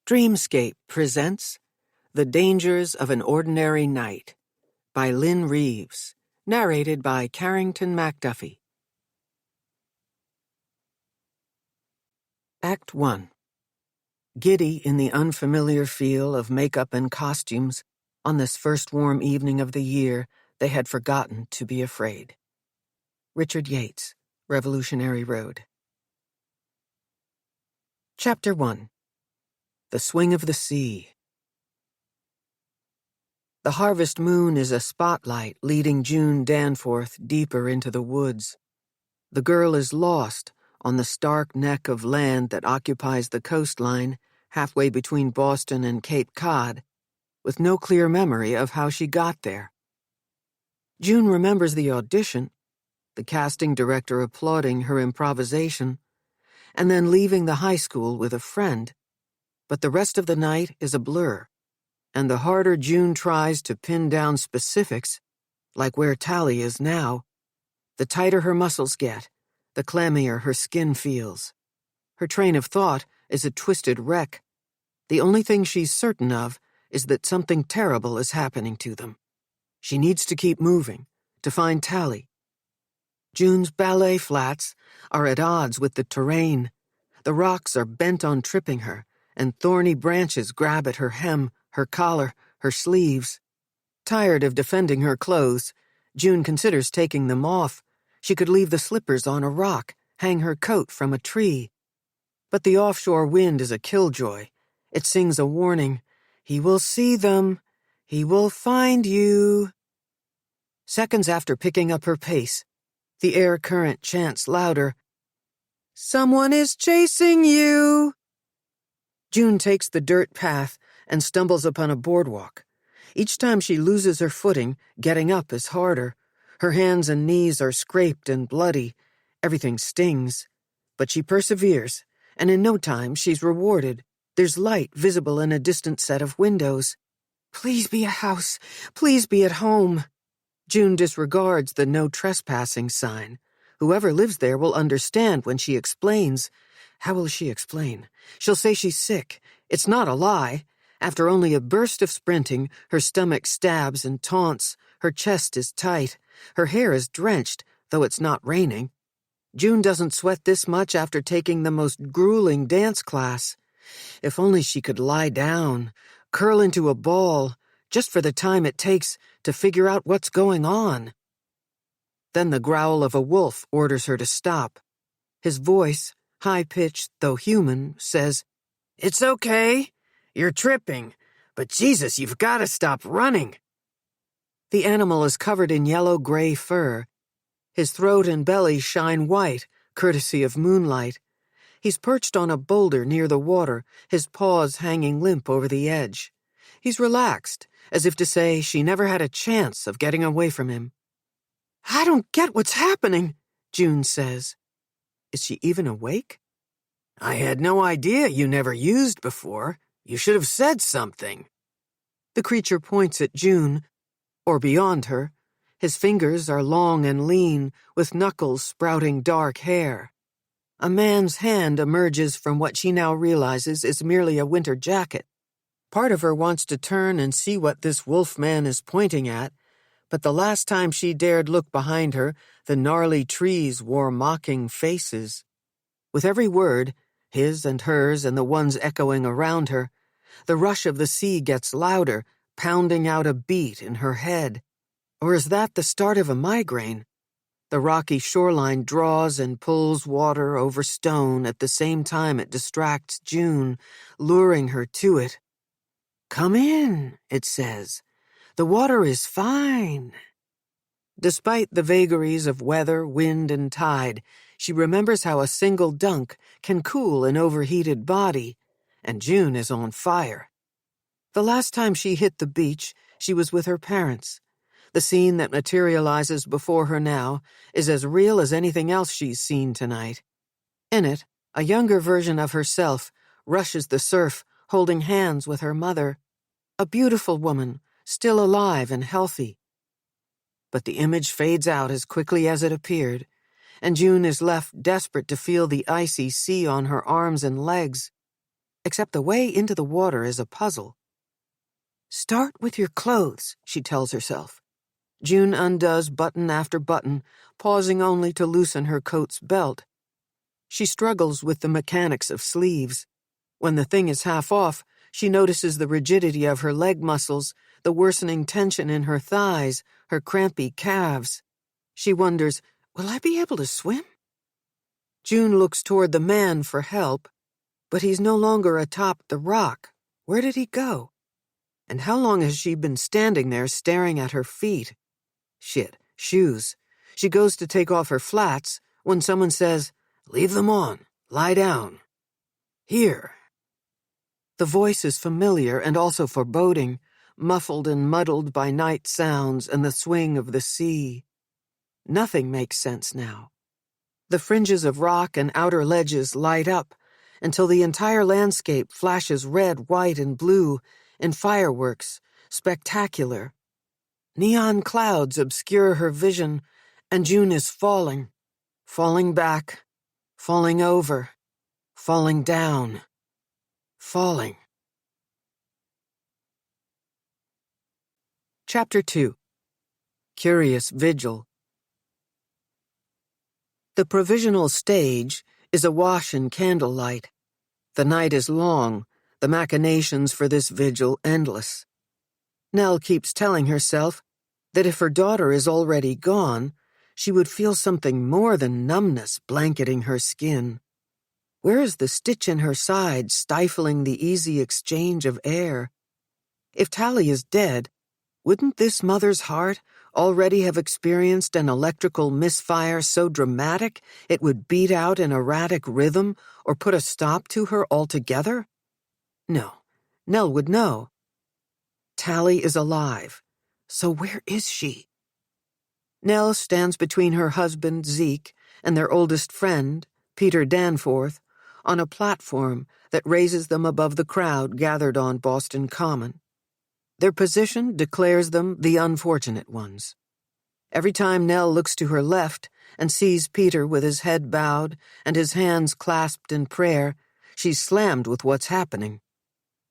Dreamscape presents The Dangers of an Ordinary Night by Lynne Reeves, narrated by Carrington McDuffie. Act 1. Giddy in the unfamiliar feel of makeup and costumes, on this first warm evening of the year, they had forgotten to be afraid. Richard Yates, Revolutionary Road. Chapter 1. The Swing of the Sea. The harvest moon is a spotlight leading June Danforth deeper into the woods. The girl is lost on the stark neck of land that occupies the coastline halfway between Boston and Cape Cod, with no clear memory of how she got there. June remembers the audition, the casting director applauding her improvisation, and then leaving the high school with a friend. But the rest of the night is a blur, and the harder June tries to pin down specifics, like where Tali is now, the tighter her muscles get, the clammier her skin feels. Her train of thought is a twisted wreck. The only thing she's certain of is that something terrible is happening to them. She needs to keep moving, to find Tali. June's ballet flats are at odds with the terrain. The rocks are bent on tripping her, and thorny branches grab at her hem, her collar, her sleeves. Tired of defending her clothes, June considers taking them off. She could leave the slippers on a rock, hang her coat from a tree. But the offshore wind is a killjoy. It sings a warning. He will see them. He will find you. Seconds after picking up her pace, the air current chants louder, "Someone is chasing you!" June takes the dirt path and stumbles upon a boardwalk. Each time she loses her footing, getting up is harder. Her hands and knees are scraped and bloody. Everything stings. But she perseveres, and in no time she's rewarded. There's light visible in a distant set of windows. Please be a house. Please be at home. June disregards the no trespassing sign. Whoever lives there will understand when she explains. How will she explain? She'll say she's sick. It's not a lie. After only a burst of sprinting, her stomach stabs and taunts. Her chest is tight. Her hair is drenched, though it's not raining. June doesn't sweat this much after taking the most grueling dance class. If only she could lie down, curl into a ball, just for the time it takes to figure out what's going on. Then the growl of a wolf orders her to stop. His voice, high-pitched though human, says, "It's okay. You're tripping. But Jesus, you've got to stop running." The animal is covered in yellow-gray fur. His throat and belly shine white, courtesy of moonlight. He's perched on a boulder near the water, his paws hanging limp over the edge. He's relaxed, as if to say she never had a chance of getting away from him. "I don't get what's happening," June says. Is she even awake? "I had no idea you never used before. You should have said something." The creature points at June, or beyond her. His fingers are long and lean, with knuckles sprouting dark hair. A man's hand emerges from what she now realizes is merely a winter jacket. Part of her wants to turn and see what this wolf man is pointing at, but the last time she dared look behind her, the gnarly trees wore mocking faces. With every word, his and hers and the ones echoing around her, the rush of the sea gets louder, pounding out a beat in her head. Or is that the start of a migraine? The rocky shoreline draws and pulls water over stone at the same time it distracts June, luring her to it. "Come in," it says. "The water is fine." Despite the vagaries of weather, wind, and tide, she remembers how a single dunk can cool an overheated body, and June is on fire. The last time she hit the beach, she was with her parents. The scene that materializes before her now is as real as anything else she's seen tonight. In it, a younger version of herself rushes the surf, holding hands with her mother. A beautiful woman, still alive and healthy. But the image fades out as quickly as it appeared, and June is left desperate to feel the icy sea on her arms and legs. except the way into the water is a puzzle. Start with your clothes, she tells herself. June undoes button after button, pausing only to loosen her coat's belt. She struggles with the mechanics of sleeves. When the thing is half off, she notices the rigidity of her leg muscles, the worsening tension in her thighs, her crampy calves. She wonders, will I be able to swim? June looks toward the man for help, but he's no longer atop the rock. Where did he go? And how long has she been standing there staring at her feet? Shit, shoes. She goes to take off her flats when someone says, "Leave them on. Lie down." Here. The voice is familiar and also foreboding, muffled and muddled by night sounds and the swing of the sea. Nothing makes sense now. The fringes of rock and outer ledges light up until the entire landscape flashes red, white, and blue in fireworks, spectacular. Neon clouds obscure her vision, and June is falling back, falling over, falling down, falling. Chapter 2. Curious Vigil. The provisional stage is awash in candlelight. The night is long, the machinations for this vigil endless. Nell keeps telling herself that if her daughter is already gone, she would feel something more than numbness blanketing her skin. Where is the stitch in her side stifling the easy exchange of air? If Tali is dead, wouldn't this mother's heart already have experienced an electrical misfire so dramatic it would beat out an erratic rhythm or put a stop to her altogether? No, Nell would know. Tali is alive. So where is she? Nell stands between her husband, Zeke, and their oldest friend, Peter Danforth, on a platform that raises them above the crowd gathered on Boston Common. Their position declares them the unfortunate ones. Every time Nell looks to her left and sees Peter with his head bowed and his hands clasped in prayer, she's slammed with what's happening.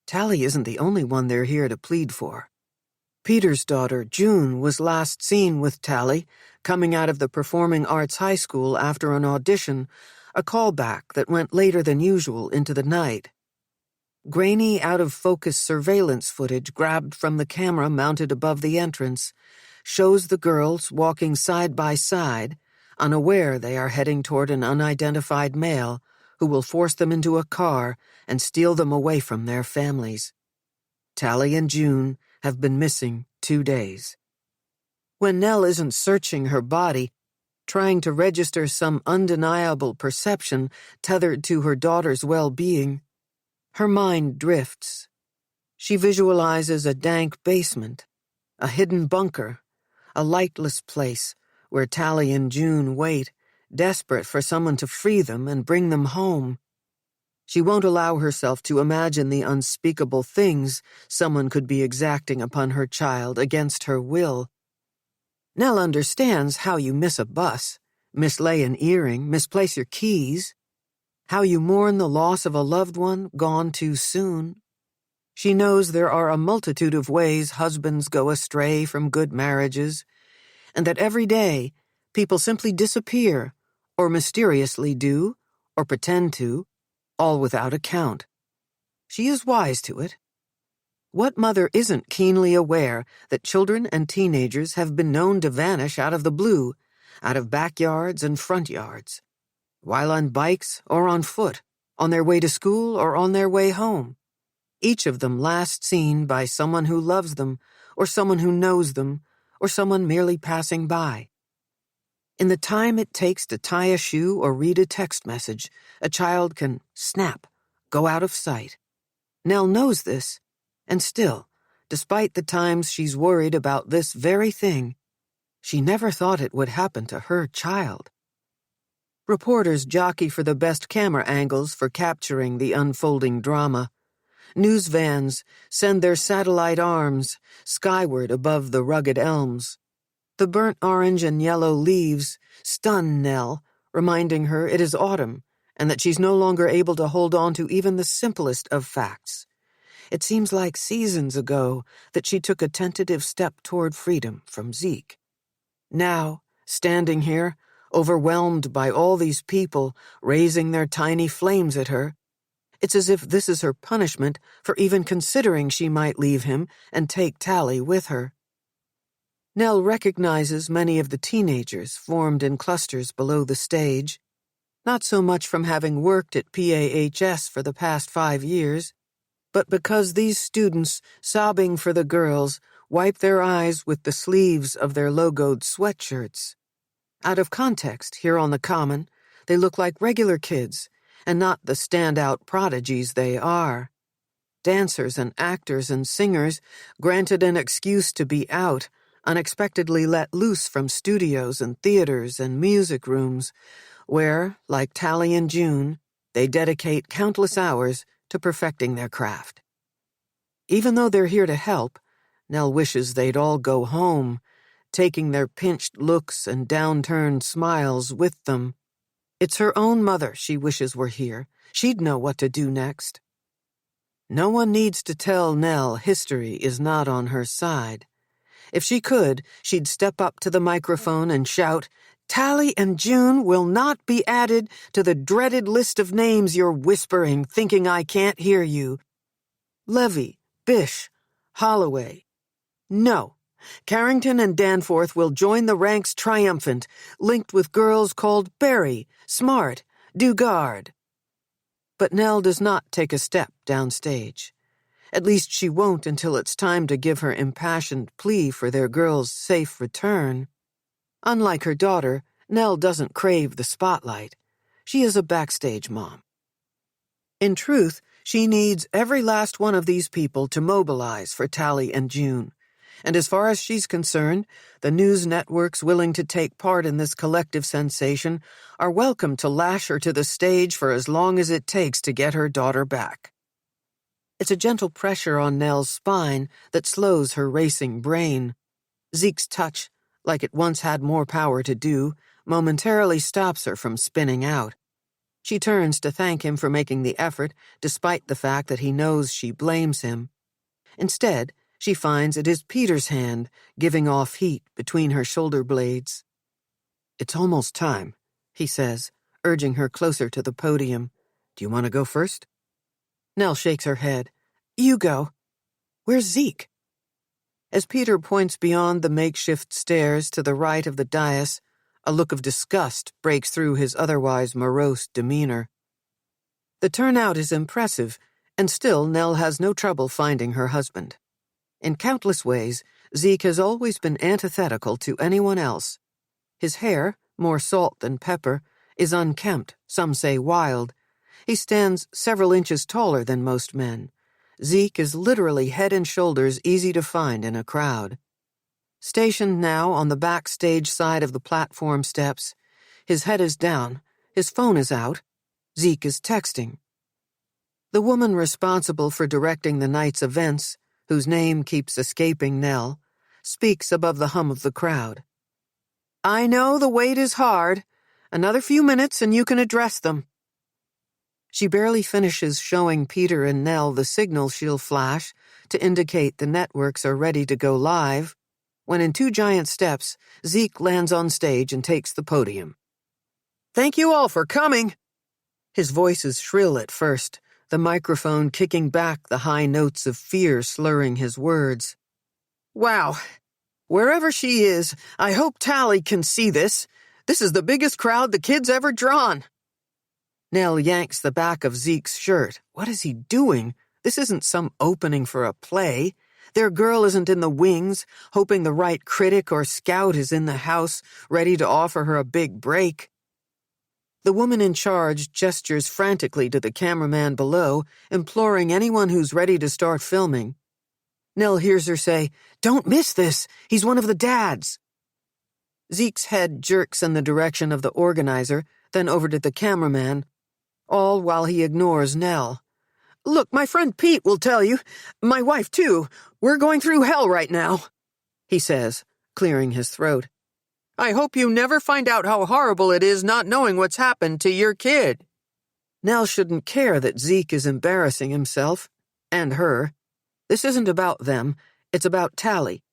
Tali isn't the only one they're here to plead for. Peter's daughter, June, was last seen with Tali, coming out of the Performing Arts High School after an audition, a callback that went later than usual into the night. Grainy, out-of-focus surveillance footage grabbed from the camera mounted above the entrance shows the girls walking side by side, unaware they are heading toward an unidentified male who will force them into a car and steal them away from their families. Tali and June have been missing 2 days. When Nell isn't searching her body, trying to register some undeniable perception tethered to her daughter's well-being, her mind drifts. She visualizes a dank basement, a hidden bunker, a lightless place where Tali and June wait, desperate for someone to free them and bring them home. She won't allow herself to imagine the unspeakable things someone could be exacting upon her child against her will. Nell understands how you miss a bus, mislay an earring, misplace your keys, how you mourn the loss of a loved one gone too soon. She knows there are a multitude of ways husbands go astray from good marriages, and that every day people simply disappear, or mysteriously do, or pretend to, all without account. She is wise to it. What mother isn't keenly aware that children and teenagers have been known to vanish out of the blue, out of backyards and front yards, while on bikes or on foot, on their way to school or on their way home, each of them last seen by someone who loves them, or someone who knows them, or someone merely passing by. In the time it takes to tie a shoe or read a text message, a child can snap, go out of sight. Nell knows this, and still, despite the times she's worried about this very thing, she never thought it would happen to her child. Reporters jockey for the best camera angles for capturing the unfolding drama. News vans send their satellite arms skyward above the rugged elms. The burnt orange and yellow leaves stun Nell, reminding her it is autumn and that she's no longer able to hold on to even the simplest of facts. It seems like seasons ago that she took a tentative step toward freedom from Zeke. Now, standing here, overwhelmed by all these people raising their tiny flames at her, it's as if this is her punishment for even considering she might leave him and take Tali with her. Nell recognizes many of the teenagers formed in clusters below the stage, not so much from having worked at PAHS for the past 5 years, but because these students, sobbing for the girls, wipe their eyes with the sleeves of their logoed sweatshirts. Out of context, here on the common, they look like regular kids, and not the standout prodigies they are. Dancers and actors and singers, granted an excuse to be out, unexpectedly let loose from studios and theaters and music rooms, where, like Tali and June, they dedicate countless hours to perfecting their craft. Even though they're here to help, Nell wishes they'd all go home, taking their pinched looks and downturned smiles with them. It's her own mother she wishes were here. She'd know what to do next. No one needs to tell Nell history is not on her side. If she could, she'd step up to the microphone and shout, "Tali and June will not be added to the dreaded list of names you're whispering, thinking I can't hear you. Levy, Bish, Holloway. No. Carrington and Danforth will join the ranks triumphant, linked with girls called Berry, Smart, Dugard." But Nell does not take a step downstage. At least she won't until it's time to give her impassioned plea for their girl's safe return. Unlike her daughter, Nell doesn't crave the spotlight. She is a backstage mom. In truth, she needs every last one of these people to mobilize for Tali and June. And as far as she's concerned, the news networks willing to take part in this collective sensation are welcome to lash her to the stage for as long as it takes to get her daughter back. It's a gentle pressure on Nell's spine that slows her racing brain. Zeke's touch, like it once had more power to do, momentarily stops her from spinning out. She turns to thank him for making the effort, despite the fact that he knows she blames him. Instead, she finds it is Peter's hand, giving off heat between her shoulder blades. "It's almost time," he says, urging her closer to the podium. "Do you want to go first?" Nell shakes her head. "You go. Where's Zeke?" As Peter points beyond the makeshift stairs to the right of the dais, a look of disgust breaks through his otherwise morose demeanor. The turnout is impressive, and still Nell has no trouble finding her husband. In countless ways, Zeke has always been antithetical to anyone else. His hair, more salt than pepper, is unkempt, some say wild. He stands several inches taller than most men. Zeke is literally head and shoulders easy to find in a crowd. Stationed now on the backstage side of the platform steps, his head is down, his phone is out, Zeke is texting. The woman responsible for directing the night's events, whose name keeps escaping Nell, speaks above the hum of the crowd. "I know the wait is hard. Another few minutes and you can address them." She barely finishes showing Peter and Nell the signal she'll flash to indicate the networks are ready to go live, when in 2 giant steps, Zeke lands on stage and takes the podium. "Thank you all for coming." His voice is shrill at first, the microphone kicking back the high notes of fear slurring his words. "Wow. Wherever she is, I hope Tali can see this. This is the biggest crowd the kid's ever drawn." Nell yanks the back of Zeke's shirt. What is he doing? This isn't some opening for a play. Their girl isn't in the wings, hoping the right critic or scout is in the house, ready to offer her a big break. The woman in charge gestures frantically to the cameraman below, imploring anyone who's ready to start filming. Nell hears her say, "Don't miss this. He's one of the dads." Zeke's head jerks in the direction of the organizer, then over to the cameraman, all while he ignores Nell. "Look, my friend Pete will tell you. My wife, too. We're going through hell right now," he says, clearing his throat. "I hope you never find out how horrible it is not knowing what's happened to your kid." Nell shouldn't care that Zeke is embarrassing himself, and her. This isn't about them, it's about Tali.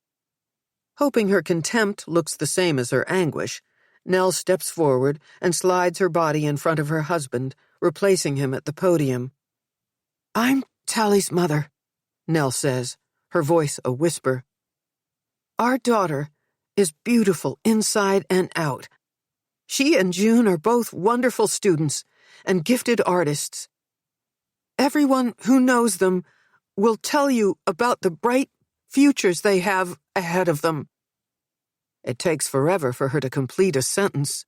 Hoping her contempt looks the same as her anguish, Nell steps forward and slides her body in front of her husband, replacing him at the podium. "I'm Tali's mother," Nell says, her voice a whisper. "Our daughter is beautiful inside and out. She and June are both wonderful students and gifted artists. Everyone who knows them will tell you about the bright futures they have ahead of them." It takes forever for her to complete a sentence.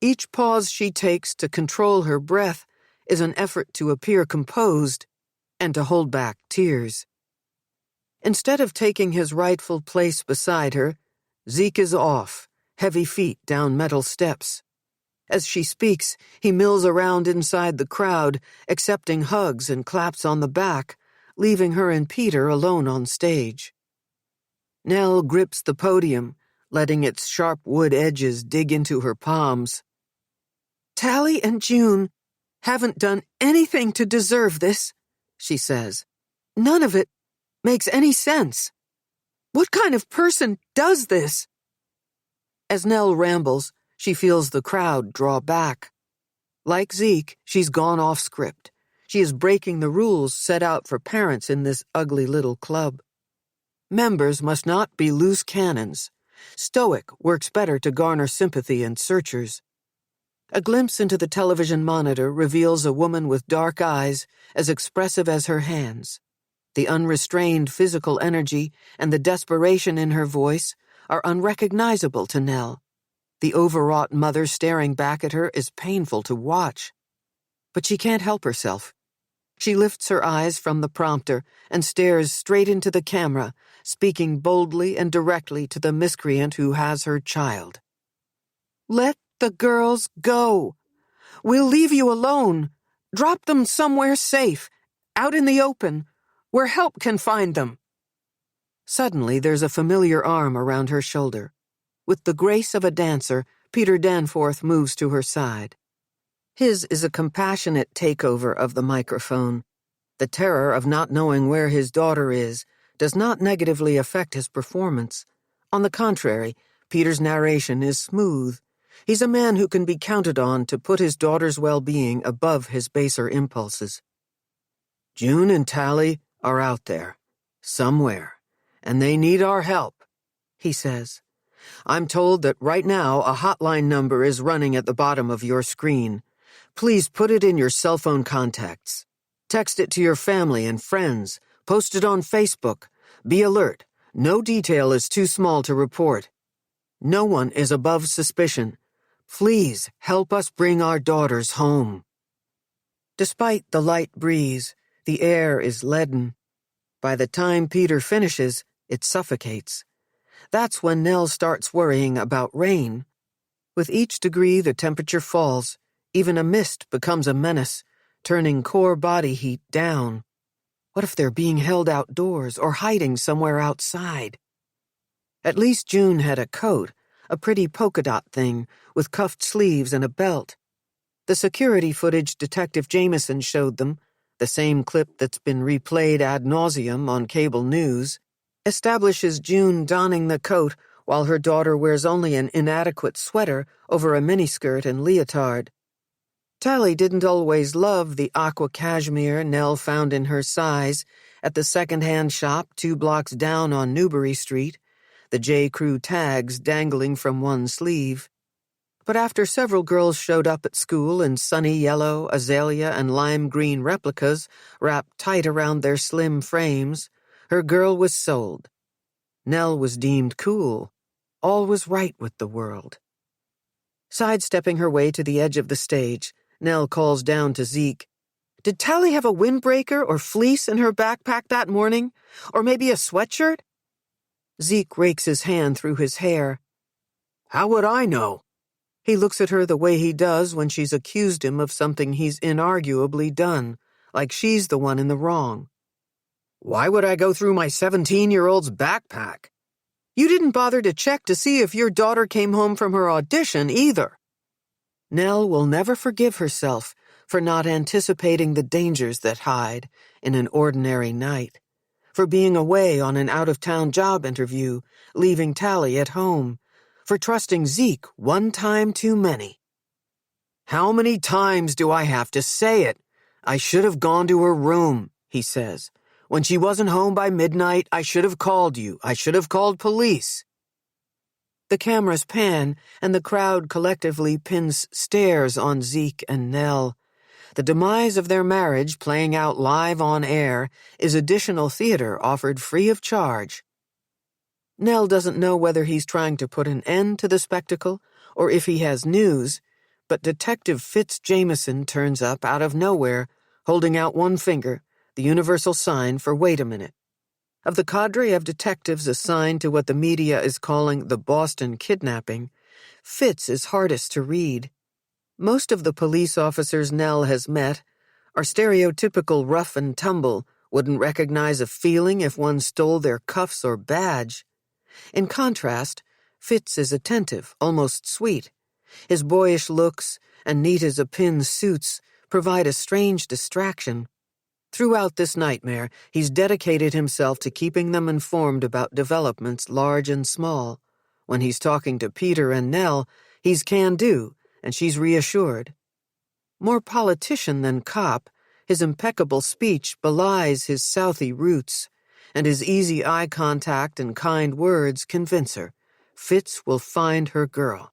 Each pause she takes to control her breath is an effort to appear composed and to hold back tears. Instead of taking his rightful place beside her, Zeke is off, heavy feet down metal steps. As she speaks, he mills around inside the crowd, accepting hugs and claps on the back, leaving her and Peter alone on stage. Nell grips the podium, letting its sharp wood edges dig into her palms. "Tali and June haven't done anything to deserve this," she says. "None of it makes any sense. What kind of person does this?" As Nell rambles, she feels the crowd draw back. Like Zeke, she's gone off script. She is breaking the rules set out for parents in this ugly little club. Members must not be loose cannons. Stoic works better to garner sympathy and searchers. A glimpse into the television monitor reveals a woman with dark eyes as expressive as her hands. The unrestrained physical energy and the desperation in her voice are unrecognizable to Nell. The overwrought mother staring back at her is painful to watch. But she can't help herself. She lifts her eyes from the prompter and stares straight into the camera, speaking boldly and directly to the miscreant who has her child. "Let the girls go. We'll leave you alone. Drop them somewhere safe, out in the open, where help can find them." Suddenly there's a familiar arm around her shoulder. With the grace of a dancer, Peter Danforth moves to her side. His is a compassionate takeover of the microphone. The terror of not knowing where his daughter is does not negatively affect his performance. On the contrary, Peter's narration is smooth. He's a man who can be counted on to put his daughter's well-being above his baser impulses. "June and Tali are out there, somewhere, and they need our help," he says. "I'm told that right now a hotline number is running at the bottom of your screen. Please put it in your cell phone contacts. Text it to your family and friends. Post it on Facebook. Be alert. No detail is too small to report. No one is above suspicion. Please help us bring our daughters home." Despite the light breeze, the air is leaden. By the time Peter finishes, it suffocates. That's when Nell starts worrying about rain. With each degree the temperature falls. Even a mist becomes a menace, turning core body heat down. What if they're being held outdoors or hiding somewhere outside? At least June had a coat, a pretty polka dot thing, with cuffed sleeves and a belt. The security footage Detective Jameson showed them, the same clip that's been replayed ad nauseum on cable news, establishes June donning the coat while her daughter wears only an inadequate sweater over a miniskirt and leotard. Tali didn't always love the aqua cashmere Nell found in her size at the second-hand shop 2 blocks down on Newbury Street, the J. Crew tags dangling from one sleeve. But after several girls showed up at school in sunny yellow, azalea, and lime green replicas wrapped tight around their slim frames, her girl was sold. Nell was deemed cool. All was right with the world. Sidestepping her way to the edge of the stage, Nell calls down to Zeke. "Did Tali have a windbreaker or fleece in her backpack that morning? Or maybe a sweatshirt?" Zeke rakes his hand through his hair. "How would I know?" He looks at her the way he does when she's accused him of something he's inarguably done, like she's the one in the wrong. "Why would I go through my 17-year-old's backpack?" "You didn't bother to check to see if your daughter came home from her audition, either." Nell will never forgive herself for not anticipating the dangers that hide in an ordinary night, for being away on an out-of-town job interview, leaving Tali at home, for trusting Zeke one time too many. "How many times do I have to say it? I should have gone to her room," he says. "When she wasn't home by midnight, I should have called you. I should have called police." The cameras pan, and the crowd collectively pins stares on Zeke and Nell. The demise of their marriage playing out live on air is additional theater offered free of charge. Nell doesn't know whether he's trying to put an end to the spectacle or if he has news, but Detective Fitz Jameson turns up out of nowhere, holding out one finger, the universal sign for wait a minute. Of the cadre of detectives assigned to what the media is calling the Boston kidnapping, Fitz is hardest to read. Most of the police officers Nell has met are stereotypical rough and tumble, wouldn't recognize a feeling if one stole their cuffs or badge. In contrast, Fitz is attentive, almost sweet. His boyish looks and neat-as-a-pin suits provide a strange distraction. Throughout this nightmare, he's dedicated himself to keeping them informed about developments large and small. When he's talking to Peter and Nell, he's can-do, and she's reassured. More politician than cop, his impeccable speech belies his Southie roots, and his easy eye contact and kind words convince her. Fitz will find her girl.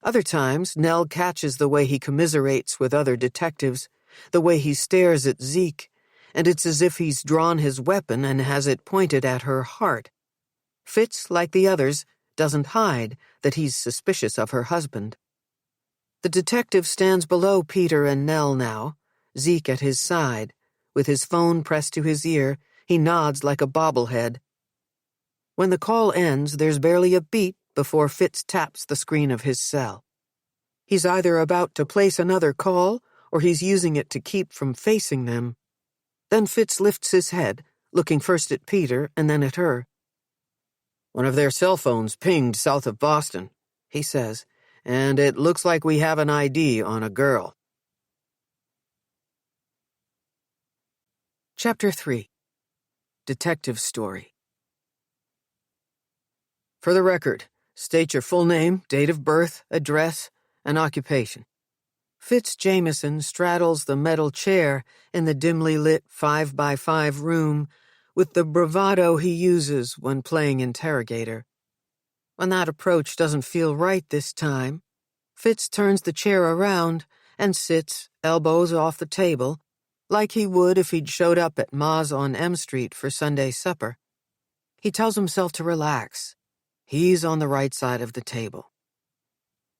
Other times, Nell catches the way he commiserates with other detectives, the way he stares at Zeke, and it's as if he's drawn his weapon and has it pointed at her heart. Fitz, like the others, doesn't hide that he's suspicious of her husband. The detective stands below Peter and Nell now, Zeke at his side. With his phone pressed to his ear, he nods like a bobblehead. When the call ends, there's barely a beat before Fitz taps the screen of his cell. He's either about to place another call, or he's using it to keep from facing them. Then Fitz lifts his head, looking first at Peter and then at her. "One of their cell phones pinged south of Boston," he says, "and it looks like we have an ID on a girl." Chapter 3. Detective Story. For the record, state your full name, date of birth, address, and occupation. Fitz Jameson straddles the metal chair in the dimly lit 5x5 room with the bravado he uses when playing interrogator. When that approach doesn't feel right this time, Fitz turns the chair around and sits, elbows off the table, like he would if he'd showed up at Ma's on M Street for Sunday supper. He tells himself to relax. He's on the right side of the table.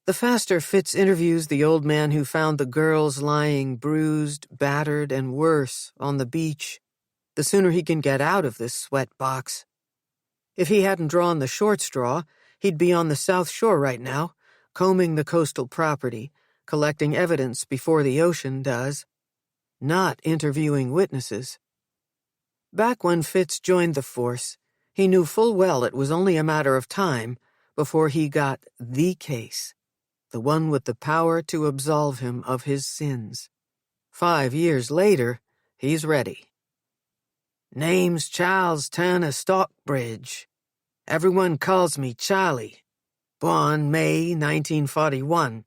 The faster Fitz interviews the old man who found the girls lying bruised, battered, and worse on the beach, the sooner he can get out of this sweat box. If he hadn't drawn the short straw, he'd be on the South Shore right now, combing the coastal property, collecting evidence before the ocean does, not interviewing witnesses. Back when Fitz joined the force, he knew full well it was only a matter of time before he got the case, the one with the power to absolve him of his sins. 5 years later, he's ready. "Name's Charles Turner Stockbridge. Everyone calls me Charlie. Born May 1941.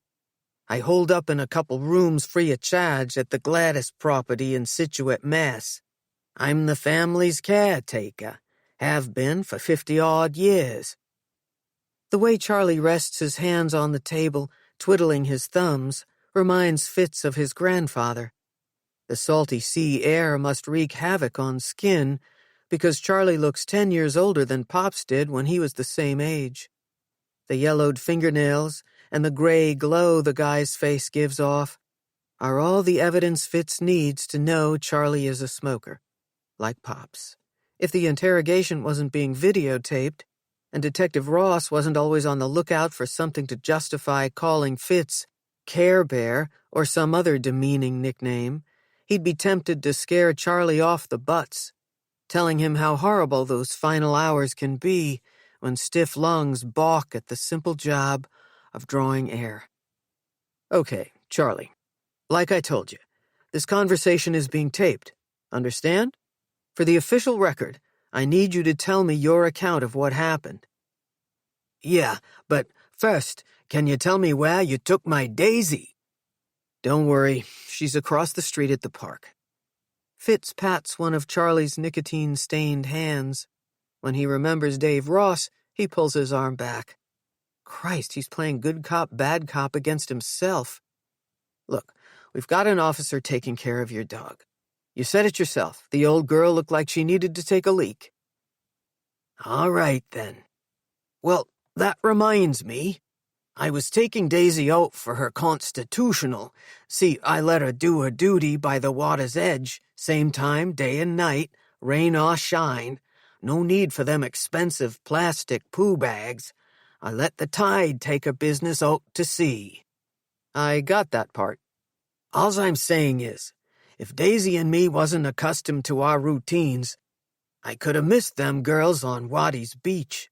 I hold up in a couple rooms free of charge at the Gladys property in Scituate, Mass. I'm the family's caretaker. Have been for 50-odd years." The way Charlie rests his hands on the table, twiddling his thumbs, reminds Fitz of his grandfather. The salty sea air must wreak havoc on skin, because Charlie looks 10 years older than Pops did when he was the same age. The yellowed fingernails and the gray glow the guy's face gives off are all the evidence Fitz needs to know Charlie is a smoker, like Pops. If the interrogation wasn't being videotaped, and Detective Ross wasn't always on the lookout for something to justify calling Fitz Care Bear or some other demeaning nickname, he'd be tempted to scare Charlie off the butts, telling him how horrible those final hours can be when stiff lungs balk at the simple job of drawing air. "Okay, Charlie, like I told you, this conversation is being taped. Understand? For the official record, I need you to tell me your account of what happened. Yeah, but first, can you tell me where you took my Daisy? Don't worry, she's across the street at the park. Fitz pats one of Charlie's nicotine-stained hands. When he remembers Dave Ross, he pulls his arm back. Christ, he's playing good cop, bad cop against himself. Look, we've got an officer taking care of your dog. You said it yourself. The old girl looked like she needed to take a leak. All right, then. Well, that reminds me. I was taking Daisy out for her constitutional. See, I let her do her duty by the water's edge, same time, day and night, rain or shine. No need for them expensive plastic poo bags. I let the tide take her business out to sea. I got that part. All I'm saying is, if Daisy and me wasn't accustomed to our routines, I could have missed them girls on Waddy's beach.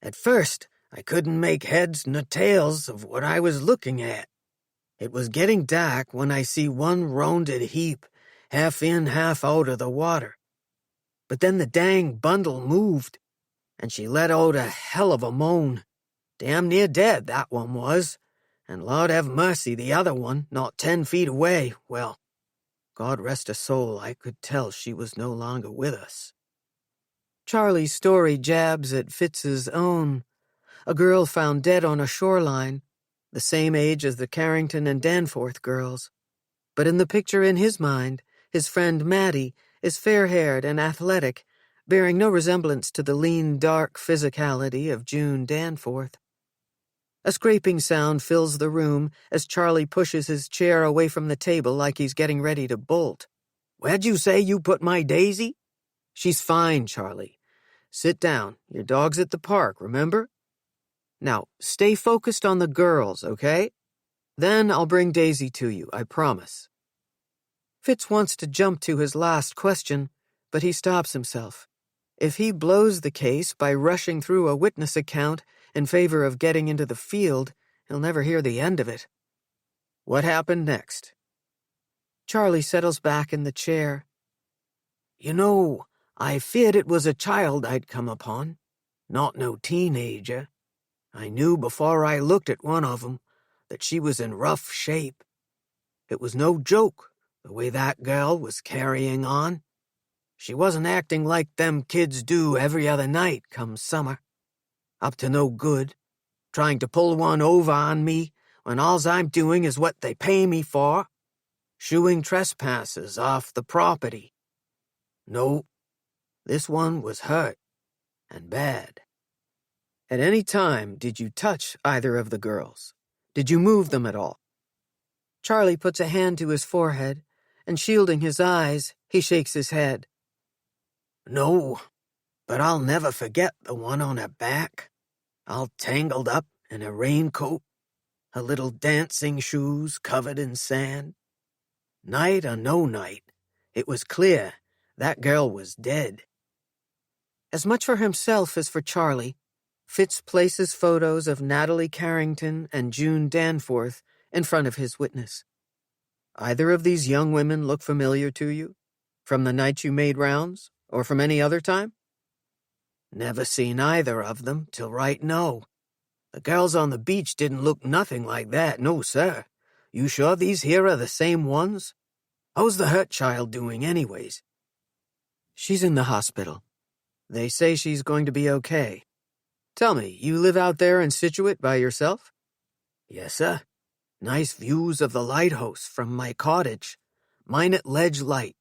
At first, I couldn't make heads nor tails of what I was looking at. It was getting dark when I see one rounded heap, half in, half out of the water. But then the dang bundle moved, and she let out a hell of a moan. Damn near dead, that one was. And Lord have mercy, the other one, not 10 feet away, well, God rest her soul, I could tell she was no longer with us. Charlie's story jabs at Fitz's own. A girl found dead on a shoreline, the same age as the Carrington and Danforth girls. But in the picture in his mind, his friend Maddie is fair-haired and athletic, bearing no resemblance to the lean, dark physicality of June Danforth. A scraping sound fills the room as Charlie pushes his chair away from the table like he's getting ready to bolt. Where'd you say you put my Daisy? She's fine, Charlie. Sit down. Your dog's at the park, remember? Now, stay focused on the girls, okay? Then I'll bring Daisy to you, I promise. Fitz wants to jump to his last question, but he stops himself. If he blows the case by rushing through a witness account in favor of getting into the field, he'll never hear the end of it. What happened next? Charlie settles back in the chair. You know, I feared it was a child I'd come upon, not no teenager. I knew before I looked at one of 'em that she was in rough shape. It was no joke, the way that girl was carrying on. She wasn't acting like them kids do every other night come summer. Up to no good, trying to pull one over on me when all's I'm doing is what they pay me for, shooing trespassers off the property. No, this one was hurt, and bad. At any time, did you touch either of the girls? Did you move them at all? Charlie puts a hand to his forehead, and shielding his eyes, he shakes his head. No, but I'll never forget the one on her back, all tangled up in a raincoat, her little dancing shoes covered in sand. Night or no night, it was clear that girl was dead. As much for himself as for Charlie, Fitz places photos of Natalie Carrington and June Danforth in front of his witness. Either of these young women look familiar to you? From the night you made rounds, or from any other time? Never seen either of them till right now. The girls on the beach didn't look nothing like that, no sir. You sure these here are the same ones? How's the hurt child doing anyways? She's in the hospital. They say she's going to be okay. Tell me, you live out there in Scituate by yourself? Yes, sir. Nice views of the lighthouse from my cottage. Mine at ledge light.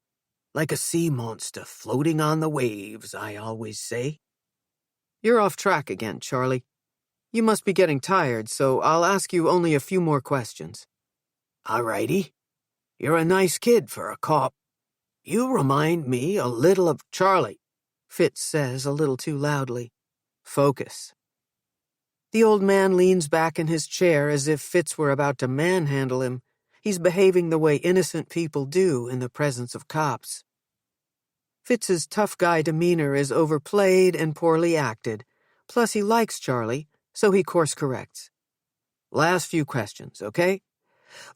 Like a sea monster floating on the waves, I always say. You're off track again, Charlie. You must be getting tired, so I'll ask you only a few more questions. All righty. You're a nice kid for a cop. You remind me a little of Charlie, Fitz says a little too loudly. Focus. The old man leans back in his chair as if Fitz were about to manhandle him. He's behaving the way innocent people do in the presence of cops. Fitz's tough guy demeanor is overplayed and poorly acted. Plus he likes Charlie, so he course corrects. Last few questions, okay?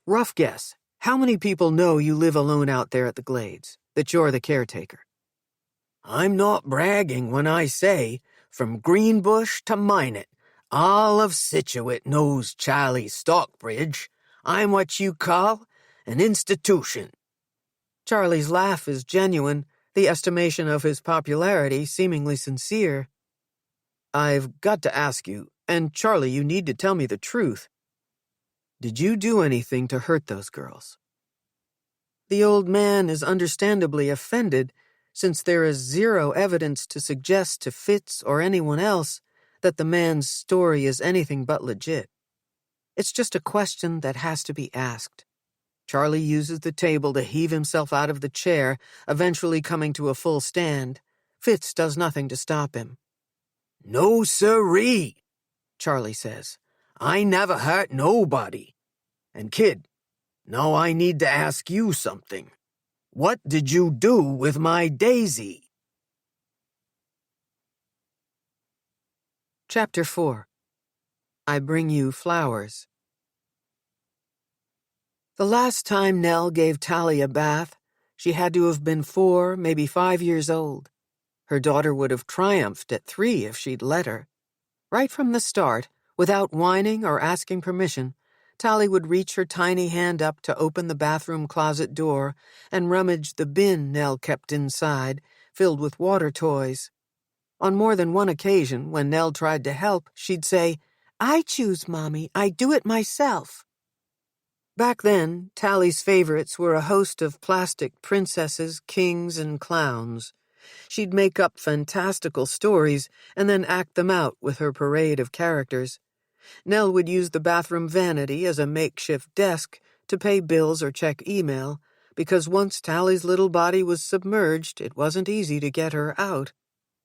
Rough guess, How many people know you live alone out there at the Glades, that you're the caretaker? I'm not bragging when I say, from Greenbush to Minot, all of Scituate knows Charlie Stockbridge. I'm what you call an institution. Charlie's laugh is genuine, the estimation of his popularity seemingly sincere. I've got to ask you, and Charlie, you need to tell me the truth. Did you do anything to hurt those girls? The old man is understandably offended, since there is zero evidence to suggest to Fitz or anyone else that the man's story is anything but legit. It's just a question that has to be asked. Charlie uses the table to heave himself out of the chair, eventually coming to a full stand. Fitz does nothing to stop him. No siree, Charlie says. I never hurt nobody. And kid, now I need to ask you something. What did you do with my Daisy? Chapter 4. I Bring You Flowers. The last time Nell gave Tali a bath, she had to have been 4, maybe 5 years old. Her daughter would have triumphed at 3 if she'd let her. Right from the start, without whining or asking permission, Tali would reach her tiny hand up to open the bathroom closet door and rummage the bin Nell kept inside, filled with water toys. On more than one occasion, when Nell tried to help, she'd say, "I choose, Mommy. I do it myself." Back then, Tali's favorites were a host of plastic princesses, kings, and clowns. She'd make up fantastical stories and then act them out with her parade of characters. Nell would use the bathroom vanity as a makeshift desk to pay bills or check email, because once Tali's little body was submerged, it wasn't easy to get her out.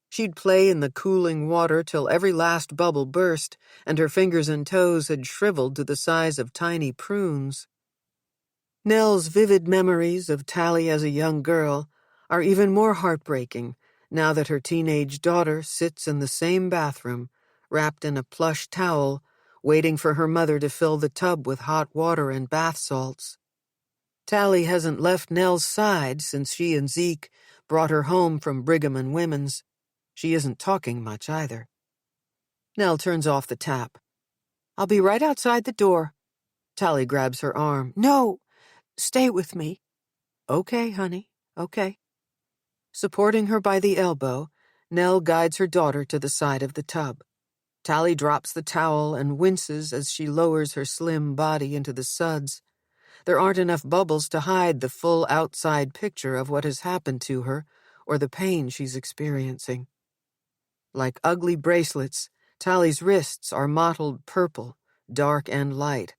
She'd play in the cooling water till every last bubble burst, and her fingers and toes had shriveled to the size of tiny prunes. Nell's vivid memories of Tali as a young girl are even more heartbreaking now that her teenage daughter sits in the same bathroom, wrapped in a plush towel, waiting for her mother to fill the tub with hot water and bath salts. Tali hasn't left Nell's side since she and Zeke brought her home from Brigham and Women's. She isn't talking much either. Nell turns off the tap. "I'll be right outside the door." Tali grabs her arm. "No, stay with me." "Okay, honey, okay." Supporting her by the elbow, Nell guides her daughter to the side of the tub. Tali drops the towel and winces as she lowers her slim body into the suds. There aren't enough bubbles to hide the full outside picture of what has happened to her or the pain she's experiencing. Like ugly bracelets, Tali's wrists are mottled purple, dark and light.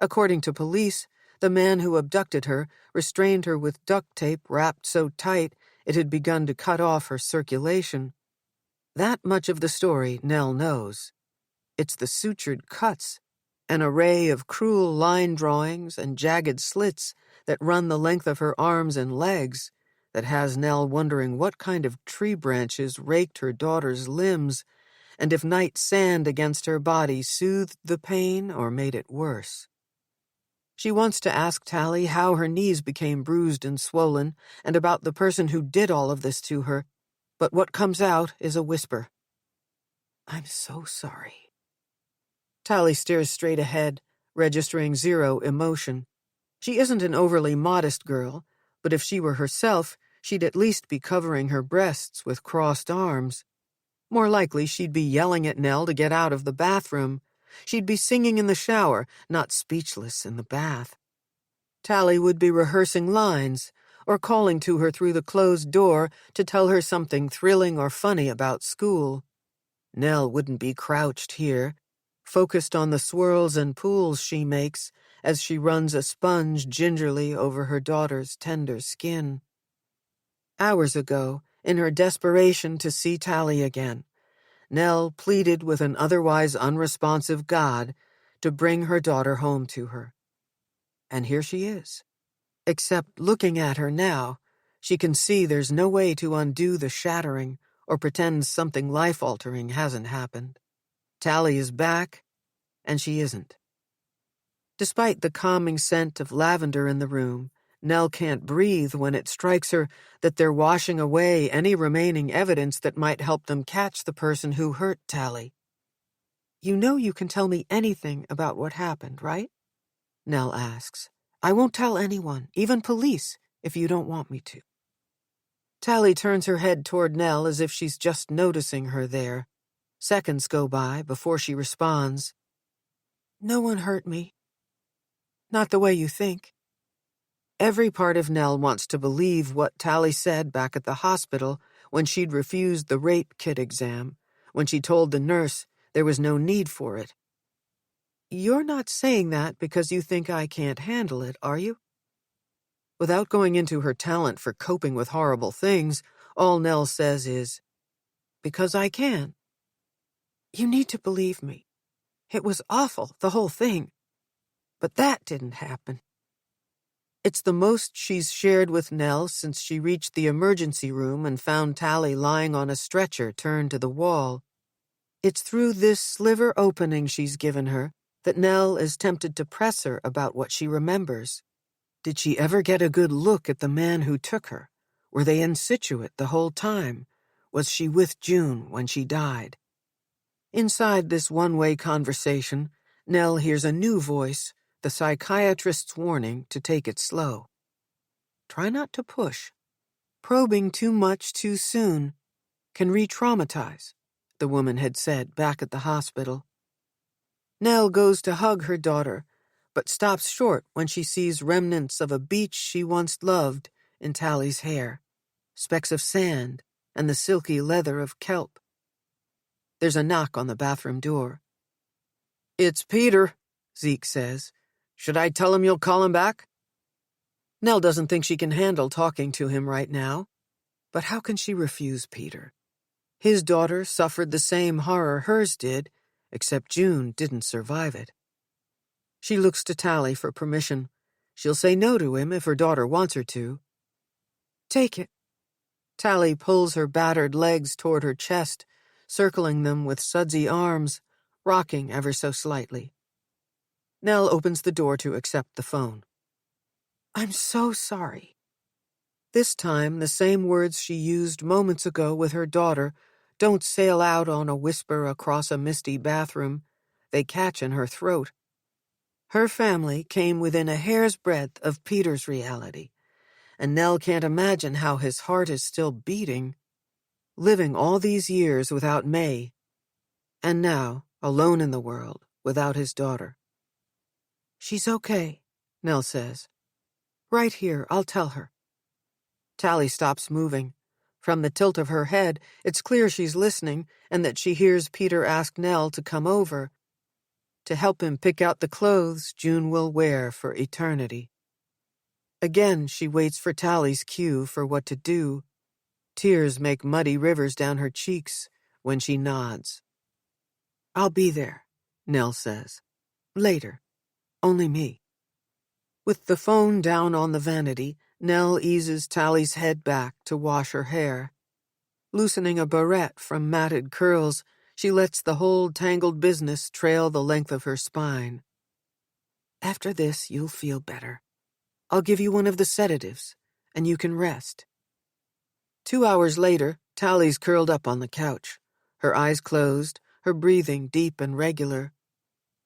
According to police, the man who abducted her restrained her with duct tape wrapped so tight it had begun to cut off her circulation. That much of the story Nell knows. It's the sutured cuts, an array of cruel line drawings and jagged slits that run the length of her arms and legs, that has Nell wondering what kind of tree branches raked her daughter's limbs, and if night sand against her body soothed the pain or made it worse. She wants to ask Tali how her knees became bruised and swollen, and about the person who did all of this to her, but what comes out is a whisper. "I'm so sorry." Tali stares straight ahead, registering zero emotion. She isn't an overly modest girl, but if she were herself, she'd at least be covering her breasts with crossed arms. More likely, she'd be yelling at Nell to get out of the bathroom. She'd be singing in the shower, not speechless in the bath. Tali would be rehearsing lines, or calling to her through the closed door to tell her something thrilling or funny about school. Nell wouldn't be crouched here, focused on the swirls and pools she makes as she runs a sponge gingerly over her daughter's tender skin. Hours ago, in her desperation to see Tali again, Nell pleaded with an otherwise unresponsive God to bring her daughter home to her. And here she is. Except looking at her now, she can see there's no way to undo the shattering or pretend something life-altering hasn't happened. Tali is back, and she isn't. Despite the calming scent of lavender in the room, Nell can't breathe when it strikes her that they're washing away any remaining evidence that might help them catch the person who hurt Tali. "You know you can tell me anything about what happened, right?" Nell asks. "I won't tell anyone, even police, if you don't want me to." Tali turns her head toward Nell as if she's just noticing her there. Seconds go by before she responds. "No one hurt me. Not the way you think." Every part of Nell wants to believe what Tali said back at the hospital when she'd refused the rape kit exam, when she told the nurse there was no need for it. "You're not saying that because you think I can't handle it, are you?" Without going into her talent for coping with horrible things, all Nell says is, "Because I can." "You need to believe me. It was awful, the whole thing. But that didn't happen." It's the most she's shared with Nell since she reached the emergency room and found Tali lying on a stretcher turned to the wall. It's through this sliver opening she's given her that Nell is tempted to press her about what she remembers. Did she ever get a good look at the man who took her? Were they in Situate the whole time? Was she with June when she died? Inside this one-way conversation, Nell hears a new voice, the psychiatrist's warning to take it slow. Try not to push. Probing too much too soon can re-traumatize, the woman had said back at the hospital. Nell goes to hug her daughter, but stops short when she sees remnants of a beach she once loved in Tali's hair, specks of sand, and the silky leather of kelp. There's a knock on the bathroom door. "It's Peter," Zeke says. "Should I tell him you'll call him back?" Nell doesn't think she can handle talking to him right now. But how can she refuse Peter? His daughter suffered the same horror hers did, except June didn't survive it. She looks to Tali for permission. She'll say no to him if her daughter wants her to. "Take it." Tali pulls her battered legs toward her chest, circling them with sudsy arms, rocking ever so slightly. Nell opens the door to accept the phone. "I'm so sorry." This time, the same words she used moments ago with her daughter don't sail out on a whisper across a misty bathroom. They catch in her throat. Her family came within a hair's breadth of Peter's reality, and Nell can't imagine how his heart is still beating, living all these years without May, and now alone in the world without his daughter. "She's okay," Nell says. "Right here, I'll tell her." Tali stops moving. From the tilt of her head, it's clear she's listening and that she hears Peter ask Nell to come over, to help him pick out the clothes June will wear for eternity. Again, she waits for Tali's cue for what to do. Tears make muddy rivers down her cheeks when she nods. "I'll be there," Nell says. "Later. Only me." With the phone down on the vanity, Nell eases Tali's head back to wash her hair. Loosening a barrette from matted curls, she lets the whole tangled business trail the length of her spine. "After this, you'll feel better. I'll give you one of the sedatives, and you can rest." 2 hours later, Tali's curled up on the couch, her eyes closed, her breathing deep and regular.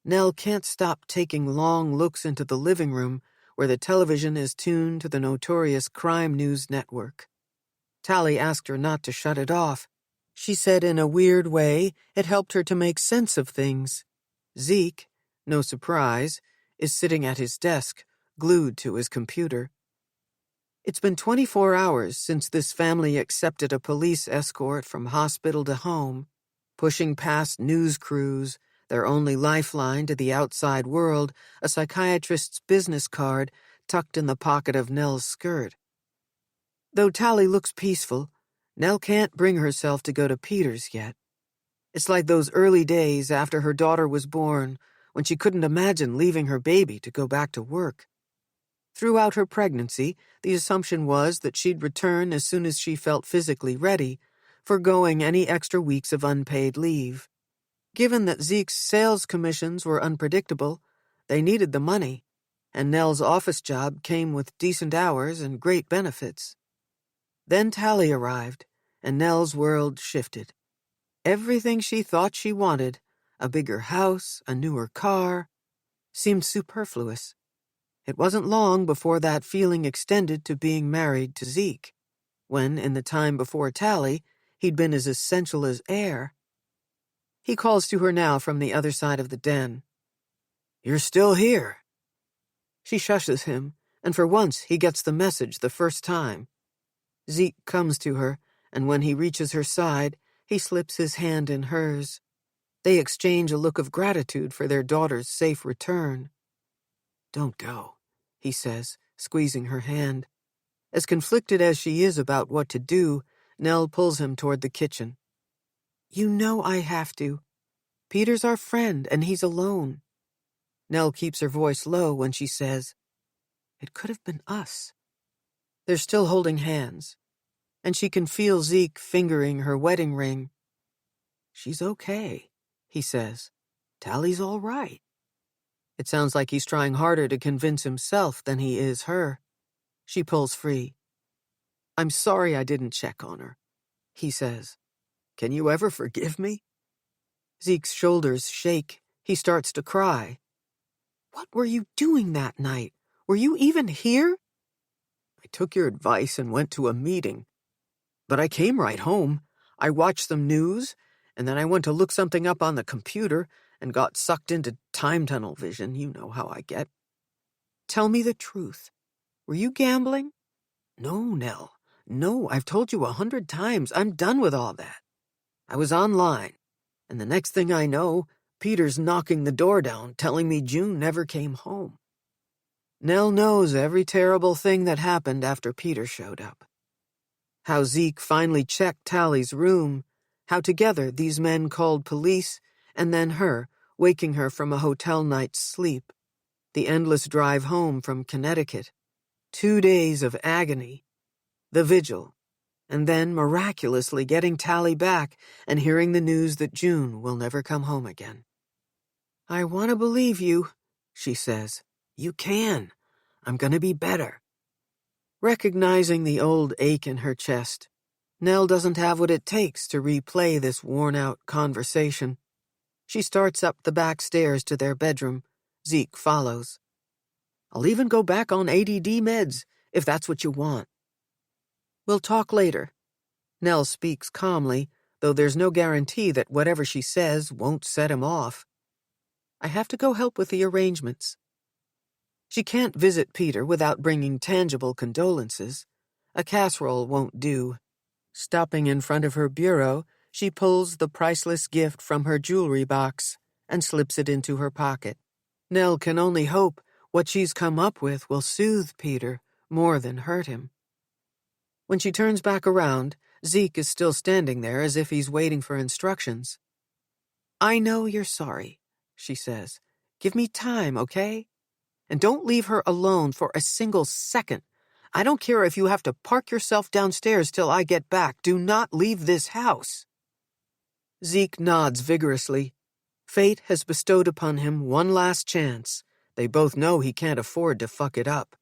Nell can't stop taking long looks into the living room where the television is tuned to the notorious crime news network. Tali asked her not to shut it off. She said in a weird way it helped her to make sense of things. Zeke, no surprise, is sitting at his desk, glued to his computer. It's been 24 hours since this family accepted a police escort from hospital to home, pushing past news crews, their only lifeline to the outside world, a psychiatrist's business card tucked in the pocket of Nell's skirt. Though Tali looks peaceful, Nell can't bring herself to go to Peter's yet. It's like those early days after her daughter was born, when she couldn't imagine leaving her baby to go back to work. Throughout her pregnancy, the assumption was that she'd return as soon as she felt physically ready, forgoing any extra weeks of unpaid leave. Given that Zeke's sales commissions were unpredictable, They needed the money, and Nell's office job came with decent hours and great benefits. Then Tali arrived, and Nell's world shifted. Everything she thought she wanted, a bigger house, a newer car, seemed superfluous. It wasn't long before that feeling extended to being married to Zeke, when, in the time before Tali, he'd been as essential as air. He calls to her now from the other side of the den. "You're still here." She shushes him, and for once he gets the message the first time. Zeke comes to her, and when he reaches her side, he slips his hand in hers. They exchange a look of gratitude for their daughter's safe return. "Don't go," he says, squeezing her hand. As conflicted as she is about what to do, Nell pulls him toward the kitchen. "You know I have to. Peter's our friend, and he's alone." Nell keeps her voice low when she says, "It could have been us." They're still holding hands, and she can feel Zeke fingering her wedding ring. "She's okay," he says. "Tali's all right." It sounds like he's trying harder to convince himself than he is her. She pulls free. "I'm sorry I didn't check on her," he says. "Can you ever forgive me?" Zeke's shoulders shake. He starts to cry. "What were you doing that night? Were you even here?" "I took your advice and went to a meeting. But I came right home. I watched some news, and then I went to look something up on the computer and got sucked into time tunnel vision. You know how I get." "Tell me the truth. Were you gambling?" "No, Nell. No, I've told you 100 times. I'm done with all that. I was online, and the next thing I know, Peter's knocking the door down, telling me June never came home." Nell knows every terrible thing that happened after Peter showed up. How Zeke finally checked Tali's room, how together these men called police, and then her, waking her from a hotel night's sleep. The endless drive home from Connecticut. 2 days of agony. The vigil. And then miraculously getting Tali back and hearing the news that June will never come home again. "I want to believe you," she says. "You can. I'm going to be better." Recognizing the old ache in her chest, Nell doesn't have what it takes to replay this worn-out conversation. She starts up the back stairs to their bedroom. Zeke follows. "I'll even go back on ADD meds, if that's what you want." "We'll talk later." Nell speaks calmly, though there's no guarantee that whatever she says won't set him off. "I have to go help with the arrangements." She can't visit Peter without bringing tangible condolences. A casserole won't do. Stopping in front of her bureau, she pulls the priceless gift from her jewelry box and slips it into her pocket. Nell can only hope what she's come up with will soothe Peter more than hurt him. When she turns back around, Zeke is still standing there as if he's waiting for instructions. "I know you're sorry," she says. "Give me time, okay? And don't leave her alone for a single second. I don't care if you have to park yourself downstairs till I get back. Do not leave this house." Zeke nods vigorously. Fate has bestowed upon him one last chance. They both know he can't afford to fuck it up.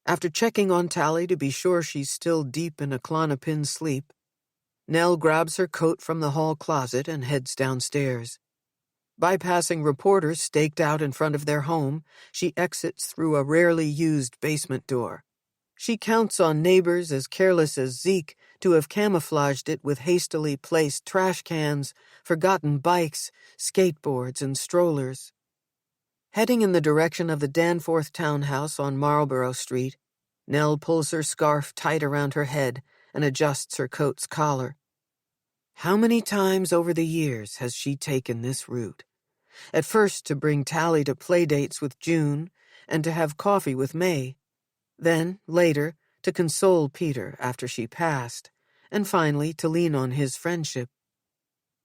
After checking on Tali to be sure she's still deep in a Klonopin sleep, Nell grabs her coat from the hall closet and heads downstairs. Bypassing reporters staked out in front of their home, she exits through a rarely used basement door. She counts on neighbors as careless as Zeke to have camouflaged it with hastily placed trash cans, forgotten bikes, skateboards, and strollers. Heading in the direction of the Danforth townhouse on Marlborough Street, Nell pulls her scarf tight around her head and adjusts her coat's collar. How many times over the years has she taken this route? At first to bring Tali to playdates with June and to have coffee with May. Then, later, to console Peter after she passed, and finally to lean on his friendship.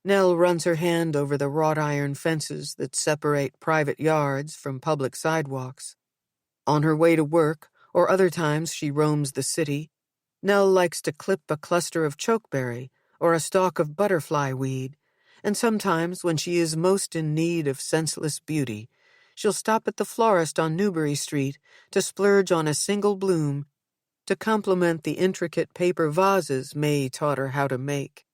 Nell runs her hand over the wrought iron fences that separate private yards from public sidewalks. On her way to work, or other times she roams the city, Nell likes to clip a cluster of chokeberry or a stalk of butterfly weed, and sometimes when she is most in need of senseless beauty, She'll stop at the florist on Newbury Street to splurge on a single bloom to complement the intricate paper vases May taught her how to make.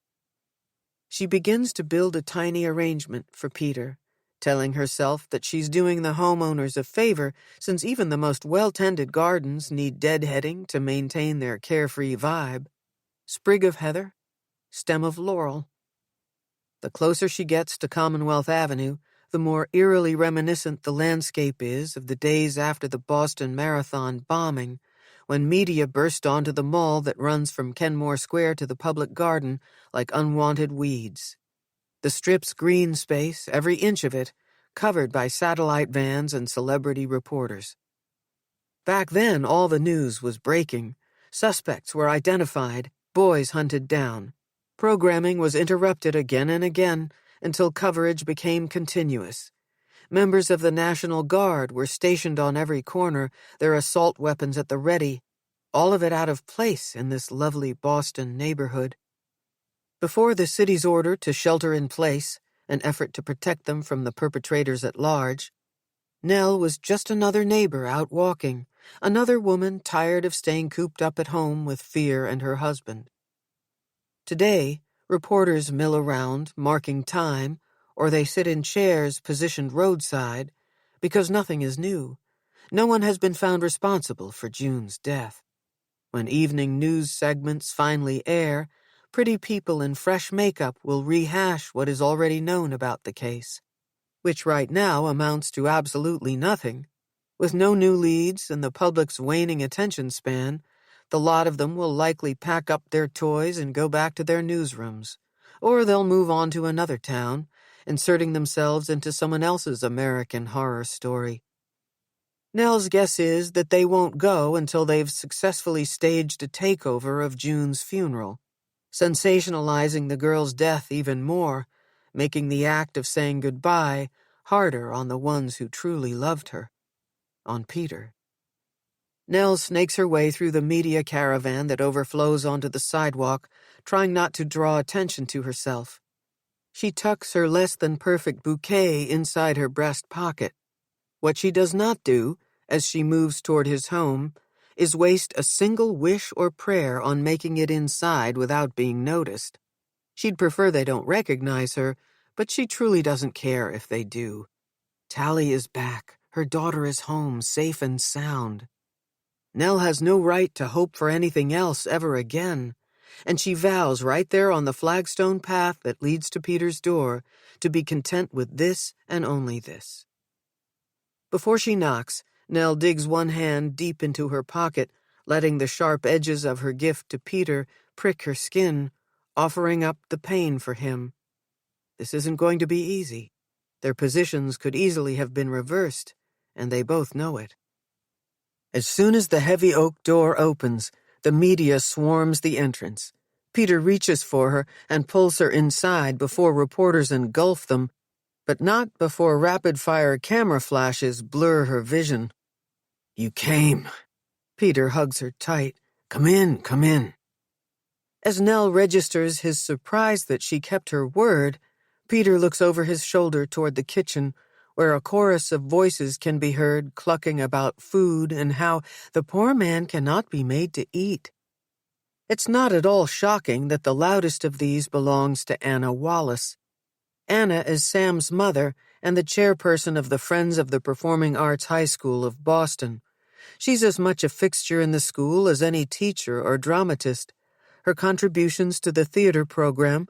She begins to build a tiny arrangement for Peter, telling herself that she's doing the homeowners a favor since even the most well-tended gardens need deadheading to maintain their carefree vibe. Sprig of heather, stem of laurel. The closer she gets to Commonwealth Avenue, the more eerily reminiscent the landscape is of the days after the Boston Marathon bombing, when media burst onto the mall that runs from Kenmore Square to the public garden like unwanted weeds. The strip's green space, every inch of it, covered by satellite vans and celebrity reporters. Back then, all the news was breaking. Suspects were identified, boys hunted down. Programming was interrupted again and again until coverage became continuous. Members of the National Guard were stationed on every corner, their assault weapons at the ready, all of it out of place in this lovely Boston neighborhood. Before the city's order to shelter in place, an effort to protect them from the perpetrators at large, Nell was just another neighbor out walking, another woman tired of staying cooped up at home with fear and her husband. Today, reporters mill around, marking time, or they sit in chairs positioned roadside, because nothing is new. No one has been found responsible for June's death. When evening news segments finally air, pretty people in fresh makeup will rehash what is already known about the case, which right now amounts to absolutely nothing. With no new leads and the public's waning attention span, the lot of them will likely pack up their toys and go back to their newsrooms, or they'll move on to another town, inserting themselves into someone else's American horror story. Nell's guess is that they won't go until they've successfully staged a takeover of June's funeral, sensationalizing the girl's death even more, making the act of saying goodbye harder on the ones who truly loved her, on Peter. Nell snakes her way through the media caravan that overflows onto the sidewalk, trying not to draw attention to herself. She tucks her less-than-perfect bouquet inside her breast pocket. What she does not do, as she moves toward his home, is waste a single wish or prayer on making it inside without being noticed. She'd prefer they don't recognize her, but she truly doesn't care if they do. Tali is back. Her daughter is home, safe and sound. Nell has no right to hope for anything else ever again, and she vows right there on the flagstone path that leads to Peter's door to be content with this and only this. Before she knocks, Nell digs one hand deep into her pocket, letting the sharp edges of her gift to Peter prick her skin, offering up the pain for him. This isn't going to be easy. Their positions could easily have been reversed, and they both know it. As soon as the heavy oak door opens, the media swarms the entrance. Peter reaches for her and pulls her inside before reporters engulf them, but not before rapid-fire camera flashes blur her vision. "You came." Peter hugs her tight. Come in, come in." As Nell registers his surprise that she kept her word, Peter looks over his shoulder toward the kitchen, where a chorus of voices can be heard clucking about food and how the poor man cannot be made to eat. It's not at all shocking that the loudest of these belongs to Anna Wallace. Anna is Sam's mother and the chairperson of the Friends of the Performing Arts High School of Boston. She's as much a fixture in the school as any teacher or dramatist. Her contributions to the theater program,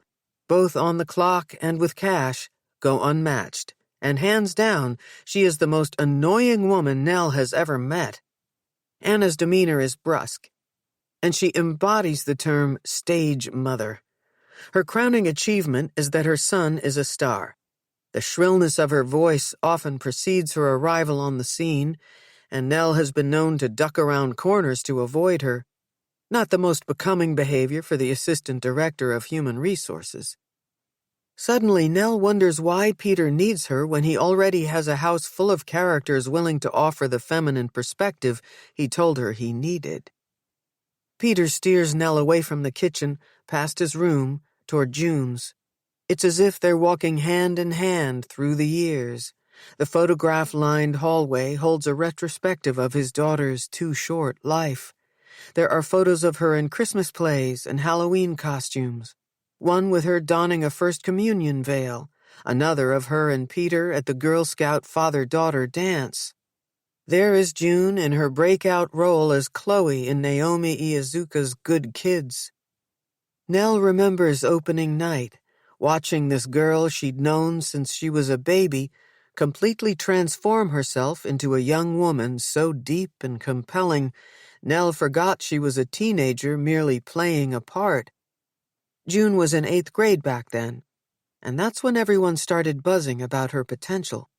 both on the clock and with cash, go unmatched. And hands down, she is the most annoying woman Nell has ever met. Anna's demeanor is brusque, and she embodies the term stage mother. Her crowning achievement is that her son is a star. The shrillness of her voice often precedes her arrival on the scene, and Nell has been known to duck around corners to avoid her. Not the most becoming behavior for the assistant director of human resources. Suddenly, Nell wonders why Peter needs her when he already has a house full of characters willing to offer the feminine perspective he told her he needed. Peter steers Nell away from the kitchen, past his room, toward June's. It's as if they're walking hand in hand through the years, The photograph-lined hallway holds a retrospective of his daughter's too short life. There are photos of her in Christmas plays and Halloween costumes. One with her donning a First Communion veil, another of her and Peter at the Girl Scout father-daughter dance. There is June in her breakout role as Chloe in Naomi Iizuka's Good Kids. Nell remembers opening night, watching this girl she'd known since she was a baby completely transform herself into a young woman so deep and compelling, Nell forgot she was a teenager merely playing a part. June was in 8th grade back then, and that's when everyone started buzzing about her potential.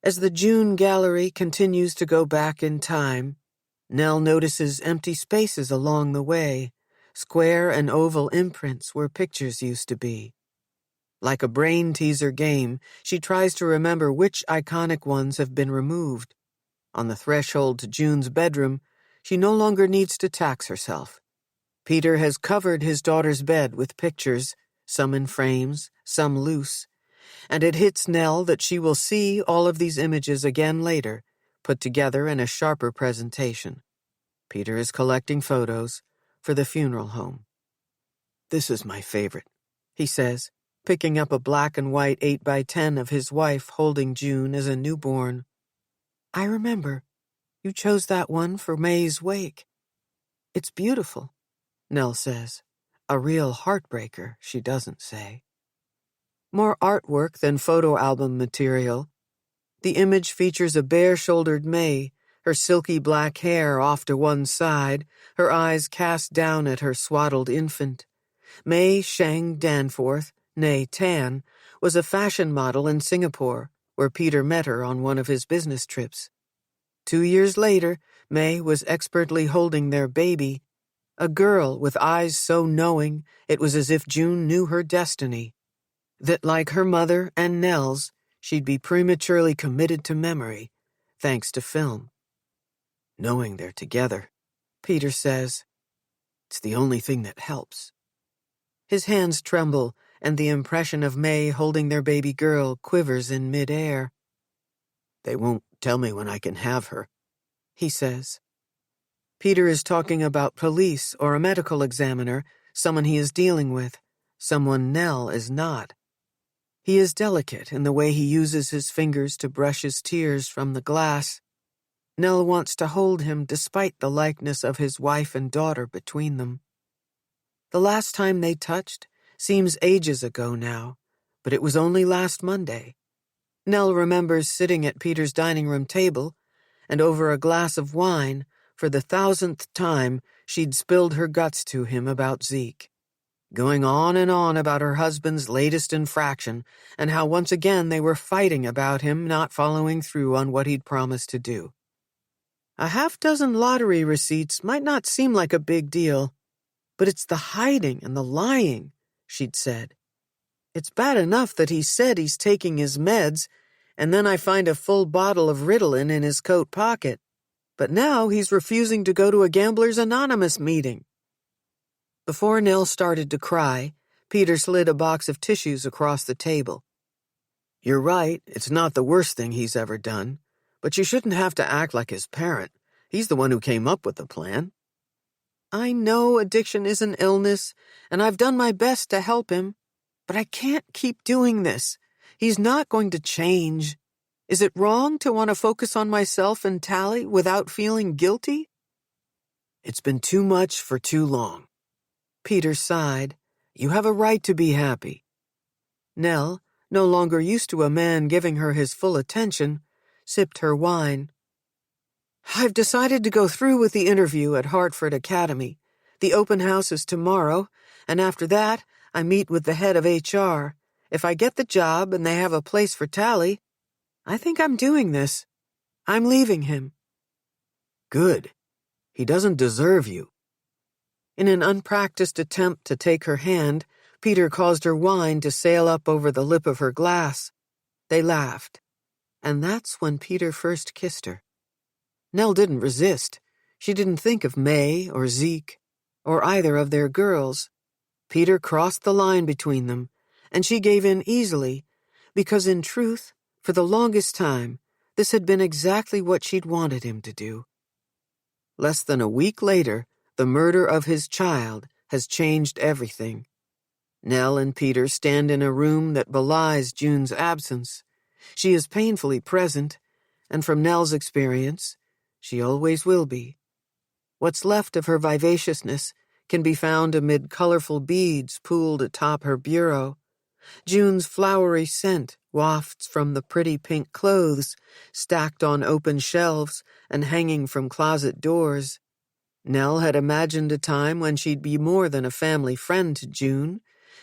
As the June gallery continues to go back in time, Nell notices empty spaces along the way, square and oval imprints where pictures used to be. Like a brain teaser game, she tries to remember which iconic ones have been removed. On the threshold to June's bedroom, she no longer needs to tax herself. Peter has covered his daughter's bed with pictures, some in frames, some loose, and it hits Nell that she will see all of these images again later, put together in a sharper presentation. Peter is collecting photos for the funeral home. "This is my favorite," he says, picking up a black and white 8x10 of his wife holding June as a newborn. "I remember. You chose that one for May's wake." "It's beautiful," Nell says. A real heartbreaker, she doesn't say. More artwork than photo album material. The image features a bare-shouldered May, her silky black hair off to one side, her eyes cast down at her swaddled infant. May Sheng Danforth, née Tan, was a fashion model in Singapore, where Peter met her on one of his business trips. 2 years later, May was expertly holding their baby, a girl with eyes so knowing it was as if June knew her destiny, that like her mother and Nell's, she'd be prematurely committed to memory, thanks to film. "Knowing they're together," Peter says, "it's the only thing that helps." His hands tremble, and the impression of May holding their baby girl quivers in mid-air. "They won't tell me when I can have her," he says. Peter is talking about police or a medical examiner, someone he is dealing with, someone Nell is not. He is delicate in the way he uses his fingers to brush his tears from the glass. Nell wants to hold him despite the likeness of his wife and daughter between them. The last time they touched seems ages ago now, but it was only last Monday. Nell remembers sitting at Peter's dining room table, and over a glass of wine, for the 1000th time, she'd spilled her guts to him about Zeke, going on and on about her husband's latest infraction and how once again they were fighting about him not following through on what he'd promised to do. A half-dozen lottery receipts might not seem like a big deal, but it's the hiding and the lying, she'd said. It's bad enough that he said he's taking his meds, and then I find a full bottle of Ritalin in his coat pocket. But now he's refusing to go to a Gamblers Anonymous meeting. Before Nell started to cry, Peter slid a box of tissues across the table. "You're right, it's not the worst thing he's ever done, but you shouldn't have to act like his parent. He's the one who came up with the plan." "I know addiction is an illness, and I've done my best to help him, but I can't keep doing this. He's not going to change. Is it wrong to want to focus on myself and Tali without feeling guilty?" "It's been too much for too long." Peter sighed. "You have a right to be happy." Nell, no longer used to a man giving her his full attention, sipped her wine. "I've decided to go through with the interview at Hartford Academy. The open house is tomorrow, and after that, I meet with the head of HR. If I get the job and they have a place for Tali, I think I'm doing this. I'm leaving him." "Good. He doesn't deserve you." In an unpracticed attempt to take her hand, Peter caused her wine to sail up over the lip of her glass. They laughed, and that's when Peter first kissed her. Nell didn't resist. She didn't think of May or Zeke, or either of their girls. Peter crossed the line between them, and she gave in easily, because in truth, For the longest time, this had been exactly what she'd wanted him to do. Less than a week later, the murder of his child has changed everything. Nell and Peter stand in a room that belies June's absence. She is painfully present, and from Nell's experience, she always will be. What's left of her vivaciousness can be found amid colorful beads pooled atop her bureau. June's flowery scent wafts from the pretty pink clothes stacked on open shelves and hanging from closet doors. Nell had imagined a time when she'd be more than a family friend to June,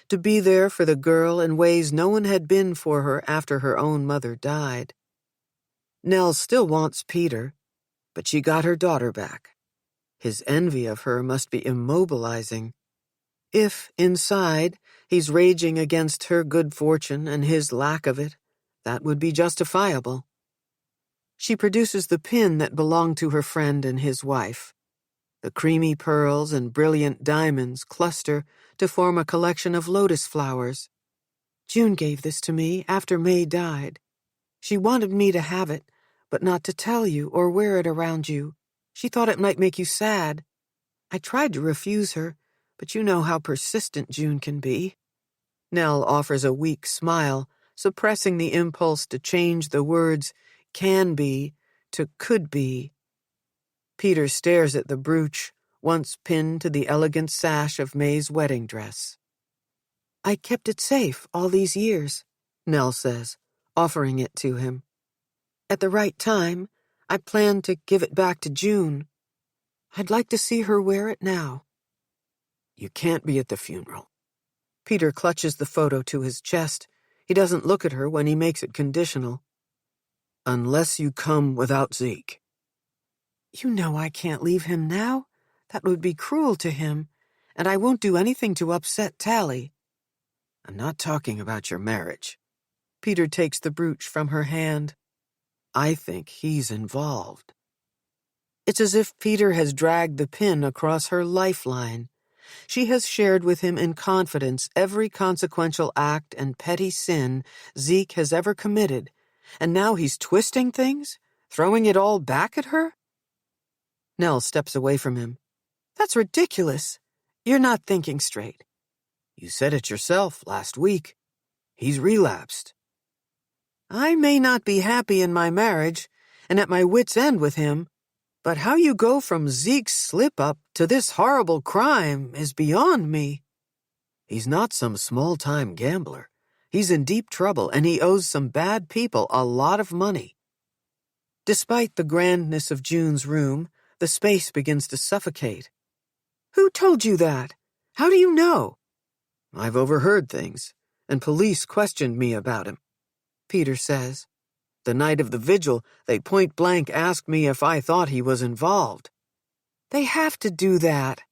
to be there for the girl in ways no one had been for her after her own mother died. Nell still wants Peter, but she got her daughter back. His envy of her must be immobilizing. If, inside, he's raging against her good fortune and his lack of it, that would be justifiable. She produces the pin that belonged to her friend and his wife. The creamy pearls and brilliant diamonds cluster to form a collection of lotus flowers. June gave this to me after May died. She wanted me to have it, but not to tell you or wear it around you. She thought it might make you sad. I tried to refuse her, but you know how persistent June can be. Nell offers a weak smile, suppressing the impulse to change the words can be to could be. Peter stares at the brooch, once pinned to the elegant sash of May's wedding dress. I kept it safe all these years, Nell says, offering it to him. At the right time, I planned to give it back to June. I'd like to see her wear it now. You can't be at the funeral. Peter clutches the photo to his chest. He doesn't look at her when he makes it conditional. Unless you come without Zeke. You know I can't leave him now. That would be cruel to him, and I won't do anything to upset Tali. I'm not talking about your marriage. Peter takes the brooch from her hand. I think he's involved. It's as if Peter has dragged the pin across her lifeline. She has shared with him in confidence every consequential act and petty sin Zeke has ever committed, and now he's twisting things, throwing it all back at her? Nell steps away from him. That's ridiculous. You're not thinking straight. You said it yourself last week. He's relapsed. I may not be happy in my marriage and at my wit's end with him, but how you go from Zeke's slip-up to this horrible crime is beyond me. He's not some small-time gambler. He's in deep trouble, and he owes some bad people a lot of money. Despite the grandness of June's room, the space begins to suffocate. Who told you that? How do you know? I've overheard things, and police questioned me about him, Peter says. The night of the vigil, they point-blank asked me if I thought he was involved. They have to do that.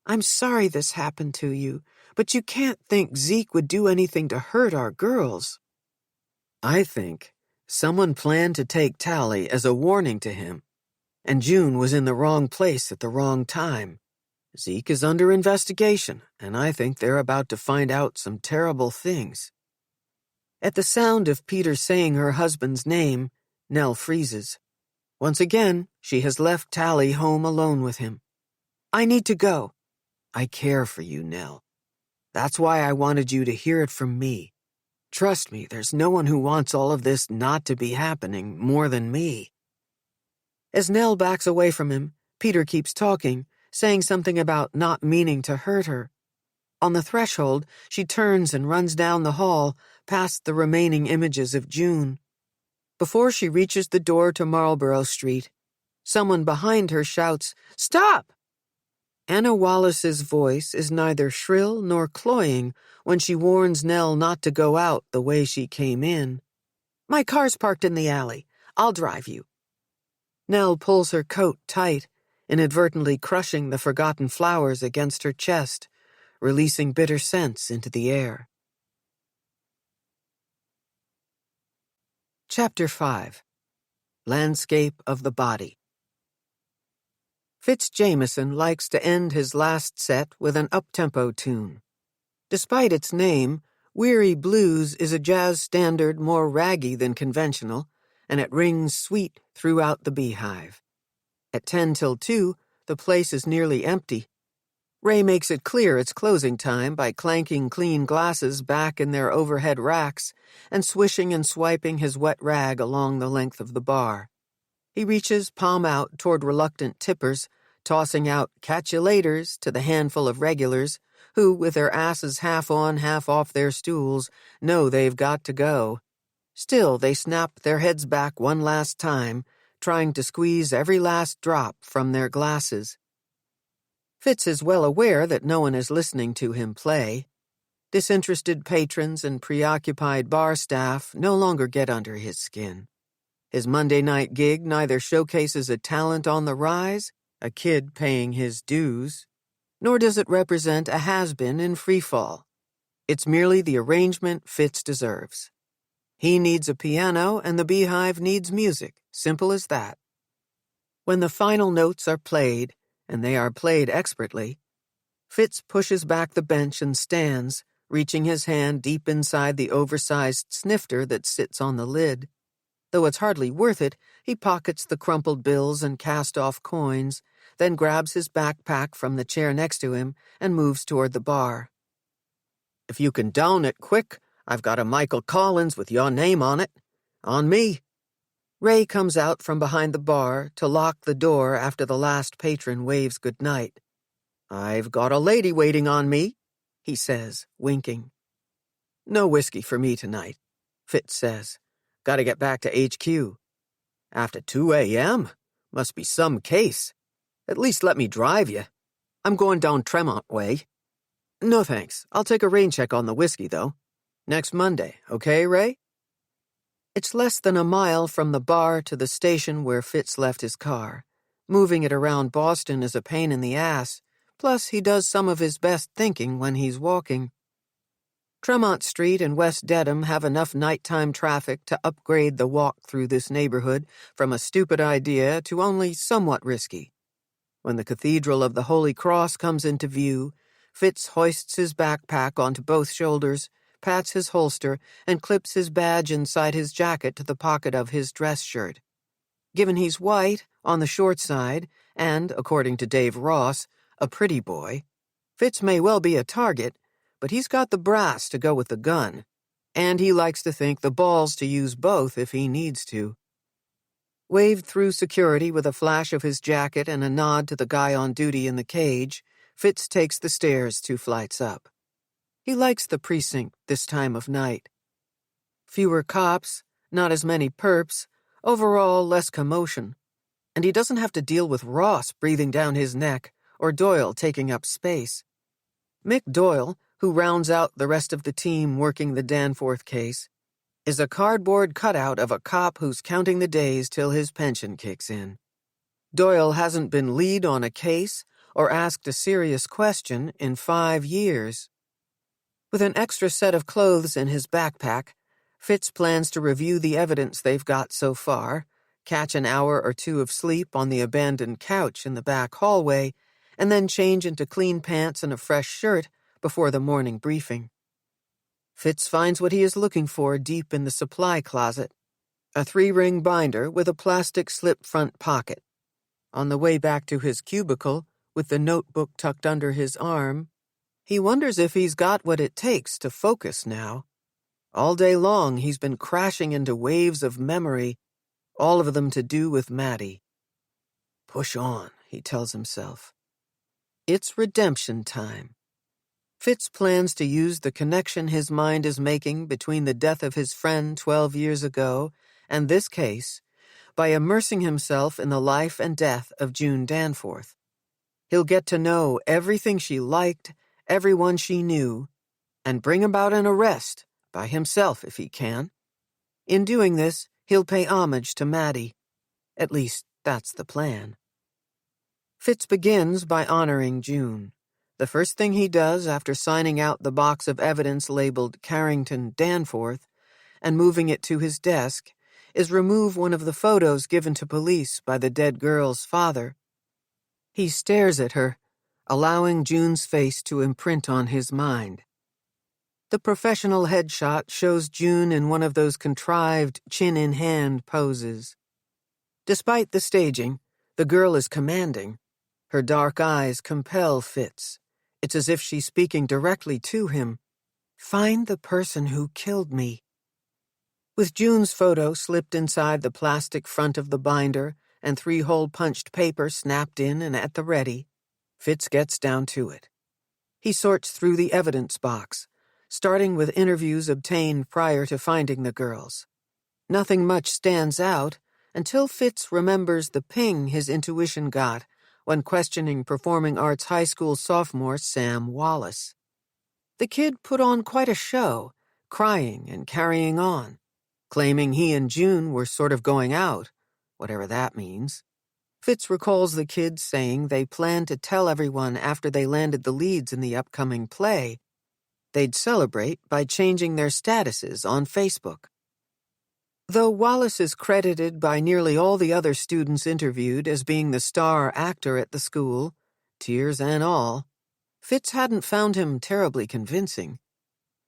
I'm sorry this happened to you, but you can't think Zeke would do anything to hurt our girls. I think someone planned to take Tali as a warning to him, and June was in the wrong place at the wrong time. Zeke is under investigation, and I think they're about to find out some terrible things. At the sound of Peter saying her husband's name, Nell freezes. Once again, she has left Tali home alone with him. I need to go. I care for you, Nell. That's why I wanted you to hear it from me. Trust me, there's no one who wants all of this not to be happening more than me. As Nell backs away from him, Peter keeps talking, saying something about not meaning to hurt her. On the threshold, she turns and runs down the hall, past the remaining images of June. Before she reaches the door to Marlborough Street, someone behind her shouts, "Stop!" Anna Wallace's voice is neither shrill nor cloying when she warns Nell not to go out the way she came in. My car's parked in the alley. I'll drive you. Nell pulls her coat tight, inadvertently crushing the forgotten flowers against her chest, releasing bitter scents into the air. Chapter 5. Landscape of the Body. Fitz Jameson likes to end his last set with an up-tempo tune. Despite its name, Weary Blues is a jazz standard more raggy than conventional, and it rings sweet throughout the beehive. At 10 till 2, the place is nearly empty. Ray makes it clear it's closing time by clanking clean glasses back in their overhead racks and swishing and swiping his wet rag along the length of the bar. He reaches palm out toward reluctant tippers, tossing out catch-you-laters to the handful of regulars who, with their asses half on, half off their stools, know they've got to go. Still, they snap their heads back one last time, trying to squeeze every last drop from their glasses. Fitz is well aware that no one is listening to him play. Disinterested patrons and preoccupied bar staff no longer get under his skin. His Monday night gig neither showcases a talent on the rise, a kid paying his dues, nor does it represent a has-been in freefall. It's merely the arrangement Fitz deserves. He needs a piano and the beehive needs music, simple as that. When the final notes are played, and they are played expertly, Fitz pushes back the bench and stands, reaching his hand deep inside the oversized snifter that sits on the lid. Though it's hardly worth it, he pockets the crumpled bills and cast-off coins, then grabs his backpack from the chair next to him and moves toward the bar. "If you can down it quick, I've got a Michael Collins with your name on it. On me." Ray comes out from behind the bar to lock the door after the last patron waves goodnight. "I've got a lady waiting on me," he says, winking. "No whiskey for me tonight," Fitz says. "Gotta get back to HQ. After 2 a.m.? Must be some case. At least let me drive you. I'm going down Tremont way." "No thanks. I'll take a rain check on the whiskey, though. Next Monday, okay, Ray?" It's less than a mile from the bar to the station where Fitz left his car. Moving it around Boston is a pain in the ass, plus he does some of his best thinking when he's walking. Tremont Street and West Dedham have enough nighttime traffic to upgrade the walk through this neighborhood from a stupid idea to only somewhat risky. When the Cathedral of the Holy Cross comes into view, Fitz hoists his backpack onto both shoulders, pats his holster, and clips his badge inside his jacket to the pocket of his dress shirt. Given he's white, on the short side, and, according to Dave Ross, a pretty boy, Fitz may well be a target, but he's got the brass to go with the gun, and he likes to think the balls to use both if he needs to. Waved through security with a flash of his jacket and a nod to the guy on duty in the cage, Fitz takes the stairs 2 flights up. He likes the precinct this time of night. Fewer cops, not as many perps, overall less commotion. And he doesn't have to deal with Ross breathing down his neck or Doyle taking up space. Mick Doyle, who rounds out the rest of the team working the Danforth case, is a cardboard cutout of a cop who's counting the days till his pension kicks in. Doyle hasn't been lead on a case or asked a serious question in 5 years. With an extra set of clothes in his backpack, Fitz plans to review the evidence they've got so far, catch an hour or 2 of sleep on the abandoned couch in the back hallway, and then change into clean pants and a fresh shirt before the morning briefing. Fitz finds what he is looking for deep in the supply closet, a 3-ring binder with a plastic slip front pocket. On the way back to his cubicle, with the notebook tucked under his arm, he wonders if he's got what it takes to focus now. All day long he's been crashing into waves of memory, all of them to do with Maddie. Push on, he tells himself. It's redemption time. Fitz plans to use the connection his mind is making between the death of his friend 12 years ago and this case by immersing himself in the life and death of June Danforth. He'll get to know everything she liked, everyone she knew, and bring about an arrest, by himself if he can. In doing this, he'll pay homage to Maddie. At least, that's the plan. Fitz begins by honoring June. The first thing he does after signing out the box of evidence labeled Carrington Danforth and moving it to his desk is remove one of the photos given to police by the dead girl's father. He stares at her, allowing June's face to imprint on his mind. The professional headshot shows June in one of those contrived chin-in-hand poses. Despite the staging, the girl is commanding. Her dark eyes compel Fitz. It's as if she's speaking directly to him. Find the person who killed me. With June's photo slipped inside the plastic front of the binder and 3-hole punched paper snapped in and at the ready, Fitz gets down to it. He sorts through the evidence box, starting with interviews obtained prior to finding the girls. Nothing much stands out until Fitz remembers the ping his intuition got when questioning Performing Arts High School sophomore Sam Wallace. The kid put on quite a show, crying and carrying on, claiming he and June were sort of going out, whatever that means. Fitz recalls the kids saying they planned to tell everyone after they landed the leads in the upcoming play. They'd celebrate by changing their statuses on Facebook. Though Wallace is credited by nearly all the other students interviewed as being the star actor at the school, tears and all, Fitz hadn't found him terribly convincing.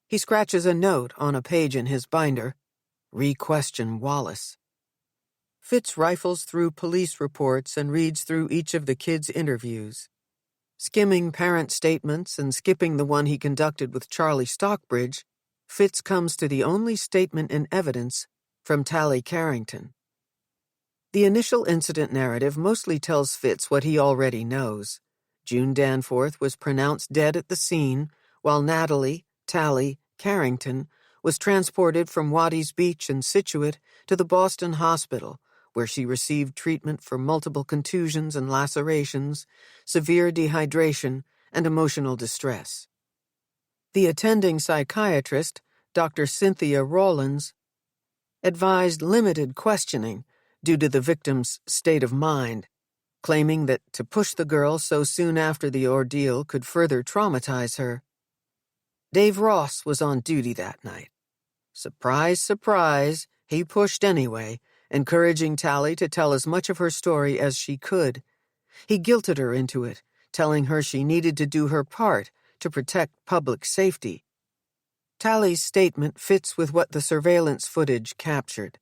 He scratches a note on a page in his binder, "Re-question Wallace." Fitz rifles through police reports and reads through each of the kids' interviews. Skimming parent statements and skipping the one he conducted with Charlie Stockbridge, Fitz comes to the only statement in evidence from Tali Carrington. The initial incident narrative mostly tells Fitz what he already knows. June Danforth was pronounced dead at the scene, while Natalie, Tali, Carrington was transported from Waddy's Beach in Scituate to the Boston hospital, where she received treatment for multiple contusions and lacerations, severe dehydration, and emotional distress. The attending psychiatrist, Dr. Cynthia Rawlins, advised limited questioning due to the victim's state of mind, claiming that to push the girl so soon after the ordeal could further traumatize her. Dave Ross was on duty that night. Surprise, surprise, he pushed anyway, encouraging Tali to tell as much of her story as she could. He guilted her into it, telling her she needed to do her part to protect public safety. Tali's statement fits with what the surveillance footage captured.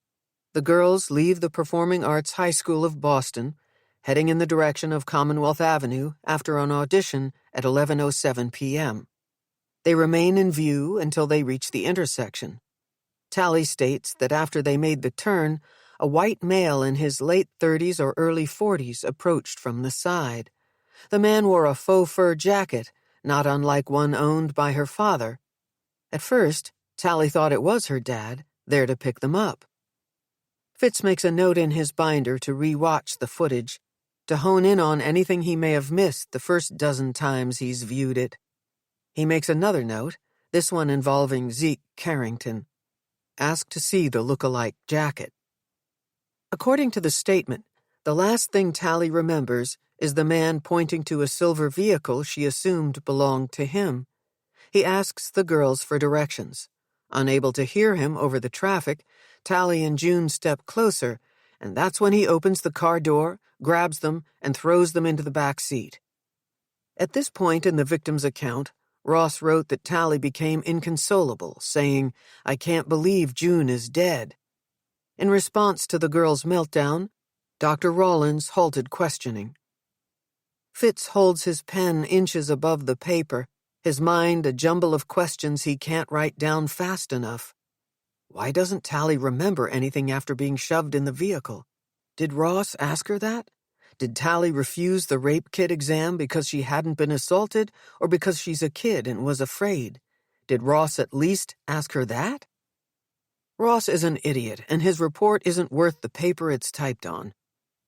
The girls leave the Performing Arts High School of Boston, heading in the direction of Commonwealth Avenue after an audition at 11:07 p.m. They remain in view until they reach the intersection. Tali states that after they made the turn, a white male in his late 30s or early 40s approached from the side. The man wore a faux fur jacket, not unlike one owned by her father. At first, Tali thought it was her dad, there to pick them up. Fitz makes a note in his binder to re-watch the footage, to hone in on anything he may have missed the first dozen times he's viewed it. He makes another note, this one involving Zeke Carrington. Ask to see the look-alike jacket. According to the statement, the last thing Tali remembers is the man pointing to a silver vehicle she assumed belonged to him. He asks the girls for directions. Unable to hear him over the traffic, Tali and June step closer, and that's when he opens the car door, grabs them, and throws them into the back seat. At this point in the victim's account, Ross wrote that Tali became inconsolable, saying, "I can't believe June is dead." In response to the girl's meltdown, Dr. Rawlins halted questioning. Fitz holds his pen inches above the paper, his mind a jumble of questions he can't write down fast enough. Why doesn't Tali remember anything after being shoved in the vehicle? Did Ross ask her that? Did Tali refuse the rape kit exam because she hadn't been assaulted or because she's a kid and was afraid? Did Ross at least ask her that? Ross is an idiot, and his report isn't worth the paper it's typed on.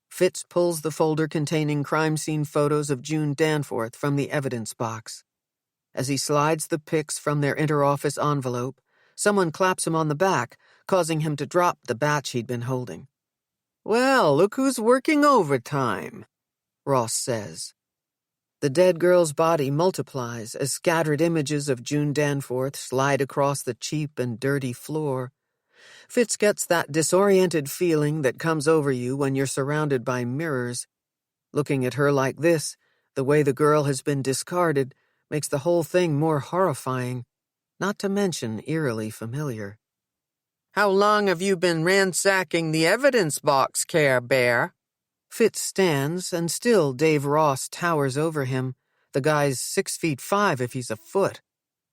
Fitz pulls the folder containing crime scene photos of June Danforth from the evidence box. As he slides the pics from their interoffice envelope, someone claps him on the back, causing him to drop the batch he'd been holding. "Well, look who's working overtime," Ross says. The dead girl's body multiplies as scattered images of June Danforth slide across the cheap and dirty floor. Fitz gets that disoriented feeling that comes over you when you're surrounded by mirrors. Looking at her like this, the way the girl has been discarded, makes the whole thing more horrifying. not to mention eerily familiar. "How long have you been ransacking the evidence box, Care Bear?" Fitz stands, and still Dave Ross towers over him. The guy's 6'5" if he's a foot.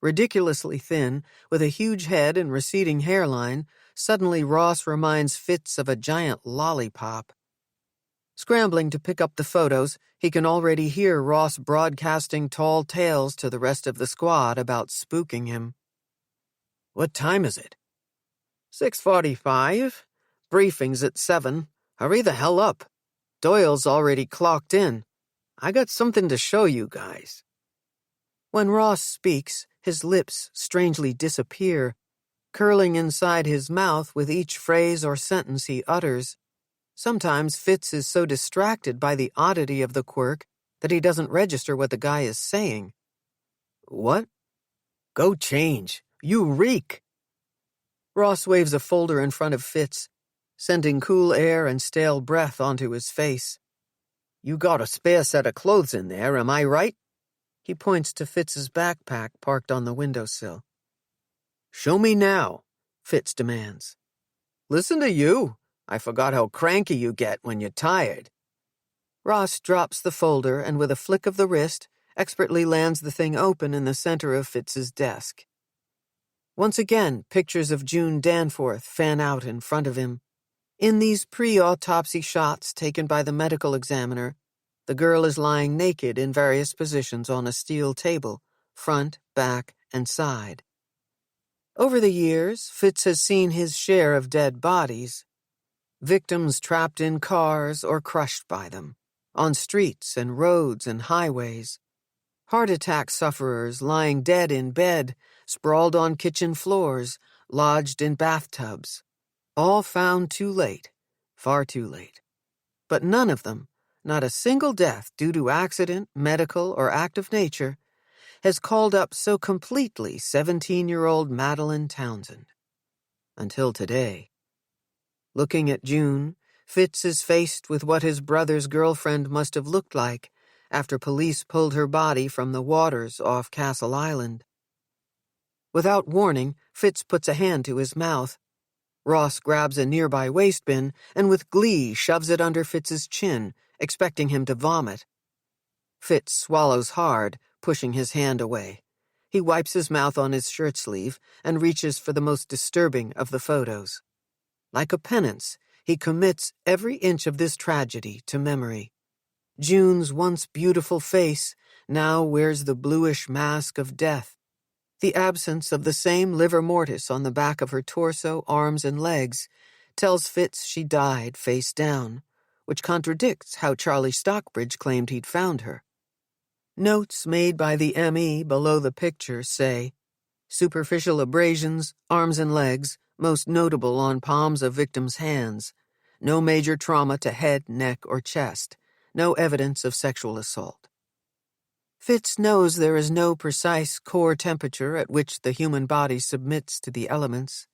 Ridiculously thin, with a huge head and receding hairline, suddenly Ross reminds Fitz of a giant lollipop. Scrambling to pick up the photos, he can already hear Ross broadcasting tall tales to the rest of the squad about spooking him. "What time is it?" 6:45. Briefing's at 7. Hurry the hell up. Doyle's already clocked in. I got something to show you guys. When Ross speaks, his lips strangely disappear, curling inside his mouth with each phrase or sentence he utters. Sometimes Fitz is so distracted by the oddity of the quirk that he doesn't register what the guy is saying. "What?" "Go change. You reek." Ross waves a folder in front of Fitz, sending cool air and stale breath onto his face. "You got a spare set of clothes in there, am I right?" He points to Fitz's backpack parked on the windowsill. "Show me now," Fitz demands. "Listen to you. I forgot how cranky you get when you're tired." Ross drops the folder and with a flick of the wrist, expertly lands the thing open in the center of Fitz's desk. Once again, pictures of June Danforth fan out in front of him. In these pre-autopsy shots taken by the medical examiner, the girl is lying naked in various positions on a steel table, front, back, and side. Over the years, Fitz has seen his share of dead bodies. Victims trapped in cars or crushed by them, on streets and roads and highways. Heart attack sufferers lying dead in bed, sprawled on kitchen floors, lodged in bathtubs. All found too late, far too late. But none of them, not a single death due to accident, medical, or act of nature, has called up so completely 17-year-old Madeline Townsend. Until today. Looking at June, Fitz is faced with what his brother's girlfriend must have looked like after police pulled her body from the waters off Castle Island. Without warning, Fitz puts a hand to his mouth. Ross grabs a nearby waste bin and with glee shoves it under Fitz's chin, expecting him to vomit. Fitz swallows hard, pushing his hand away. He wipes his mouth on his shirt sleeve and reaches for the most disturbing of the photos. Like a penance, he commits every inch of this tragedy to memory. June's once beautiful face now wears the bluish mask of death. The absence of the same livor mortis on the back of her torso, arms, and legs tells Fitz she died face down, which contradicts how Charlie Stockbridge claimed he'd found her. Notes made by the ME below the picture say, superficial abrasions, arms and legs, most notable on palms of victims' hands. No major trauma to head, neck, or chest. No evidence of sexual assault. Fitz knows there is no precise core temperature at which the human body submits to the elements.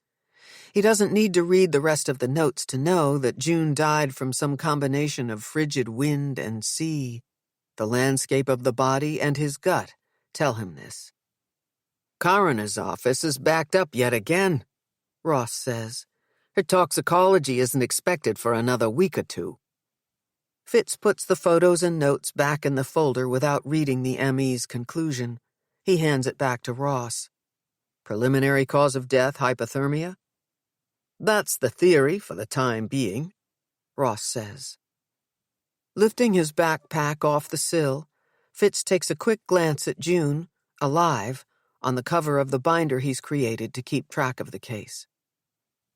He doesn't need to read the rest of the notes to know that June died from some combination of frigid wind and sea. The landscape of the body and his gut tell him this. "Coroner's office is backed up yet again," Ross says. "Her toxicology isn't expected for another week or two." Fitz puts the photos and notes back in the folder without reading the ME's conclusion. He hands it back to Ross. "Preliminary cause of death, hypothermia?" "That's the theory for the time being," Ross says. Lifting his backpack off the sill, Fitz takes a quick glance at June, alive, on the cover of the binder he's created to keep track of the case.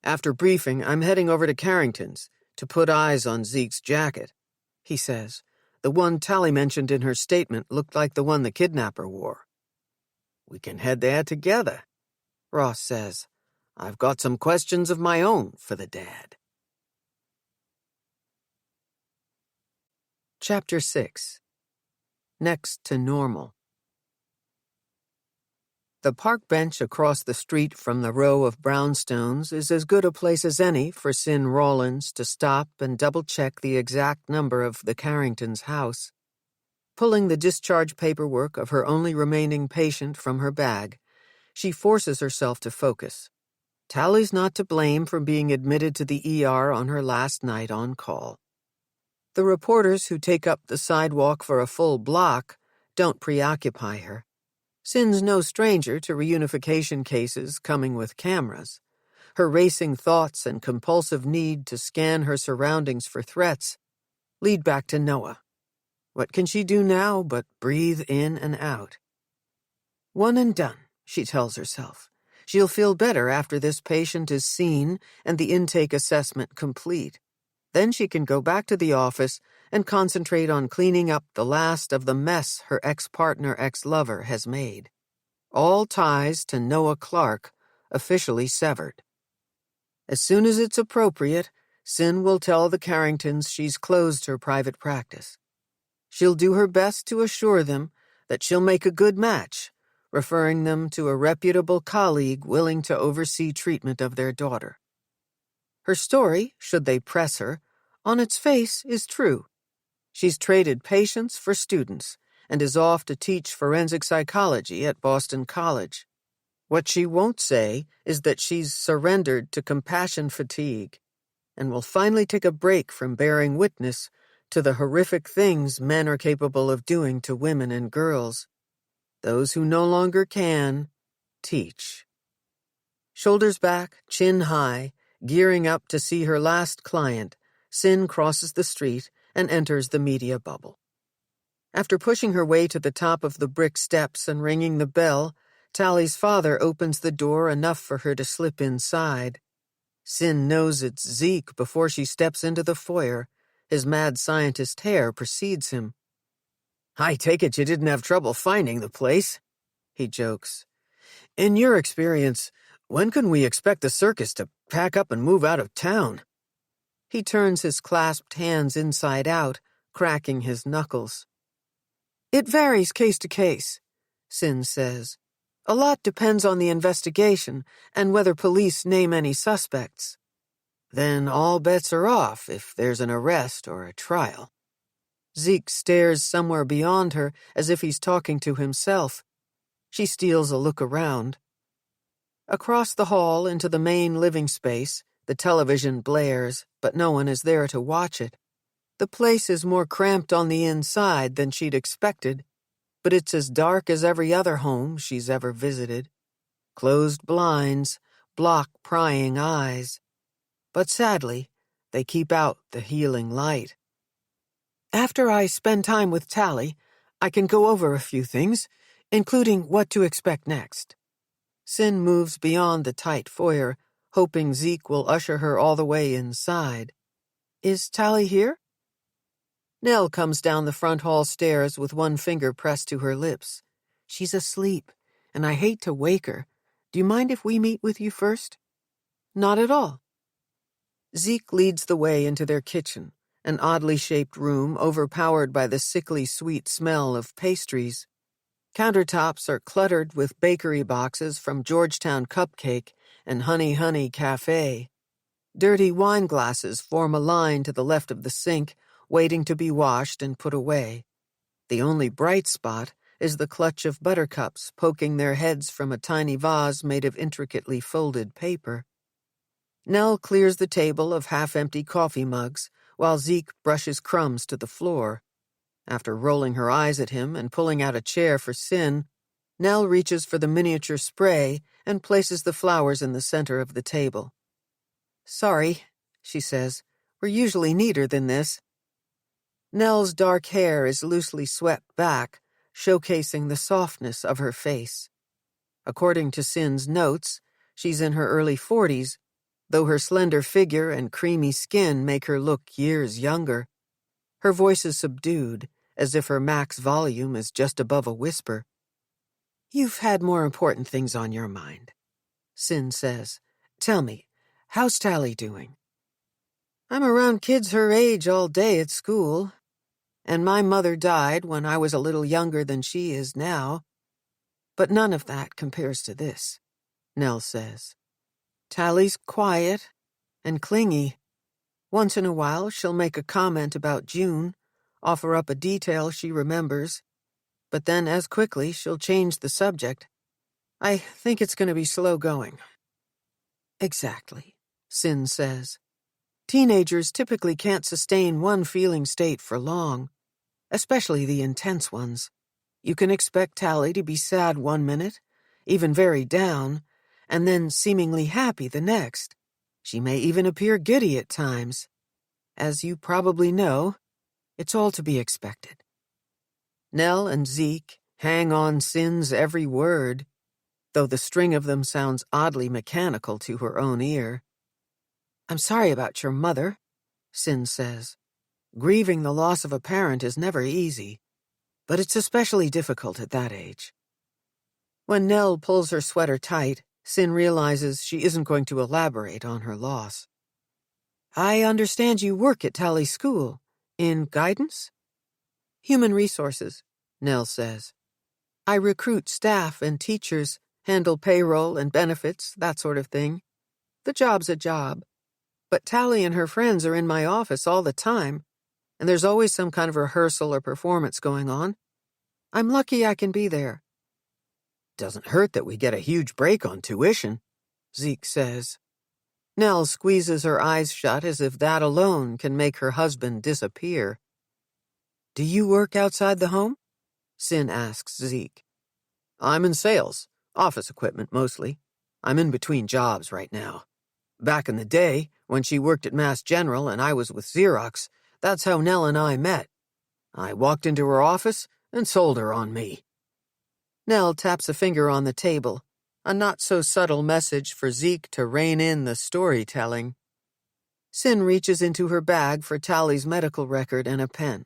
"After briefing, I'm heading over to Carrington's to put eyes on Zeke's jacket," he says. "The one Tali mentioned in her statement looked like the one the kidnapper wore." "We can head there together," Ross says. "I've got some questions of my own for the dad." Chapter 6. Next to Normal. The park bench across the street from the row of brownstones is as good a place as any for Cyn Rawlins to stop and double-check the exact number of the Carrington's house. Pulling the discharge paperwork of her only remaining patient from her bag, She forces herself to focus. Tali's not to blame for being admitted to the ER on her last night on call. The reporters who take up the sidewalk for a full block don't preoccupy her. Syn's no stranger to reunification cases coming with cameras. Her racing thoughts and compulsive need to scan her surroundings for threats lead back to Noah. What can she do now but breathe in and out? One and done, she tells herself. She'll feel better after this patient is seen and the intake assessment complete. Then she can go back to the office and concentrate on cleaning up the last of the mess her ex-partner, ex-lover has made. All ties to Noah Clark officially severed. As soon as it's appropriate, Cyn will tell the Carringtons she's closed her private practice. She'll do her best to assure them that she'll make a good match, referring them to a reputable colleague willing to oversee treatment of their daughter. Her story, should they press her, on its face is true. She's traded patients for students and is off to teach forensic psychology at Boston College. What she won't say is that she's surrendered to compassion fatigue and will finally take a break from bearing witness to the horrific things men are capable of doing to women and girls. Those who no longer can, teach. Shoulders back, chin high, gearing up to see her last client, Cyn crosses the street and enters the media bubble. After pushing her way to the top of the brick steps and ringing the bell, Tali's father opens the door enough for her to slip inside. Cyn knows it's Zeke before she steps into the foyer. His mad scientist hair precedes him. "I take it you didn't have trouble finding the place," he jokes. "In your experience, when can we expect the circus to pack up and move out of town?" He turns his clasped hands inside out, cracking his knuckles. "It varies case to case," Cyn says. "A lot depends on the investigation and whether police name any suspects. Then all bets are off if there's an arrest or a trial." Zeke stares somewhere beyond her as if he's talking to himself. She steals a look around. Across the hall into the main living space, the television blares, but no one is there to watch it. The place is more cramped on the inside than she'd expected, but it's as dark as every other home she's ever visited. Closed blinds block prying eyes. But sadly, they keep out the healing light. "After I spend time with Tali, I can go over a few things, including what to expect next." Cyn moves beyond the tight foyer, hoping Zeke will usher her all the way inside. "Is Tali here?" Nell comes down the front hall stairs with one finger pressed to her lips. "She's asleep, and I hate to wake her. Do you mind if we meet with you first?" "Not at all." Zeke leads the way into their kitchen, an oddly shaped room overpowered by the sickly sweet smell of pastries. Countertops are cluttered with bakery boxes from Georgetown Cupcake and Honey Honey Cafe. Dirty wine glasses form a line to the left of the sink, waiting to be washed and put away. The only bright spot is the clutch of buttercups poking their heads from a tiny vase made of intricately folded paper. Nell clears the table of half-empty coffee mugs, while Zeke brushes crumbs to the floor. After rolling her eyes at him and pulling out a chair for Cyn, Nell reaches for the miniature spray and places the flowers in the center of the table. "Sorry," she says. "We're usually neater than this." Nell's dark hair is loosely swept back, showcasing the softness of her face. According to Cyn's notes, she's in her early 40s, though her slender figure and creamy skin make her look years younger. Her voice is subdued, as if her max volume is just above a whisper. "You've had more important things on your mind," Cyn says. "Tell me, how's Tali doing?" "I'm around kids her age all day at school, and my mother died when I was a little younger than she is now. But none of that compares to this," Nell says. "Tali's quiet and clingy. Once in a while she'll make a comment about June, offer up a detail she remembers, but then as quickly she'll change the subject. I think it's going to be slow going. Exactly, Cyn says. Teenagers typically can't sustain one feeling state for long, especially the intense ones. You can expect Tali to be sad one minute, even very down, and then seemingly happy the next. She may even appear giddy at times. As you probably know, it's all to be expected. Nell and Zeke hang on Cyn's every word, though the string of them sounds oddly mechanical to her own ear. I'm sorry about your mother, Cyn says. Grieving the loss of a parent is never easy, but it's especially difficult at that age. When Nell pulls her sweater tight, Cyn realizes she isn't going to elaborate on her loss. I understand you work at Tali's school. In guidance? Human resources, Nell says. I recruit staff and teachers, handle payroll and benefits, that sort of thing. The job's a job. But Tali and her friends are in my office all the time, and there's always some kind of rehearsal or performance going on. I'm lucky I can be there. Doesn't hurt that we get a huge break on tuition, Zeke says. Nell squeezes her eyes shut as if that alone can make her husband disappear. Do you work outside the home? Cyn asks Zeke. I'm in sales, office equipment mostly. I'm in between jobs right now. Back in the day, when she worked at Mass General and I was with Xerox, that's how Nell and I met. I walked into her office and sold her on me. Nell taps a finger on the table, a not-so-subtle message for Zeke to rein in the storytelling. Cyn reaches into her bag for Tali's medical record and a pen.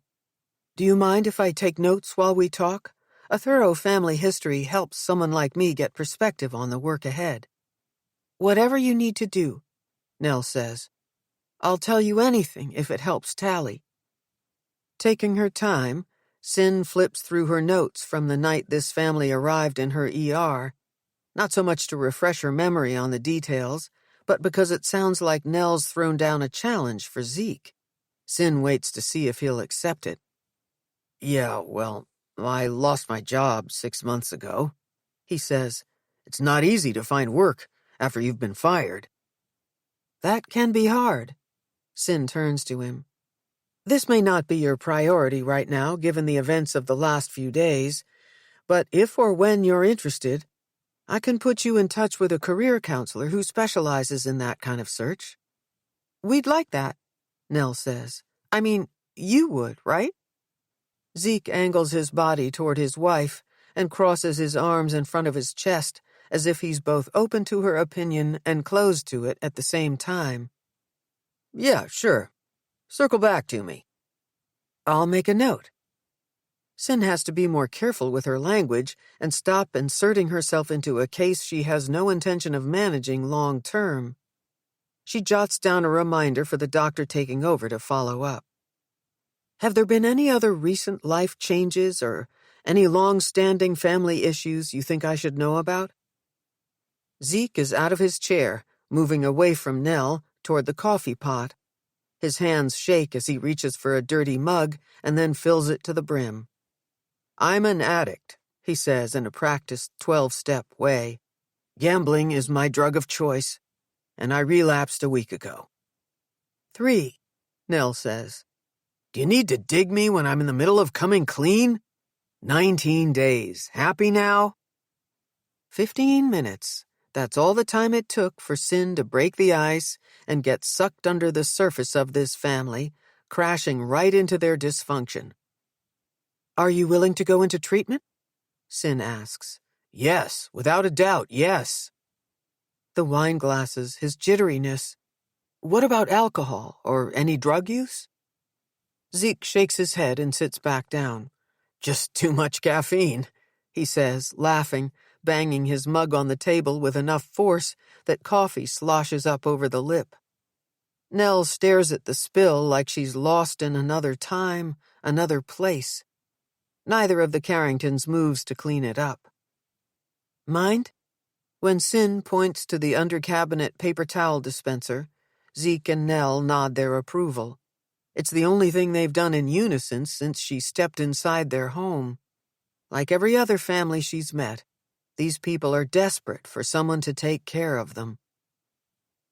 Do you mind if I take notes while we talk? A thorough family history helps someone like me get perspective on the work ahead. Whatever you need to do, Nell says. I'll tell you anything if it helps Tali. Taking her time, Cyn flips through her notes from the night this family arrived in her ER, not so much to refresh her memory on the details, but because it sounds like Nell's thrown down a challenge for Zeke. Cyn waits to see if he'll accept it. Yeah, well, I lost my job 6 months ago, he says. It's not easy to find work after you've been fired. That can be hard. Cyn turns to him. This may not be your priority right now, given the events of the last few days, but if or when you're interested, I can put you in touch with a career counselor who specializes in that kind of search. We'd like that, Nell says. I mean, you would, right? Zeke angles his body toward his wife and crosses his arms in front of his chest as if he's both open to her opinion and closed to it at the same time. Yeah, sure. Circle back to me. I'll make a note. Cyn has to be more careful with her language and stop inserting herself into a case she has no intention of managing long term. She jots down a reminder for the doctor taking over to follow up. Have there been any other recent life changes or any long-standing family issues you think I should know about? Zeke is out of his chair, moving away from Nell toward the coffee pot. His hands shake as he reaches for a dirty mug and then fills it to the brim. I'm an addict, he says in a practiced 12-step way. Gambling is my drug of choice, and I relapsed a week ago. 3, Nell says. Do you need to dig me when I'm in the middle of coming clean? 19 days. Happy now? 15 minutes. That's all the time it took for Cyn to break the ice and get sucked under the surface of this family, crashing right into their dysfunction. Are you willing to go into treatment? Cyn asks. Yes, without a doubt, yes. The wine glasses, his jitteriness. What about alcohol or any drug use? Zeke shakes his head and sits back down. Just too much caffeine, he says, laughing, banging his mug on the table with enough force that coffee sloshes up over the lip. Nell stares at the spill like she's lost in another time, another place. Neither of the Carringtons moves to clean it up. Mind? When Cyn points to the under-cabinet paper towel dispenser, Zeke and Nell nod their approval. It's the only thing they've done in unison since she stepped inside their home. Like every other family she's met, These people are desperate for someone to take care of them.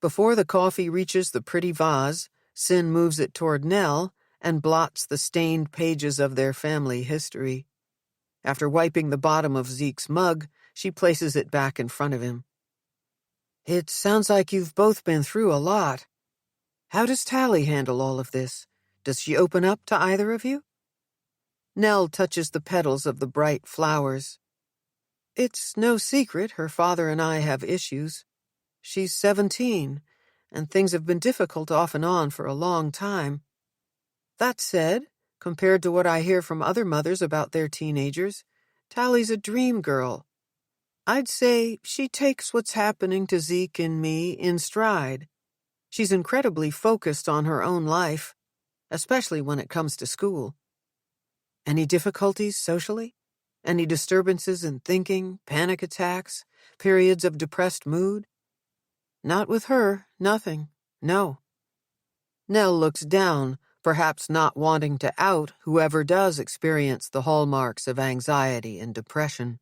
Before the coffee reaches the pretty vase, Cyn moves it toward Nell and blots the stained pages of their family history. After wiping the bottom of Zeke's mug, she places it back in front of him. It sounds like you've both been through a lot. How does Tali handle all of this? Does she open up to either of you? Nell touches the petals of the bright flowers. It's no secret her father and I have issues. She's 17, and things have been difficult off and on for a long time. That said, compared to what I hear from other mothers about their teenagers, Tali's a dream girl. I'd say she takes what's happening to Zeke and me in stride. She's incredibly focused on her own life, especially when it comes to school. Any difficulties socially? Any disturbances in thinking, panic attacks, periods of depressed mood? Not with her, nothing, no. Nell looks down, perhaps not wanting to out whoever does experience the hallmarks of anxiety and depression.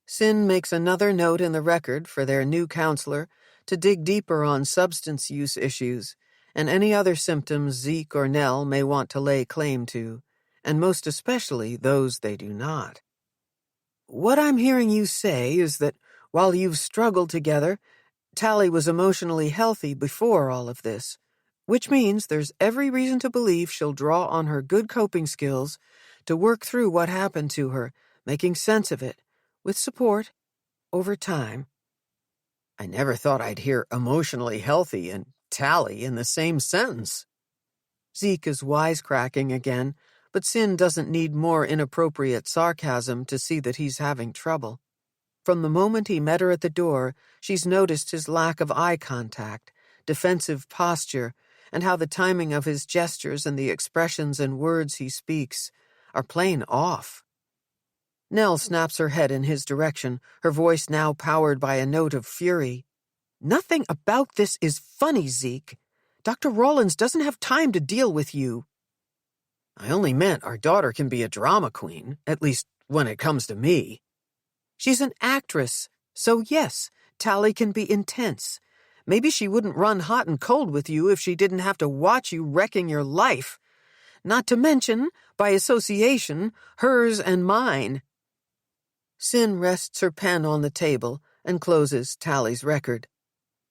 Cyn makes another note in the record for their new counselor to dig deeper on substance use issues and any other symptoms Zeke or Nell may want to lay claim to, and most especially those they do not. What I'm hearing you say is that while you've struggled together, Tali was emotionally healthy before all of this, which means there's every reason to believe she'll draw on her good coping skills to work through what happened to her, making sense of it, with support, over time. I never thought I'd hear emotionally healthy and Tali in the same sentence. Zeke is wisecracking again, but Cyn doesn't need more inappropriate sarcasm to see that he's having trouble. From the moment he met her at the door, she's noticed his lack of eye contact, defensive posture, and how the timing of his gestures and the expressions and words he speaks are plain off. Nell snaps her head in his direction, her voice now powered by a note of fury. Nothing about this is funny, Zeke. Dr. Rawlins doesn't have time to deal with you. I only meant our daughter can be a drama queen, at least when it comes to me. She's an actress, so yes, Tali can be intense. Maybe she wouldn't run hot and cold with you if she didn't have to watch you wrecking your life. Not to mention, by association, hers and mine. Cyn rests her pen on the table and closes Tali's record.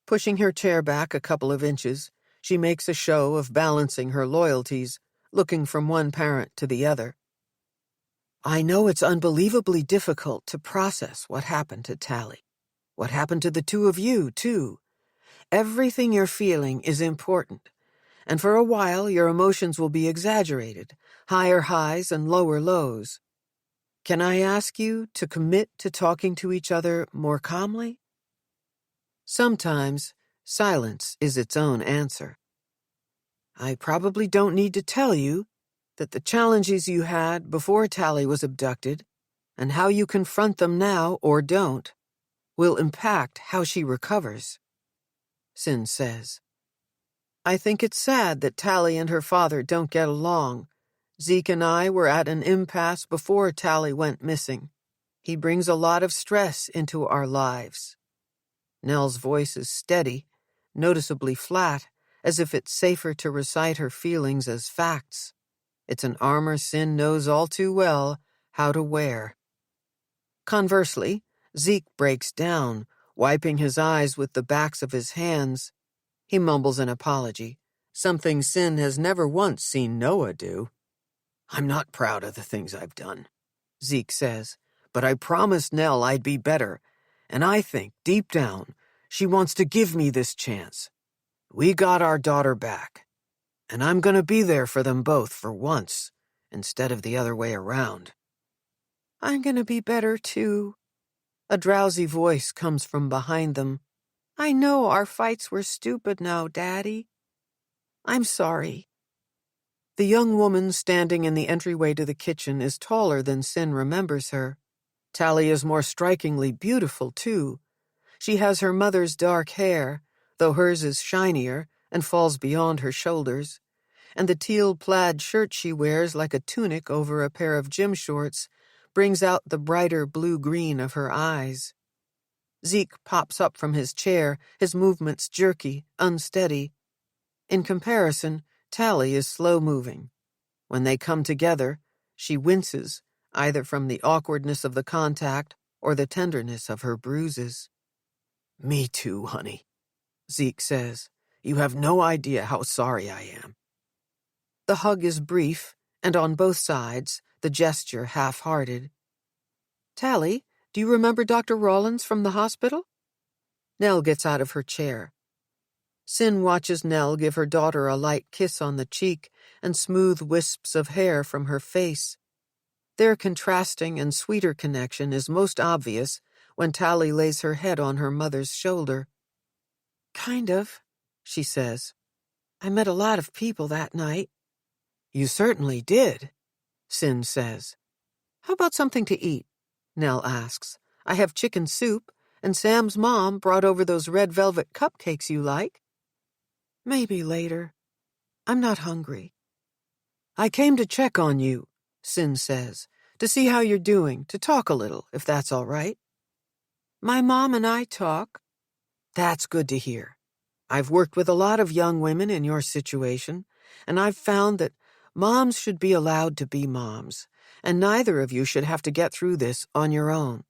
Pushing her chair back a couple of inches, she makes a show of balancing her loyalties, looking from one parent to the other. I know it's unbelievably difficult to process what happened to Tali. What happened to the two of you, too. Everything you're feeling is important, and for a while your emotions will be exaggerated, higher highs and lower lows. Can I ask you to commit to talking to each other more calmly? Sometimes silence is its own answer. I probably don't need to tell you that the challenges you had before Tali was abducted, and how you confront them now or don't, will impact how she recovers, Cyn says. I think it's sad that Tali and her father don't get along. Zeke and I were at an impasse before Tali went missing. He brings a lot of stress into our lives. Nell's voice is steady, noticeably flat, as if it's safer to recite her feelings as facts. It's an armor Cyn knows all too well how to wear. Conversely, Zeke breaks down, wiping his eyes with the backs of his hands. He mumbles an apology, something Cyn has never once seen Noah do. I'm not proud of the things I've done, Zeke says, but I promised Nell I'd be better, and I think, deep down, she wants to give me this chance. We got our daughter back, and I'm going to be there for them both for once, instead of the other way around. I'm going to be better, too. A drowsy voice comes from behind them. I know our fights were stupid now, Daddy. I'm sorry. The young woman standing in the entryway to the kitchen is taller than Cyn remembers her. Tali is more strikingly beautiful, too. She has her mother's dark hair, though hers is shinier and falls beyond her shoulders, and the teal plaid shirt she wears like a tunic over a pair of gym shorts brings out the brighter blue-green of her eyes. Zeke pops up from his chair, his movements jerky, unsteady. In comparison, Tali is slow-moving. When they come together, she winces, either from the awkwardness of the contact or the tenderness of her bruises. "Me too, honey," Zeke says. "You have no idea how sorry I am." The hug is brief, and on both sides, the gesture half-hearted. "Tali, do you remember Dr. Rawlins from the hospital?" Nell gets out of her chair. Cyn watches Nell give her daughter a light kiss on the cheek and smooth wisps of hair from her face. Their contrasting and sweeter connection is most obvious when Tali lays her head on her mother's shoulder. "Kind of," she says. "I met a lot of people that night." "You certainly did," Cyn says. "How about something to eat?" Nell asks. "I have chicken soup, and Sam's mom brought over those red velvet cupcakes you like." "Maybe later. I'm not hungry." "I came to check on you," Cyn says, "to see how you're doing, to talk a little, if that's all right." "My mom and I talk." "That's good to hear. I've worked with a lot of young women in your situation, and I've found that moms should be allowed to be moms, and neither of you should have to get through this on your own."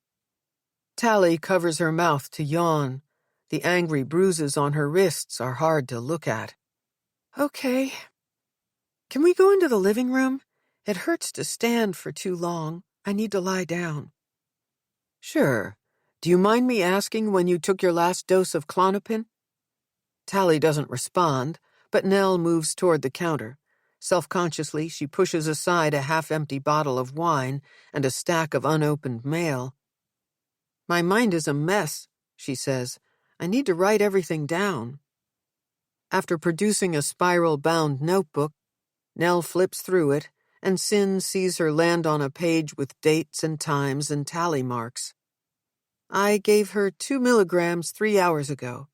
Tali covers her mouth to yawn. The angry bruises on her wrists are hard to look at. "Okay. Can we go into the living room? It hurts to stand for too long. I need to lie down." "Sure. Do you mind me asking when you took your last dose of Klonopin?" Tali doesn't respond, but Nell moves toward the counter. Self-consciously, she pushes aside a half-empty bottle of wine and a stack of unopened mail. "My mind is a mess," she says. "I need to write everything down." After producing a spiral-bound notebook, Nell flips through it, and Cyn sees her land on a page with dates and times and tally marks. "I gave her 2 milligrams 3 hours ago.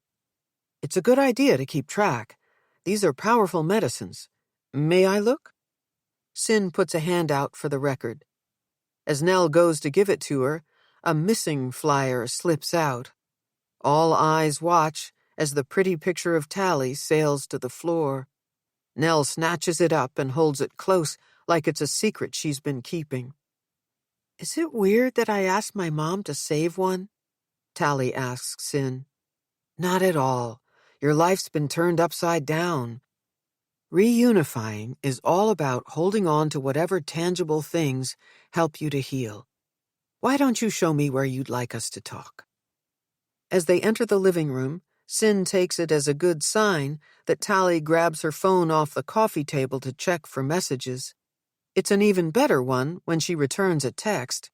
It's a good idea to keep track. These are powerful medicines. May I look?" Cyn puts a hand out for the record. As Nell goes to give it to her, a missing flyer slips out. All eyes watch as the pretty picture of Tali sails to the floor. Nell snatches it up and holds it close like it's a secret she's been keeping. "Is it weird that I asked my mom to save one?" Tali asks Cyn. "Not at all. Your life's been turned upside down. Reunifying is all about holding on to whatever tangible things help you to heal. Why don't you show me where you'd like us to talk?" As they enter the living room, Cyn takes it as a good sign that Tali grabs her phone off the coffee table to check for messages. It's an even better one when she returns a text.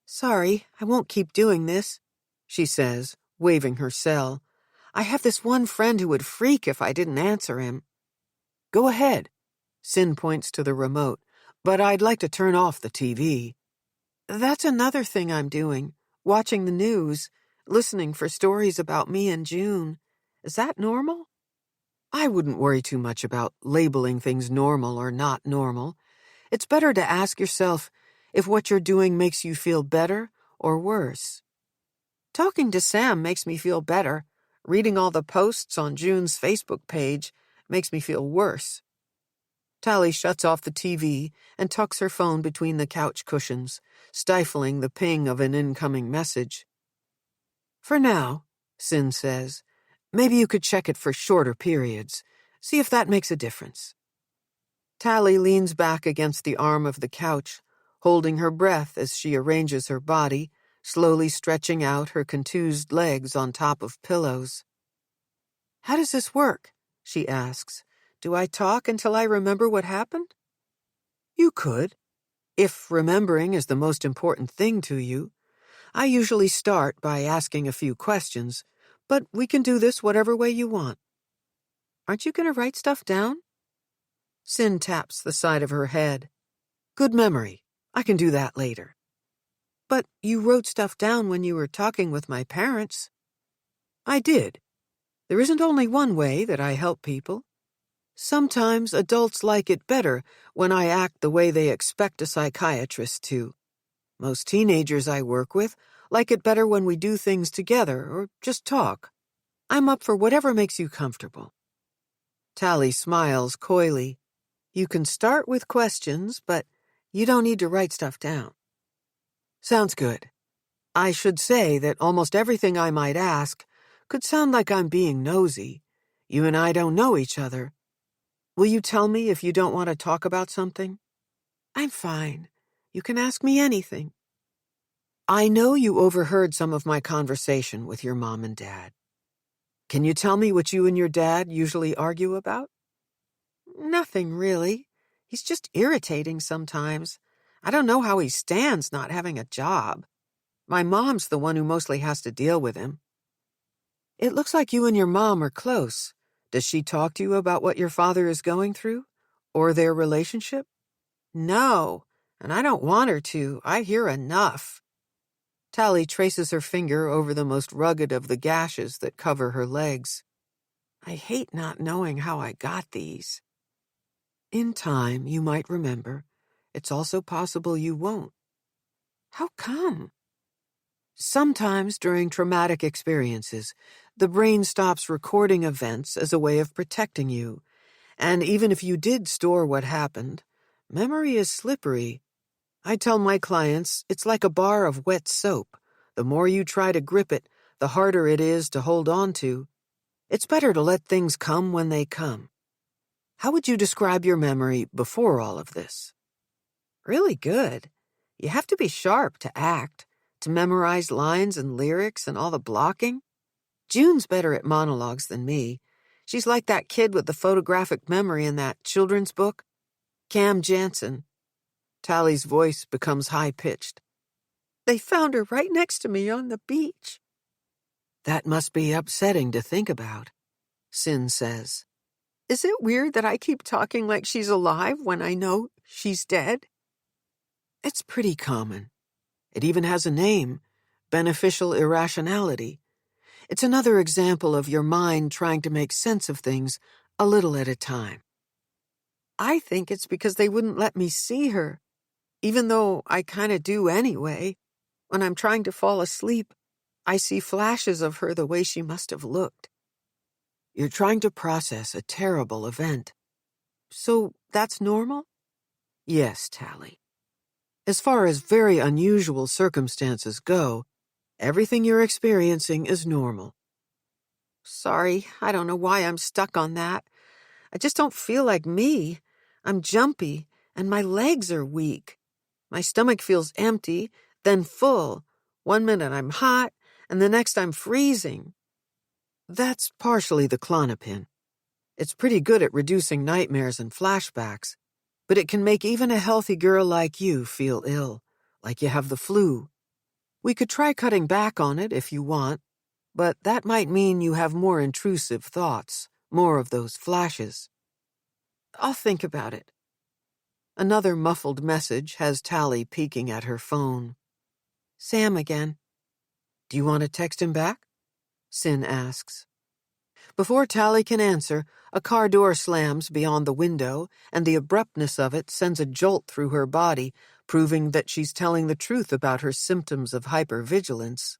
"Sorry, I won't keep doing this," she says, waving her cell. "I have this one friend who would freak if I didn't answer him." "Go ahead." Cyn points to the remote. "But I'd like to turn off the TV." "That's another thing I'm doing, watching the news, listening for stories about me and June. Is that normal?" "I wouldn't worry too much about labeling things normal or not normal. It's better to ask yourself if what you're doing makes you feel better or worse." "Talking to Sam makes me feel better. Reading all the posts on June's Facebook page makes me feel worse." Tali shuts off the TV and tucks her phone between the couch cushions, stifling the ping of an incoming message. "For now," Cyn says, "maybe you could check it for shorter periods. See if that makes a difference." Tali leans back against the arm of the couch, holding her breath as she arranges her body, slowly stretching out her contused legs on top of pillows. "How does this work?" she asks. "Do I talk until I remember what happened?" "You could, if remembering is the most important thing to you. I usually start by asking a few questions, but we can do this whatever way you want." "Aren't you going to write stuff down?" Cyn taps the side of her head. "Good memory. I can do that later." "But you wrote stuff down when you were talking with my parents." "I did. There isn't only one way that I help people. Sometimes adults like it better when I act the way they expect a psychiatrist to." Most teenagers I work with like it better when we do things together or just talk. I'm up for whatever makes you comfortable. Tali smiles coyly. You can start with questions, but you don't need to write stuff down. Sounds good. I should say that almost everything I might ask could sound like I'm being nosy. You and I don't know each other. Will you tell me if you don't want to talk about something? I'm fine. You can ask me anything. I know you overheard some of my conversation with your mom and dad. Can you tell me what you and your dad usually argue about? Nothing, really. He's just irritating sometimes. I don't know how he stands not having a job. My mom's the one who mostly has to deal with him. It looks like you and your mom are close. Does she talk to you about what your father is going through? Or their relationship? No, and I don't want her to. I hear enough. Tali traces her finger over the most rugged of the gashes that cover her legs. I hate not knowing how I got these. In time, you might remember. It's also possible you won't. How come? Sometimes during traumatic experiences, the brain stops recording events as a way of protecting you, and even if you did store what happened, memory is slippery. I tell my clients it's like a bar of wet soap. The more you try to grip it, the harder it is to hold on to. It's better to let things come when they come. How would you describe your memory before all of this? Really good. You have to be sharp to act, to memorize lines and lyrics and all the blocking. June's better at monologues than me. She's like that kid with the photographic memory in that children's book. Cam Jansen. Tali's voice becomes high-pitched. They found her right next to me on the beach. That must be upsetting to think about, Sin says. Is it weird that I keep talking like she's alive when I know she's dead? It's pretty common. It even has a name, beneficial irrationality. It's another example of your mind trying to make sense of things a little at a time. I think it's because they wouldn't let me see her, even though I kind of do anyway. When I'm trying to fall asleep, I see flashes of her the way she must have looked. You're trying to process a terrible event. So that's normal? Yes, Tali. As far as very unusual circumstances go, everything you're experiencing is normal. Sorry, I don't know why I'm stuck on that. I just don't feel like me. I'm jumpy, and my legs are weak. My stomach feels empty, then full. 1 minute I'm hot, and the next I'm freezing. That's partially the Klonopin. It's pretty good at reducing nightmares and flashbacks, but it can make even a healthy girl like you feel ill, like you have the flu. We could try cutting back on it if you want, but that might mean you have more intrusive thoughts, more of those flashes. I'll think about it. Another muffled message has Tali peeking at her phone. Sam again. Do you want to text him back? Sin asks. Before Tali can answer, a car door slams beyond the window, and the abruptness of it sends a jolt through her body, proving that she's telling the truth about her symptoms of hypervigilance.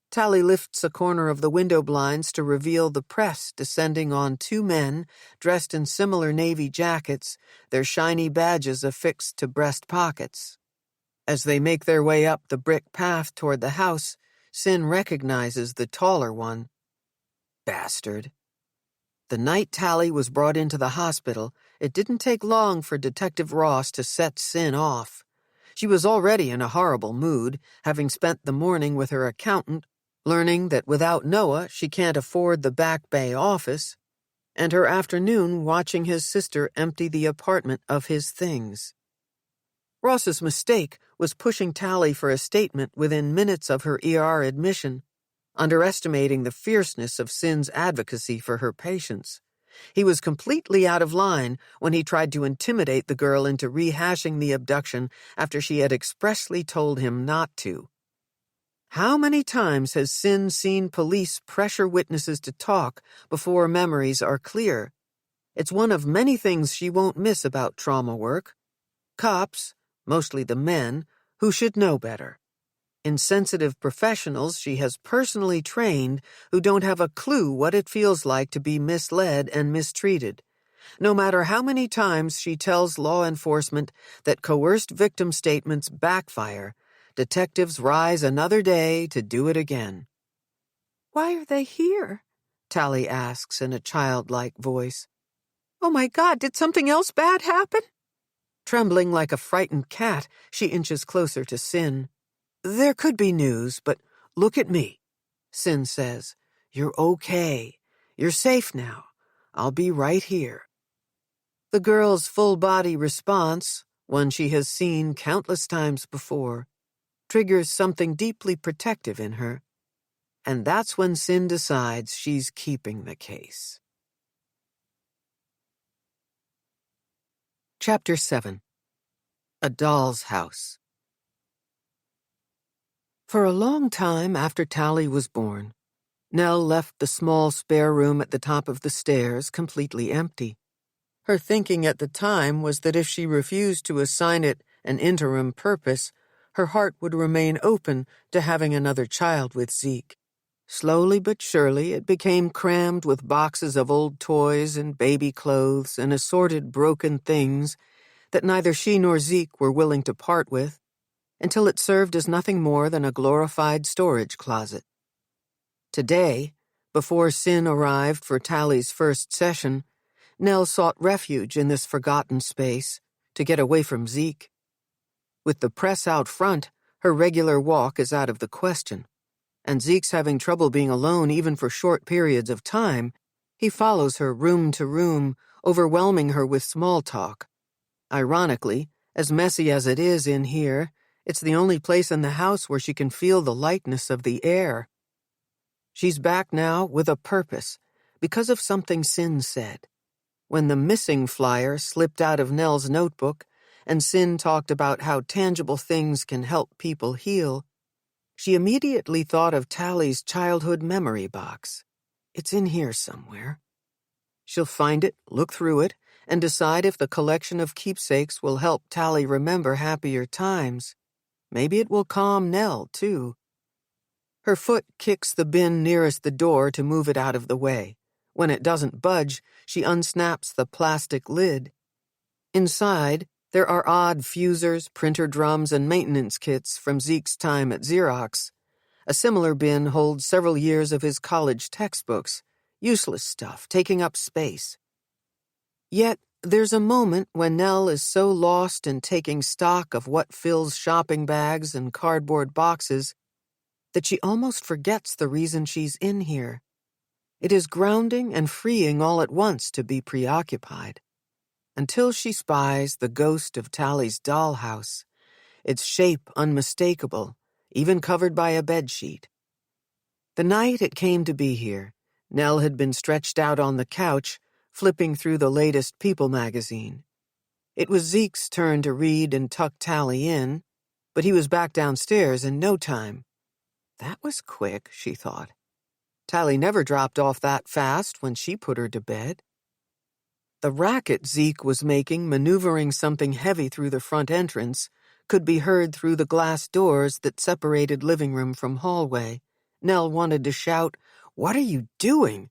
Tali lifts a corner of the window blinds to reveal the press descending on 2 men dressed in similar navy jackets, their shiny badges affixed to breast pockets. As they make their way up the brick path toward the house, Sin recognizes the taller one. Bastard. The night Tali was brought into the hospital, it didn't take long for Detective Ross to set Sin off. She was already in a horrible mood, having spent the morning with her accountant, learning that without Noah she can't afford the Back Bay office, and her afternoon watching his sister empty the apartment of his things. Ross's mistake was pushing Tali for a statement within minutes of her ER admission, underestimating the fierceness of Sin's advocacy for her patients. He was completely out of line when he tried to intimidate the girl into rehashing the abduction after she had expressly told him not to. How many times has Sin seen police pressure witnesses to talk before memories are clear? It's one of many things she won't miss about trauma work. Cops, mostly the men, who should know better. Insensitive professionals she has personally trained who don't have a clue what it feels like to be misled and mistreated. No matter how many times she tells law enforcement that coerced victim statements backfire, detectives rise another day to do it again. "Why are they here?" Tali asks in a childlike voice. "Oh my God, did something else bad happen?" Trembling like a frightened cat, she inches closer to Sin. "There could be news, but look at me," Sin says. "You're okay. You're safe now. I'll be right here." The girl's full-body response, one she has seen countless times before, triggers something deeply protective in her. And that's when Sin decides she's keeping the case. Chapter 7. A Doll's House. For a long time after Tali was born, Nell left the small spare room at the top of the stairs completely empty. Her thinking at the time was that if she refused to assign it an interim purpose, her heart would remain open to having another child with Zeke. Slowly but surely, it became crammed with boxes of old toys and baby clothes and assorted broken things that neither she nor Zeke were willing to part with, until it served as nothing more than a glorified storage closet. Today, before Sin arrived for Tali's first session, Nell sought refuge in this forgotten space to get away from Zeke. With the press out front, her regular walk is out of the question. And Zeke's having trouble being alone even for short periods of time, he follows her room to room, overwhelming her with small talk. Ironically, as messy as it is in here, it's the only place in the house where she can feel the lightness of the air. She's back now with a purpose, because of something Sin said. When the missing flyer slipped out of Nell's notebook, and Sin talked about how tangible things can help people heal, she immediately thought of Tali's childhood memory box. It's in here somewhere. She'll find it, look through it, and decide if the collection of keepsakes will help Tali remember happier times. Maybe it will calm Nell, too. Her foot kicks the bin nearest the door to move it out of the way. When it doesn't budge, she unsnaps the plastic lid. Inside, there are odd fusers, printer drums, and maintenance kits from Zeke's time at Xerox. A similar bin holds several years of his college textbooks, useless stuff, taking up space. Yet, there's a moment when Nell is so lost in taking stock of what fills shopping bags and cardboard boxes that she almost forgets the reason she's in here. It is grounding and freeing all at once to be preoccupied. Until she spies the ghost of Tali's dollhouse, its shape unmistakable, even covered by a bedsheet. The night it came to be here, Nell had been stretched out on the couch, flipping through the latest People magazine. It was Zeke's turn to read and tuck Tali in, but he was back downstairs in no time. That was quick, she thought. Tali never dropped off that fast when she put her to bed. The racket Zeke was making, maneuvering something heavy through the front entrance, could be heard through the glass doors that separated living room from hallway. Nell wanted to shout, "What are you doing?"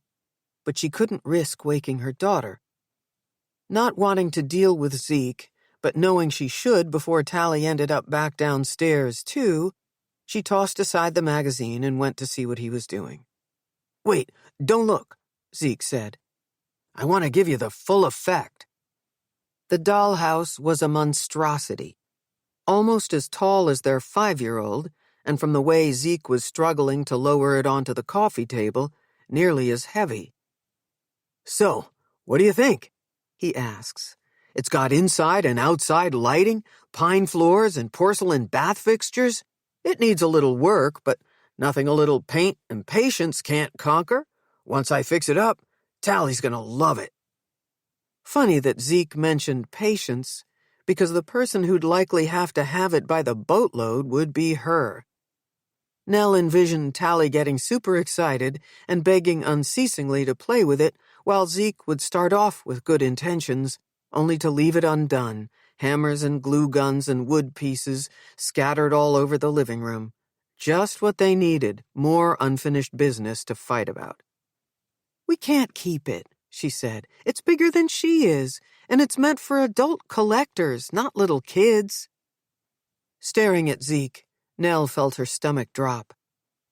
But she couldn't risk waking her daughter. Not wanting to deal with Zeke, but knowing she should before Tali ended up back downstairs, too, she tossed aside the magazine and went to see what he was doing. "Wait, don't look," Zeke said. "I want to give you the full effect." The dollhouse was a monstrosity, almost as tall as their 5-year-old, and from the way Zeke was struggling to lower it onto the coffee table, nearly as heavy. "So, what do you think?" he asks. "It's got inside and outside lighting, pine floors, and porcelain bath fixtures. It needs a little work, but nothing a little paint and patience can't conquer. Once I fix it up, Tali's gonna love it." Funny that Zeke mentioned patience, because the person who'd likely have to have it by the boatload would be her. Nell envisioned Tali getting super excited and begging unceasingly to play with it, while Zeke would start off with good intentions, only to leave it undone, hammers and glue guns and wood pieces scattered all over the living room. Just what they needed, more unfinished business to fight about. "We can't keep it," she said. "It's bigger than she is, and it's meant for adult collectors, not little kids." Staring at Zeke, Nell felt her stomach drop.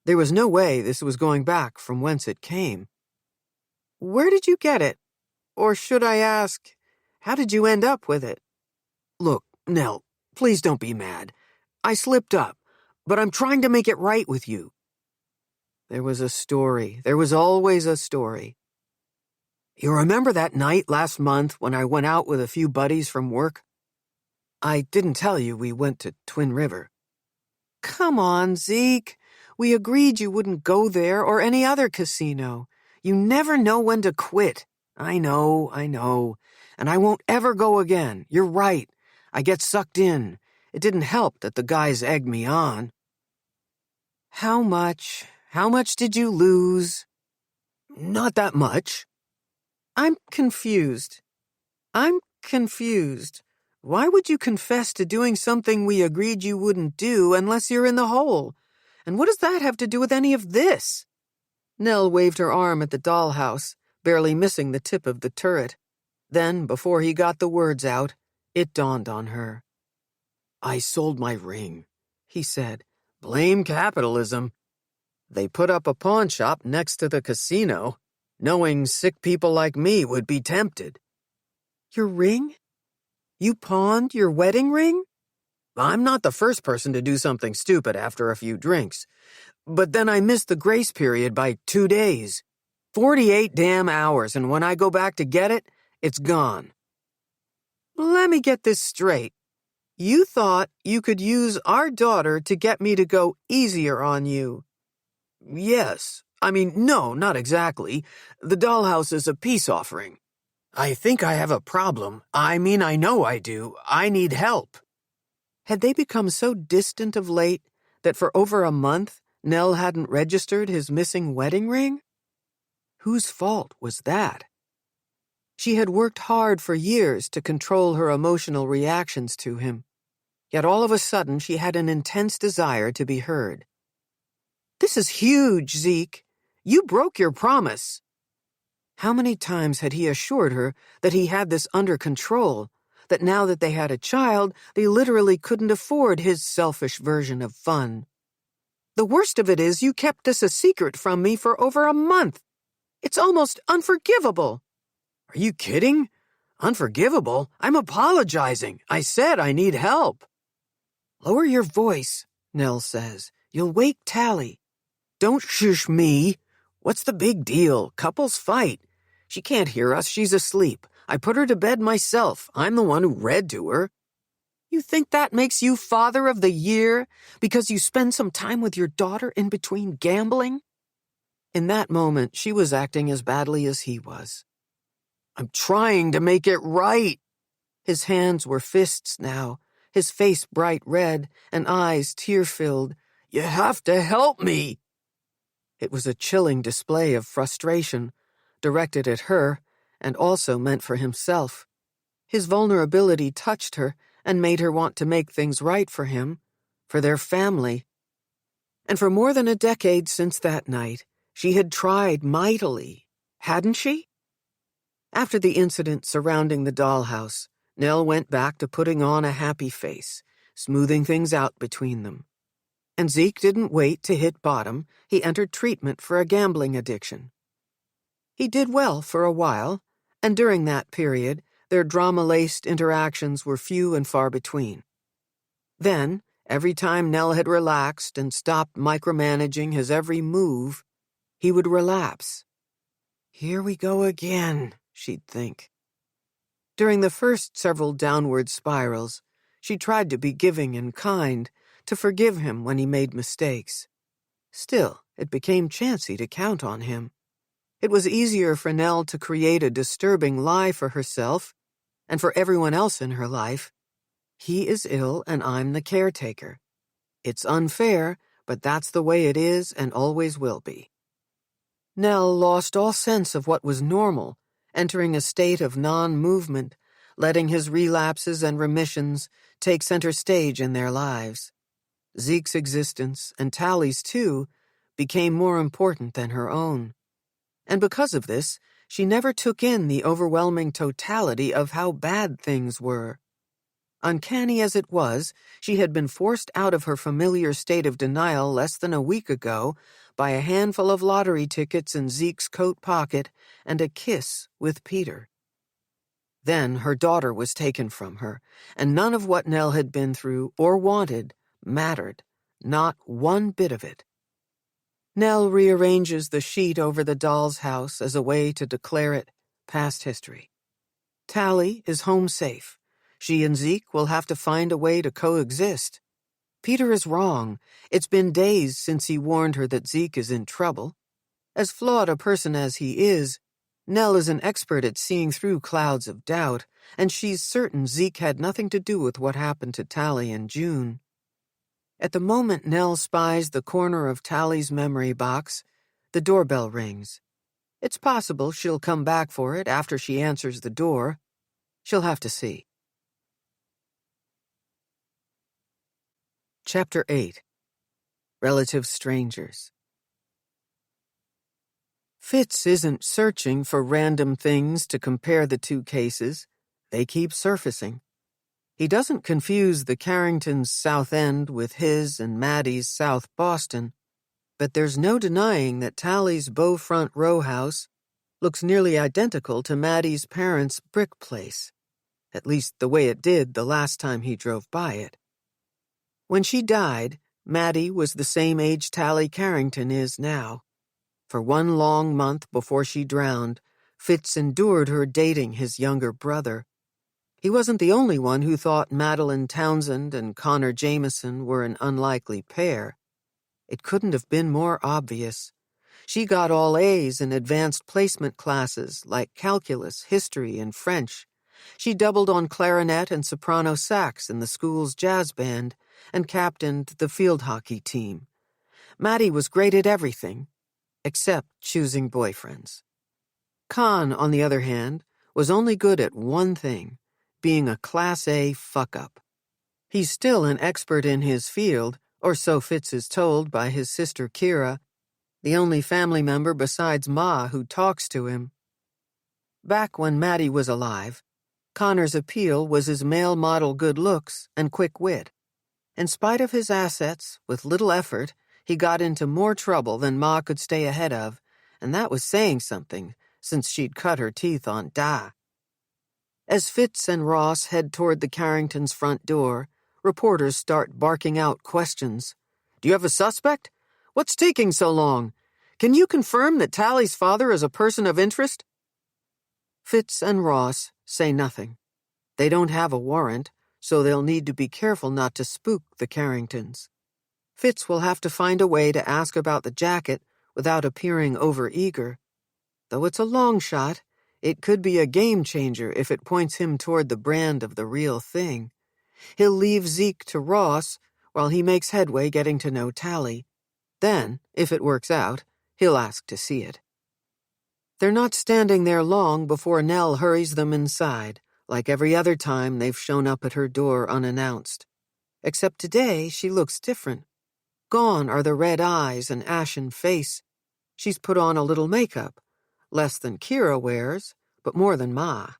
There was no way this was going back from whence it came. "Where did you get it? Or should I ask, how did you end up with it?" "Look, Nell, please don't be mad. I slipped up, but I'm trying to make it right with you." There was a story. There was always a story. "You remember that night last month when I went out with a few buddies from work? I didn't tell you we went to Twin River." "Come on, Zeke. We agreed you wouldn't go there or any other casino. You never know when to quit." I know. And I won't ever go again. You're right. I get sucked in. It didn't help that the guys egged me on." "How much? How much did you lose?" "Not that much." I'm confused. Why would you confess to doing something we agreed you wouldn't do unless you're in the hole? And what does that have to do with any of this?" Nell waved her arm at the dollhouse, barely missing the tip of the turret. Then, before he got the words out, it dawned on her. "I sold my ring," he said. "Blame capitalism. They put up a pawn shop next to the casino, knowing sick people like me would be tempted." "Your ring? You pawned your wedding ring?" "I'm not the first person to do something stupid after a few drinks. But then I missed the grace period by 2 days. 48 damn hours, and when I go back to get it, it's gone." "Let me get this straight. You thought you could use our daughter to get me to go easier on you?" "Yes. No, not exactly. The dollhouse is a peace offering. I think I have a problem. I know I do. I need help." Had they become so distant of late that for over a month Nell hadn't registered his missing wedding ring? Whose fault was that? She had worked hard for years to control her emotional reactions to him, yet all of a sudden she had an intense desire to be heard. "This is huge, Zeke. You broke your promise." How many times had he assured her that he had this under control, that now that they had a child, they literally couldn't afford his selfish version of fun? "The worst of it is you kept this a secret from me for over a month. It's almost unforgivable." "Are you kidding? Unforgivable? I'm apologizing. I said I need help." "Lower your voice," Nell says. "You'll wake Tali." "Don't shush me. What's the big deal? Couples fight. She can't hear us. She's asleep. I put her to bed myself. I'm the one who read to her." "You think that makes you Father of the Year because you spend some time with your daughter in between gambling?" In that moment, she was acting as badly as he was. "I'm trying to make it right." His hands were fists now, his face bright red and eyes tear-filled. "You have to help me." It was a chilling display of frustration, directed at her, and also meant for himself. His vulnerability touched her and made her want to make things right for him, for their family. And for more than a decade since that night, she had tried mightily, hadn't she? After the incident surrounding the dollhouse, Nell went back to putting on a happy face, smoothing things out between them. And Zeke didn't wait to hit bottom. He entered treatment for a gambling addiction. He did well for a while, and during that period, their drama-laced interactions were few and far between. Then, every time Nell had relaxed and stopped micromanaging his every move, he would relapse. "Here we go again," she'd think. During the first several downward spirals, she tried to be giving and kind, to forgive him when he made mistakes. Still, it became chancy to count on him. It was easier for Nell to create a disturbing lie for herself and for everyone else in her life. He is ill and I'm the caretaker. It's unfair, but that's the way it is and always will be. Nell lost all sense of what was normal, entering a state of non-movement, letting his relapses and remissions take center stage in their lives. Zeke's existence, and Tali's too, became more important than her own. And because of this, she never took in the overwhelming totality of how bad things were. Uncanny as it was, she had been forced out of her familiar state of denial less than a week ago by a handful of lottery tickets in Zeke's coat pocket and a kiss with Peter. Then her daughter was taken from her, and none of what Nell had been through or wanted mattered, not one bit of it. Nell rearranges the sheet over the doll's house as a way to declare it past history. Tali is home safe. She and Zeke will have to find a way to coexist. Peter is wrong. It's been days since he warned her that Zeke is in trouble. As flawed a person as he is, Nell is an expert at seeing through clouds of doubt, and she's certain Zeke had nothing to do with what happened to Tali in June. At the moment Nell spies the corner of Tali's memory box, the doorbell rings. It's possible she'll come back for it after she answers the door. She'll have to see. Chapter 8. Relative Strangers. Fitz isn't searching for random things to compare the two cases. They keep surfacing. He doesn't confuse the Carringtons' South End with his and Maddie's South Boston, but there's no denying that Tali's Beaufront row house looks nearly identical to Maddie's parents' brick place, at least the way it did the last time he drove by it. When she died, Maddie was the same age Tali Carrington is now. For one long month before she drowned, Fitz endured her dating his younger brother. He wasn't the only one who thought Madeline Townsend and Connor Jameson were an unlikely pair. It couldn't have been more obvious. She got all A's in advanced placement classes like calculus, history, and French. She doubled on clarinet and soprano sax in the school's jazz band and captained the field hockey team. Maddie was great at everything, except choosing boyfriends. Con, on the other hand, was only good at one thing, being a Class A fuck-up. He's still an expert in his field, or so Fitz is told by his sister Kira, the only family member besides Ma who talks to him. Back when Maddie was alive, Connor's appeal was his male model good looks and quick wit. In spite of his assets, with little effort, he got into more trouble than Ma could stay ahead of, and that was saying something, since she'd cut her teeth on Da. As Fitz and Ross head toward the Carringtons' front door, reporters start barking out questions. "Do you have a suspect? What's taking so long? Can you confirm that Tali's father is a person of interest?" Fitz and Ross say nothing. They don't have a warrant, so they'll need to be careful not to spook the Carringtons. Fitz will have to find a way to ask about the jacket without appearing overeager. Though it's a long shot, it could be a game-changer if it points him toward the brand of the real thing. He'll leave Zeke to Ross while he makes headway getting to know Tali. Then, if it works out, he'll ask to see it. They're not standing there long before Nell hurries them inside, like every other time they've shown up at her door unannounced. Except today she looks different. Gone are the red eyes and ashen face. She's put on a little makeup, less than Kira wears, but more than Ma.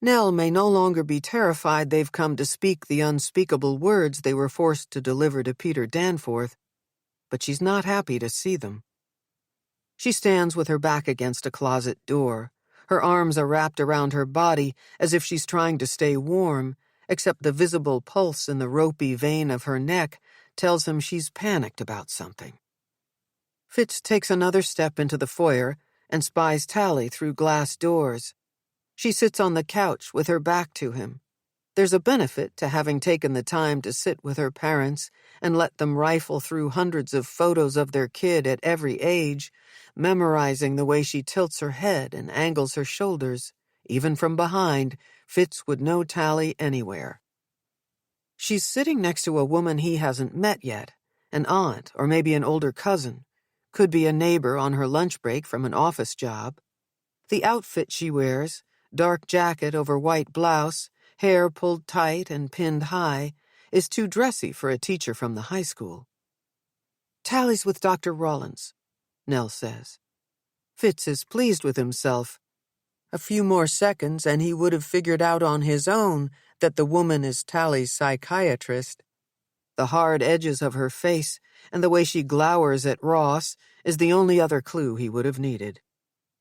Nell may no longer be terrified they've come to speak the unspeakable words they were forced to deliver to Peter Danforth, but she's not happy to see them. She stands with her back against a closet door. Her arms are wrapped around her body as if she's trying to stay warm, except the visible pulse in the ropey vein of her neck tells him she's panicked about something. Fitz takes another step into the foyer and spies Tali through glass doors. She sits on the couch with her back to him. There's a benefit to having taken the time to sit with her parents and let them rifle through hundreds of photos of their kid at every age, memorizing the way she tilts her head and angles her shoulders. Even from behind, Fitz would know Tali anywhere. She's sitting next to a woman he hasn't met yet, an aunt or maybe an older cousin. Could be a neighbor on her lunch break from an office job. The outfit she wears, dark jacket over white blouse, hair pulled tight and pinned high, is too dressy for a teacher from the high school. "Tali's with Dr. Rawlins," Nell says. Fitz is pleased with himself. A few more seconds and he would have figured out on his own that the woman is Tali's psychiatrist. The hard edges of her face and the way she glowers at Ross is the only other clue he would have needed.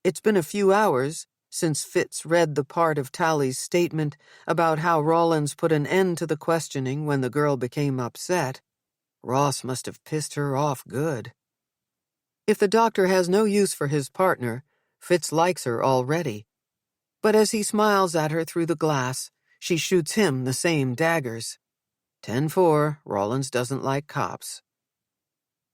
It's been a few hours since Fitz read the part of Tali's statement about how Rawlins put an end to the questioning when the girl became upset. Ross must have pissed her off good. If the doctor has no use for his partner, Fitz likes her already. But as he smiles at her through the glass, she shoots him the same daggers. 10-4, Rawlins doesn't like cops.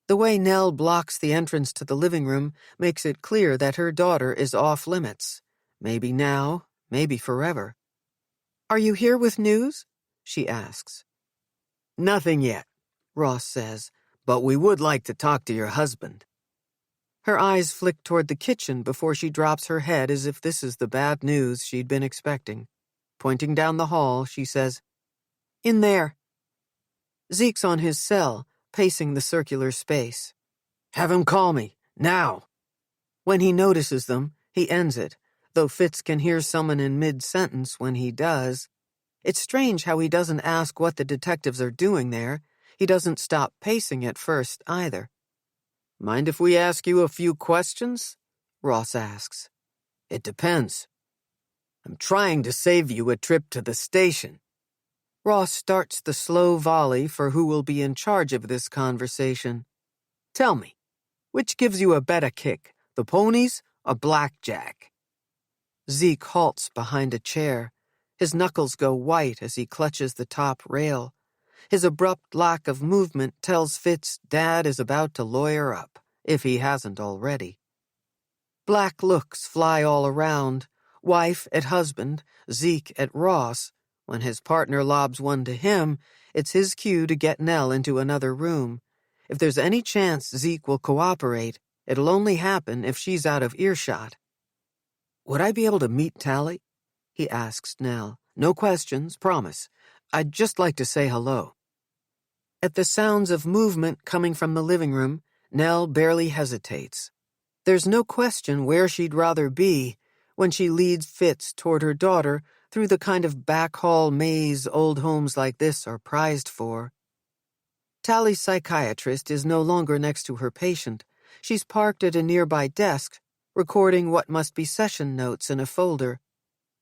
The way Nell blocks the entrance to the living room makes it clear that her daughter is off limits. Maybe now, maybe forever. "Are you here with news?" she asks. "Nothing yet," Ross says, "but we would like to talk to your husband." Her eyes flick toward the kitchen before she drops her head as if this is the bad news she'd been expecting. Pointing down the hall, she says, "In there." Zeke's on his cell, pacing the circular space. "Have him call me, now." When he notices them, he ends it, though Fitz can hear someone in mid-sentence when he does. It's strange how he doesn't ask what the detectives are doing there. He doesn't stop pacing at first, either. "Mind if we ask you a few questions?" Ross asks. "It depends. I'm trying to save you a trip to the station." Ross starts the slow volley for who will be in charge of this conversation. "Tell me, which gives you a better kick, the ponies or blackjack?" Zeke halts behind a chair. His knuckles go white as he clutches the top rail. His abrupt lack of movement tells Fitz Dad is about to lawyer up, if he hasn't already. Black looks fly all around, wife at husband, Zeke at Ross. When his partner lobs one to him, it's his cue to get Nell into another room. If there's any chance Zeke will cooperate, it'll only happen if she's out of earshot. "Would I be able to meet Tali?" he asks Nell. "No questions, promise. I'd just like to say hello." At the sounds of movement coming from the living room, Nell barely hesitates. There's no question where she'd rather be when she leads Fitz toward her daughter through the kind of back hall maze old homes like this are prized for. Tali's psychiatrist is no longer next to her patient. She's parked at a nearby desk, recording what must be session notes in a folder.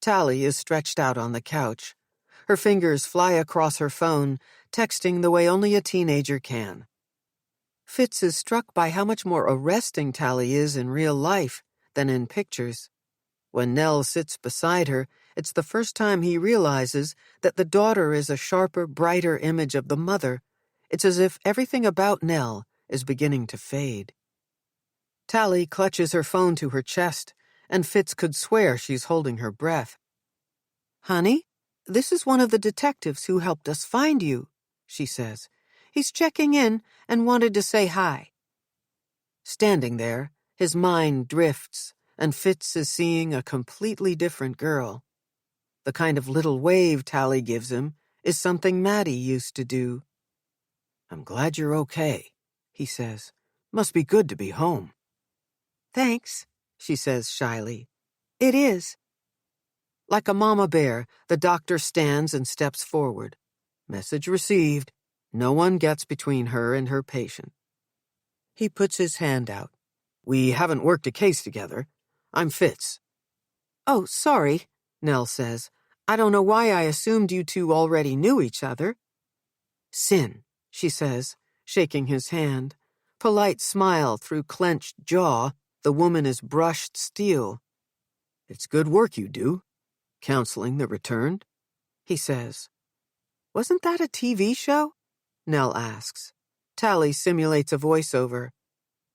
Tali is stretched out on the couch. Her fingers fly across her phone, texting the way only a teenager can. Fitz is struck by how much more arresting Tali is in real life than in pictures. When Nell sits beside her, it's the first time he realizes that the daughter is a sharper, brighter image of the mother. It's as if everything about Nell is beginning to fade. Tali clutches her phone to her chest, and Fitz could swear she's holding her breath. "Honey, this is one of the detectives who helped us find you," she says. "He's checking in and wanted to say hi." Standing there, his mind drifts, and Fitz is seeing a completely different girl. The kind of little wave Tali gives him is something Maddie used to do. "I'm glad you're okay," he says. "Must be good to be home." "Thanks," she says shyly. "It is." Like a mama bear, the doctor stands and steps forward. Message received. No one gets between her and her patient. He puts his hand out. "We haven't worked a case together. I'm Fitz." "Oh, sorry," Nell says. "I don't know why I assumed you two already knew each other." "Sin," she says, shaking his hand. Polite smile through clenched jaw. The woman is brushed steel. "It's good work you do. Counseling the returned," he says. "Wasn't that a TV show?" Nell asks. Tali simulates a voiceover.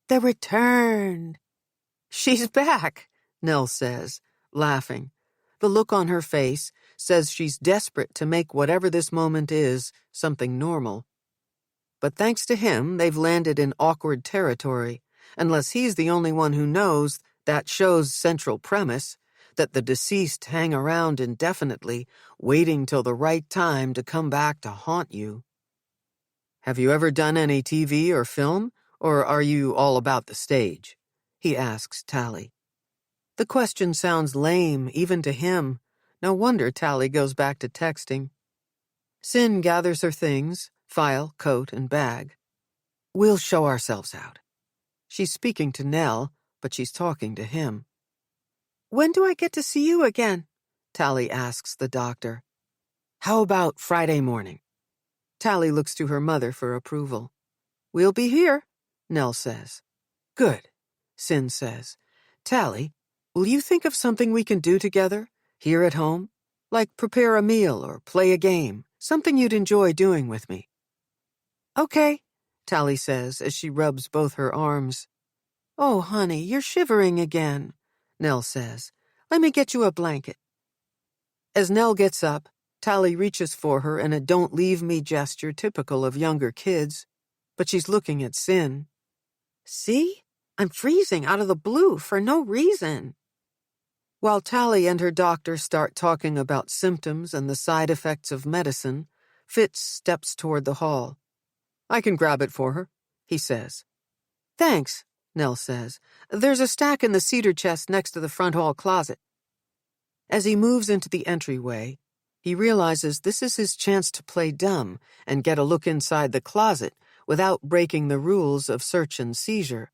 "The Returned." "She's back," Nell says, laughing. The look on her face says she's desperate to make whatever this moment is something normal. But thanks to him, they've landed in awkward territory. Unless he's the only one who knows that show's central premise, that the deceased hang around indefinitely, waiting till the right time to come back to haunt you. Have you ever done any TV or film, or are you all about the stage? He asks Tali. The question sounds lame, even to him. No wonder Tali goes back to texting. Cyn gathers her things, file, coat, and bag. We'll show ourselves out. She's speaking to Nell, but she's talking to him. When do I get to see you again? Tali asks the doctor. How about Friday morning? Tali looks to her mother for approval. We'll be here, Nell says. Good, Cyn says. Tali, will you think of something we can do together, here at home? Like prepare a meal or play a game, something you'd enjoy doing with me. Okay, Tali says as she rubs both her arms. Oh, honey, you're shivering again, Nell says. Let me get you a blanket. As Nell gets up, Tali reaches for her in a don't leave me gesture typical of younger kids, but she's looking at Cyn. See? I'm freezing out of the blue for no reason. While Tali and her doctor start talking about symptoms and the side effects of medicine, Fitz steps toward the hall. I can grab it for her, he says. Thanks, Nell says. There's a stack in the cedar chest next to the front hall closet. As he moves into the entryway, he realizes this is his chance to play dumb and get a look inside the closet without breaking the rules of search and seizure.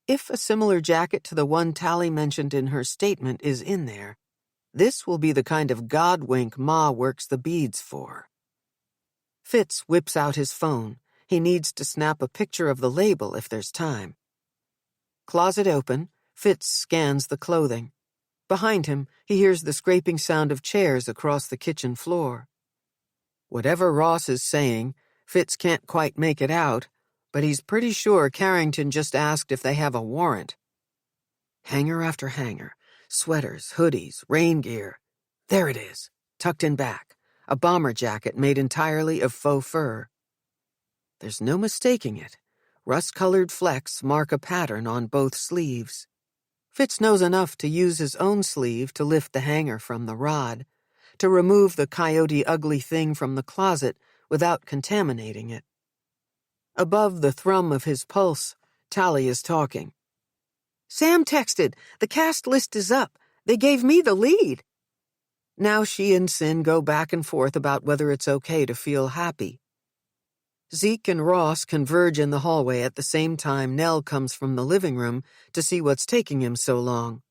If a similar jacket to the one Tali mentioned in her statement is in there, this will be the kind of godwink Ma works the beads for. Fitz whips out his phone. He needs to snap a picture of the label if there's time. Closet open, Fitz scans the clothing. Behind him, he hears the scraping sound of chairs across the kitchen floor. Whatever Ross is saying, Fitz can't quite make it out, but he's pretty sure Carrington just asked if they have a warrant. Hanger after hanger, sweaters, hoodies, rain gear. There it is, tucked in back, a bomber jacket made entirely of faux fur. There's no mistaking it. Rust-colored flecks mark a pattern on both sleeves. Fitz knows enough to use his own sleeve to lift the hanger from the rod, to remove the coyote ugly thing from the closet without contaminating it. Above the thrum of his pulse, Tali is talking. Sam texted. The cast list is up. They gave me the lead. Now she and Cyn go back and forth about whether it's okay to feel happy. Zeke and Ross converge in the hallway at the same time Nell comes from the living room to see what's taking him so long.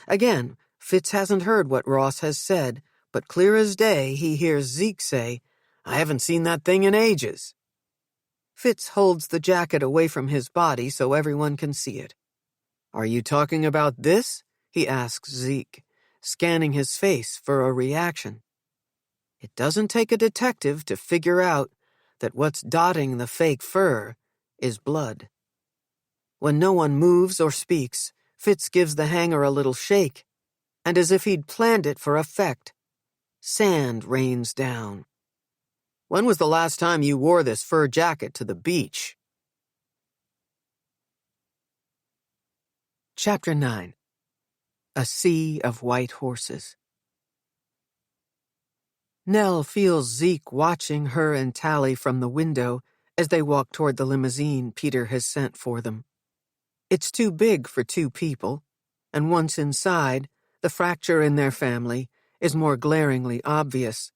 Again, Fitz hasn't heard what Ross has said, but clear as day he hears Zeke say, I haven't seen that thing in ages. Fitz holds the jacket away from his body so everyone can see it. Are you talking about this? He asks Zeke, scanning his face for a reaction. It doesn't take a detective to figure out that what's dotting the fake fur is blood. When no one moves or speaks, Fitz gives the hanger a little shake, and as if he'd planned it for effect, sand rains down. When was the last time you wore this fur jacket to the beach? Chapter 9. A Sea of White Horses. Nell feels Zeke watching her and Tali from the window as they walk toward the limousine Peter has sent for them. It's too big for two people, and once inside, the fracture in their family is more glaringly obvious.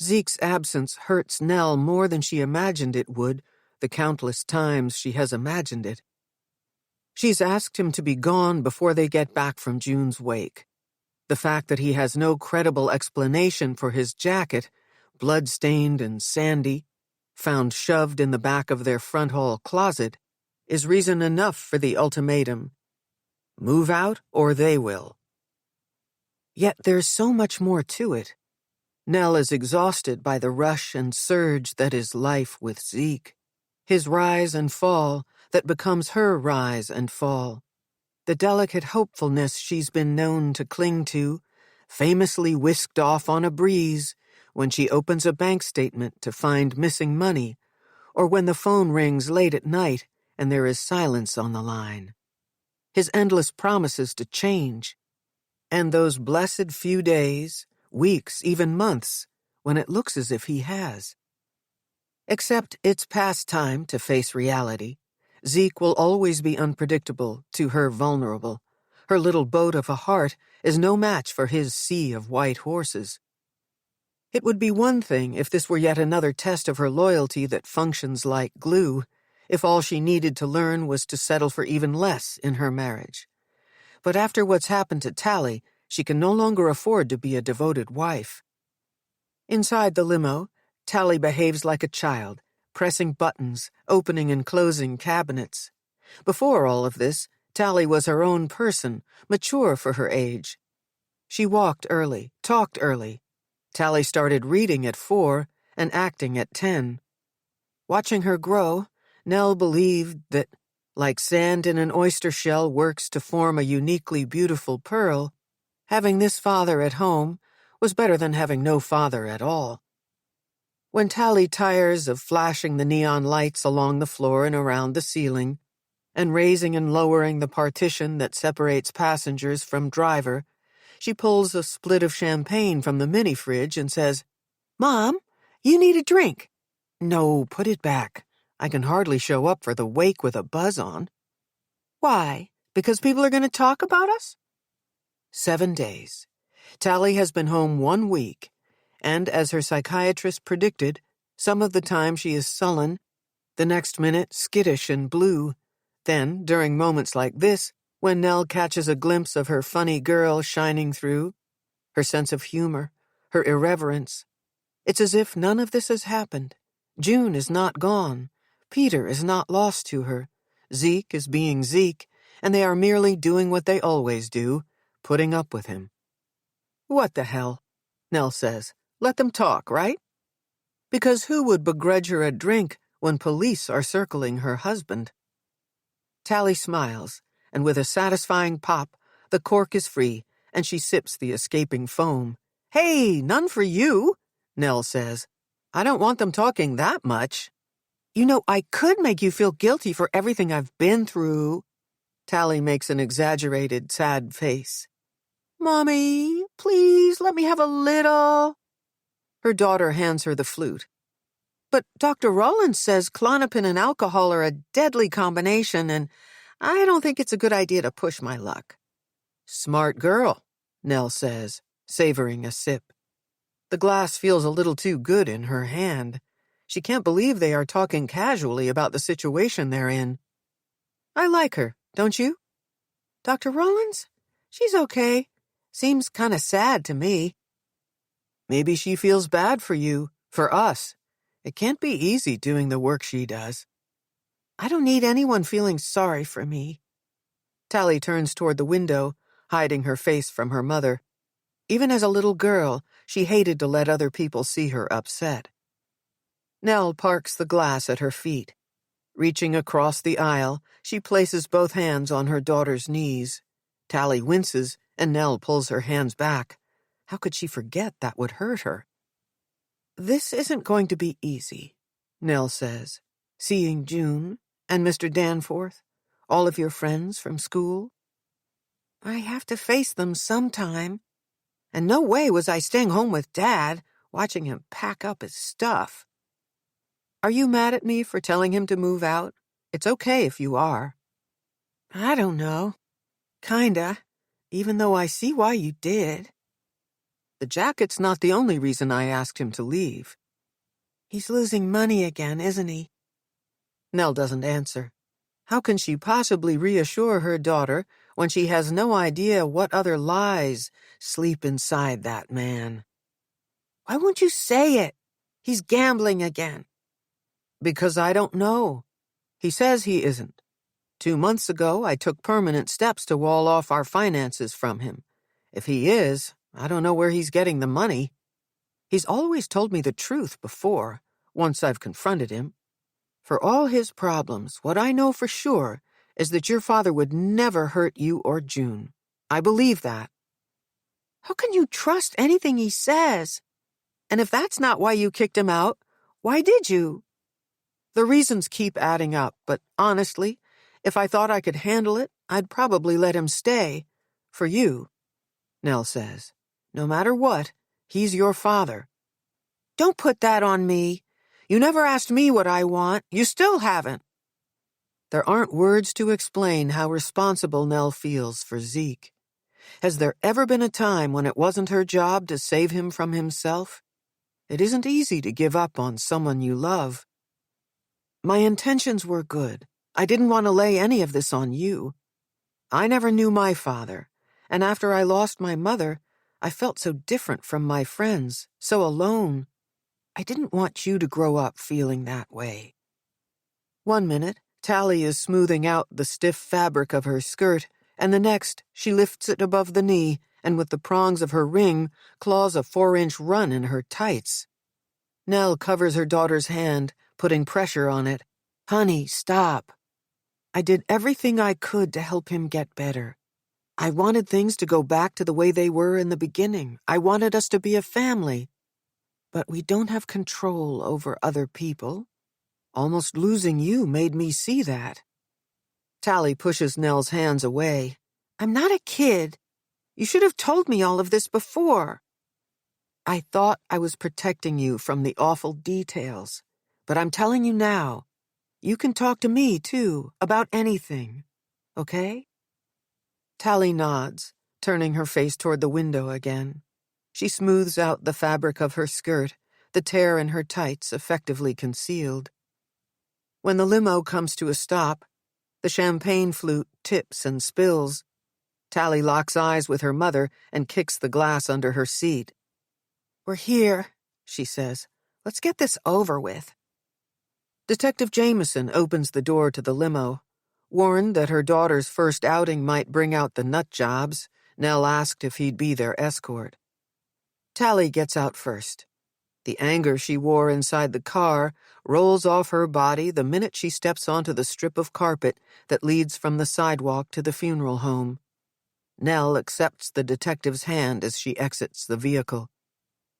Zeke's absence hurts Nell more than she imagined it would the countless times she has imagined it. She's asked him to be gone before they get back from June's wake. The fact that he has no credible explanation for his jacket, blood-stained and sandy, found shoved in the back of their front hall closet, is reason enough for the ultimatum. Move out or they will. Yet there's so much more to it. Nell is exhausted by the rush and surge that is life with Zeke, his rise and fall that becomes her rise and fall. The delicate hopefulness she's been known to cling to, famously whisked off on a breeze when she opens a bank statement to find missing money, or when the phone rings late at night and there is silence on the line. His endless promises to change. And those blessed few days, weeks, even months, when it looks as if he has. Except it's past time to face reality. Zeke will always be unpredictable, to her vulnerable. Her little boat of a heart is no match for his sea of white horses. It would be one thing if this were yet another test of her loyalty that functions like glue, if all she needed to learn was to settle for even less in her marriage. But after what's happened to Tali, she can no longer afford to be a devoted wife. Inside the limo, Tali behaves like a child, pressing buttons, opening and closing cabinets. Before all of this, Tali was her own person, mature for her age. She walked early, talked early. Tali started reading at 4 and acting at 10. Watching her grow, Nell believed that, like sand in an oyster shell works to form a uniquely beautiful pearl, having this father at home was better than having no father at all. When Tali tires of flashing the neon lights along the floor and around the ceiling, and raising and lowering the partition that separates passengers from driver, she pulls a split of champagne from the mini-fridge and says, "Mom, you need a drink." "No, put it back. I can hardly show up for the wake with a buzz on." "Why? Because people are going to talk about us?" 7 days. Tali has been home 1 week, and as her psychiatrist predicted, some of the time she is sullen, the next minute skittish and blue. Then, during moments like this, when Nell catches a glimpse of her funny girl shining through, her sense of humor, her irreverence, it's as if none of this has happened. June is not gone. Peter is not lost to her. Zeke is being Zeke, and they are merely doing what they always do, putting up with him. "What the hell?" Nell says. "Let them talk, right?" Because who would begrudge her a drink when police are circling her husband? Tali smiles, and with a satisfying pop, the cork is free, and she sips the escaping foam. "Hey, none for you," Nell says. "I don't want them talking that much." "You know, I could make you feel guilty for everything I've been through." Tali makes an exaggerated, sad face. "Mommy, please let me have a little." Her daughter hands her the flute. "But Dr. Rawlins says Klonopin and alcohol are a deadly combination, and I don't think it's a good idea to push my luck." "Smart girl," Nell says, savoring a sip. The glass feels a little too good in her hand. She can't believe they are talking casually about the situation they're in. "I like her, don't you?" "Dr. Rawlins? She's okay. Seems kind of sad to me." "Maybe she feels bad for you, for us. It can't be easy doing the work she does." "I don't need anyone feeling sorry for me." Tali turns toward the window, hiding her face from her mother. Even as a little girl, she hated to let other people see her upset. Nell parks the glass at her feet. Reaching across the aisle, she places both hands on her daughter's knees. Tali winces, and Nell pulls her hands back. How could she forget that would hurt her? "This isn't going to be easy," Nell says. "Seeing June, and Mr. Danforth, all of your friends from school. I have to face them sometime. And no way was I staying home with Dad, watching him pack up his stuff." "Are you mad at me for telling him to move out? It's okay if you are." "I don't know. Kinda. Even though I see why you did." "The jacket's not the only reason I asked him to leave." "He's losing money again, isn't he?" Nell doesn't answer. How can she possibly reassure her daughter when she has no idea what other lies sleep inside that man? "Why won't you say it? He's gambling again." "Because I don't know. He says he isn't. 2 months ago, I took permanent steps to wall off our finances from him. If he is, I don't know where he's getting the money. He's always told me the truth before, once I've confronted him. For all his problems, what I know for sure is that your father would never hurt you or June. I believe that." "How can you trust anything he says? And if that's not why you kicked him out, why did you?" "The reasons keep adding up, but honestly, if I thought I could handle it, I'd probably let him stay. For you." Nell says. "No matter what, he's your father." "Don't put that on me. You never asked me what I want. You still haven't." There aren't words to explain how responsible Nell feels for Zeke. Has there ever been a time when it wasn't her job to save him from himself? It isn't easy to give up on someone you love. "My intentions were good. I didn't want to lay any of this on you. I never knew my father, and after I lost my mother, I felt so different from my friends, so alone. I didn't want you to grow up feeling that way." 1 minute, Tali is smoothing out the stiff fabric of her skirt, and the next, she lifts it above the knee and with the prongs of her ring claws a 4-inch run in her tights. Nell covers her daughter's hand, putting pressure on it. "Honey, stop. I did everything I could to help him get better. I wanted things to go back to the way they were in the beginning. I wanted us to be a family. But we don't have control over other people. Almost losing you made me see that." Tali pushes Nell's hands away. "I'm not a kid. You should have told me all of this before." "I thought I was protecting you from the awful details. But I'm telling you now. You can talk to me, too, about anything. Okay?" Tali nods, turning her face toward the window again. She smooths out the fabric of her skirt, the tear in her tights effectively concealed. When the limo comes to a stop, the champagne flute tips and spills. Tali locks eyes with her mother and kicks the glass under her seat. "We're here," she says. "Let's get this over with." Detective Jameson opens the door to the limo. Warned that her daughter's first outing might bring out the nut jobs, Nell asked if he'd be their escort. Tali gets out first. The anger she wore inside the car rolls off her body the minute she steps onto the strip of carpet that leads from the sidewalk to the funeral home. Nell accepts the detective's hand as she exits the vehicle.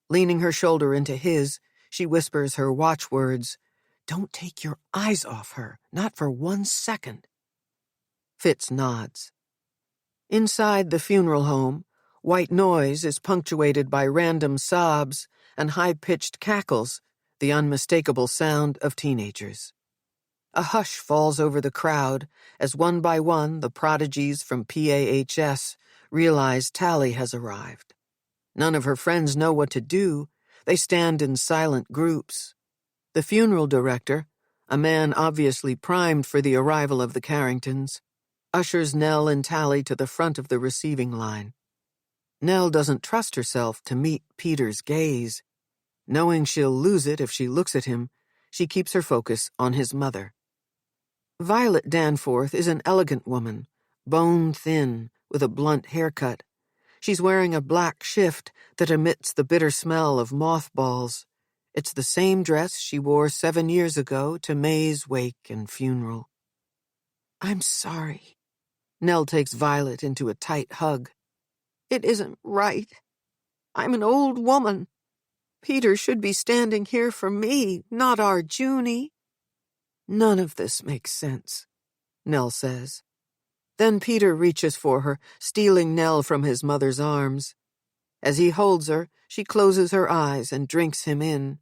Leaning her shoulder into his, she whispers her watchwords. "Don't take your eyes off her, not for 1 second." Fitz nods. Inside the funeral home, white noise is punctuated by random sobs and high-pitched cackles, the unmistakable sound of teenagers. A hush falls over the crowd as one by one the prodigies from PAHS realize Tali has arrived. None of her friends know what to do. They stand in silent groups. The funeral director, a man obviously primed for the arrival of the Carringtons, ushers Nell and Tali to the front of the receiving line. Nell doesn't trust herself to meet Peter's gaze. Knowing she'll lose it if she looks at him, she keeps her focus on his mother. Violet Danforth is an elegant woman, bone-thin, with a blunt haircut. She's wearing a black shift that emits the bitter smell of mothballs. It's the same dress she wore 7 years ago to May's wake and funeral. "I'm sorry." Nell takes Violet into a tight hug. "It isn't right. I'm an old woman. Peter should be standing here for me, not our Junie." "None of this makes sense," Nell says. Then Peter reaches for her, stealing Nell from his mother's arms. As he holds her, she closes her eyes and drinks him in.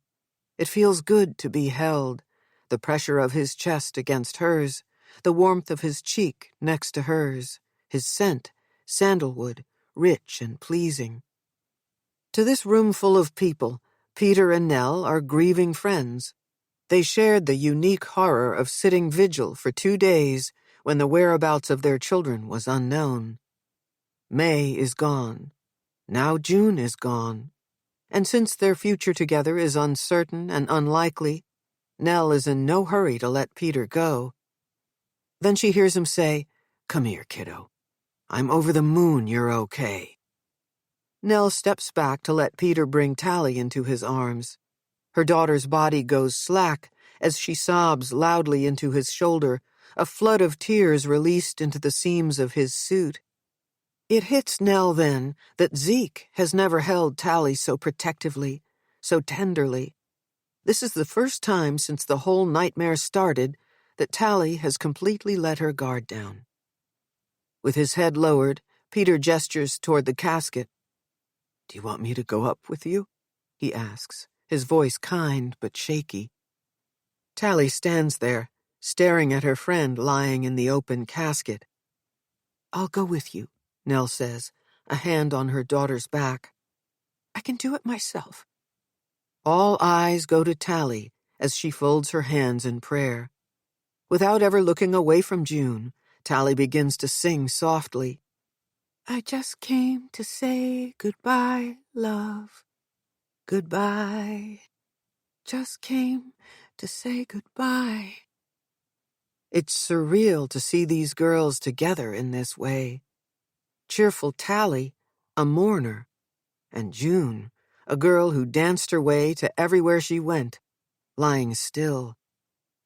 It feels good to be held, the pressure of his chest against hers, the warmth of his cheek next to hers, his scent, sandalwood, rich and pleasing. To this room full of people, Peter and Nell are grieving friends. They shared the unique horror of sitting vigil for 2 days when the whereabouts of their children was unknown. May is gone. Now June is gone. And since their future together is uncertain and unlikely, Nell is in no hurry to let Peter go. Then she hears him say, "Come here, kiddo. I'm over the moon you're okay." Nell steps back to let Peter bring Tali into his arms. Her daughter's body goes slack as she sobs loudly into his shoulder, a flood of tears released into the seams of his suit. It hits Nell then that Zeke has never held Tali so protectively, so tenderly. This is the first time since the whole nightmare started that Tali has completely let her guard down. With his head lowered, Peter gestures toward the casket. "Do you want me to go up with you?" he asks, his voice kind but shaky. Tali stands there, staring at her friend lying in the open casket. "I'll go with you," Nell says, a hand on her daughter's back. "I can do it myself." All eyes go to Tali as she folds her hands in prayer. Without ever looking away from June, Tali begins to sing softly. "I just came to say goodbye, love. Goodbye. Just came to say goodbye." It's surreal to see these girls together in this way. Cheerful Tali, a mourner, and June, a girl who danced her way to everywhere she went, lying still.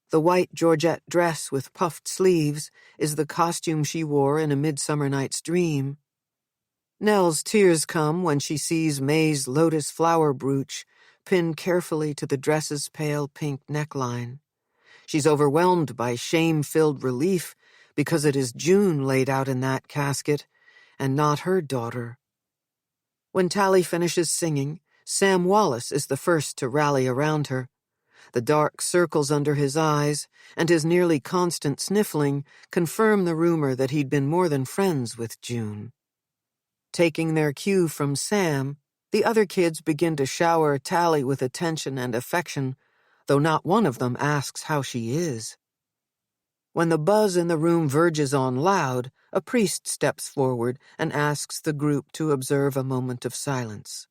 The white georgette dress with puffed sleeves is the costume she wore in A Midsummer Night's Dream. Nell's tears come when she sees May's lotus flower brooch pinned carefully to the dress's pale pink neckline. She's overwhelmed by shame-filled relief because it is June laid out in that casket and not her daughter. When Tali finishes singing, Sam Wallace is the first to rally around her. The dark circles under his eyes and his nearly constant sniffling confirm the rumor that he'd been more than friends with June. Taking their cue from Sam, the other kids begin to shower Tali with attention and affection, though not one of them asks how she is. When the buzz in the room verges on loud, a priest steps forward and asks the group to observe a moment of silence.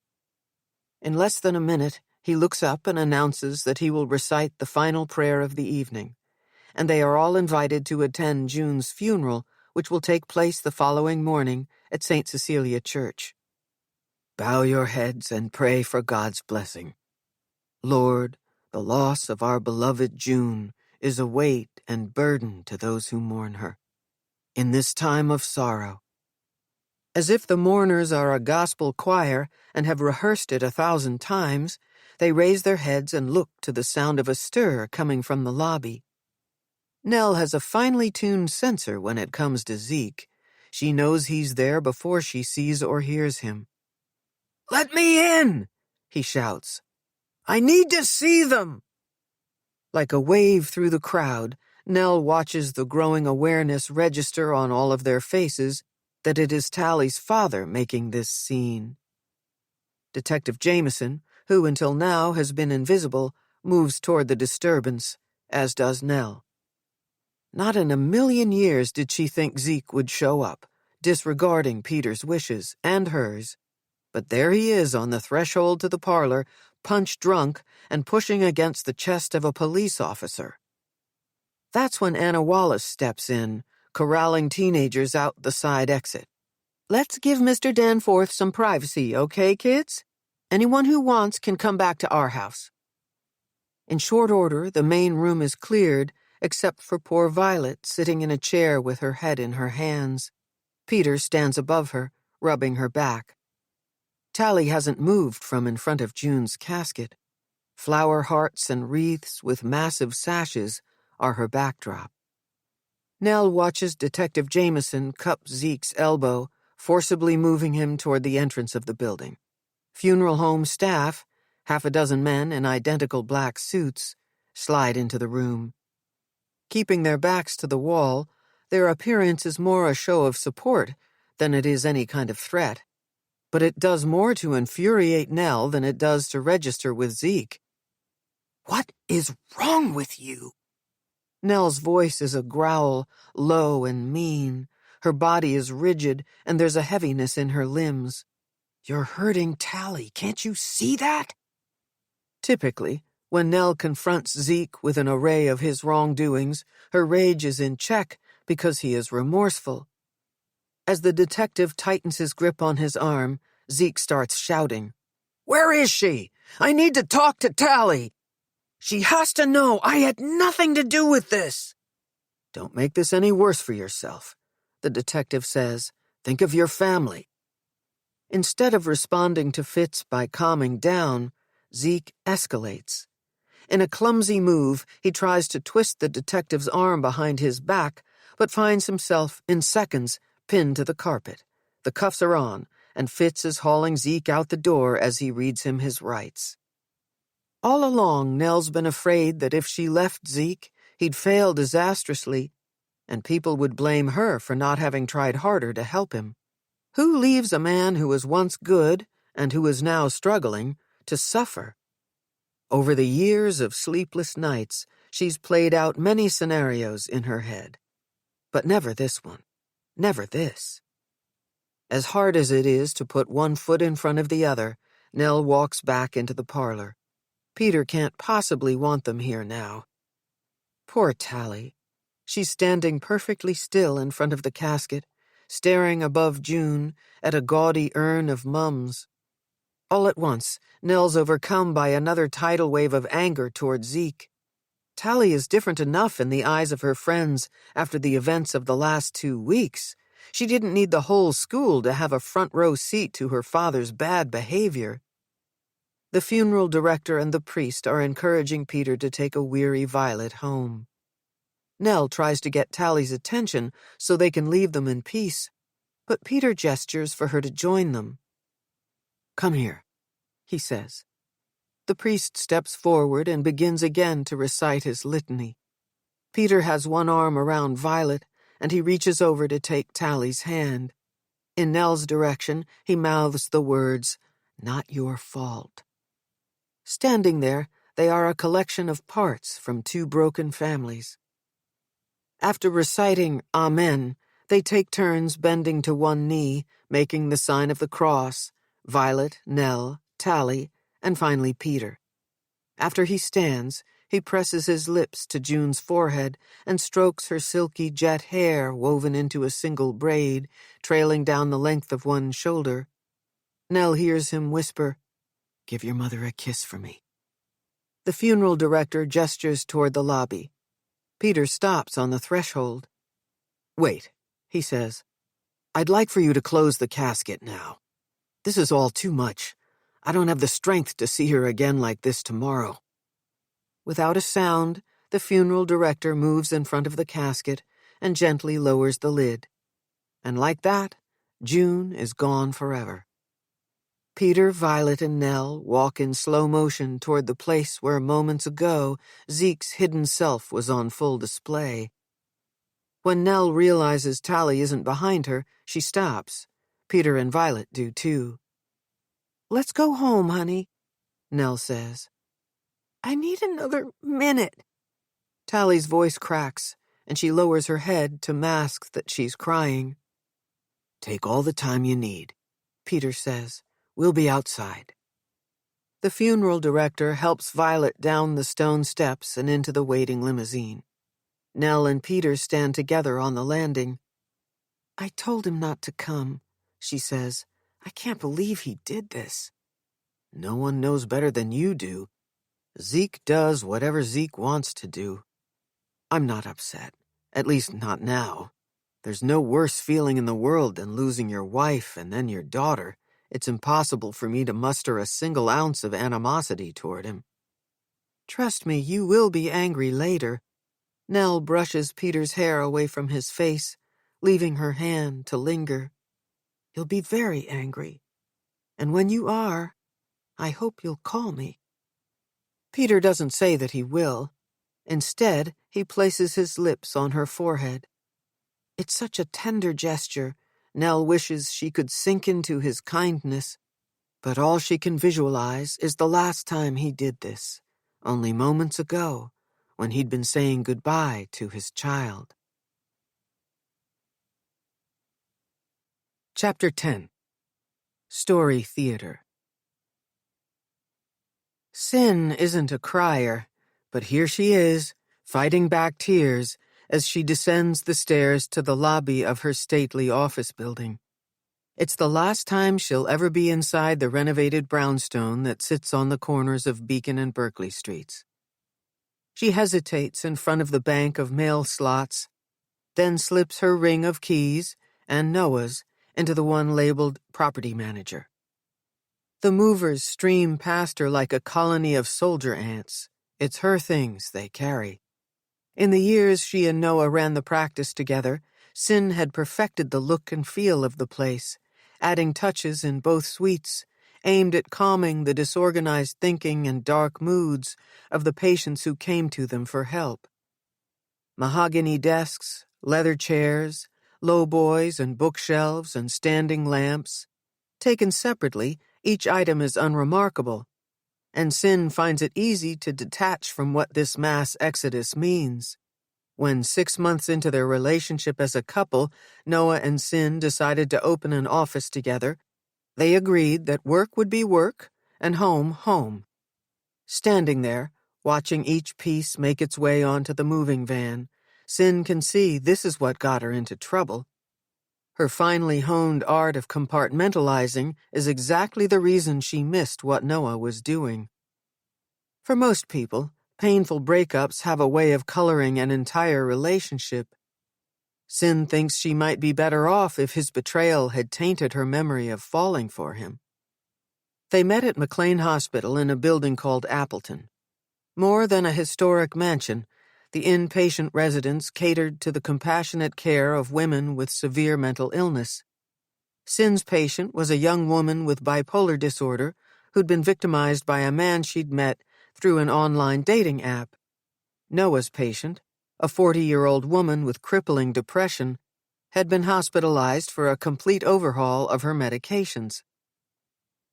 In less than a minute, he looks up and announces that he will recite the final prayer of the evening, and they are all invited to attend June's funeral, which will take place the following morning at St. Cecilia Church. "Bow your heads and pray for God's blessing. Lord, the loss of our beloved June is a weight and burden to those who mourn her. In this time of sorrow." As if the mourners are a gospel choir and have rehearsed it 1,000 times, they raise their heads and look to the sound of a stir coming from the lobby. Nell has a finely tuned sensor when it comes to Zeke. She knows he's there before she sees or hears him. "Let me in!" he shouts. "I need to see them!" Like a wave through the crowd, Nell watches the growing awareness register on all of their faces that it is Tali's father making this scene. Detective Jameson, who until now has been invisible, moves toward the disturbance, as does Nell. Not in a million years did she think Zeke would show up, disregarding Peter's wishes and hers. But there he is on the threshold to the parlor, punch-drunk and pushing against the chest of a police officer. That's when Anna Wallace steps in, corralling teenagers out the side exit. "Let's give Mr. Danforth some privacy, okay, kids? Anyone who wants can come back to our house." In short order, the main room is cleared, except for poor Violet sitting in a chair with her head in her hands. Peter stands above her, rubbing her back. Tali hasn't moved from in front of June's casket. Flower hearts and wreaths with massive sashes are her backdrop. Nell watches Detective Jameson cup Zeke's elbow, forcibly moving him toward the entrance of the building. Funeral home staff, 6 men in identical black suits, slide into the room. Keeping their backs to the wall, their appearance is more a show of support than it is any kind of threat. But it does more to infuriate Nell than it does to register with Zeke. "What is wrong with you?" Nell's voice is a growl, low and mean. Her body is rigid, and there's a heaviness in her limbs. "You're hurting Tali, can't you see that?" Typically, when Nell confronts Zeke with an array of his wrongdoings, her rage is in check because he is remorseful. As the detective tightens his grip on his arm, Zeke starts shouting, "Where is she? I need to talk to Tali. She has to know I had nothing to do with this." "Don't make this any worse for yourself," the detective says. "Think of your family." Instead of responding to Fitz by calming down, Zeke escalates. In a clumsy move, he tries to twist the detective's arm behind his back, but finds himself, in seconds, pinned to the carpet. The cuffs are on, and Fitz is hauling Zeke out the door as he reads him his rights. All along, Nell's been afraid that if she left Zeke, he'd fail disastrously, and people would blame her for not having tried harder to help him. Who leaves a man who was once good, and who is now struggling, to suffer? Over the years of sleepless nights, she's played out many scenarios in her head. But never this one. Never this. As hard as it is to put one foot in front of the other, Nell walks back into the parlor. Peter can't possibly want them here now. Poor Tali. She's standing perfectly still in front of the casket, staring above June at a gaudy urn of mums. All at once, Nell's overcome by another tidal wave of anger toward Zeke. Tali is different enough in the eyes of her friends after the events of the last 2 weeks. She didn't need the whole school to have a front-row seat to her father's bad behavior. The funeral director and the priest are encouraging Peter to take a weary Violet home. Nell tries to get Tali's attention so they can leave them in peace, but Peter gestures for her to join them. "Come here," he says. The priest steps forward and begins again to recite his litany. Peter has one arm around Violet, and he reaches over to take Tali's hand. In Nell's direction, he mouths the words, "Not your fault." Standing there, they are a collection of parts from 2 broken families. After reciting Amen, they take turns bending to one knee, making the sign of the cross, Violet, Nell, Tali, and finally Peter. After he stands, he presses his lips to June's forehead and strokes her silky jet hair woven into a single braid, trailing down the length of one shoulder. Nell hears him whisper, "Give your mother a kiss for me." The funeral director gestures toward the lobby. Peter stops on the threshold. "Wait," he says. "I'd like for you to close the casket now. This is all too much. I don't have the strength to see her again like this tomorrow." Without a sound, the funeral director moves in front of the casket and gently lowers the lid. And like that, June is gone forever. Peter, Violet, and Nell walk in slow motion toward the place where moments ago Zeke's hidden self was on full display. When Nell realizes Tali isn't behind her, she stops. Peter and Violet do too. "Let's go home, honey," Nell says. "I need another minute." Tali's voice cracks, and she lowers her head to mask that she's crying. "Take all the time you need," Peter says. "We'll be outside." The funeral director helps Violet down the stone steps and into the waiting limousine. Nell and Peter stand together on the landing. "I told him not to come," she says. "I can't believe he did this." "No one knows better than you do. Zeke does whatever Zeke wants to do. I'm not upset, at least not now. There's no worse feeling in the world than losing your wife and then your daughter. It's impossible for me to muster a single ounce of animosity toward him." "Trust me, you will be angry later." Nell brushes Peter's hair away from his face, leaving her hand to linger. "You'll be very angry. And when you are, I hope you'll call me." Peter doesn't say that he will. Instead, he places his lips on her forehead. It's such a tender gesture. Nell wishes she could sink into his kindness, but all she can visualize is the last time he did this, only moments ago, when he'd been saying goodbye to his child. Chapter 10. Story Theater. Sin isn't a crier, but here she is, fighting back tears as she descends the stairs to the lobby of her stately office building. It's the last time she'll ever be inside the renovated brownstone that sits on the corners of Beacon and Berkeley Streets. She hesitates in front of the bank of mail slots, then slips her ring of keys and Noah's into the one labeled property manager. The movers stream past her like a colony of soldier ants. It's her things they carry. In the years she and Noah ran the practice together, Sin had perfected the look and feel of the place, adding touches in both suites, aimed at calming the disorganized thinking and dark moods of the patients who came to them for help. Mahogany desks, leather chairs, lowboys and bookshelves and standing lamps. Taken separately, each item is unremarkable, and Cyn finds it easy to detach from what this mass exodus means. When 6 months into their relationship as a couple, Noah and Cyn decided to open an office together, they agreed that work would be work and home, home. Standing there, watching each piece make its way onto the moving van, Cyn can see this is what got her into trouble. Her finely honed art of compartmentalizing is exactly the reason she missed what Noah was doing. For most people, painful breakups have a way of coloring an entire relationship. Cyn thinks she might be better off if his betrayal had tainted her memory of falling for him. They met at McLean Hospital in a building called Appleton. More than a historic mansion, the inpatient residence catered to the compassionate care of women with severe mental illness. Cyn's patient was a young woman with bipolar disorder who'd been victimized by a man she'd met through an online dating app. Noah's patient, a 40-year-old woman with crippling depression, had been hospitalized for a complete overhaul of her medications.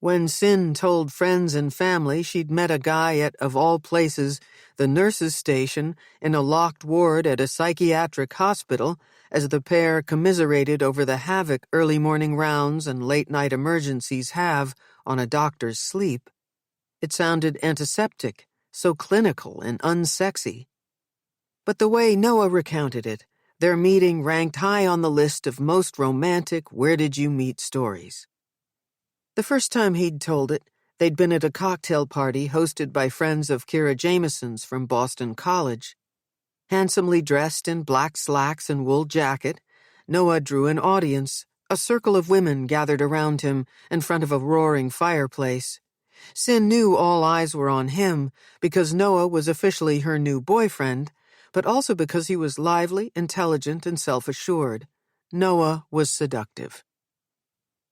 When Cyn told friends and family she'd met a guy at, of all places, the nurses' station in a locked ward at a psychiatric hospital, as the pair commiserated over the havoc early morning rounds and late-night emergencies have on a doctor's sleep, it sounded antiseptic, so clinical and unsexy. But the way Noah recounted it, their meeting ranked high on the list of most romantic where-did-you-meet stories. The first time he'd told it, they'd been at a cocktail party hosted by friends of Kira Jameson's from Boston College. Handsomely dressed in black slacks and wool jacket, Noah drew an audience, a circle of women gathered around him in front of a roaring fireplace. Cyn knew all eyes were on him because Noah was officially her new boyfriend, but also because he was lively, intelligent, and self-assured. Noah was seductive.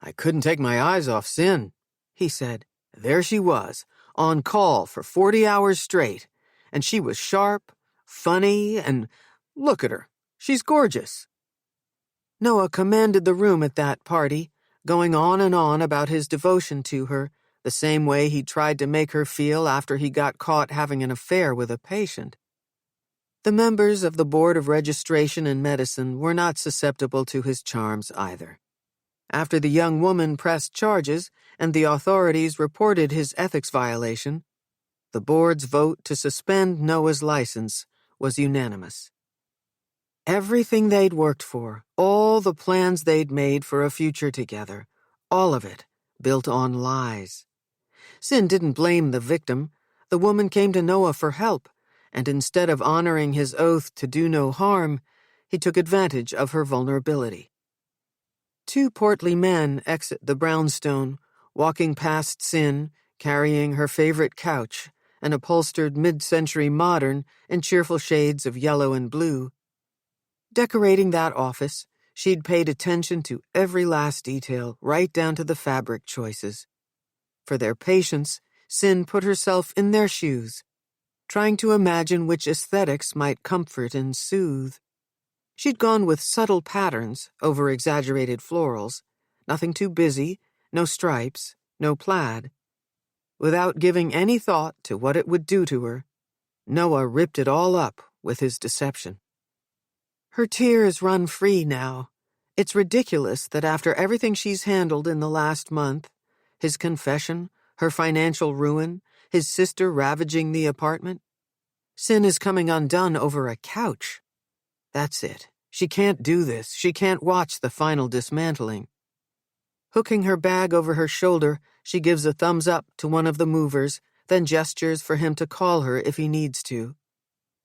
"I couldn't take my eyes off Cyn," he said. "There she was, on call for 40 hours straight, and she was sharp, funny, and look at her. She's gorgeous." Noah commanded the room at that party, going on and on about his devotion to her, the same way he tried to make her feel after he got caught having an affair with a patient. The members of the Board of Registration and Medicine were not susceptible to his charms either. After the young woman pressed charges and the authorities reported his ethics violation, the board's vote to suspend Noah's license was unanimous. Everything they'd worked for, all the plans they'd made for a future together, all of it built on lies. Cyn didn't blame the victim. The woman came to Noah for help, and instead of honoring his oath to do no harm, he took advantage of her vulnerability. Two portly men exit the brownstone, walking past Cyn, carrying her favorite couch, an upholstered mid-century modern in cheerful shades of yellow and blue. Decorating that office, she'd paid attention to every last detail, right down to the fabric choices. For their patients, Cyn put herself in their shoes, trying to imagine which aesthetics might comfort and soothe. She'd gone with subtle patterns over exaggerated florals, nothing too busy, no stripes, no plaid. Without giving any thought to what it would do to her, Noah ripped it all up with his deception. Her tears run free now. It's ridiculous that after everything she's handled in the last month, his confession, her financial ruin, his sister ravaging the apartment, Cyn is coming undone over a couch. That's it. She can't do this. She can't watch the final dismantling. Hooking her bag over her shoulder, she gives a thumbs up to one of the movers, then gestures for him to call her if he needs to.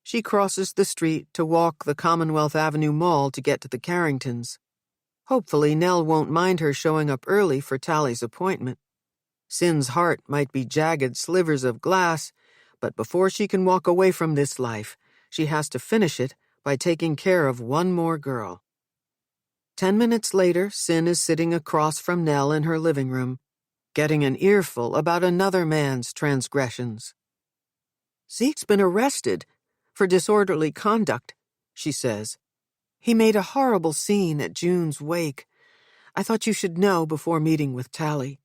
She crosses the street to walk the Commonwealth Avenue Mall to get to the Carringtons. Hopefully Nell won't mind her showing up early for Tali's appointment. Cyn's heart might be jagged slivers of glass, but before she can walk away from this life, she has to finish it by taking care of one more girl. 10 minutes later, Cyn is sitting across from Nell in her living room, getting an earful about another man's transgressions. "Zeke's been arrested for disorderly conduct," she says. "He made a horrible scene at June's wake. I thought you should know before meeting with Tali."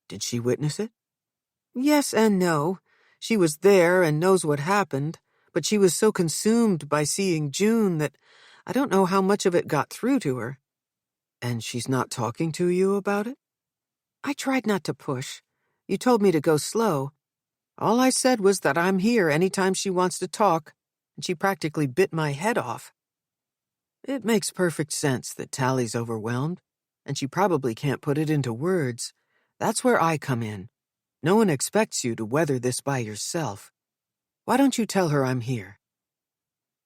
"Did she witness it?" "Yes and no. She was there and knows what happened, but she was so consumed by seeing June that I don't know how much of it got through to her." "And she's not talking to you about it?" "I tried not to push. You told me to go slow. All I said was that I'm here anytime she wants to talk, and she practically bit my head off." "It makes perfect sense that Tali's overwhelmed, and she probably can't put it into words. That's where I come in. No one expects you to weather this by yourself. Why don't you tell her I'm here?"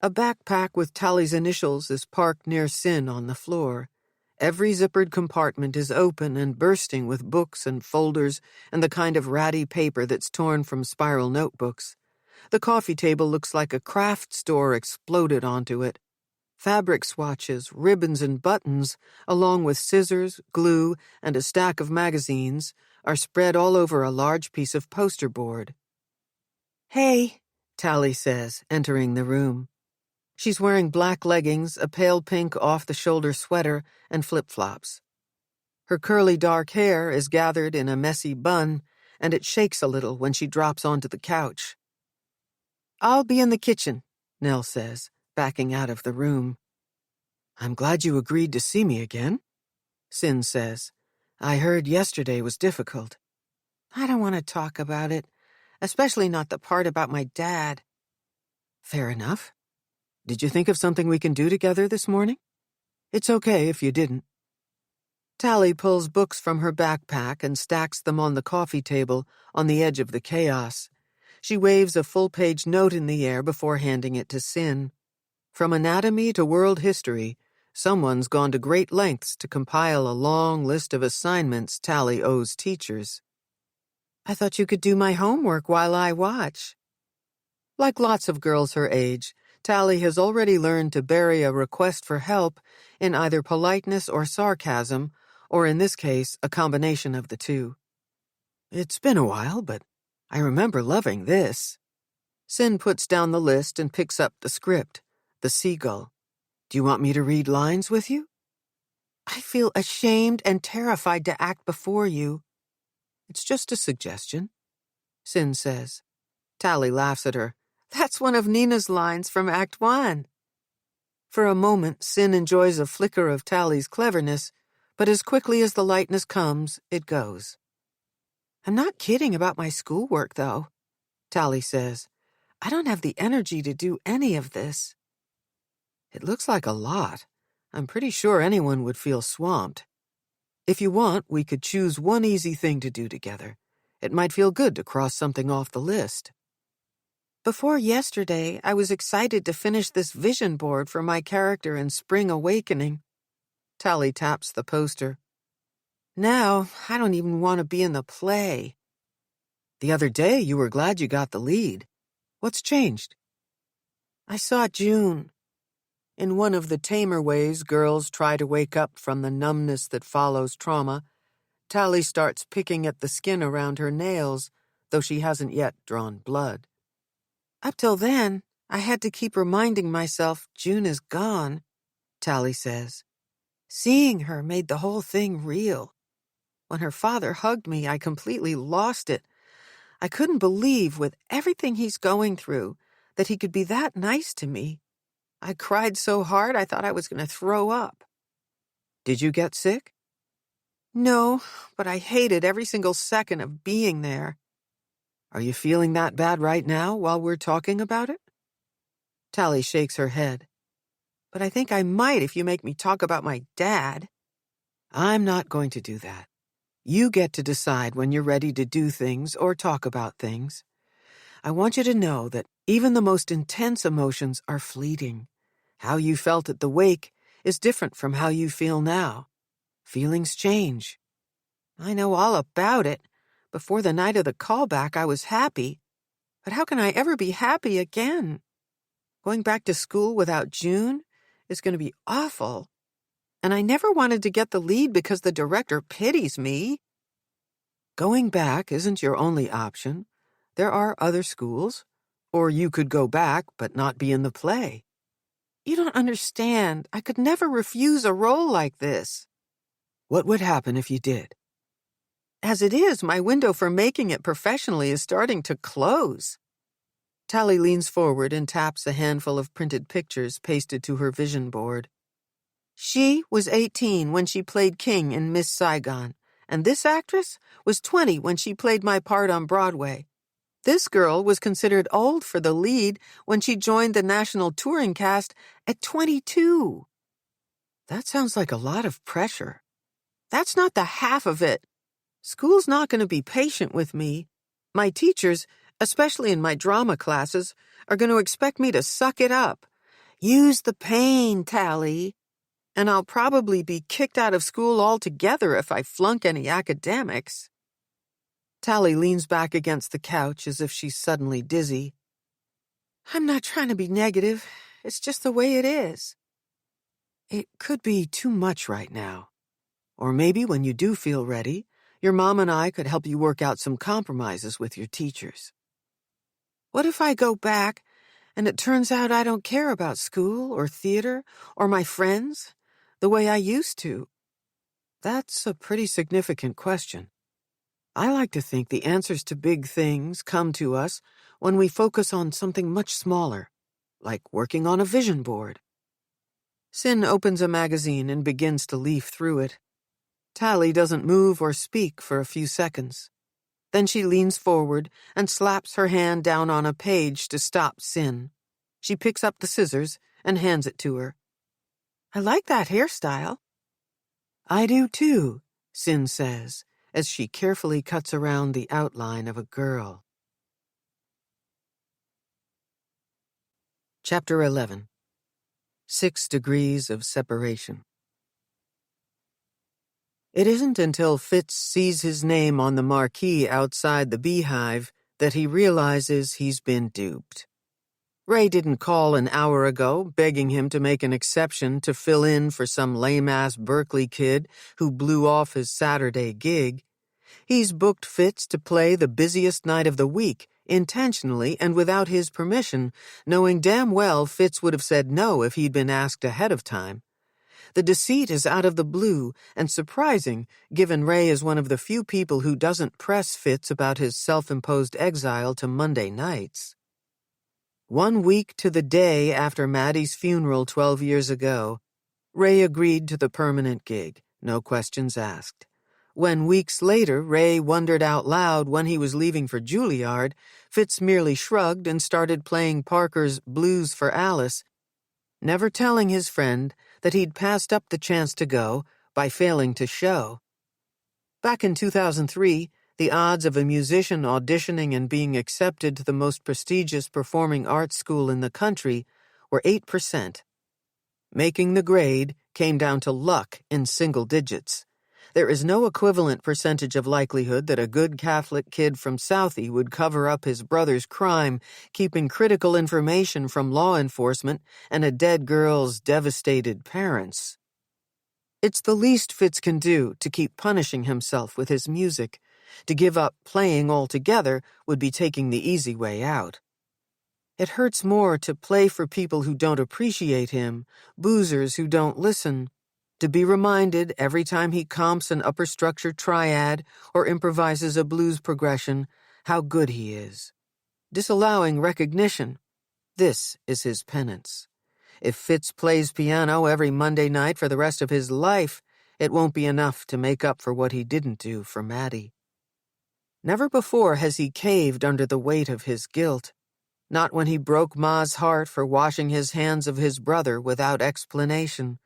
A backpack with Tali's initials is parked near Cyn on the floor. Every zippered compartment is open and bursting with books and folders and the kind of ratty paper that's torn from spiral notebooks. The coffee table looks like a craft store exploded onto it. Fabric swatches, ribbons, and buttons, along with scissors, glue, and a stack of magazines, are spread all over a large piece of poster board. "Hey," Tali says, entering the room. She's wearing black leggings, a pale pink off-the-shoulder sweater, and flip-flops. Her curly dark hair is gathered in a messy bun, and it shakes a little when she drops onto the couch. "I'll be in the kitchen," Nell says, backing out of the room. "I'm glad you agreed to see me again," Cyn says. "I heard yesterday was difficult." "I don't want to talk about it, especially not the part about my dad." "Fair enough. Did you think of something we can do together this morning? It's okay if you didn't." Tali pulls books from her backpack and stacks them on the coffee table on the edge of the chaos. She waves a full-page note in the air before handing it to Cyn. From anatomy to world history, someone's gone to great lengths to compile a long list of assignments Tali owes teachers. "I thought you could do my homework while I watch." Like lots of girls her age, Tali has already learned to bury a request for help in either politeness or sarcasm, or in this case, a combination of the two. "It's been a while, but I remember loving this." Cyn puts down the list and picks up the script, The Seagull. "Do you want me to read lines with you?" "I feel ashamed and terrified to act before you." "It's just a suggestion," Cyn says. Tali laughs at her. "That's one of Nina's lines from Act 1. For a moment, Cyn enjoys a flicker of Tali's cleverness, but as quickly as the lightness comes, it goes. "I'm not kidding about my schoolwork, though," Tali says. "I don't have the energy to do any of this." "It looks like a lot. I'm pretty sure anyone would feel swamped. If you want, we could choose one easy thing to do together. It might feel good to cross something off the list." "Before yesterday, I was excited to finish this vision board for my character in Spring Awakening." Tali taps the poster. "Now, I don't even want to be in the play." "The other day, you were glad you got the lead. What's changed?" "I saw June." In one of the tamer ways girls try to wake up from the numbness that follows trauma, Tali starts picking at the skin around her nails, though she hasn't yet drawn blood. "Up till then, I had to keep reminding myself June is gone," Tali says. "Seeing her made the whole thing real. When her father hugged me, I completely lost it. I couldn't believe, with everything he's going through, that he could be that nice to me. I cried so hard I thought I was going to throw up." "Did you get sick?" "No, but I hated every single second of being there." "Are you feeling that bad right now while we're talking about it?" Tali shakes her head. "But I think I might if you make me talk about my dad." "I'm not going to do that. You get to decide when you're ready to do things or talk about things. I want you to know that even the most intense emotions are fleeting. How you felt at the wake is different from how you feel now. Feelings change." "I know all about it. Before the night of the callback, I was happy. But how can I ever be happy again? Going back to school without June is going to be awful." And I never wanted to get the lead because the director pities me. Going back isn't your only option. There are other schools. Or you could go back but not be in the play. You don't understand. I could never refuse a role like this. What would happen if you did? As it is, my window for making it professionally is starting to close. Tali leans forward and taps a handful of printed pictures pasted to her vision board. She was 18 when she played King in Miss Saigon, and this actress was 20 when she played my part on Broadway. This girl was considered old for the lead when she joined the national touring cast at 22. That sounds like a lot of pressure. That's not the half of it. School's not going to be patient with me. My teachers, especially in my drama classes, are going to expect me to suck it up. Use the pain, Tali. And I'll probably be kicked out of school altogether if I flunk any academics. Tali leans back against the couch as if she's suddenly dizzy. I'm not trying to be negative. It's just the way it is. It could be too much right now. Or maybe when you do feel ready, your mom and I could help you work out some compromises with your teachers. What if I go back and it turns out I don't care about school or theater or my friends the way I used to? That's a pretty significant question. I like to think the answers to big things come to us when we focus on something much smaller, like working on a vision board. Sin opens a magazine and begins to leaf through it. Tali doesn't move or speak for a few seconds. Then she leans forward and slaps her hand down on a page to stop Sin. She picks up the scissors and hands it to her. I like that hairstyle. I do too, Sin says, as she carefully cuts around the outline of a girl. Chapter 11. 6 Degrees of Separation. It isn't until Fitz sees his name on the marquee outside the beehive that he realizes he's been duped. Ray didn't call an hour ago begging him to make an exception to fill in for some lame-ass Berkeley kid who blew off his Saturday gig. He's booked Fitz to play the busiest night of the week, intentionally and without his permission, knowing damn well Fitz would have said no if he'd been asked ahead of time. The deceit is out of the blue and surprising, given Ray is one of the few people who doesn't press Fitz about his self-imposed exile to Monday nights. 1 week to the day after Maddie's funeral 12 years ago, Ray agreed to the permanent gig, no questions asked. When weeks later Ray wondered out loud when he was leaving for Juilliard, Fitz merely shrugged and started playing Parker's Blues for Alice, never telling his friend that he'd passed up the chance to go by failing to show. Back in 2003, the odds of a musician auditioning and being accepted to the most prestigious performing arts school in the country were 8%. Making the grade came down to luck in single digits. There is no equivalent percentage of likelihood that a good Catholic kid from Southie would cover up his brother's crime, keeping critical information from law enforcement and a dead girl's devastated parents. It's the least Fitz can do to keep punishing himself with his music. To give up playing altogether would be taking the easy way out. It hurts more to play for people who don't appreciate him, boozers who don't listen, to be reminded every time he comps an upper structure triad or improvises a blues progression how good he is. Disallowing recognition. This is his penance. If Fitz plays piano every Monday night for the rest of his life, it won't be enough to make up for what he didn't do for Maddie. Never before has he caved under the weight of his guilt. Not when he broke Ma's heart for washing his hands of his brother without explanation.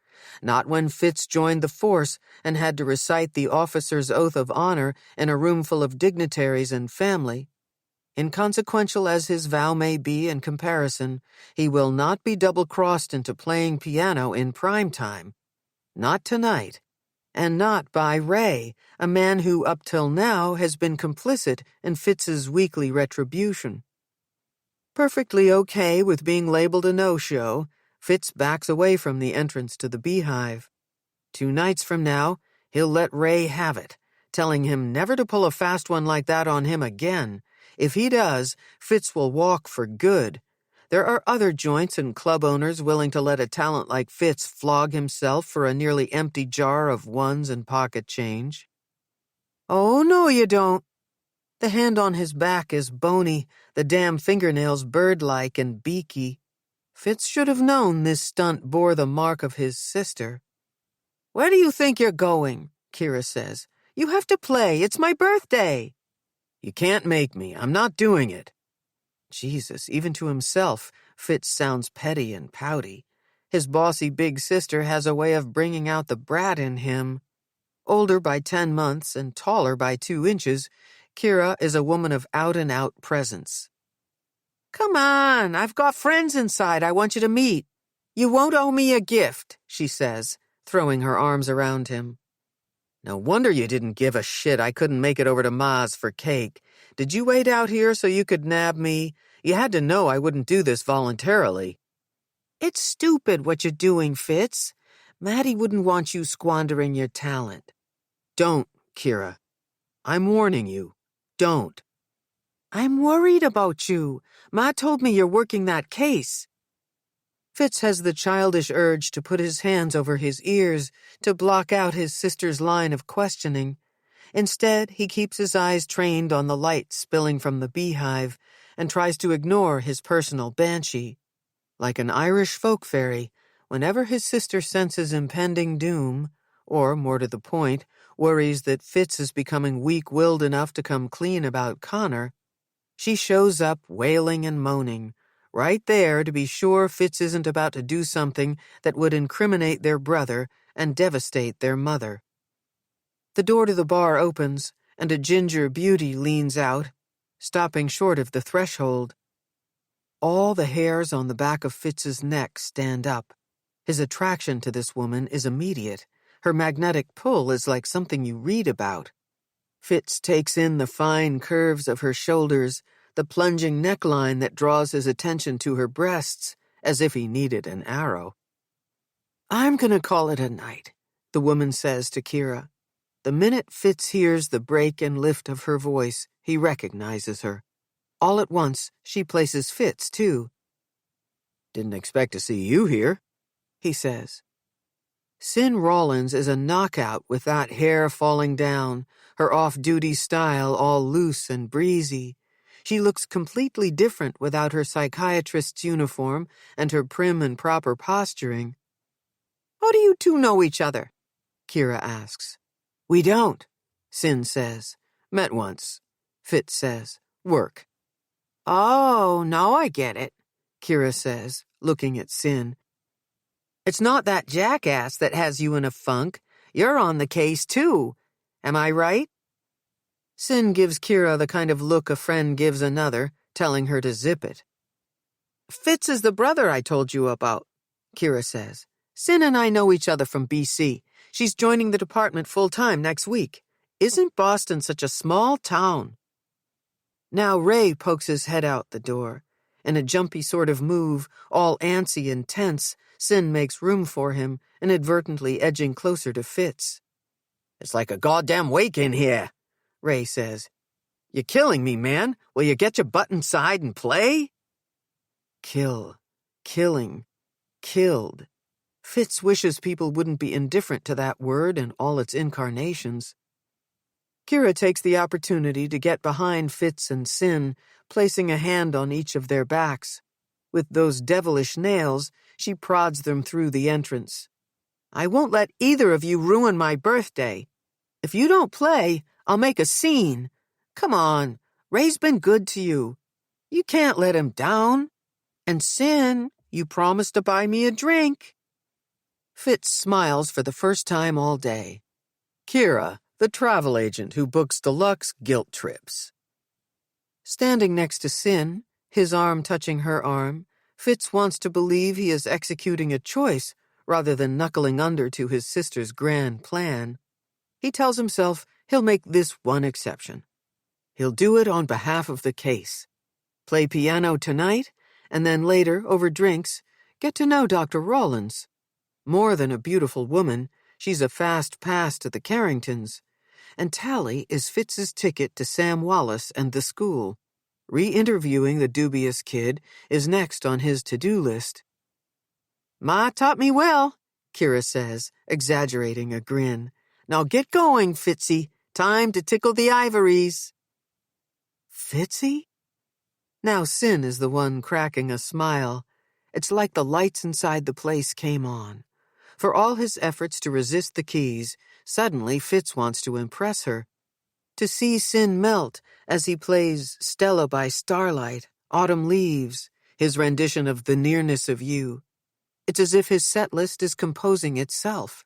Not when Fitz joined the force and had to recite the officer's oath of honor in a room full of dignitaries and family. Inconsequential as his vow may be in comparison, he will not be double-crossed into playing piano in prime time. Not tonight. And not by Ray, a man who up till now has been complicit in Fitz's weekly retribution. Perfectly okay with being labeled a no-show, Fitz backs away from the entrance to the beehive. 2 nights from now, he'll let Ray have it, telling him never to pull a fast one like that on him again. If he does, Fitz will walk for good. There are other joints and club owners willing to let a talent like Fitz flog himself for a nearly empty jar of ones and pocket change. Oh, no, you don't. The hand on his back is bony, the damn fingernails bird-like and beaky. Fitz should have known this stunt bore the mark of his sister. Where do you think you're going? Kira says. You have to play. It's my birthday. You can't make me. I'm not doing it. Jesus, even to himself, Fitz sounds petty and pouty. His bossy big sister has a way of bringing out the brat in him. Older by 10 months and taller by 2 inches, Kira is a woman of out-and-out presence. Come on, I've got friends inside I want you to meet. You won't owe me a gift, she says, throwing her arms around him. No wonder you didn't give a shit I couldn't make it over to Ma's for cake. Did you wait out here so you could nab me? You had to know I wouldn't do this voluntarily. It's stupid what you're doing, Fitz. Maddie wouldn't want you squandering your talent. Don't, Kira. I'm warning you. Don't. I'm worried about you. Ma told me you're working that case. Fitz has the childish urge to put his hands over his ears to block out his sister's line of questioning. Instead, he keeps his eyes trained on the light spilling from the beehive and tries to ignore his personal banshee. Like an Irish folk fairy, whenever his sister senses impending doom, or, more to the point, worries that Fitz is becoming weak-willed enough to come clean about Connor, she shows up wailing and moaning, right there to be sure Fitz isn't about to do something that would incriminate their brother and devastate their mother. The door to the bar opens, and a ginger beauty leans out, stopping short of the threshold. All the hairs on the back of Fitz's neck stand up. His attraction to this woman is immediate. Her magnetic pull is like something you read about. Fitz takes in the fine curves of her shoulders, the plunging neckline that draws his attention to her breasts, as if he needed an arrow. I'm gonna call it a night, the woman says to Kira. The minute Fitz hears the break and lift of her voice, he recognizes her. All at once, she places Fitz, too. Didn't expect to see you here, he says. Cyn Rawlins is a knockout with that hair falling down, her off-duty style all loose and breezy. She looks completely different without her psychiatrist's uniform and her prim and proper posturing. How do you two know each other? Kira asks. We don't, Cyn says. Met once. Fitz says. Work. Oh, now I get it, Kira says, looking at Cyn. It's not that jackass that has you in a funk. You're on the case, too. Am I right? Cyn gives Kira the kind of look a friend gives another, telling her to zip it. Fitz is the brother I told you about, Kira says. Cyn and I know each other from BC. She's joining the department full-time next week. Isn't Boston such a small town? Now Ray pokes his head out the door. In a jumpy sort of move, all antsy and tense, Cyn makes room for him, inadvertently edging closer to Fitz. It's like a goddamn wake in here, Ray says. You're killing me, man. Will you get your butt inside and play? Kill. Killing. Killed. Fitz wishes people wouldn't be indifferent to that word and all its incarnations. Kira takes the opportunity to get behind Fitz and Cyn, placing a hand on each of their backs. With those devilish nails, she prods them through the entrance. I won't let either of you ruin my birthday. If you don't play, I'll make a scene. Come on, Ray's been good to you. You can't let him down. And Cyn, you promised to buy me a drink. Fitz smiles for the first time all day. Kira, the travel agent who books deluxe guilt trips. Standing next to Cyn, his arm touching her arm, Fitz wants to believe he is executing a choice rather than knuckling under to his sister's grand plan. He tells himself he'll make this one exception. He'll do it on behalf of the case. Play piano tonight, and then later, over drinks, get to know Dr. Rawlins. More than a beautiful woman, She's a fast pass to the Carringtons, and Tali is Fitz's ticket to Sam Wallace and the school. Re-interviewing the dubious kid is next on his to-do list. "Ma taught me well," Kira says, exaggerating a grin. "Now get going, Fitzy. Time to tickle the ivories." Fitzy? Now Sin is the one cracking a smile. It's like the lights inside the place came on. For all his efforts to resist the keys, suddenly Fitz wants to impress her. To see Sin melt as he plays Stella by Starlight, Autumn Leaves, his rendition of The Nearness of You. It's as if his set list is composing itself.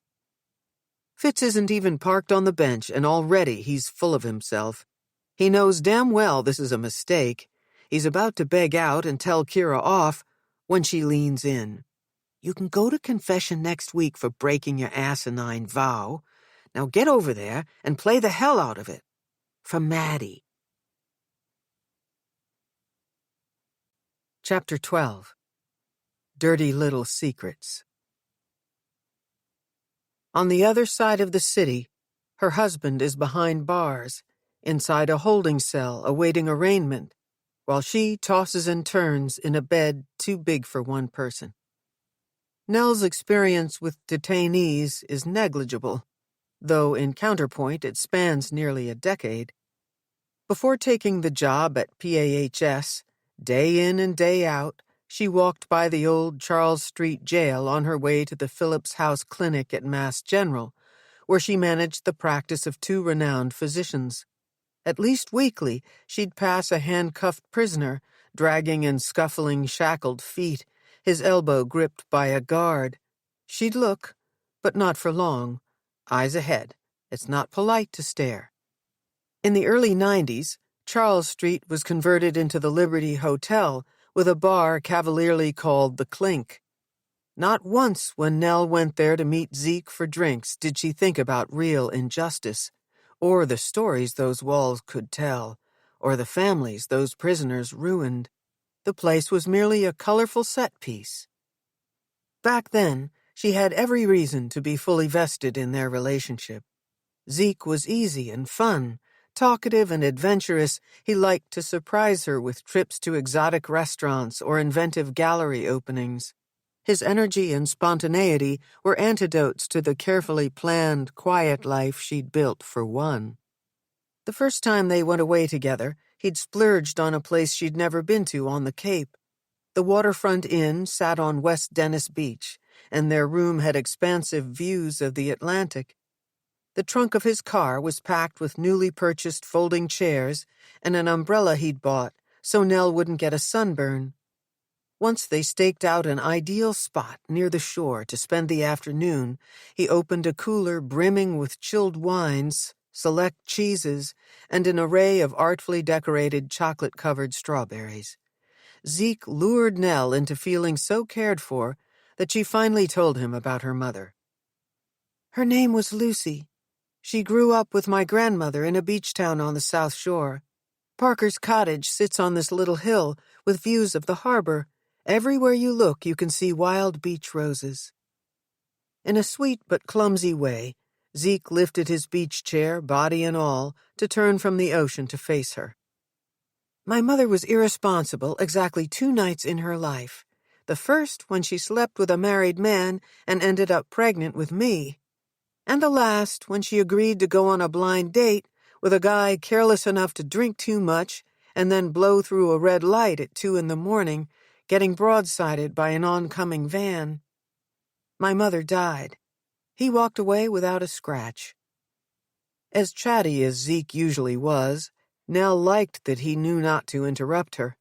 Fitz isn't even parked on the bench, and already he's full of himself. He knows damn well this is a mistake. He's about to beg out and tell Kira off when she leans in. "You can go to confession next week for breaking your asinine vow. Now get over there and play the hell out of it. For Maddie." Chapter 12. Dirty Little Secrets. On the other side of the city, her husband is behind bars, inside a holding cell awaiting arraignment, while she tosses and turns in a bed too big for one person. Nell's experience with detainees is negligible, though in counterpoint it spans nearly a decade. Before taking the job at PAHS, day in and day out, she walked by the old Charles Street jail on her way to the Phillips House Clinic at Mass General, where she managed the practice of two renowned physicians. At least weekly, she'd pass a handcuffed prisoner, dragging and scuffling shackled feet, his elbow gripped by a guard. She'd look, but not for long. Eyes ahead. It's not polite to stare. In the early 90s, Charles Street was converted into the Liberty Hotel, with a bar cavalierly called the Clink. Not once when Nell went there to meet Zeke for drinks did she think about real injustice, or the stories those walls could tell, or the families those prisoners ruined. The place was merely a colorful set piece. Back then, she had every reason to be fully vested in their relationship. Zeke was easy and fun. Talkative and adventurous, he liked to surprise her with trips to exotic restaurants or inventive gallery openings. His energy and spontaneity were antidotes to the carefully planned, quiet life she'd built for one. The first time they went away together, he'd splurged on a place she'd never been to on the Cape. The waterfront inn sat on West Dennis Beach, and their room had expansive views of the Atlantic. The trunk of his car was packed with newly purchased folding chairs and an umbrella he'd bought so Nell wouldn't get a sunburn. Once they staked out an ideal spot near the shore to spend the afternoon, he opened a cooler brimming with chilled wines, select cheeses, and an array of artfully decorated chocolate-covered strawberries. Zeke lured Nell into feeling so cared for that she finally told him about her mother. "Her name was Lucy. She grew up with my grandmother in a beach town on the South Shore. Parker's cottage sits on this little hill with views of the harbor. Everywhere you look, you can see wild beach roses." In a sweet but clumsy way, Zeke lifted his beach chair, body and all, to turn from the ocean to face her. "My mother was irresponsible exactly 2 nights in her life. The first when she slept with a married man and ended up pregnant with me. And the last when she agreed to go on a blind date with a guy careless enough to drink too much and then blow through a red light at 2 a.m, getting broadsided by an oncoming van. My mother died. He walked away without a scratch." As chatty as Zeke usually was, Nell liked that he knew not to interrupt her.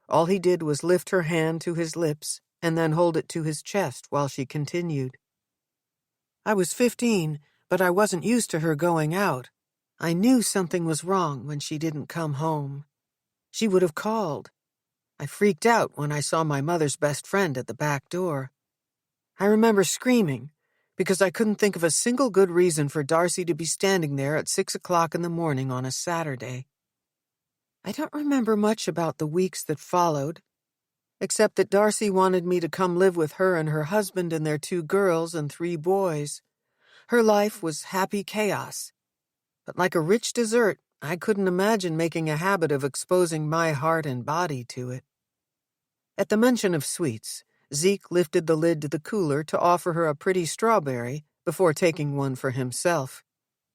All he did was lift her hand to his lips and then hold it to his chest while she continued. "I was 15, but I wasn't used to her going out. I knew something was wrong when she didn't come home. She would have called. I freaked out when I saw my mother's best friend at the back door. I remember screaming because I couldn't think of a single good reason for Darcy to be standing there at 6 o'clock in the morning on a Saturday. I don't remember much about the weeks that followed, except that Darcy wanted me to come live with her and her husband and their 2 girls and 3 boys. Her life was happy chaos. But like a rich dessert, I couldn't imagine making a habit of exposing my heart and body to it. At the mention of sweets, Zeke lifted the lid to the cooler to offer her a pretty strawberry before taking one for himself.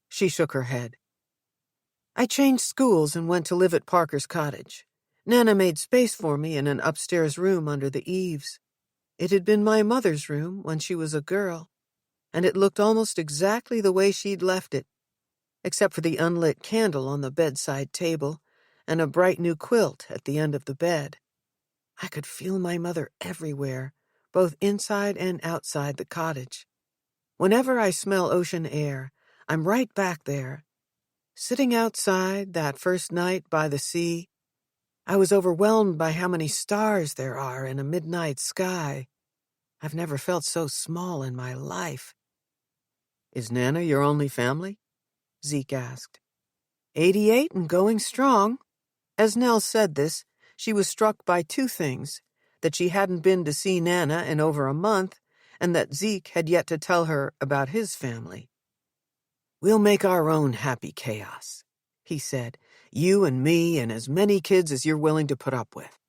She shook her head. I changed schools and went to live at Parker's cottage. Nana made space for me in an upstairs room under the eaves. It had been my mother's room when she was a girl, and it looked almost exactly the way she'd left it, except for the unlit candle on the bedside table and a bright new quilt at the end of the bed. I could feel my mother everywhere, both inside and outside the cottage. Whenever I smell ocean air, I'm right back there. Sitting outside that first night by the sea, I was overwhelmed by how many stars there are in a midnight sky. I've never felt so small in my life. Is Nana your only family? Zeke asked. 88 and going strong. As Nell said this, she was struck by two things: that she hadn't been to see Nana in over a month, and that Zeke had yet to tell her about his family. We'll make our own happy chaos, he said. You and me and as many kids as you're willing to put up with.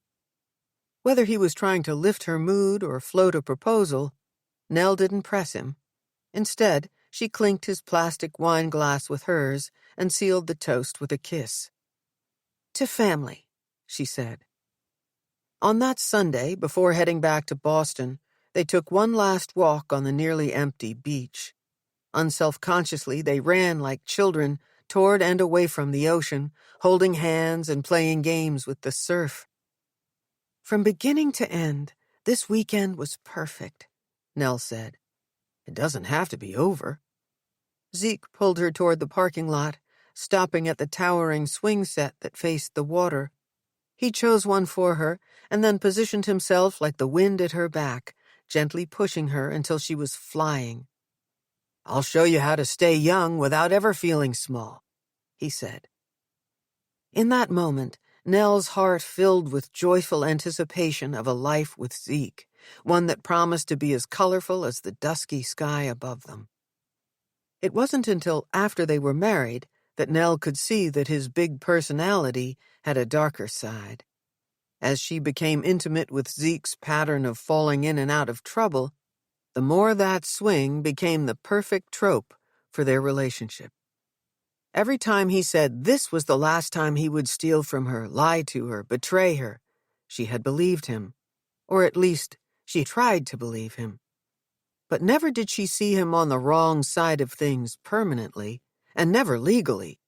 Whether he was trying to lift her mood or float a proposal, Nell didn't press him. Instead, she clinked his plastic wine glass with hers and sealed the toast with a kiss. To family, she said. On that Sunday, before heading back to Boston, they took one last walk on the nearly empty beach. Unselfconsciously, they ran like children toward and away from the ocean, holding hands and playing games with the surf. From beginning to end, this weekend was perfect, Nell said. It doesn't have to be over. Zeke pulled her toward the parking lot, stopping at the towering swing set that faced the water. He chose one for her and then positioned himself like the wind at her back, gently pushing her until she was flying. I'll show you how to stay young without ever feeling small, he said. In that moment, Nell's heart filled with joyful anticipation of a life with Zeke, one that promised to be as colorful as the dusky sky above them. It wasn't until after they were married that Nell could see that his big personality had a darker side. As she became intimate with Zeke's pattern of falling in and out of trouble, the more that swing became the perfect trope for their relationship. Every time he said this was the last time he would steal from her, lie to her, betray her, she had believed him, or at least she tried to believe him. But never did she see him on the wrong side of things permanently, and never legally.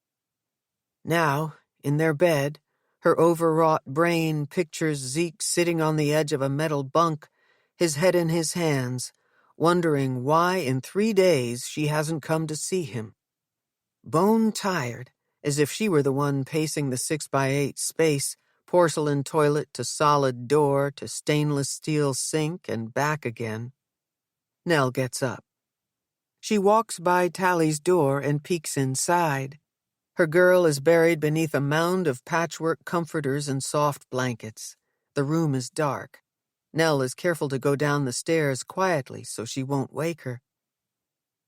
Now, in their bed, her overwrought brain pictures Zeke sitting on the edge of a metal bunk, his head in his hands, wondering why in 3 days she hasn't come to see him. Bone-tired, as if she were the one pacing the 6x8 space, porcelain toilet to solid door to stainless steel sink and back again. Nell gets up. She walks by Tali's door and peeks inside. Her girl is buried beneath a mound of patchwork comforters and soft blankets. The room is dark. Nell is careful to go down the stairs quietly so she won't wake her.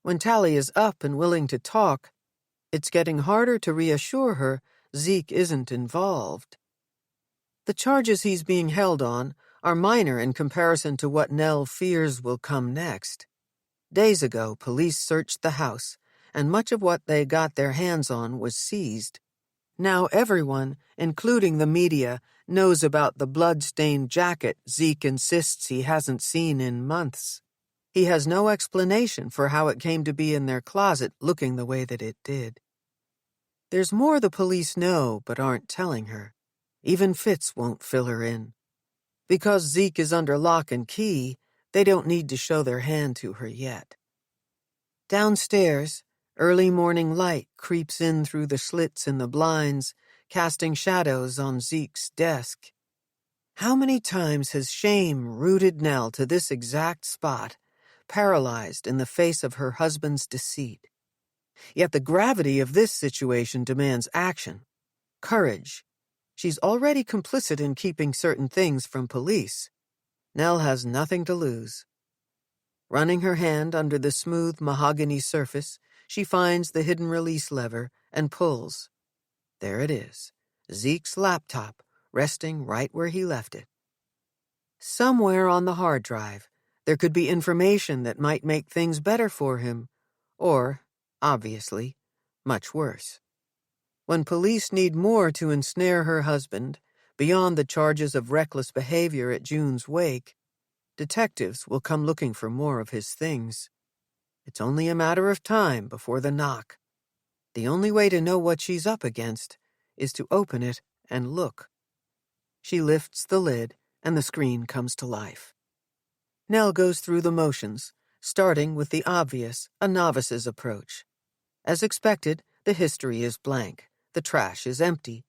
When Tali is up and willing to talk, it's getting harder to reassure her Zeke isn't involved. The charges he's being held on are minor in comparison to what Nell fears will come next. Days ago, police searched the house, and much of what they got their hands on was seized. Now everyone, including the media, knows about the blood-stained jacket Zeke insists he hasn't seen in months. He has no explanation for how it came to be in their closet looking the way that it did. There's more the police know but aren't telling her. Even Fitz won't fill her in. Because Zeke is under lock and key, they don't need to show their hand to her yet. Downstairs, early morning light creeps in through the slits in the blinds, casting shadows on Zeke's desk. How many times has shame rooted Nell to this exact spot, paralyzed in the face of her husband's deceit? Yet the gravity of this situation demands action, courage. She's already complicit in keeping certain things from police. Nell has nothing to lose. Running her hand under the smooth mahogany surface, she finds the hidden release lever and pulls. There it is, Zeke's laptop, resting right where he left it. Somewhere on the hard drive, there could be information that might make things better for him, or, obviously, much worse. When police need more to ensnare her husband, beyond the charges of reckless behavior at June's wake, detectives will come looking for more of his things. It's only a matter of time before the knock. The only way to know what she's up against is to open it and look. She lifts the lid, and the screen comes to life. Nell goes through the motions, starting with the obvious, a novice's approach. As expected, the history is blank. The trash is empty.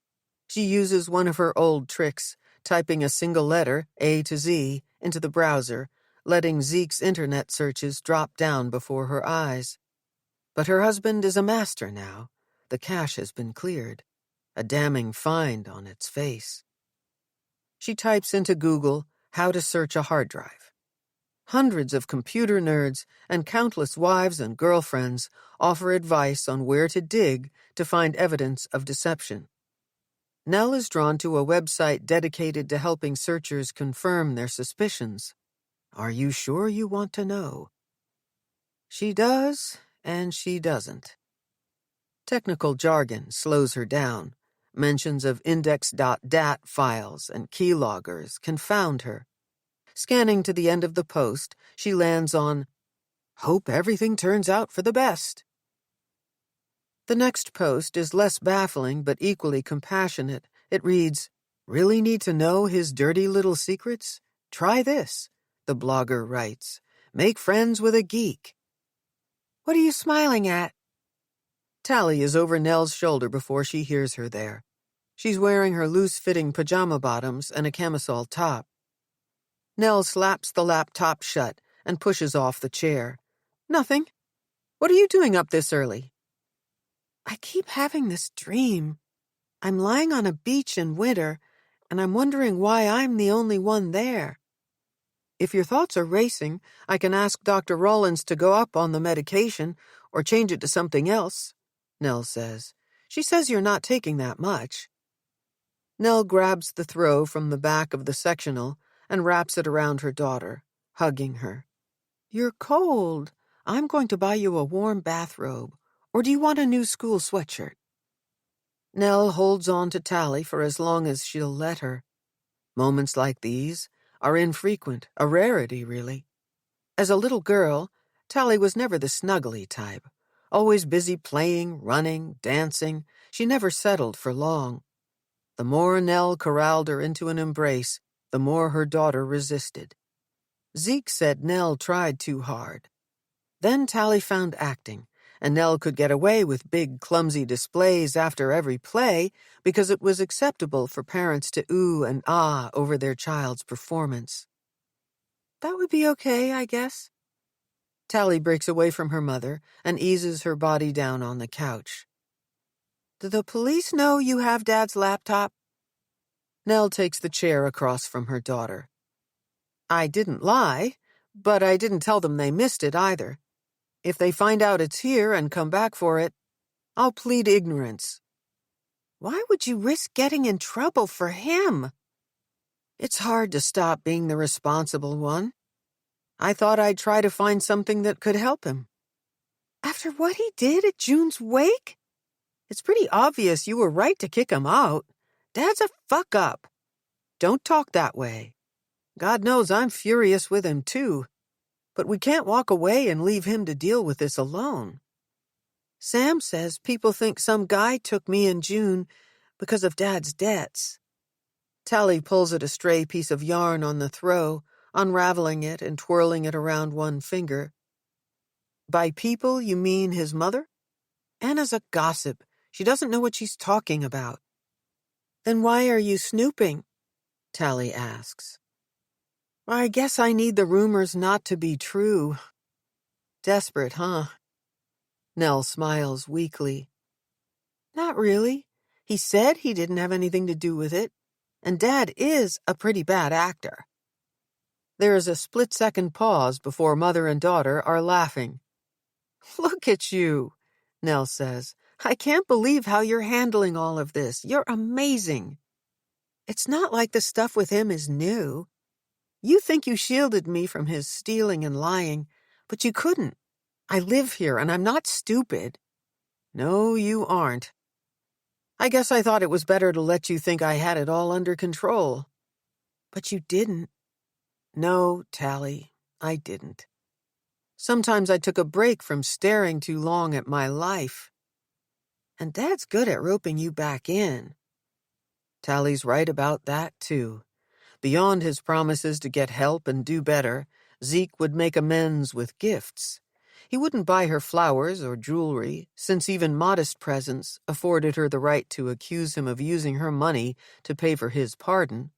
She uses one of her old tricks, typing a single letter, A to Z, into the browser, letting Zeke's internet searches drop down before her eyes. But her husband is a master now. The cache has been cleared. A damning find on its face. She types into Google, how to search a hard drive. Hundreds of computer nerds and countless wives and girlfriends offer advice on where to dig to find evidence of deception. Nell is drawn to a website dedicated to helping searchers confirm their suspicions. Are you sure you want to know? She does, and she doesn't. Technical jargon slows her down. Mentions of index.dat files and keyloggers confound her. Scanning to the end of the post, she lands on, "Hope everything turns out for the best." The next post is less baffling but equally compassionate. It reads, "Really need to know his dirty little secrets? Try this," the blogger writes. "Make friends with a geek." "What are you smiling at?" Tali is over Nell's shoulder before she hears her there. She's wearing her loose-fitting pajama bottoms and a camisole top. Nell slaps the laptop shut and pushes off the chair. "Nothing. What are you doing up this early?" "I keep having this dream. I'm lying on a beach in winter, and I'm wondering why I'm the only one there." "If your thoughts are racing, I can ask Dr. Rawlins to go up on the medication or change it to something else," Nell says. "She says you're not taking that much." Nell grabs the throw from the back of the sectional and wraps it around her daughter, hugging her. "You're cold. I'm going to buy you a warm bathrobe. Or do you want a new school sweatshirt?" Nell holds on to Tali for as long as she'll let her. Moments like these are infrequent, a rarity, really. As a little girl, Tali was never the snuggly type. Always busy playing, running, dancing, she never settled for long. The more Nell corralled her into an embrace, the more her daughter resisted. Zeke said Nell tried too hard. Then Tali found acting, and Nell could get away with big, clumsy displays after every play because it was acceptable for parents to ooh and ah over their child's performance. "That would be okay, I guess." Tali breaks away from her mother and eases her body down on the couch. "Do the police know you have Dad's laptop?" Nell takes the chair across from her daughter. "I didn't lie, but I didn't tell them they missed it either. If they find out it's here and come back for it, I'll plead ignorance." "Why would you risk getting in trouble for him?" "It's hard to stop being the responsible one. I thought I'd try to find something that could help him." "After what he did at June's wake? It's pretty obvious you were right to kick him out. Dad's a fuck-up. Don't talk that way. God knows I'm furious with him, too. But we can't walk away and leave him to deal with this alone. Sam says people think some guy took me and June because of Dad's debts." Tali pulls at a stray piece of yarn on the throw, unraveling it and twirling it around one finger. "By people, you mean his mother? Anna's a gossip. She doesn't know what she's talking about." "Then why are you snooping?" Tali asks. "I guess I need the rumors not to be true." "Desperate, huh?" Nell smiles weakly. "Not really. He said he didn't have anything to do with it, and Dad is a pretty bad actor." There is a split-second pause before mother and daughter are laughing. "Look at you," Nell says. "I can't believe how you're handling all of this. You're amazing. It's not like the stuff with him is new. You think you shielded me from his stealing and lying, but you couldn't. I live here, and I'm not stupid." "No, you aren't. I guess I thought it was better to let you think I had it all under control." "But you didn't." "No, Tali, I didn't. Sometimes I took a break from staring too long at my life. And Dad's good at roping you back in." Tali's right about that, too. Beyond his promises to get help and do better, Zeke would make amends with gifts. He wouldn't buy her flowers or jewelry, since even modest presents afforded her the right to accuse him of using her money to pay for his pardon.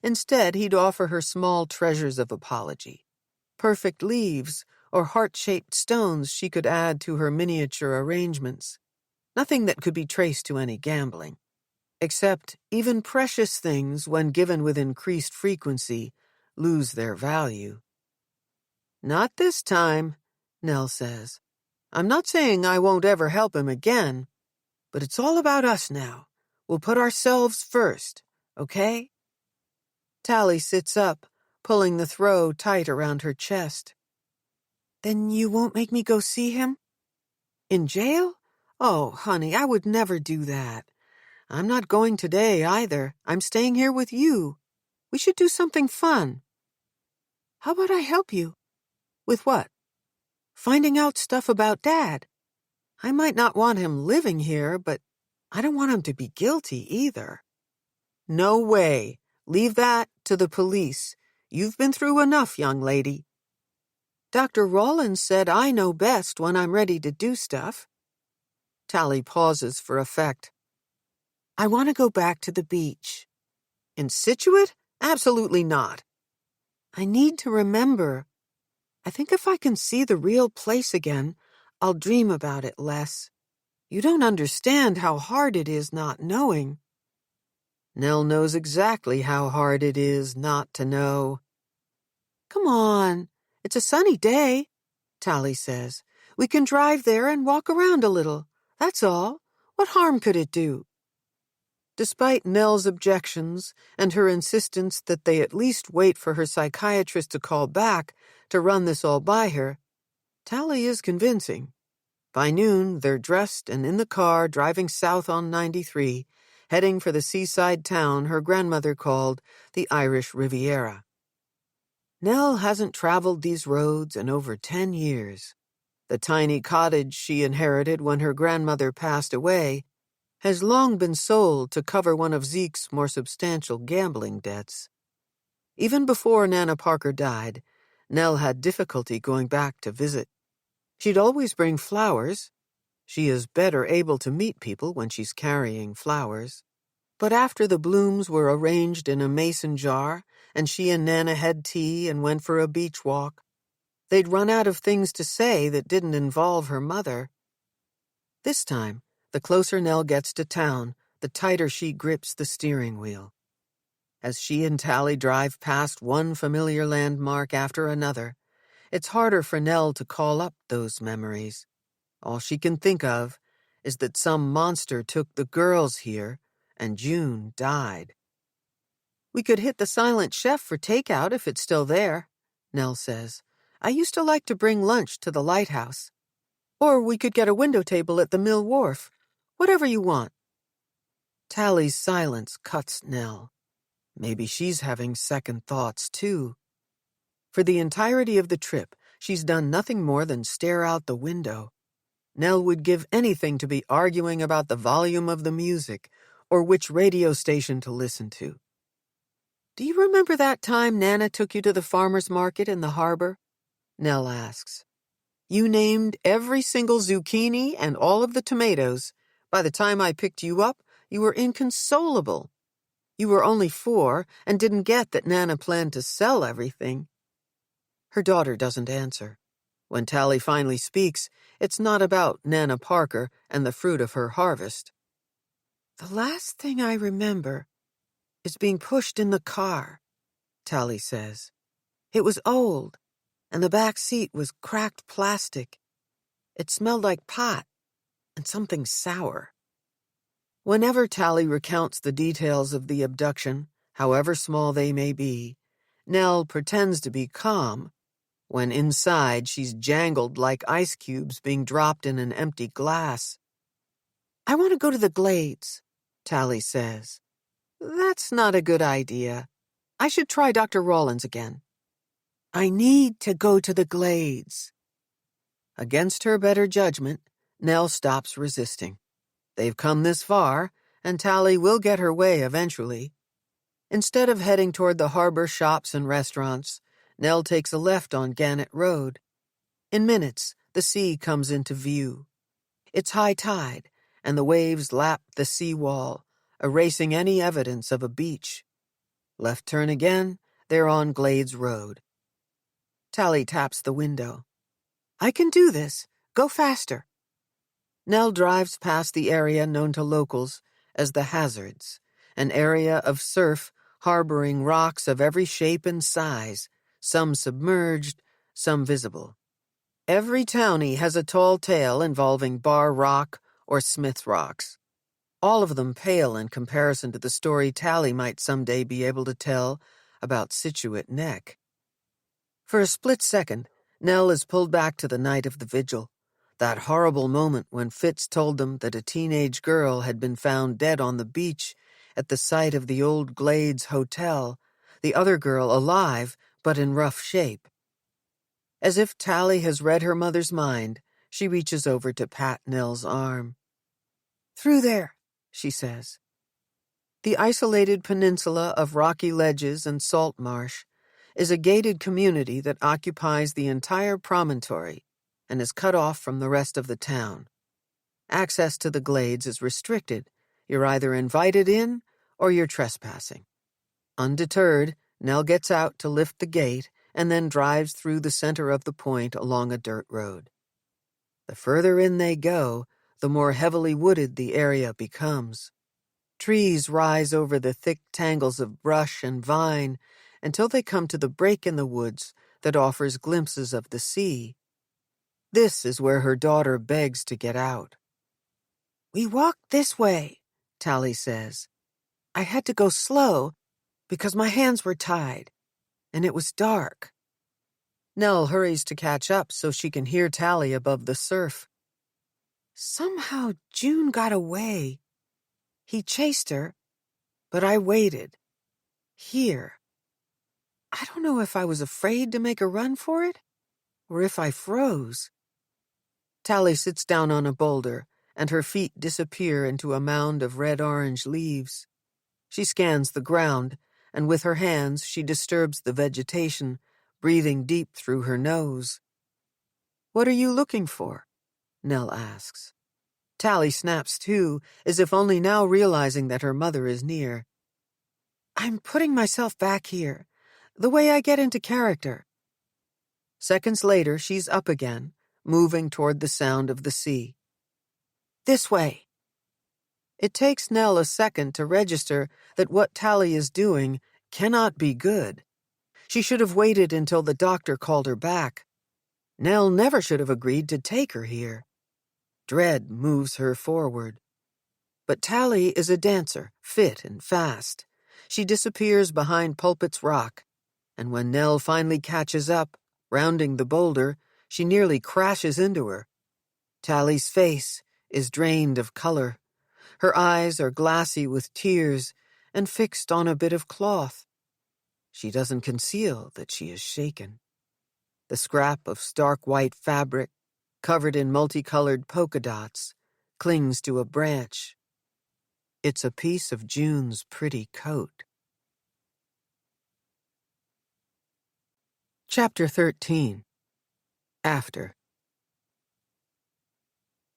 Instead, he'd offer her small treasures of apology, perfect leaves or heart-shaped stones she could add to her miniature arrangements. Nothing that could be traced to any gambling. Except even precious things, when given with increased frequency, lose their value. "Not this time," Nell says. "I'm not saying I won't ever help him again, but it's all about us now. We'll put ourselves first, okay?" Tali sits up, pulling the throw tight around her chest. "Then you won't make me go see him? In jail? Oh, honey, I would never do that. I'm not going today, either. I'm staying here with you. We should do something fun." "How about I help you?" "With what?" "Finding out stuff about Dad. I might not want him living here, but I don't want him to be guilty, either." "No way. Leave that to the police. You've been through enough, young lady." "Dr. Rawlins said I know best when I'm ready to do stuff." Tali pauses for effect. "I want to go back to the beach." "In Scituate? Absolutely not." "I need to remember. I think if I can see the real place again, I'll dream about it less. You don't understand how hard it is not knowing." Nell knows exactly how hard it is not to know. "Come on. It's a sunny day," Tali says. "We can drive there and walk around a little. That's all. What harm could it do?" Despite Nell's objections and her insistence that they at least wait for her psychiatrist to call back to run this all by her, Tali is convincing. By noon, they're dressed and in the car driving south on 93, heading for the seaside town her grandmother called the Irish Riviera. Nell hasn't traveled these roads in over 10 years. The tiny cottage she inherited when her grandmother passed away has long been sold to cover one of Zeke's more substantial gambling debts. Even before Nana Parker died, Nell had difficulty going back to visit. She'd always bring flowers. She is better able to meet people when she's carrying flowers. But after the blooms were arranged in a mason jar and she and Nana had tea and went for a beach walk, they'd run out of things to say that didn't involve her mother. This time, the closer Nell gets to town, the tighter she grips the steering wheel. As she and Tali drive past one familiar landmark after another, it's harder for Nell to call up those memories. All she can think of is that some monster took the girls here and June died. "We could hit the Silent Chef for takeout if it's still there," Nell says. "I used to like to bring lunch to the lighthouse. Or we could get a window table at the Mill Wharf. Whatever you want." Tali's silence cuts Nell. Maybe she's having second thoughts, too. For the entirety of the trip, she's done nothing more than stare out the window. Nell would give anything to be arguing about the volume of the music or which radio station to listen to. "Do you remember that time Nana took you to the farmer's market in the harbor?" Nell asks. "You named every single zucchini and all of the tomatoes. By the time I picked you up, you were inconsolable. You were only 4 and didn't get that Nana planned to sell everything." Her daughter doesn't answer. When Tali finally speaks, it's not about Nana Parker and the fruit of her harvest. "The last thing I remember is being pushed in the car," Tali says. It was old, and the back seat was cracked plastic. It smelled like pot and something sour. Whenever Tali recounts the details of the abduction, however small they may be, Nell pretends to be calm, when inside she's jangled like ice cubes being dropped in an empty glass. "I want to go to the Glades," Tali says. "That's not a good idea. I should try Dr. Rawlins again." "I need to go to the Glades." Against her better judgment, Nell stops resisting. They've come this far, and Tali will get her way eventually. Instead of heading toward the harbor shops and restaurants, Nell takes a left on Gannett Road. In minutes, the sea comes into view. It's high tide, and the waves lap the seawall, erasing any evidence of a beach. Left turn again, they're on Glades Road. Tali taps the window. "I can do this. Go faster." Nell drives past the area known to locals as the Hazards, an area of surf harboring rocks of every shape and size, some submerged, some visible. Every townie has a tall tale involving Bar Rock or Smith Rocks. All of them pale in comparison to the story Tali might someday be able to tell about Scituate Neck. For a split second, Nell is pulled back to the night of the vigil, that horrible moment when Fitz told them that a teenage girl had been found dead on the beach at the site of the old Glades Hotel, the other girl alive but in rough shape. As if Tali has read her mother's mind, she reaches over to pat Nell's arm. "Through there," she says. The isolated peninsula of rocky ledges and salt marsh is a gated community that occupies the entire promontory and is cut off from the rest of the town. Access to the Glades is restricted. You're either invited in or you're trespassing. Undeterred, Nell gets out to lift the gate and then drives through the center of the point along a dirt road. The further in they go, the more heavily wooded the area becomes. Trees rise over the thick tangles of brush and vine until they come to the break in the woods that offers glimpses of the sea. This is where her daughter begs to get out. "We walked this way," Tali says. "I had to go slow because my hands were tied, and it was dark." Nell hurries to catch up so she can hear Tali above the surf. "Somehow June got away. He chased her, but I waited. Here. I don't know if I was afraid to make a run for it, or if I froze." Tali sits down on a boulder, and her feet disappear into a mound of red-orange leaves. She scans the ground, and with her hands she disturbs the vegetation, breathing deep through her nose. "What are you looking for?" Nell asks. Tali snaps too, as if only now realizing that her mother is near. "I'm putting myself back here, the way I get into character." Seconds later, she's up again, moving toward the sound of the sea. "This way." It takes Nell a second to register that what Tali is doing cannot be good. She should have waited until the doctor called her back. Nell never should have agreed to take her here. Dread moves her forward. But Tali is a dancer, fit and fast. She disappears behind Pulpit's Rock, and when Nell finally catches up, rounding the boulder, she nearly crashes into her. Tali's face is drained of color. Her eyes are glassy with tears and fixed on a bit of cloth. She doesn't conceal that she is shaken. The scrap of stark white fabric, covered in multicolored polka dots, clings to a branch. It's a piece of June's pretty coat. Chapter 13. After.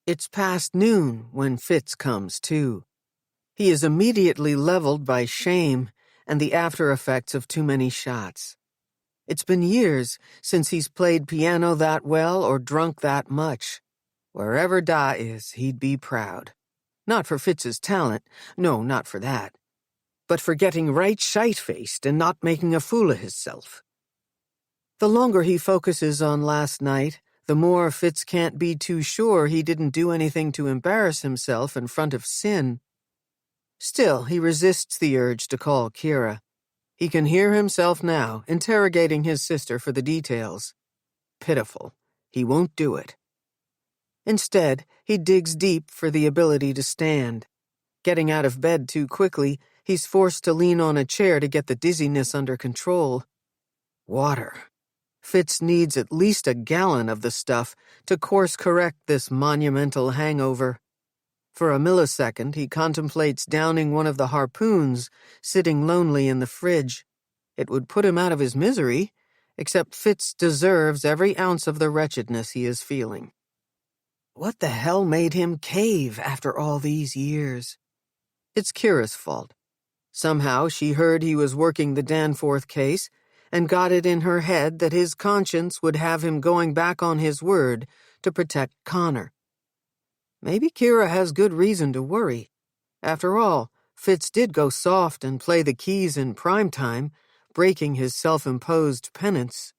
It's past noon when Fitz comes to. He is immediately leveled by shame and the after-effects of too many shots. It's been years since he's played piano that well or drunk that much. Wherever Da is, he'd be proud. Not for Fitz's talent, no, not for that. But for getting right shite-faced and not making a fool of hisself. The longer he focuses on last night, the more Fitz can't be too sure he didn't do anything to embarrass himself in front of Sin. Still, he resists the urge to call Kira. He can hear himself now, interrogating his sister for the details. Pitiful. He won't do it. Instead, he digs deep for the ability to stand. Getting out of bed too quickly, he's forced to lean on a chair to get the dizziness under control. Water. Fitz needs at least a gallon of the stuff to course-correct this monumental hangover. For a millisecond, he contemplates downing one of the harpoons, sitting lonely in the fridge. It would put him out of his misery, except Fitz deserves every ounce of the wretchedness he is feeling. What the hell made him cave after all these years? It's Kira's fault. Somehow she heard he was working the Danforth case and got it in her head that his conscience would have him going back on his word to protect Connor. Maybe Kira has good reason to worry. After all, Fitz did go soft and play the keys in prime time, breaking his self-imposed penance.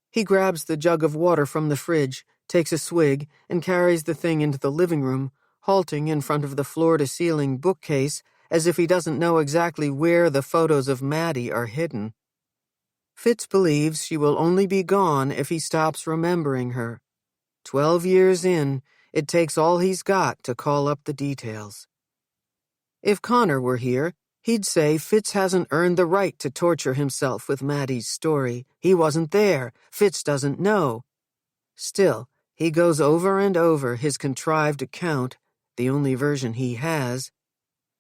He grabs the jug of water from the fridge, takes a swig, and carries the thing into the living room, halting in front of the floor-to-ceiling bookcase as if he doesn't know exactly where the photos of Maddie are hidden. Fitz believes she will only be gone if he stops remembering her. 12 years in, it takes all he's got to call up the details. If Connor were here, he'd say Fitz hasn't earned the right to torture himself with Maddie's story. He wasn't there. Fitz doesn't know. Still, he goes over and over his contrived account, the only version he has,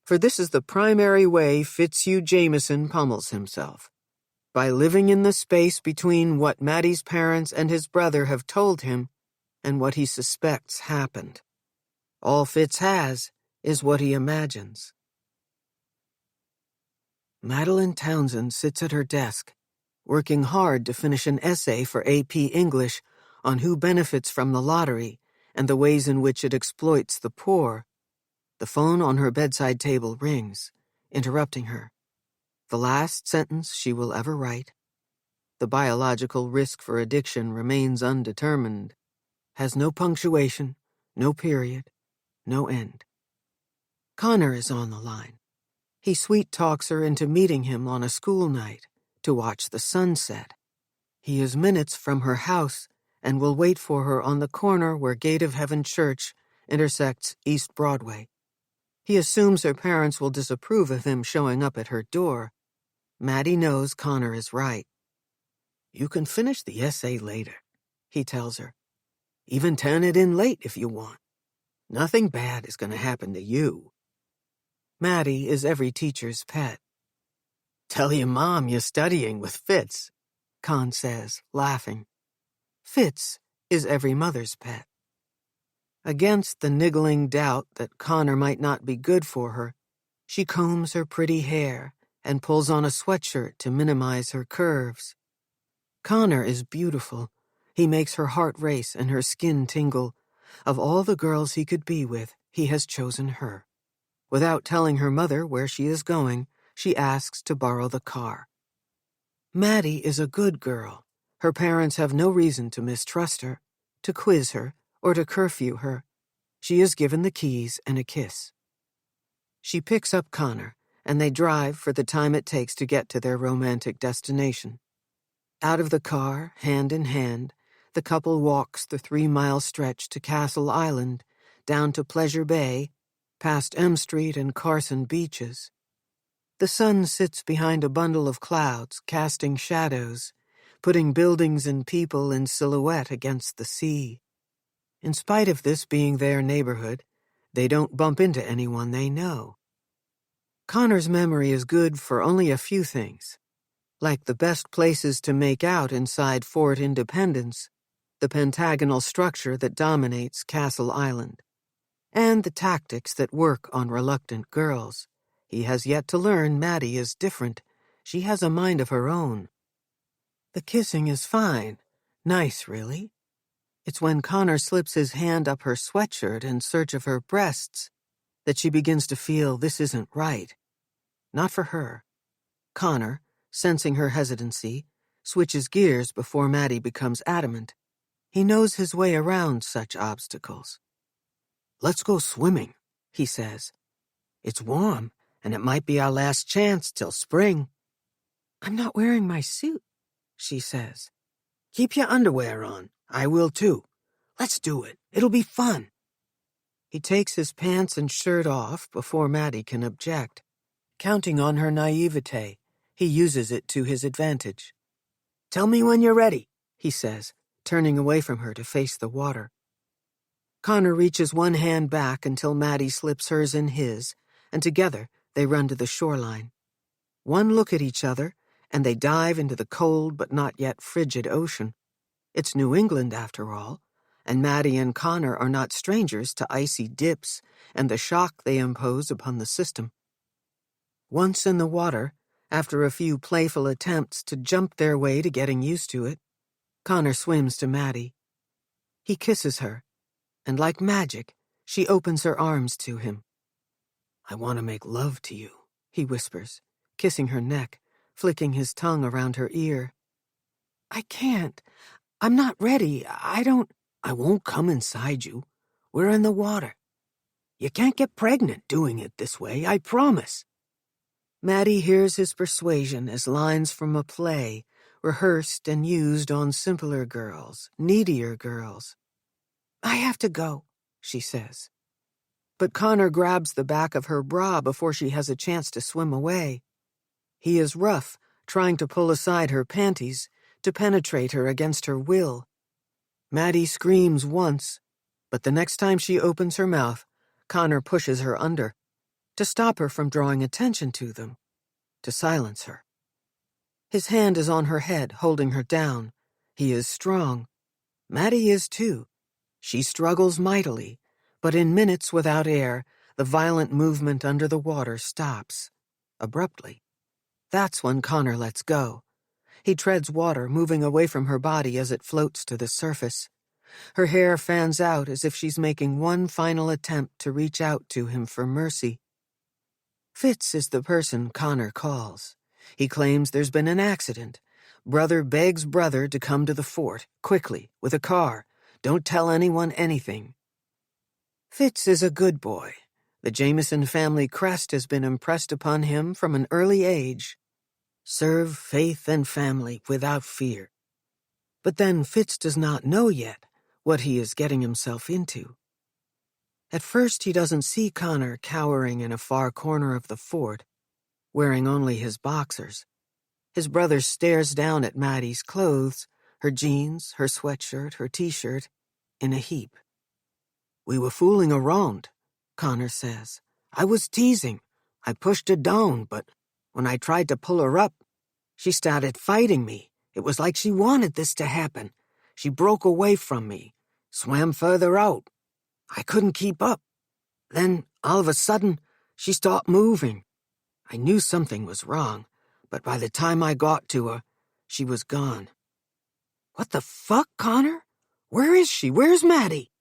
for this is the primary way Fitz Jameson pummels himself. By living in the space between what Maddie's parents and his brother have told him and what he suspects happened. All Fitz has is what he imagines. Madeline Townsend sits at her desk, working hard to finish an essay for AP English on who benefits from the lottery and the ways in which it exploits the poor. The phone on her bedside table rings, interrupting her. The last sentence she will ever write. The biological risk for addiction remains undetermined. Has no punctuation, no period, no end. Connor is on the line. He sweet-talks her into meeting him on a school night to watch the sunset. He is minutes from her house and will wait for her on the corner where Gate of Heaven Church intersects East Broadway. He assumes her parents will disapprove of him showing up at her door. Maddie knows Connor is right. You can finish the essay later, he tells her. Even turn it in late if you want. Nothing bad is going to happen to you. Maddie is every teacher's pet. Tell your mom you're studying with Fitz, Con says, laughing. Fitz is every mother's pet. Against the niggling doubt that Connor might not be good for her, she combs her pretty hair and pulls on a sweatshirt to minimize her curves. Connor is beautiful. He makes her heart race and her skin tingle. Of all the girls he could be with, he has chosen her. Without telling her mother where she is going, she asks to borrow the car. Maddie is a good girl. Her parents have no reason to mistrust her, to quiz her, or to curfew her. She is given the keys and a kiss. She picks up Connor, and they drive for the time it takes to get to their romantic destination. Out of the car, hand in hand, the couple walks the 3-mile stretch to Castle Island, down to Pleasure Bay, past M Street and Carson beaches. The sun sits behind a bundle of clouds, casting shadows, putting buildings and people in silhouette against the sea. In spite of this being their neighborhood, they don't bump into anyone they know. Connor's memory is good for only a few things, like the best places to make out inside Fort Independence, the pentagonal structure that dominates Castle Island, and the tactics that work on reluctant girls. He has yet to learn Maddie is different. She has a mind of her own. The kissing is fine. Nice, really. It's when Connor slips his hand up her sweatshirt in search of her breasts that she begins to feel this isn't right. Not for her. Connor, sensing her hesitancy, switches gears before Maddie becomes adamant. He knows his way around such obstacles. "Let's go swimming," he says. "It's warm, and it might be our last chance till spring." "I'm not wearing my suit," she says. "Keep your underwear on. I will too. Let's do it. It'll be fun." He takes his pants and shirt off before Maddie can object. Counting on her naivete, he uses it to his advantage. "Tell me when you're ready," he says, turning away from her to face the water. Connor reaches one hand back until Maddie slips hers in his, and together they run to the shoreline. One look at each other, and they dive into the cold but not yet frigid ocean. It's New England, after all, and Maddie and Connor are not strangers to icy dips and the shock they impose upon the system. Once in the water, after a few playful attempts to jump their way to getting used to it, Connor swims to Maddie. He kisses her, and like magic, she opens her arms to him. "I want to make love to you," he whispers, kissing her neck, flicking his tongue around her ear. "I can't. I'm not ready. I won't come inside you. We're in the water. You can't get pregnant doing it this way, I promise." Maddie hears his persuasion as lines from a play, rehearsed and used on simpler girls, needier girls. "I have to go," she says. But Connor grabs the back of her bra before she has a chance to swim away. He is rough, trying to pull aside her panties, to penetrate her against her will. Maddie screams once, but the next time she opens her mouth, Connor pushes her under, to stop her from drawing attention to them, to silence her. His hand is on her head, holding her down. He is strong. Maddie is too. She struggles mightily, but in minutes without air, the violent movement under the water stops, abruptly. That's when Connor lets go. He treads water, moving away from her body as it floats to the surface. Her hair fans out as if she's making one final attempt to reach out to him for mercy. Fitz is the person Connor calls. He claims there's been an accident. Brother begs brother to come to the fort, quickly, with a car. Don't tell anyone anything. Fitz is a good boy. The Jameson family crest has been impressed upon him from an early age. Serve faith and family without fear. But then Fitz does not know yet what he is getting himself into. At first he doesn't see Connor cowering in a far corner of the fort, wearing only his boxers. His brother stares down at Maddie's clothes, her jeans, her sweatshirt, her t-shirt, in a heap. "We were fooling around," Connor says. "I was teasing. I pushed her down, but when I tried to pull her up, she started fighting me. It was like she wanted this to happen. She broke away from me, swam further out. I couldn't keep up. Then, all of a sudden, she stopped moving. I knew something was wrong, but by the time I got to her, she was gone." "What the fuck, Connor? Where is she? Where's Maddie?"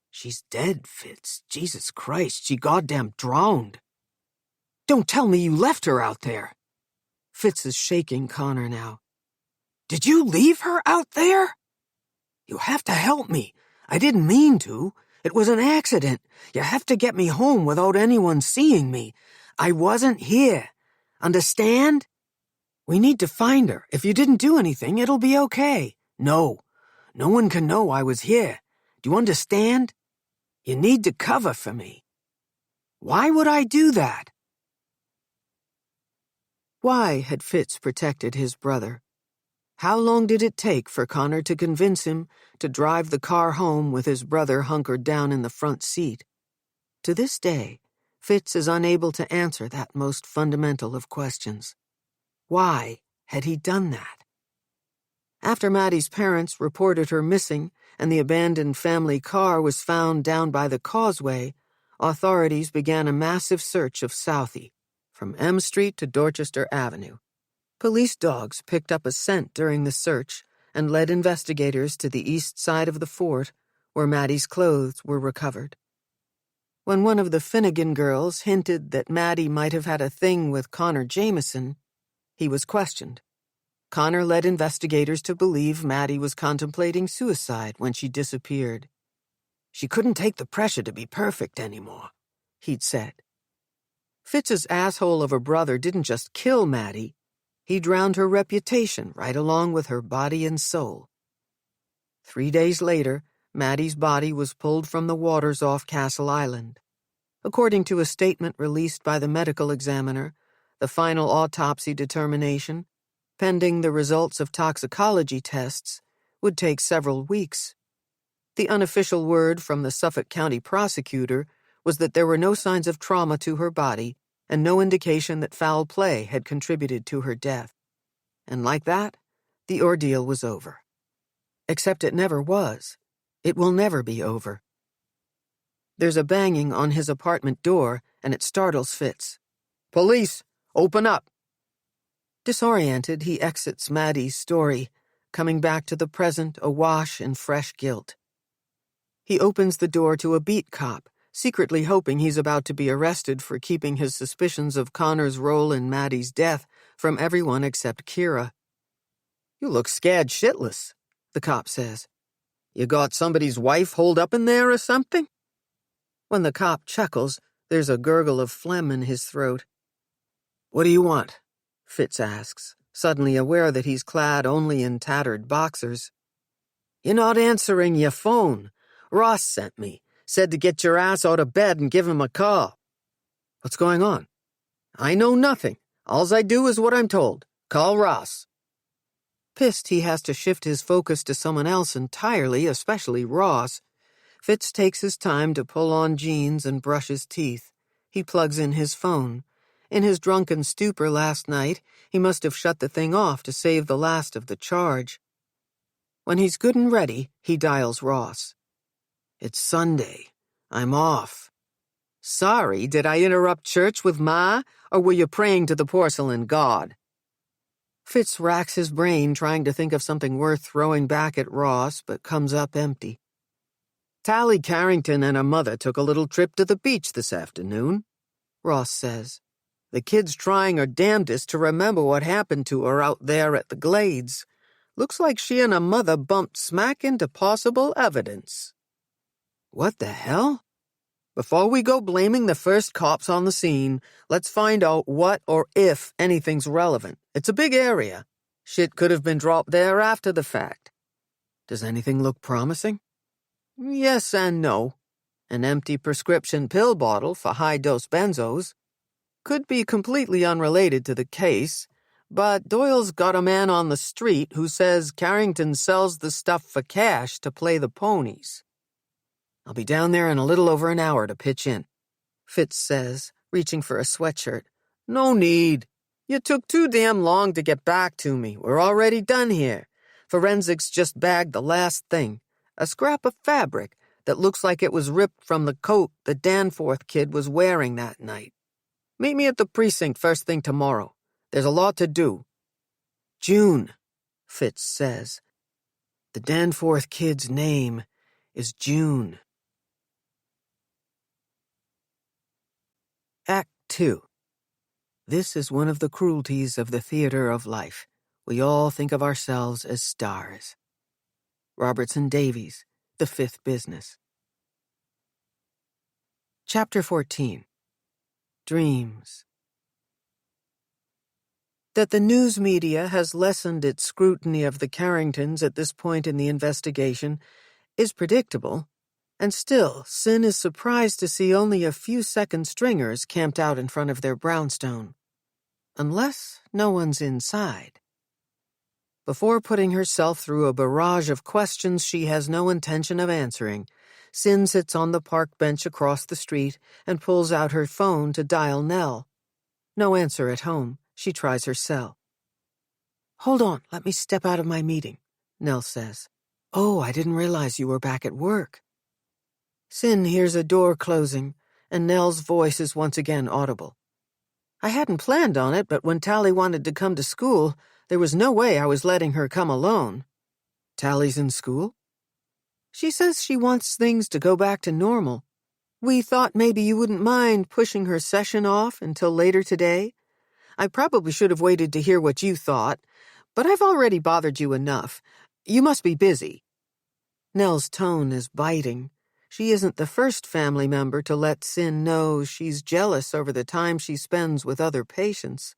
"She's dead, Fitz. Jesus Christ, she goddamn drowned." "Don't tell me you left her out there." Fitz is shaking Connor now. "Did you leave her out there?" "You have to help me. I didn't mean to. It was an accident. You have to get me home without anyone seeing me. I wasn't here. Understand? We need to find her. If you didn't do anything, it'll be okay. No one can know I was here. Do you understand? You need to cover for me." "Why would I do that?" Why had Fitz protected his brother? How long did it take for Connor to convince him to drive the car home with his brother hunkered down in the front seat? To this day, Fitz is unable to answer that most fundamental of questions. Why had he done that? After Maddie's parents reported her missing and the abandoned family car was found down by the causeway, authorities began a massive search of Southie, from M Street to Dorchester Avenue. Police dogs picked up a scent during the search and led investigators to the east side of the fort, where Maddie's clothes were recovered. When one of the Finnegan girls hinted that Maddie might have had a thing with Connor Jameson, he was questioned. Connor led investigators to believe Maddie was contemplating suicide when she disappeared. She couldn't take the pressure to be perfect anymore, he'd said. Fitz's asshole of a brother didn't just kill Maddie, he drowned her reputation right along with her body and soul. 3 days later, Maddie's body was pulled from the waters off Castle Island. According to a statement released by the medical examiner, the final autopsy determination, pending the results of toxicology tests, would take several weeks. The unofficial word from the Suffolk County prosecutor was that there were no signs of trauma to her body and no indication that foul play had contributed to her death. And like that, the ordeal was over. Except it never was. It will never be over. There's a banging on his apartment door, and it startles Fitz. "Police! Open up!" Disoriented, he exits Maddie's story, coming back to the present awash in fresh guilt. He opens the door to a beat cop, secretly hoping he's about to be arrested for keeping his suspicions of Connor's role in Maddie's death from everyone except Kira. "You look scared shitless," the cop says. "You got somebody's wife holed up in there or something?" When the cop chuckles, there's a gurgle of phlegm in his throat. "What do you want?" Fitz asks, suddenly aware that he's clad only in tattered boxers. "You're not answering your phone. Ross sent me. Said to get your ass out of bed and give him a call." "What's going on?" "I know nothing. Alls I do is what I'm told. Call Ross." Pissed he has to shift his focus to someone else entirely, especially Ross, Fitz takes his time to pull on jeans and brush his teeth. He plugs in his phone. In his drunken stupor last night, he must have shut the thing off to save the last of the charge. When he's good and ready, he dials Ross. "It's Sunday. I'm off." "Sorry, did I interrupt church with Ma, or were you praying to the porcelain god?" Fitz racks his brain trying to think of something worth throwing back at Ross, but comes up empty. "Tali Carrington and her mother took a little trip to the beach this afternoon," Ross says. "The kid's trying her damnedest to remember what happened to her out there at the Glades. Looks like she and her mother bumped smack into possible evidence." "What the hell?" "Before we go blaming the first cops on the scene, let's find out what or if anything's relevant. It's a big area. Shit could have been dropped there after the fact." "Does anything look promising?" "Yes and no. An empty prescription pill bottle for high-dose benzos. Could be completely unrelated to the case, but Doyle's got a man on the street who says Carrington sells the stuff for cash to play the ponies." "I'll be down there in a little over an hour to pitch in," Fitz says, reaching for a sweatshirt. "No need. You took too damn long to get back to me. We're already done here. Forensics just bagged the last thing. A scrap of fabric that looks like it was ripped from the coat the Danforth kid was wearing that night. Meet me at the precinct first thing tomorrow. There's a lot to do." "June," Fitz says. "The Danforth kid's name is June." Act 2. This is one of the cruelties of the theater of life. We all think of ourselves as stars. Robertson Davies, The Fifth Business. Chapter 14. Dreams. That the news media has lessened its scrutiny of the Carringtons at this point in the investigation is predictable, and still, Sin is surprised to see only a few second stringers camped out in front of their brownstone. Unless no one's inside. Before putting herself through a barrage of questions she has no intention of answering, Sin sits on the park bench across the street and pulls out her phone to dial Nell. No answer at home. She tries her cell. "Hold on, let me step out of my meeting," Nell says. "Oh, I didn't realize you were back at work." Sin hears a door closing, and Nell's voice is once again audible. "I hadn't planned on it, but when Tali wanted to come to school, there was no way I was letting her come alone." "Tali's in school?" "She says she wants things to go back to normal. We thought maybe you wouldn't mind pushing her session off until later today. I probably should have waited to hear what you thought, but I've already bothered you enough. You must be busy." Nell's tone is biting. She isn't the first family member to let Cyn know she's jealous over the time she spends with other patients.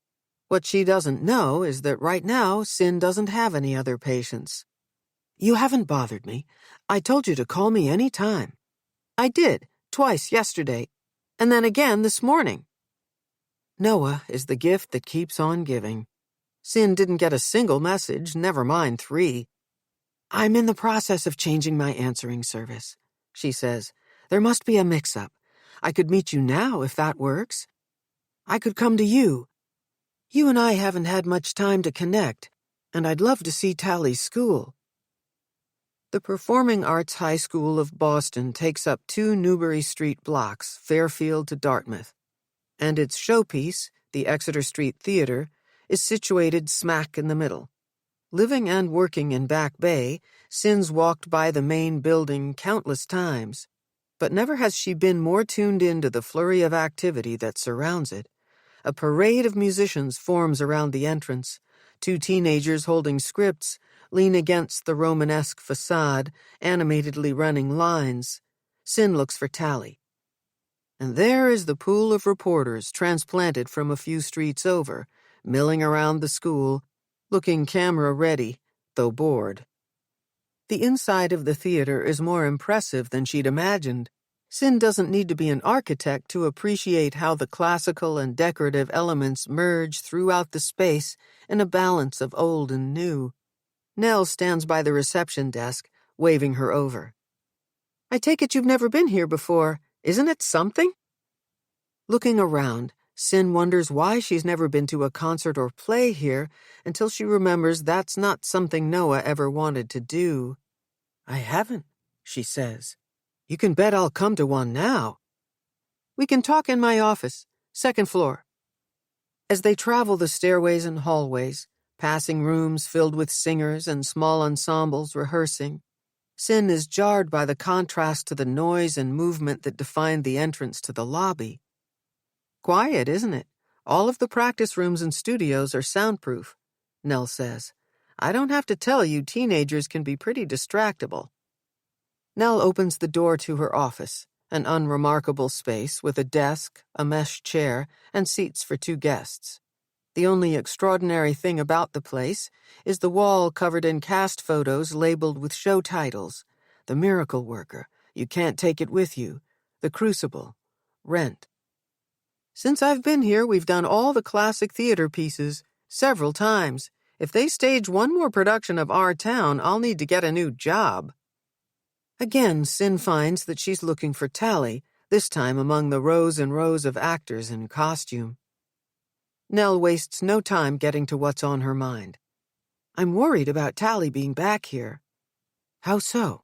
What she doesn't know is that right now, Cyn doesn't have any other patients. "You haven't bothered me. I told you to call me any time." "I did, twice yesterday, and then again this morning." Noah is the gift that keeps on giving. Cyn didn't get a single message, never mind 3. "I'm in the process of changing my answering service," she says. "There must be a mix-up. I could meet you now if that works. I could come to you. You and I haven't had much time to connect, and I'd love to see Tali's school." The Performing Arts High School of Boston takes up 2 Newbury Street blocks, Fairfield to Dartmouth, and its showpiece, the Exeter Street Theater, is situated smack in the middle. Living and working in Back Bay, Cyn's walked by the main building countless times, but never has she been more tuned into the flurry of activity that surrounds it. A parade of musicians forms around the entrance. 2 teenagers holding scripts lean against the Romanesque facade, animatedly running lines. Cyn looks for Tali. And there is the pool of reporters transplanted from a few streets over, milling around the school, looking camera-ready, though bored. The inside of the theater is more impressive than she'd imagined. Cyn doesn't need to be an architect to appreciate how the classical and decorative elements merge throughout the space in a balance of old and new. Nell stands by the reception desk, waving her over. "I take it you've never been here before. Isn't it something?" Looking around, Cyn wonders why she's never been to a concert or play here until she remembers that's not something Noah ever wanted to do. "I haven't," she says. "You can bet I'll come to one now." "We can talk in my office, 2nd floor." As they travel the stairways and hallways, passing rooms filled with singers and small ensembles rehearsing, Cyn is jarred by the contrast to the noise and movement that defined the entrance to the lobby. "Quiet, isn't it? All of the practice rooms and studios are soundproof," Nell says. "I don't have to tell you teenagers can be pretty distractible." Nell opens the door to her office, an unremarkable space with a desk, a mesh chair, and seats for 2 guests. The only extraordinary thing about the place is the wall covered in cast photos labeled with show titles: The Miracle Worker, You Can't Take It With You, The Crucible, Rent. "Since I've been here, we've done all the classic theater pieces, several times. If they stage one more production of Our Town, I'll need to get a new job." Again, Cyn finds that she's looking for Tali, this time among the rows and rows of actors in costume. Nell wastes no time getting to what's on her mind. "I'm worried about Tali being back here." "How so?"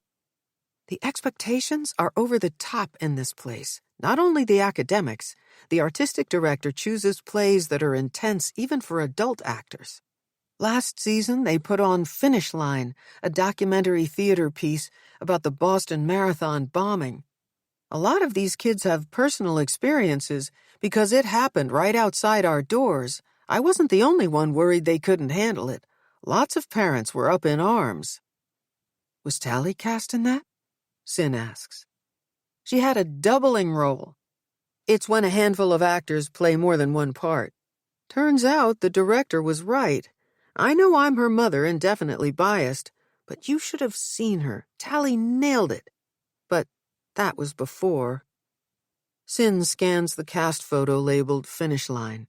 "The expectations are over the top in this place. Not only the academics, the artistic director chooses plays that are intense even for adult actors. Last season, they put on Finish Line, a documentary theater piece about the Boston Marathon bombing. A lot of these kids have personal experiences because it happened right outside our doors. I wasn't the only one worried they couldn't handle it. Lots of parents were up in arms." "Was Tali cast in that?" Cyn asks. "She had a doubling role. It's when a handful of actors play more than one part. Turns out the director was right. I know I'm her mother and definitely biased, but you should have seen her. Tali nailed it. But that was before." Cyn scans the cast photo labeled Finish Line.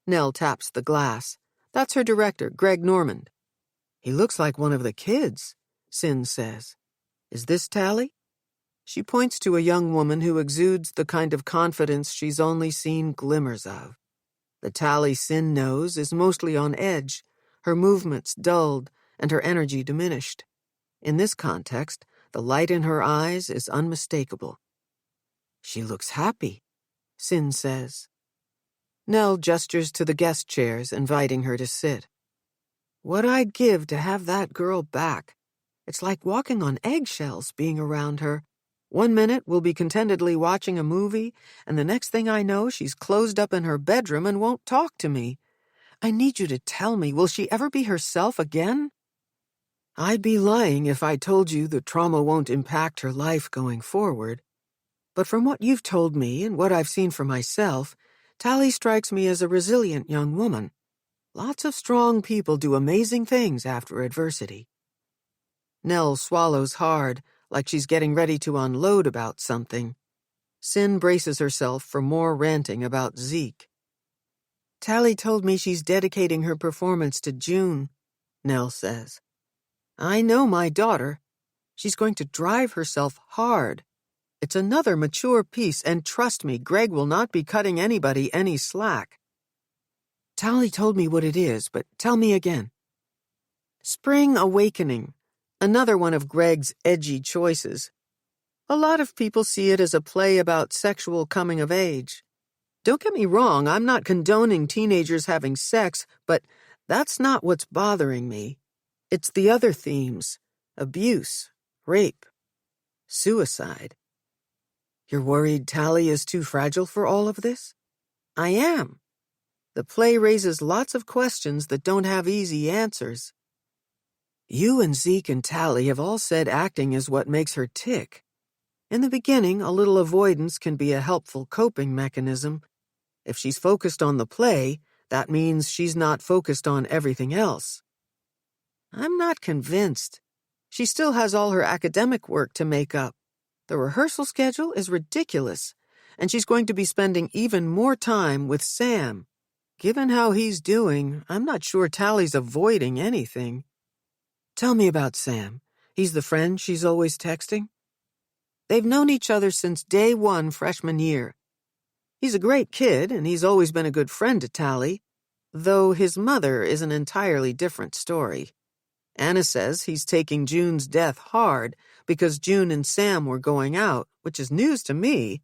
Nell taps the glass. That's her director, Greg Normand. "He looks like one of the kids," Cyn says. "Is this Tali?" She points to a young woman who exudes the kind of confidence she's only seen glimmers of. The Tali Cyn knows is mostly on edge, her movements dulled and her energy diminished. In this context, the light in her eyes is unmistakable. "She looks happy," Cyn says. Nell gestures to the guest chairs, inviting her to sit. "What I'd give to have that girl back. It's like walking on eggshells being around her. One minute we'll be contentedly watching a movie, and the next thing I know she's closed up in her bedroom and won't talk to me. I need you to tell me, will she ever be herself again? I'd be lying if I told you the trauma won't impact her life going forward. But from what you've told me and what I've seen for myself, Tali strikes me as a resilient young woman. Lots of strong people do amazing things after adversity. Nell swallows hard, like she's getting ready to unload about something. Cyn braces herself for more ranting about Zeke. Tali told me she's dedicating her performance to June, Nell says. I know my daughter. She's going to drive herself hard. It's another mature piece, and trust me, Greg will not be cutting anybody any slack. Tali told me what it is, but tell me again. Spring Awakening, another one of Greg's edgy choices. A lot of people see it as a play about sexual coming of age. Don't get me wrong, I'm not condoning teenagers having sex, but that's not what's bothering me. It's the other themes: abuse, rape, suicide. You're worried Tali is too fragile for all of this? I am. The play raises lots of questions that don't have easy answers. You and Zeke and Tali have all said acting is what makes her tick. In the beginning, a little avoidance can be a helpful coping mechanism. If she's focused on the play, that means she's not focused on everything else. I'm not convinced. She still has all her academic work to make up. The rehearsal schedule is ridiculous, and she's going to be spending even more time with Sam. Given how he's doing, I'm not sure Tali's avoiding anything. Tell me about Sam. He's the friend she's always texting? They've known each other since day one freshman year. He's a great kid, and he's always been a good friend to Tali, though his mother is an entirely different story. Anna says he's taking June's death hard because June and Sam were going out, which is news to me.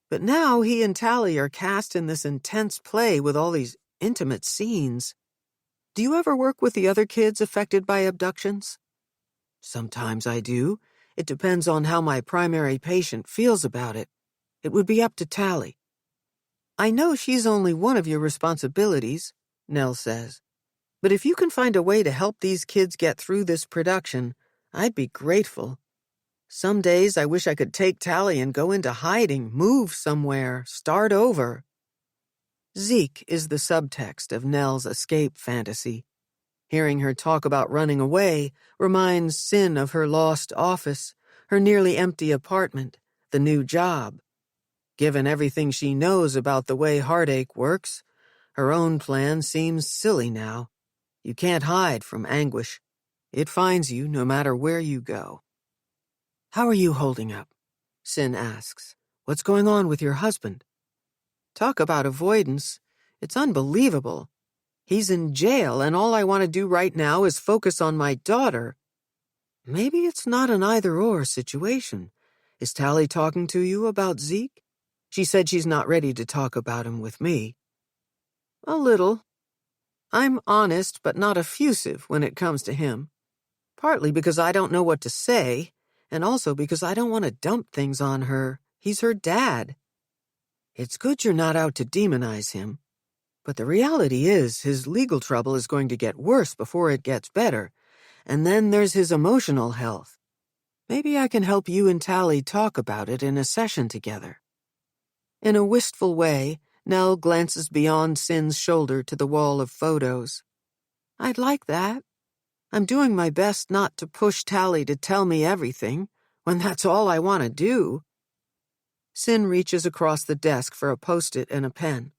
But now he and Tali are cast in this intense play with all these intimate scenes. Do you ever work with the other kids affected by abductions? Sometimes I do. It depends on how my primary patient feels about it. It would be up to Tali. I know she's only one of your responsibilities, Nell says. But if you can find a way to help these kids get through this production, I'd be grateful. Some days I wish I could take Tali and go into hiding, move somewhere, start over. Zeke is the subtext of Nell's escape fantasy. Hearing her talk about running away reminds Cyn of her lost office, her nearly empty apartment, the new job. Given everything she knows about the way heartache works, her own plan seems silly now. You can't hide from anguish. It finds you no matter where you go. How are you holding up? Cyn asks. What's going on with your husband? Talk about avoidance. It's unbelievable. He's in jail, and all I want to do right now is focus on my daughter. Maybe it's not an either-or situation. Is Tali talking to you about Zeke? She said she's not ready to talk about him with me. A little. I'm honest but not effusive when it comes to him. Partly because I don't know what to say, and also because I don't want to dump things on her. He's her dad. It's good you're not out to demonize him. But the reality is his legal trouble is going to get worse before it gets better, and then there's his emotional health. Maybe I can help you and Tali talk about it in a session together. In a wistful way, Nell glances beyond Cyn's shoulder to the wall of photos. I'd like that. I'm doing my best not to push Tali to tell me everything, when that's all I want to do. Cyn reaches across the desk for a Post-it and a pen.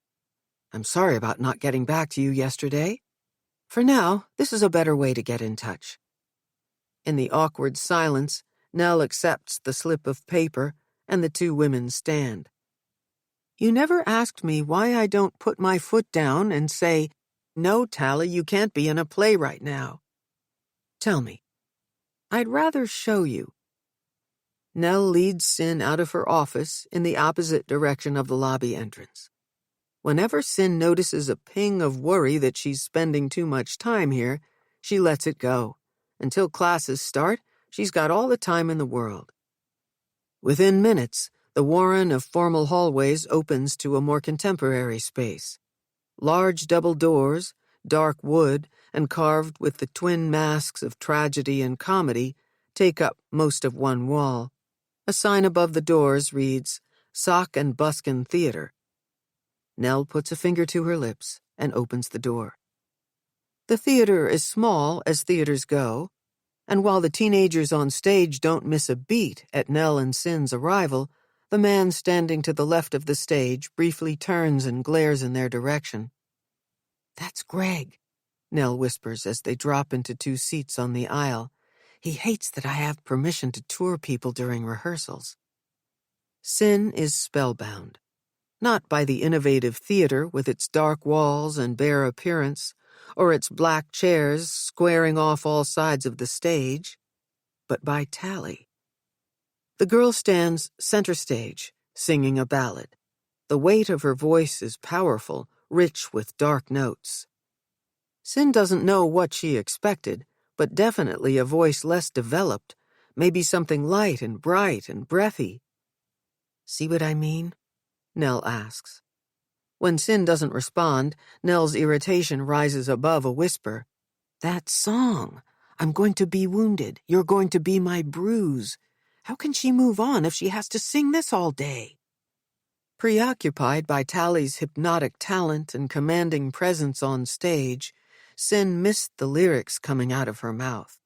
I'm sorry about not getting back to you yesterday. For now, this is a better way to get in touch. In the awkward silence, Nell accepts the slip of paper, and the two women stand. You never asked me why I don't put my foot down and say, no, Tali, you can't be in a play right now. Tell me. I'd rather show you. Nell leads Cyn out of her office in the opposite direction of the lobby entrance. Whenever Cyn notices a ping of worry that she's spending too much time here, she lets it go. Until classes start, she's got all the time in the world. Within minutes, the warren of formal hallways opens to a more contemporary space. Large double doors, dark wood and carved with the twin masks of tragedy and comedy, take up most of one wall. A sign above the doors reads, Sock and Buskin Theater. Nell puts a finger to her lips and opens the door. The theater is small as theaters go, and while the teenagers on stage don't miss a beat at Nell and Syn's arrival, the man standing to the left of the stage briefly turns and glares in their direction. "That's Greg," Nell whispers as they drop into 2 seats on the aisle. "He hates that I have permission to tour people during rehearsals." Cyn is spellbound. Not by the innovative theater with its dark walls and bare appearance, or its black chairs squaring off all sides of the stage, but by Tali. The girl stands center stage, singing a ballad. The weight of her voice is powerful, rich with dark notes. Cyn doesn't know what she expected, but definitely a voice less developed, maybe something light and bright and breathy. "See what I mean?" Nell asks. When Cyn doesn't respond, Nell's irritation rises above a whisper. "That song! I'm going to be wounded. You're going to be my bruise. How can she move on if she has to sing this all day?" Preoccupied by Tali's hypnotic talent and commanding presence on stage, Cyn missed the lyrics coming out of her mouth.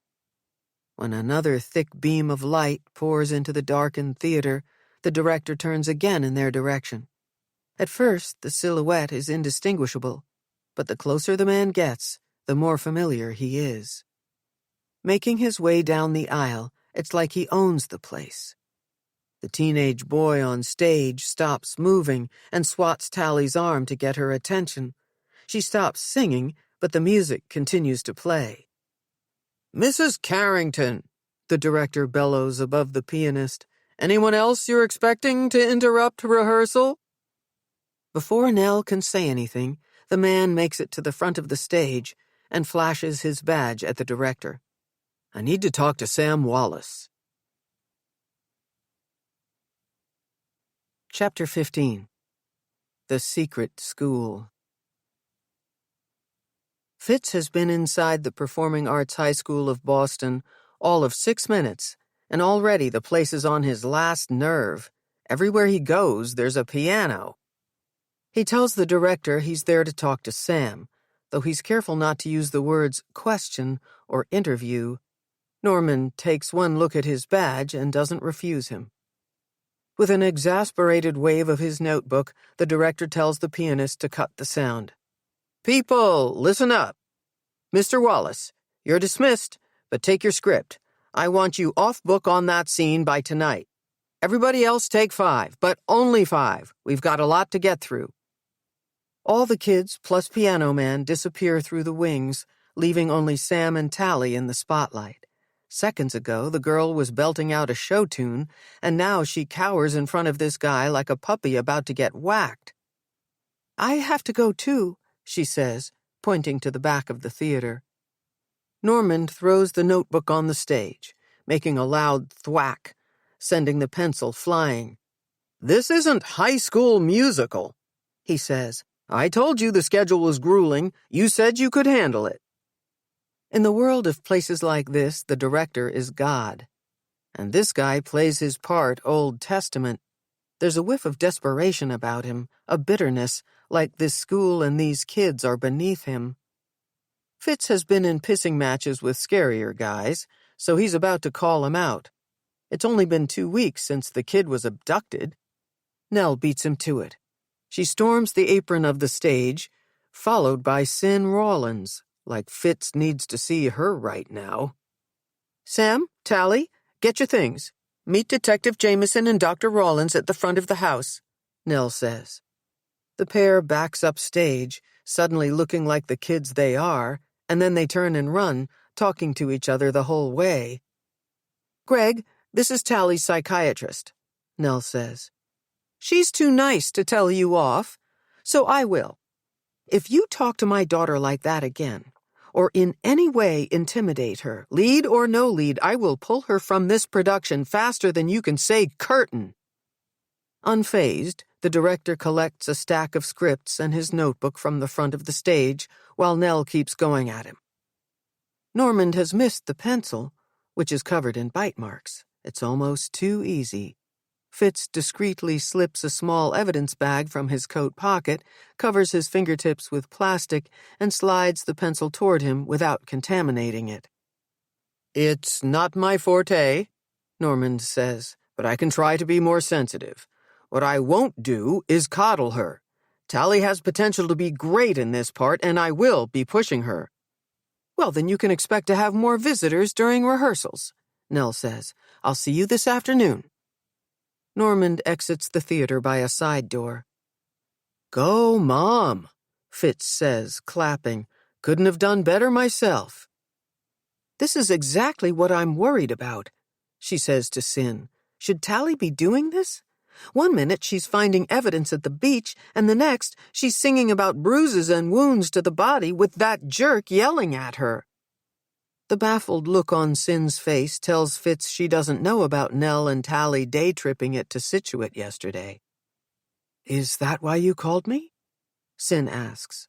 When another thick beam of light pours into the darkened theater, the director turns again in their direction. At first, the silhouette is indistinguishable, but the closer the man gets, the more familiar he is. Making his way down the aisle, it's like he owns the place. The teenage boy on stage stops moving and swats Tali's arm to get her attention. She stops singing, but the music continues to play. "Mrs. Carrington," the director bellows above the pianist. "Anyone else you're expecting to interrupt rehearsal?" Before Nell can say anything, the man makes it to the front of the stage and flashes his badge at the director. "I need to talk to Sam Wallace." Chapter 15. The Secret School. Fitz has been inside the Performing Arts High School of Boston all of 6 minutes, and already the place is on his last nerve. Everywhere he goes, there's a piano. He tells the director he's there to talk to Sam, though he's careful not to use the words question or interview. Norman takes one look at his badge and doesn't refuse him. With an exasperated wave of his notebook, the director tells the pianist to cut the sound. "People, listen up. Mr. Wallace, you're dismissed, but take your script. I want you off book on that scene by tonight. Everybody else take 5, but only 5. We've got a lot to get through." All the kids plus Piano Man disappear through the wings, leaving only Sam and Tali in the spotlight. Seconds ago, the girl was belting out a show tune, and now she cowers in front of this guy like a puppy about to get whacked. "I have to go too," she says, pointing to the back of the theater. Norman throws the notebook on the stage, making a loud thwack, sending the pencil flying. "This isn't High School Musical," he says. "I told you the schedule was grueling. You said you could handle it." In the world of places like this, the director is God. And this guy plays his part Old Testament. There's a whiff of desperation about him, a bitterness, like this school and these kids are beneath him. Fitz has been in pissing matches with scarier guys, so he's about to call him out. It's only been 2 weeks since the kid was abducted. Nell beats him to it. She storms the apron of the stage, followed by Cynthia Rawlins, like Fitz needs to see her right now. "Sam, Tali, get your things. Meet Detective Jameson and Dr. Rawlins at the front of the house," Nell says. The pair backs up stage, suddenly looking like the kids they are, and then they turn and run, talking to each other the whole way. "Greg, this is Tali's psychiatrist," Nell says. "She's too nice to tell you off, so I will. If you talk to my daughter like that again, or in any way intimidate her, lead or no lead, I will pull her from this production faster than you can say curtain." Unfazed, The director collects a stack of scripts and his notebook from the front of the stage while Nell keeps going at him. Normand has missed the pencil, which is covered in bite marks. It's almost too easy. Fitz discreetly slips a small evidence bag from his coat pocket, covers his fingertips with plastic, and slides the pencil toward him without contaminating it. "It's not my forte," Normand says, "but I can try to be more sensitive. What I won't do is coddle her. Tali has potential to be great in this part, and I will be pushing her." "Well, then you can expect to have more visitors during rehearsals," Nell says. "I'll see you this afternoon." Normand exits the theater by a side door. "Go, Mom," Fitz says, clapping. "Couldn't have done better myself." "This is exactly what I'm worried about," she says to Cyn. "Should Tali be doing this? One minute she's finding evidence at the beach, and the next she's singing about bruises and wounds to the body with that jerk yelling at her." The baffled look on Cyn's face tells Fitz she doesn't know about Nell and Tali day-tripping it to Scituate yesterday. "Is that why you called me?" Cyn asks.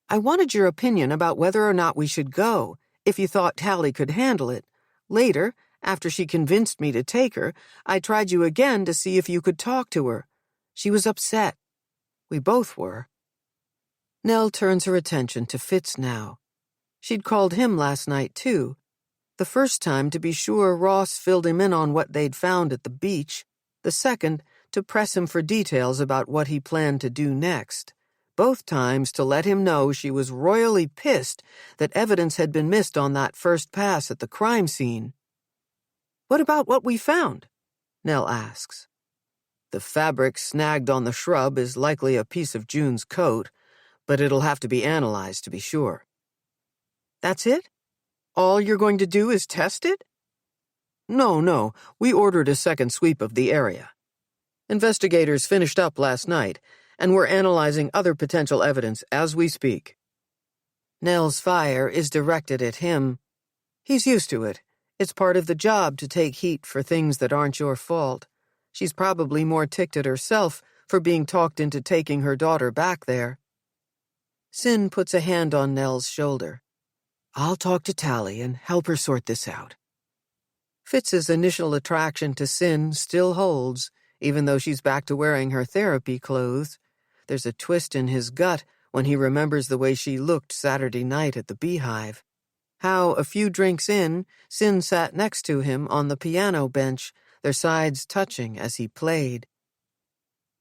"I wanted your opinion about whether or not we should go, if you thought Tali could handle it. Later, after she convinced me to take her, I tried you again to see if you could talk to her. She was upset. We both were." Nell turns her attention to Fitz now. She'd called him last night, too. The first time to be sure Ross filled him in on what they'd found at the beach. The second, to press him for details about what he planned to do next. Both times to let him know she was royally pissed that evidence had been missed on that first pass at the crime scene. "What about what we found?" Nell asks. "The fabric snagged on the shrub is likely a piece of June's coat, but it'll have to be analyzed to be sure." "That's it? All you're going to do is test it?" No, we ordered a second sweep of the area. Investigators finished up last night, and we're analyzing other potential evidence as we speak." Nell's fire is directed at him. He's used to it. It's part of the job to take heat for things that aren't your fault. She's probably more ticked at herself for being talked into taking her daughter back there. Cyn puts a hand on Nell's shoulder. "I'll talk to Tali and help her sort this out." Fitz's initial attraction to Cyn still holds, even though she's back to wearing her therapy clothes. There's a twist in his gut when he remembers the way she looked Saturday night at the Beehive. How, a few drinks in, Cyn sat next to him on the piano bench, their sides touching as he played.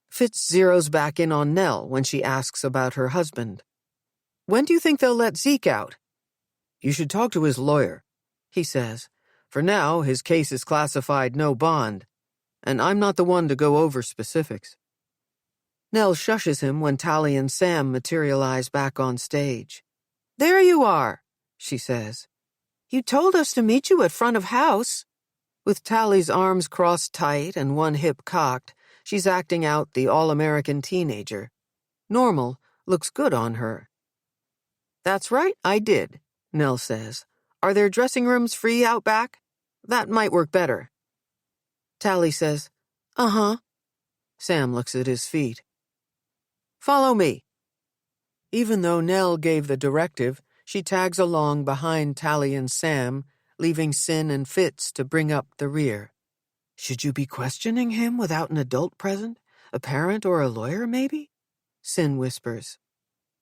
Fitz zeroes back in on Nell when she asks about her husband. "When do you think they'll let Zeke out?" "You should talk to his lawyer," he says. "For now, his case is classified no bond, and I'm not the one to go over specifics." Nell shushes him when Tali and Sam materialize back on stage. "There you are," she says. "You told us to meet you at front of house." With Tali's arms crossed tight and one hip cocked, she's acting out the all-American teenager. Normal looks good on her. "That's right, I did," Nell says. "Are there dressing rooms free out back? That might work better." Tali says, "Uh-huh." Sam looks at his feet. "Follow me." Even though Nell gave the directive, she tags along behind Tali and Sam, leaving Cyn and Fitz to bring up the rear. "Should you be questioning him without an adult present? A parent or a lawyer, maybe?" Cyn whispers.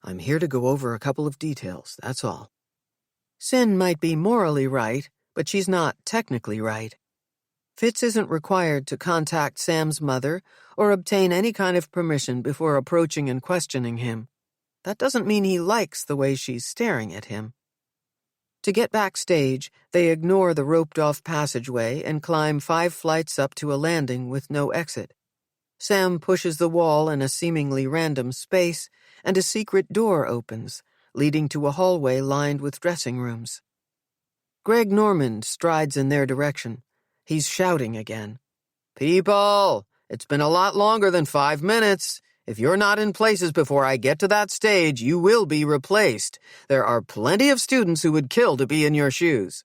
"I'm here to go over a couple of details, that's all." Cyn might be morally right, but she's not technically right. Fitz isn't required to contact Sam's mother or obtain any kind of permission before approaching and questioning him. That doesn't mean he likes the way she's staring at him. To get backstage, they ignore the roped-off passageway and climb 5 flights up to a landing with no exit. Sam pushes the wall in a seemingly random space, and a secret door opens, leading to a hallway lined with dressing rooms. Greg Normand strides in their direction. He's shouting again. "People, it's been a lot longer than 5 minutes. If you're not in places before I get to that stage, you will be replaced. There are plenty of students who would kill to be in your shoes."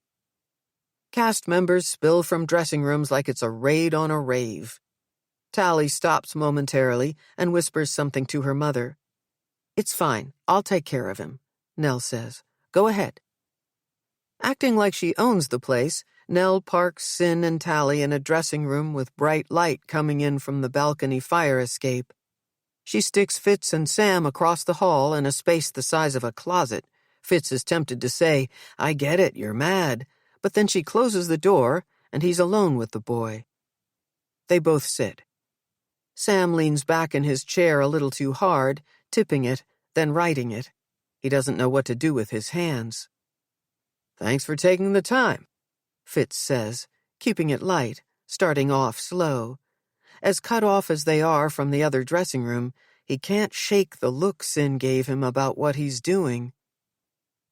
Cast members spill from dressing rooms like it's a raid on a rave. Tali stops momentarily and whispers something to her mother. "It's fine. I'll take care of him," Nell says. "Go ahead." Acting like she owns the place, Nell parks Sin and Tali in a dressing room with bright light coming in from the balcony fire escape. She sticks Fitz and Sam across the hall in a space the size of a closet. Fitz is tempted to say, "I get it, you're mad," but then she closes the door, and he's alone with the boy. They both sit. Sam leans back in his chair a little too hard, tipping it, then writing it. He doesn't know what to do with his hands. "Thanks for taking the time," Fitz says, keeping it light, starting off slow. As cut off as they are from the other dressing room, he can't shake the look Sin gave him about what he's doing.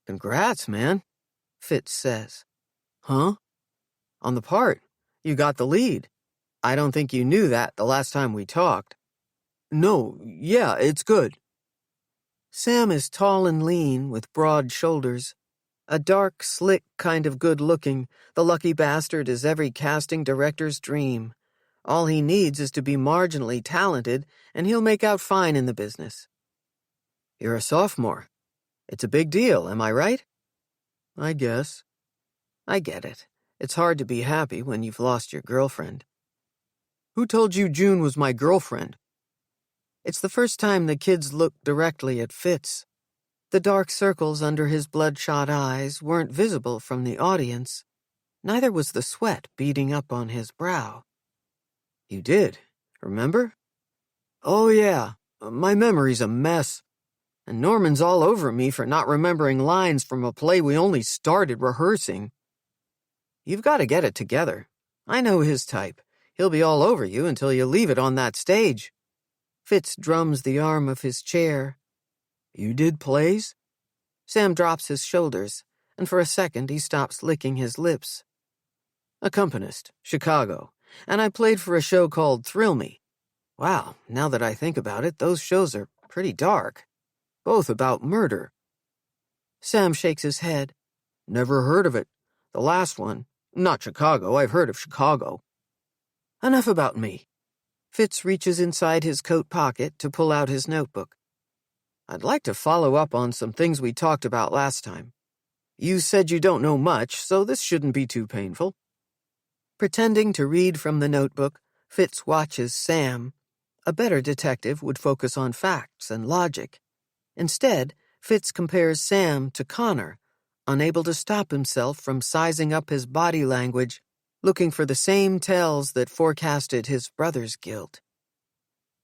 "Congrats, man," Fitz says. "Huh?" "On the part. You got the lead. I don't think you knew that the last time we talked." "No, yeah, it's good." Sam is tall and lean, with broad shoulders. A dark, slick kind of good-looking, the lucky bastard is every casting director's dream. All he needs is to be marginally talented, and he'll make out fine in the business. "You're a sophomore. It's a big deal, am I right?" "I guess." "I get it. It's hard to be happy when you've lost your girlfriend." "Who told you June was my girlfriend?" It's the first time the kids looked directly at Fitz. The dark circles under his bloodshot eyes weren't visible from the audience. Neither was the sweat beading up on his brow. "You did, remember?" "Oh, yeah. My memory's a mess. And Norman's all over me for not remembering lines from a play we only started rehearsing." "You've got to get it together. I know his type. He'll be all over you until you leave it on that stage." Fitz drums the arm of his chair. "You did plays?" Sam drops his shoulders, and for a second he stops licking his lips. "Accompanist, Chicago, and I played for a show called Thrill Me. Wow, now that I think about it, those shows are pretty dark. Both about murder." Sam shakes his head. "Never heard of it. The last one. Not Chicago, I've heard of Chicago." Enough about me. Fitz reaches inside his coat pocket to pull out his notebook. "I'd like to follow up on some things we talked about last time. You said you don't know much, so this shouldn't be too painful." Pretending to read from the notebook, Fitz watches Sam. A better detective would focus on facts and logic. Instead, Fitz compares Sam to Connor, unable to stop himself from sizing up his body language, looking for the same tells that forecasted his brother's guilt.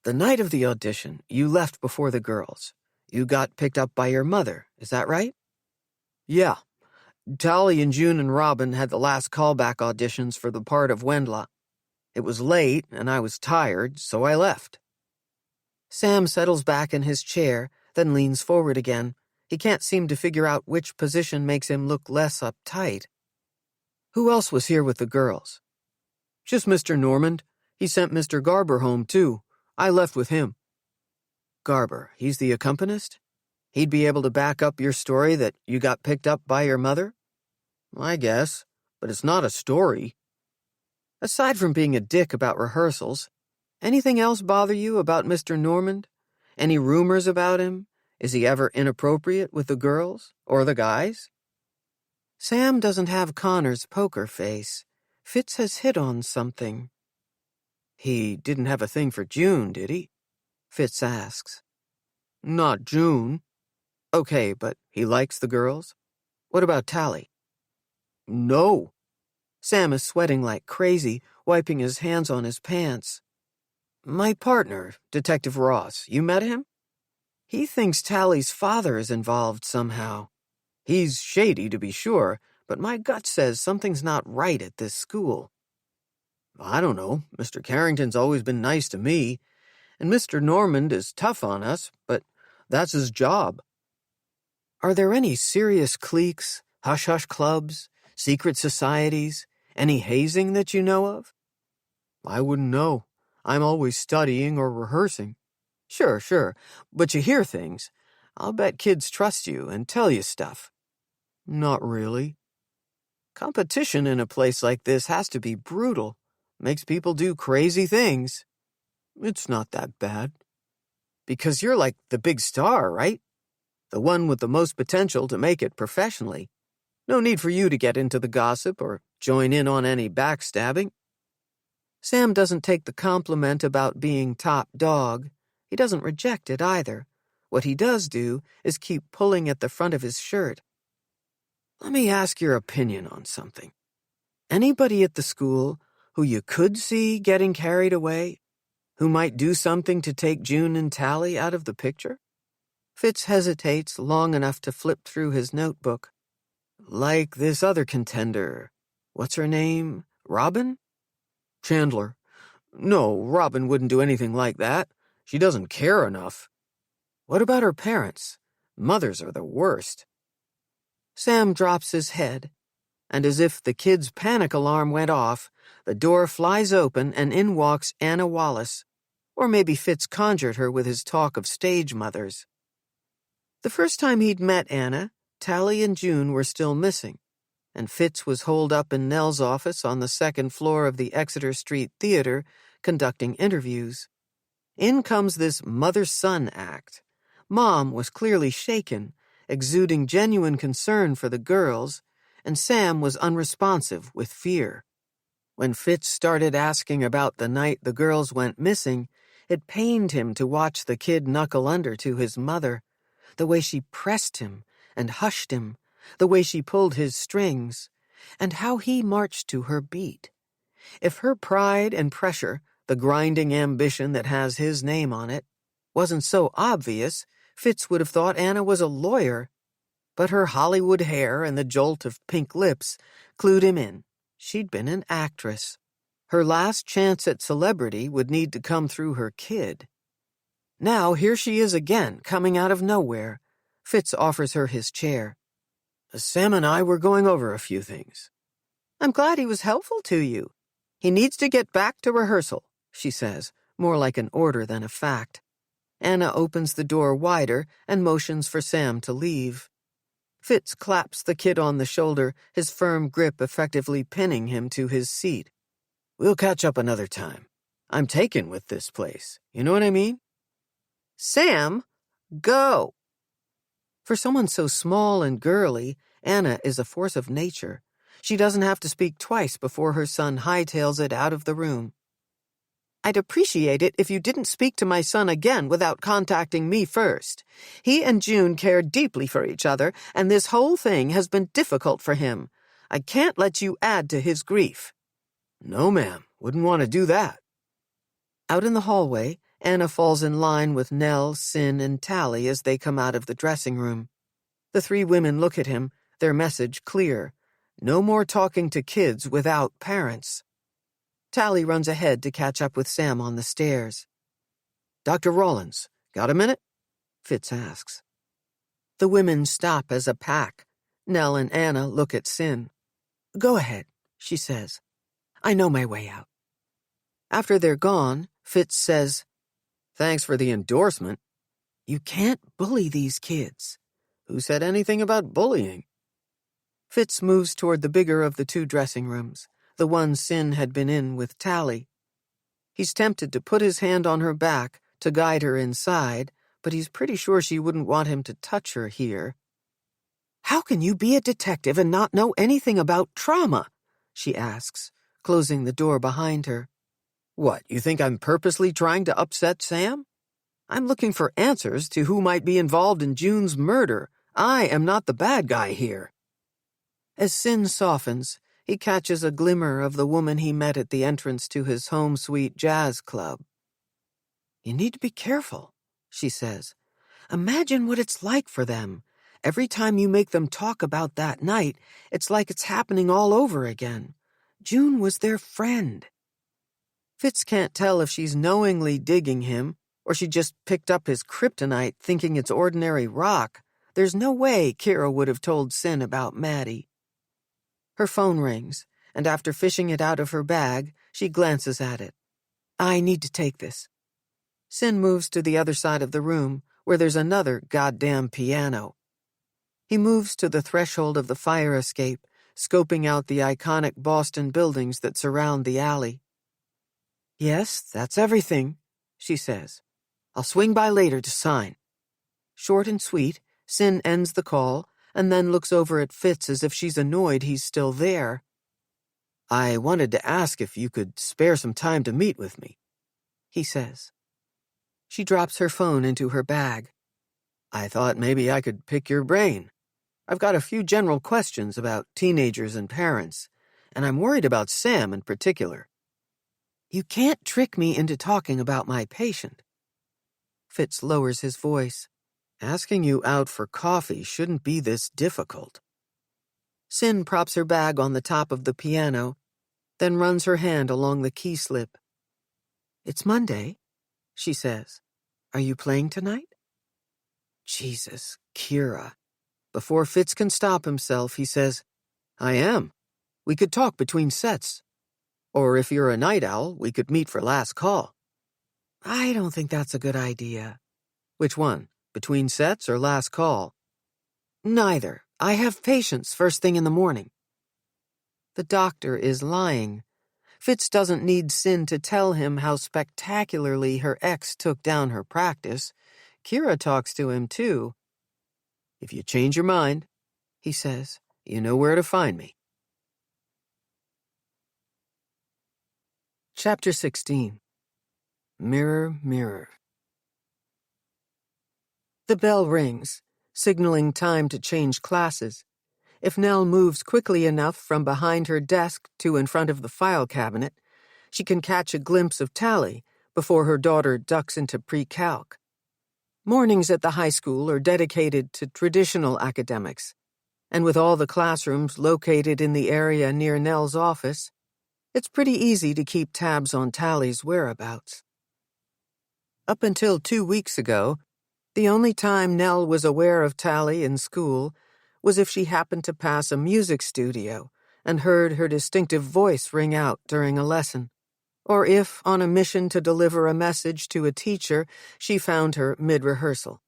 "The night of the audition, you left before the girls. You got picked up by your mother, is that right?" "Yeah. Tali and June and Robin had the last callback auditions for the part of Wendla. It was late, and I was tired, so I left." Sam settles back in his chair, then leans forward again. He can't seem to figure out which position makes him look less uptight. "Who else was here with the girls?" "Just Mr. Normand. He sent Mr. Garber home, too. I left with him." "Garber, he's the accompanist? He'd be able to back up your story that you got picked up by your mother?" "I guess, but it's not a story." "Aside from being a dick about rehearsals, anything else bother you about Mr. Normand? Any rumors about him? Is he ever inappropriate with the girls or the guys?" Sam doesn't have Connor's poker face. Fitz has hit on something. "He didn't have a thing for June, did he?" Fitz asks. "Not June." "Okay, but he likes the girls? What about Tali?" "No." Sam is sweating like crazy, wiping his hands on his pants. "My partner, Detective Ross, you met him? He thinks Tali's father is involved somehow. He's shady, to be sure, but my gut says something's not right at this school." "I don't know. Mr. Carrington's always been nice to me, and Mr. Normand is tough on us, but that's his job." "Are there any serious cliques, hush-hush clubs, secret societies, any hazing that you know of?" "I wouldn't know. I'm always studying or rehearsing." Sure, but you hear things. I'll bet kids trust you and tell you stuff." "Not really." "Competition in a place like this has to be brutal. Makes people do crazy things." It's not that bad. Because you're like the big star, right? The one with the most potential to make it professionally. No need for you to get into the gossip or join in on any backstabbing. Sam doesn't take the compliment about being top dog. He doesn't reject it either. What he does do is keep pulling at the front of his shirt. Let me ask your opinion on something. Anybody at the school who you could see getting carried away? Who might do something to take June and Tali out of the picture? Fitz hesitates long enough to flip through his notebook. Like this other contender. What's her name? Robin? Chandler. No, Robin wouldn't do anything like that. She doesn't care enough. What about her parents? Mothers are the worst. Sam drops his head, and as if the kid's panic alarm went off, the door flies open and in walks Anna Wallace. Or maybe Fitz conjured her with his talk of stage mothers. The first time he'd met Anna, Tali and June were still missing, and Fitz was holed up in Nell's office on the second floor of the Exeter Street Theater conducting interviews. In comes this mother-son act. Mom was clearly shaken, exuding genuine concern for the girls, and Sam was unresponsive with fear. When Fitz started asking about the night the girls went missing, it pained him to watch the kid knuckle under to his mother, the way she pressed him and hushed him, the way she pulled his strings, and how he marched to her beat. If her pride and pressure, the grinding ambition that has his name on it, wasn't so obvious, Fitz would have thought Anna was a lawyer. But her Hollywood hair and the jolt of pink lips clued him in. She'd been an actress. Her last chance at celebrity would need to come through her kid. Now here she is again, coming out of nowhere. Fitz offers her his chair. Sam and I were going over a few things. I'm glad he was helpful to you. He needs to get back to rehearsal, she says, more like an order than a fact. Anna opens the door wider and motions for Sam to leave. Fitz claps the kid on the shoulder, his firm grip effectively pinning him to his seat. We'll catch up another time. I'm taken with this place. You know what I mean? Sam, go! For someone so small and girly, Anna is a force of nature. She doesn't have to speak twice before her son hightails it out of the room. I'd appreciate it if you didn't speak to my son again without contacting me first. He and June care deeply for each other, and this whole thing has been difficult for him. I can't let you add to his grief. No, ma'am. Wouldn't want to do that. Out in the hallway, Anna falls in line with Nell, Cyn, and Tali as they come out of the dressing room. The three women look at him, their message clear. No more talking to kids without parents. Tali runs ahead to catch up with Sam on the stairs. Dr. Rawlins, got a minute? Fitz asks. The women stop as a pack. Nell and Anna look at Cyn. Go ahead, she says. I know my way out. After they're gone, Fitz says, Thanks for the endorsement. You can't bully these kids. Who said anything about bullying? Fitz moves toward the bigger of the two dressing rooms, the one Cyn had been in with Tali. He's tempted to put his hand on her back to guide her inside, but he's pretty sure she wouldn't want him to touch her here. How can you be a detective and not know anything about trauma? She asks, closing the door behind her. What, you think I'm purposely trying to upset Sam? I'm looking for answers to who might be involved in June's murder. I am not the bad guy here. As Cyn softens, he catches a glimmer of the woman he met at the entrance to his home sweet jazz club. You need to be careful, she says. Imagine what it's like for them. Every time you make them talk about that night, it's like it's happening all over again. June was their friend. Fitz can't tell if she's knowingly digging him, or she just picked up his kryptonite thinking it's ordinary rock. There's no way Kira would have told Cyn about Maddie. Her phone rings, and after fishing it out of her bag, she glances at it. I need to take this. Cyn moves to the other side of the room, where there's another goddamn piano. He moves to the threshold of the fire escape, scoping out the iconic Boston buildings that surround the alley. Yes, that's everything, she says. "I'll swing by later to sign." Short and sweet, Cyn ends the call and then looks over at Fitz as if she's annoyed he's still there. "I wanted to ask if you could spare some time to meet with me," he says. She drops her phone into her bag. "I thought maybe I could pick your brain. I've got a few general questions about teenagers and parents, and I'm worried about Sam in particular." "You can't trick me into talking about my patient." Fitz lowers his voice. "Asking you out for coffee shouldn't be this difficult." Cyn props her bag on the top of the piano, then runs her hand along the key slip. "It's Monday," she says. "Are you playing tonight?" Jesus, Kira. Before Fitz can stop himself, he says, "I am. We could talk between sets. Or if you're a night owl, we could meet for last call." "I don't think that's a good idea." "Which one? Between sets or last call?" "Neither. I have patients first thing in the morning." The doctor is lying. Fitz doesn't need Cyn to tell him how spectacularly her ex took down her practice. Kira talks to him, too. "If you change your mind," he says, "you know where to find me." Chapter 16. Mirror, Mirror. The bell rings, signaling time to change classes. If Nell moves quickly enough from behind her desk to in front of the file cabinet, she can catch a glimpse of Tali before her daughter ducks into pre-calc. Mornings at the high school are dedicated to traditional academics, and with all the classrooms located in the area near Nell's office, it's pretty easy to keep tabs on Tali's whereabouts. Up until 2 weeks ago, the only time Nell was aware of Tali in school was if she happened to pass a music studio and heard her distinctive voice ring out during a lesson, or if, on a mission to deliver a message to a teacher, she found her mid-rehearsal.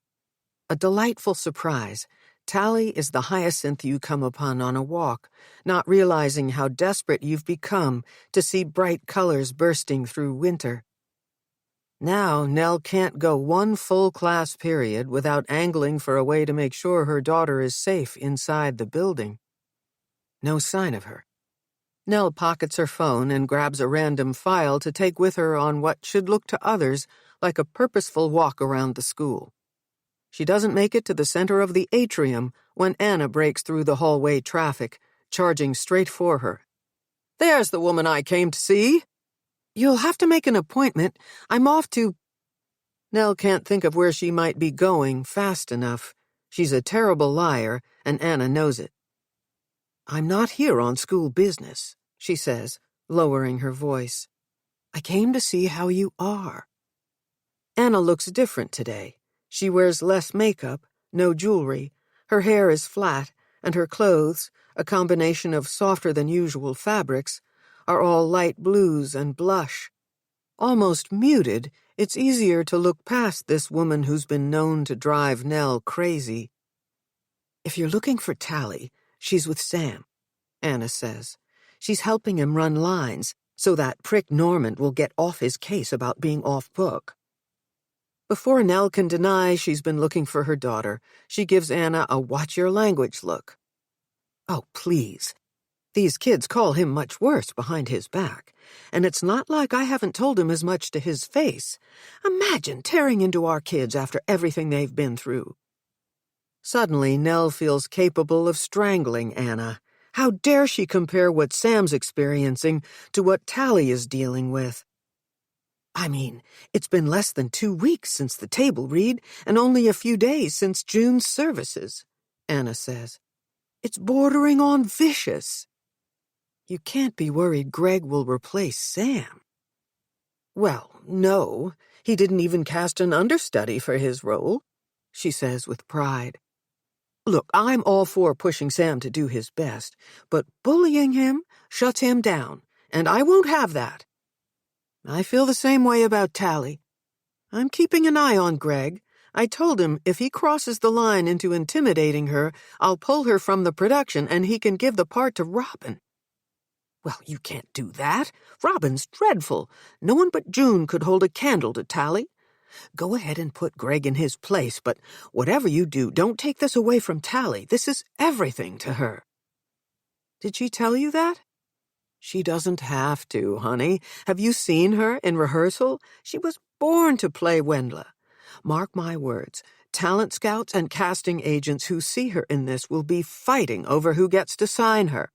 A delightful surprise, Tali is the hyacinth you come upon on a walk, not realizing how desperate you've become to see bright colors bursting through winter. Now, Nell can't go one full class period without angling for a way to make sure her daughter is safe inside the building. No sign of her. Nell pockets her phone and grabs a random file to take with her on what should look to others like a purposeful walk around the school. She doesn't make it to the center of the atrium when Anna breaks through the hallway traffic, charging straight for her. "There's the woman I came to see." "You'll have to make an appointment. I'm off to—" Nell can't think of where she might be going fast enough. She's a terrible liar, and Anna knows it. "I'm not here on school business," she says, lowering her voice. "I came to see how you are." Anna looks different today. She wears less makeup, no jewelry. Her hair is flat, and her clothes, a combination of softer-than-usual fabrics, are all light blues and blush. Almost muted, it's easier to look past this woman who's been known to drive Nell crazy. "If you're looking for Tali, she's with Sam," Anna says. "She's helping him run lines so that prick Norman will get off his case about being off-book." Before Nell can deny she's been looking for her daughter, she gives Anna a watch-your-language look. "Oh, please. These kids call him much worse behind his back, and it's not like I haven't told him as much to his face. Imagine tearing into our kids after everything they've been through." Suddenly, Nell feels capable of strangling Anna. How dare she compare what Sam's experiencing to what Tali is dealing with? "I mean, it's been less than 2 weeks since the table read and only a few days since June's services," Anna says. "It's bordering on vicious." "You can't be worried Greg will replace Sam." "Well, no. He didn't even cast an understudy for his role," she says with pride. "Look, I'm all for pushing Sam to do his best, but bullying him shuts him down, and I won't have that. I feel the same way about Tali. I'm keeping an eye on Greg. I told him if he crosses the line into intimidating her, I'll pull her from the production and he can give the part to Robin." Well, you can't do that. Robin's dreadful. No one but June could hold a candle to Tali. Go ahead and put Greg in his place, but whatever you do, don't take this away from Tali. This is everything to her. Did she tell you that? She doesn't have to, honey. Have you seen her in rehearsal? She was born to play Wendla. Mark my words, talent scouts and casting agents who see her in this will be fighting over who gets to sign her.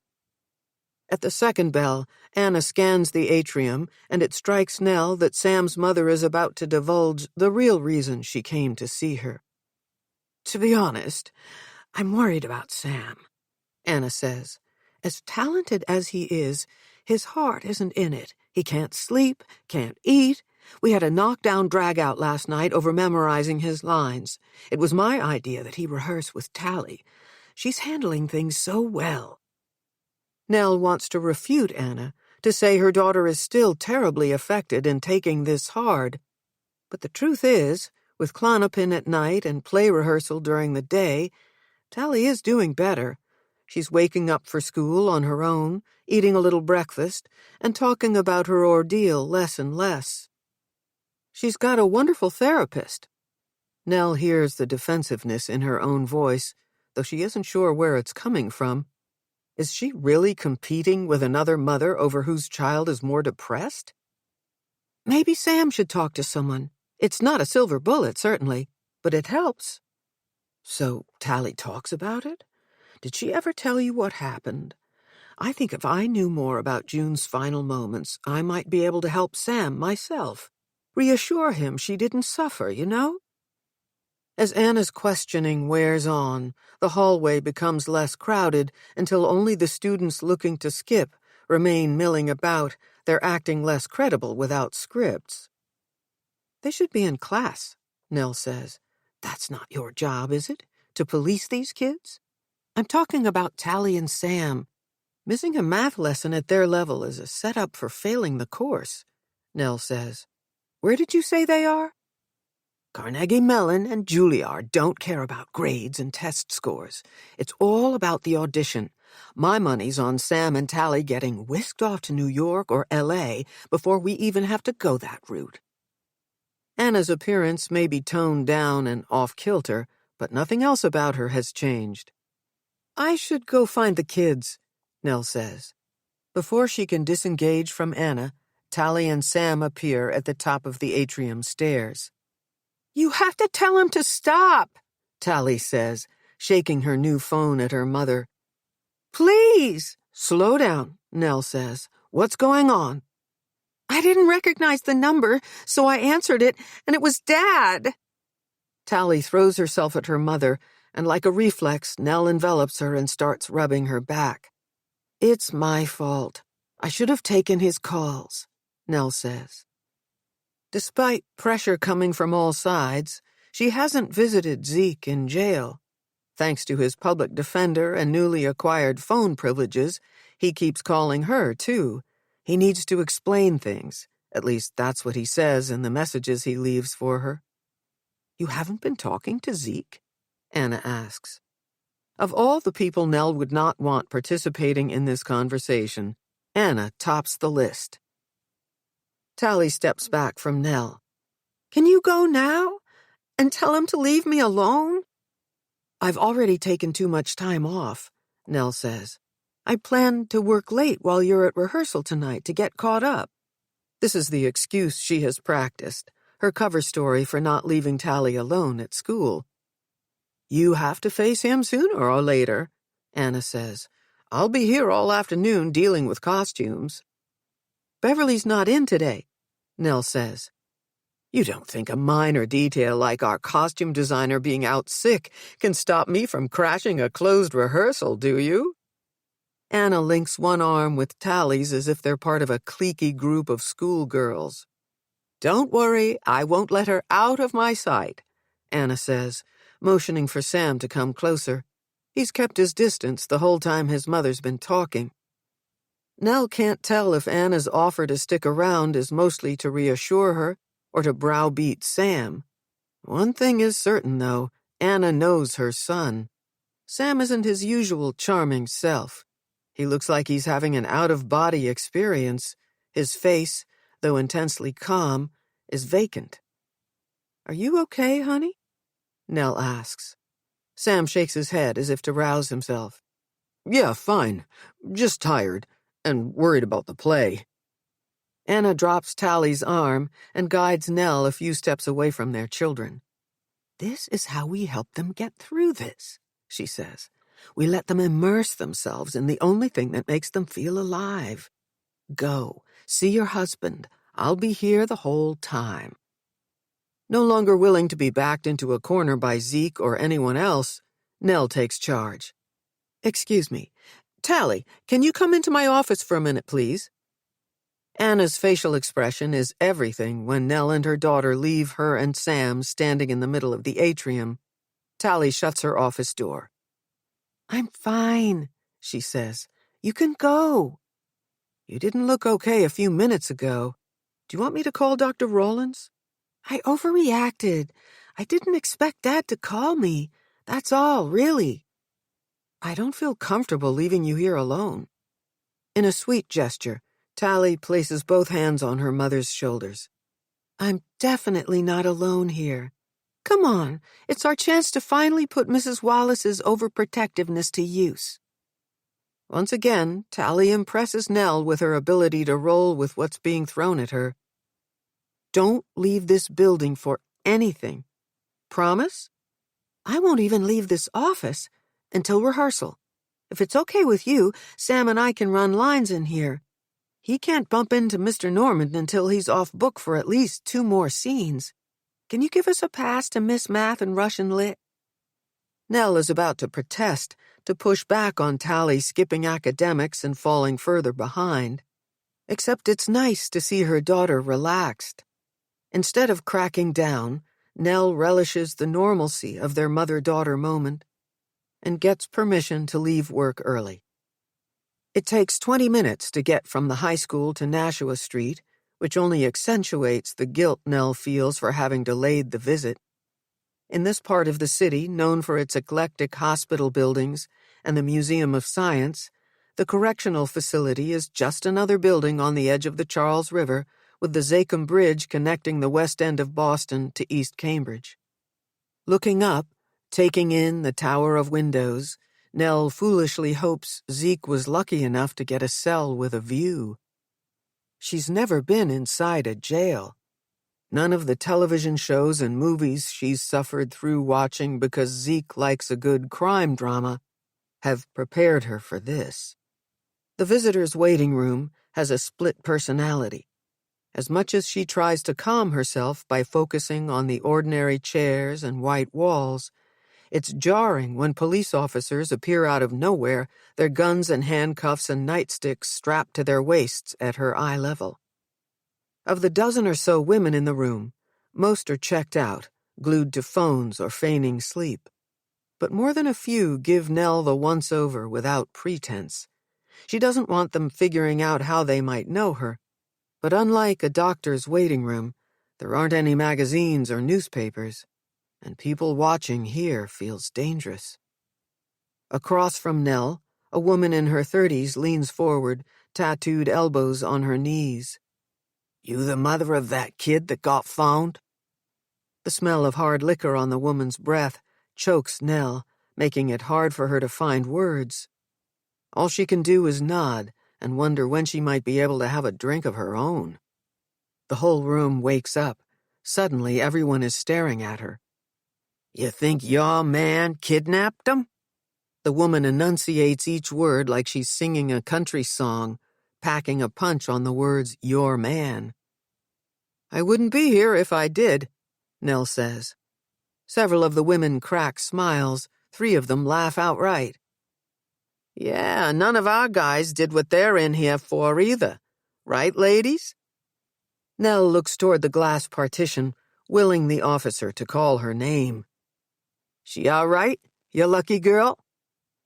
At the second bell, Anna scans the atrium, and it strikes Nell that Sam's mother is about to divulge the real reason she came to see her. To be honest, I'm worried about Sam, Anna says. As talented as he is, his heart isn't in it. He can't sleep, can't eat. We had a knockdown drag-out last night over memorizing his lines. It was my idea that he rehearse with Tali. She's handling things so well. Nell wants to refute Anna, to say her daughter is still terribly affected and taking this hard. But the truth is, with Clonopin at night and play rehearsal during the day, Tali is doing better. She's waking up for school on her own, eating a little breakfast, and talking about her ordeal less and less. She's got a wonderful therapist. Nell hears the defensiveness in her own voice, though she isn't sure where it's coming from. Is she really competing with another mother over whose child is more depressed? Maybe Sam should talk to someone. It's not a silver bullet, certainly, but it helps. So Tali talks about it? Did she ever tell you what happened? I think if I knew more about June's final moments, I might be able to help Sam myself. Reassure him she didn't suffer, you know? As Anna's questioning wears on, the hallway becomes less crowded until only the students looking to skip remain milling about, their acting less credible without scripts. They should be in class, Nell says. That's not your job, is it? To police these kids? I'm talking about Tali and Sam. Missing a math lesson at their level is a setup for failing the course, Nell says. Where did you say they are? Carnegie Mellon and Juilliard don't care about grades and test scores. It's all about the audition. My money's on Sam and Tali getting whisked off to New York or L.A. before we even have to go that route. Anna's appearance may be toned down and off-kilter, but nothing else about her has changed. I should go find the kids, Nell says. Before she can disengage from Anna, Tali and Sam appear at the top of the atrium stairs. You have to tell him to stop, Tali says, shaking her new phone at her mother. Please! Slow down, Nell says. What's going on? I didn't recognize the number, so I answered it, and it was Dad. Tali throws herself at her mother, and like a reflex, Nell envelops her and starts rubbing her back. It's my fault. I should have taken his calls, Nell says. Despite pressure coming from all sides, she hasn't visited Zeke in jail. Thanks to his public defender and newly acquired phone privileges, he keeps calling her, too. He needs to explain things. At least that's what he says in the messages he leaves for her. You haven't been talking to Zeke? Anna asks. Of all the people Nell would not want participating in this conversation, Anna tops the list. Tali steps back from Nell. Can you go now? And tell him to leave me alone? I've already taken too much time off, Nell says. I planned to work late while you're at rehearsal tonight to get caught up. This is the excuse she has practiced, her cover story for not leaving Tali alone at school. You have to face him sooner or later, Anna says. I'll be here all afternoon dealing with costumes. Beverly's not in today, Nell says. You don't think a minor detail like our costume designer being out sick can stop me from crashing a closed rehearsal, do you? Anna links one arm with Tali's as if they're part of a cliquey group of schoolgirls. Don't worry, I won't let her out of my sight, Anna says, motioning for Sam to come closer. He's kept his distance the whole time his mother's been talking. Nell can't tell if Anna's offer to stick around is mostly to reassure her or to browbeat Sam. One thing is certain, though, Anna knows her son. Sam isn't his usual charming self. He looks like he's having an out-of-body experience. His face, though intensely calm, is vacant. "Are you okay, honey?" Nell asks. Sam shakes his head as if to rouse himself. "Yeah, fine. Just tired. And worried about the play." Anna drops Tali's arm and guides Nell a few steps away from their children. "This is how we help them get through this," she says. "We let them immerse themselves in the only thing that makes them feel alive. Go, see your husband. I'll be here the whole time." No longer willing to be backed into a corner by Zeke or anyone else, Nell takes charge. "Excuse me. Tali, can you come into my office for a minute, please?" Anna's facial expression is everything when Nell and her daughter leave her and Sam standing in the middle of the atrium. Tali shuts her office door. "I'm fine," she says. "You can go." "You didn't look okay a few minutes ago. Do you want me to call Dr. Rawlins?" "I overreacted. I didn't expect Dad to call me. That's all, really." "I don't feel comfortable leaving you here alone." In a sweet gesture, Tali places both hands on her mother's shoulders. "I'm definitely not alone here. Come on, it's our chance to finally put Mrs. Wallace's overprotectiveness to use." Once again, Tali impresses Nell with her ability to roll with what's being thrown at her. "Don't leave this building for anything. Promise?" "I won't even leave this office until rehearsal. If it's okay with you, Sam and I can run lines in here. He can't bump into Mr. Norman until he's off book for at least 2 more scenes. Can you give us a pass to Miss Math and Russian Lit?" Nell is about to protest, to push back on Tali skipping academics and falling further behind. Except it's nice to see her daughter relaxed. Instead of cracking down, Nell relishes the normalcy of their mother-daughter moment and gets permission to leave work early. It takes 20 minutes to get from the high school to Nashua Street, which only accentuates the guilt Nell feels for having delayed the visit. In this part of the city, known for its eclectic hospital buildings and the Museum of Science, the correctional facility is just another building on the edge of the Charles River with the Zachem Bridge connecting the west end of Boston to East Cambridge. Looking up, taking in the tower of windows, Nell foolishly hopes Zeke was lucky enough to get a cell with a view. She's never been inside a jail. None of the television shows and movies she's suffered through watching because Zeke likes a good crime drama have prepared her for this. The visitor's waiting room has a split personality. As much as she tries to calm herself by focusing on the ordinary chairs and white walls, it's jarring when police officers appear out of nowhere, their guns and handcuffs and nightsticks strapped to their waists at her eye level. Of the dozen or so women in the room, most are checked out, glued to phones or feigning sleep. But more than a few give Nell the once-over without pretense. She doesn't want them figuring out how they might know her. But unlike a doctor's waiting room, there aren't any magazines or newspapers, and people watching here feels dangerous. Across from Nell, a woman in her 30s leans forward, tattooed elbows on her knees. "You the mother of that kid that got found?" The smell of hard liquor on the woman's breath chokes Nell, making it hard for her to find words. All she can do is nod and wonder when she might be able to have a drink of her own. The whole room wakes up. Suddenly, everyone is staring at her. "You think your man kidnapped him?" The woman enunciates each word like she's singing a country song, packing a punch on the words, "your man." "I wouldn't be here if I did," Nell says. Several of the women crack smiles, 3 of them laugh outright. "Yeah, none of our guys did what they're in here for either. Right, ladies?" Nell looks toward the glass partition, willing the officer to call her name. "She all right, you lucky girl?"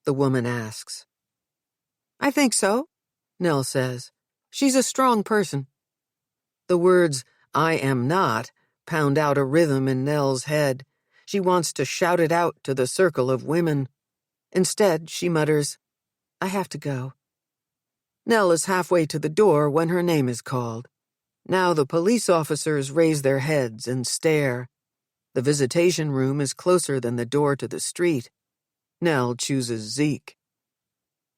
the woman asks. "I think so," Nell says. "She's a strong person." The words, "I am not," pound out a rhythm in Nell's head. She wants to shout it out to the circle of women. Instead, she mutters, "I have to go. Nell is halfway to the door when her name is called. Now the police officers raise their heads and stare. The visitation room is closer than the door to the street. Nell chooses Zeke.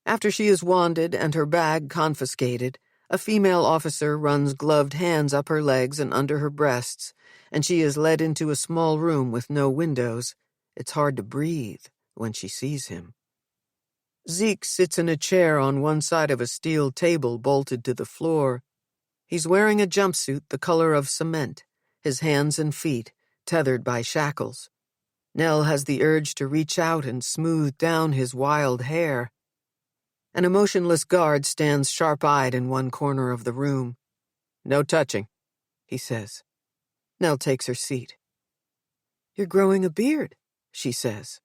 After she is wanded and her bag confiscated, a female officer runs gloved hands up her legs and under her breasts, and she is led into a small room with no windows. It's hard to breathe when she sees him. Zeke sits in a chair on one side of a steel table bolted to the floor. He's wearing a jumpsuit the color of cement, his hands and feet tethered by shackles. Nell has the urge to reach out and smooth down his wild hair. An emotionless guard stands sharp-eyed in one corner of the room. "No touching," he says. Nell takes her seat. "You're growing a beard," she says.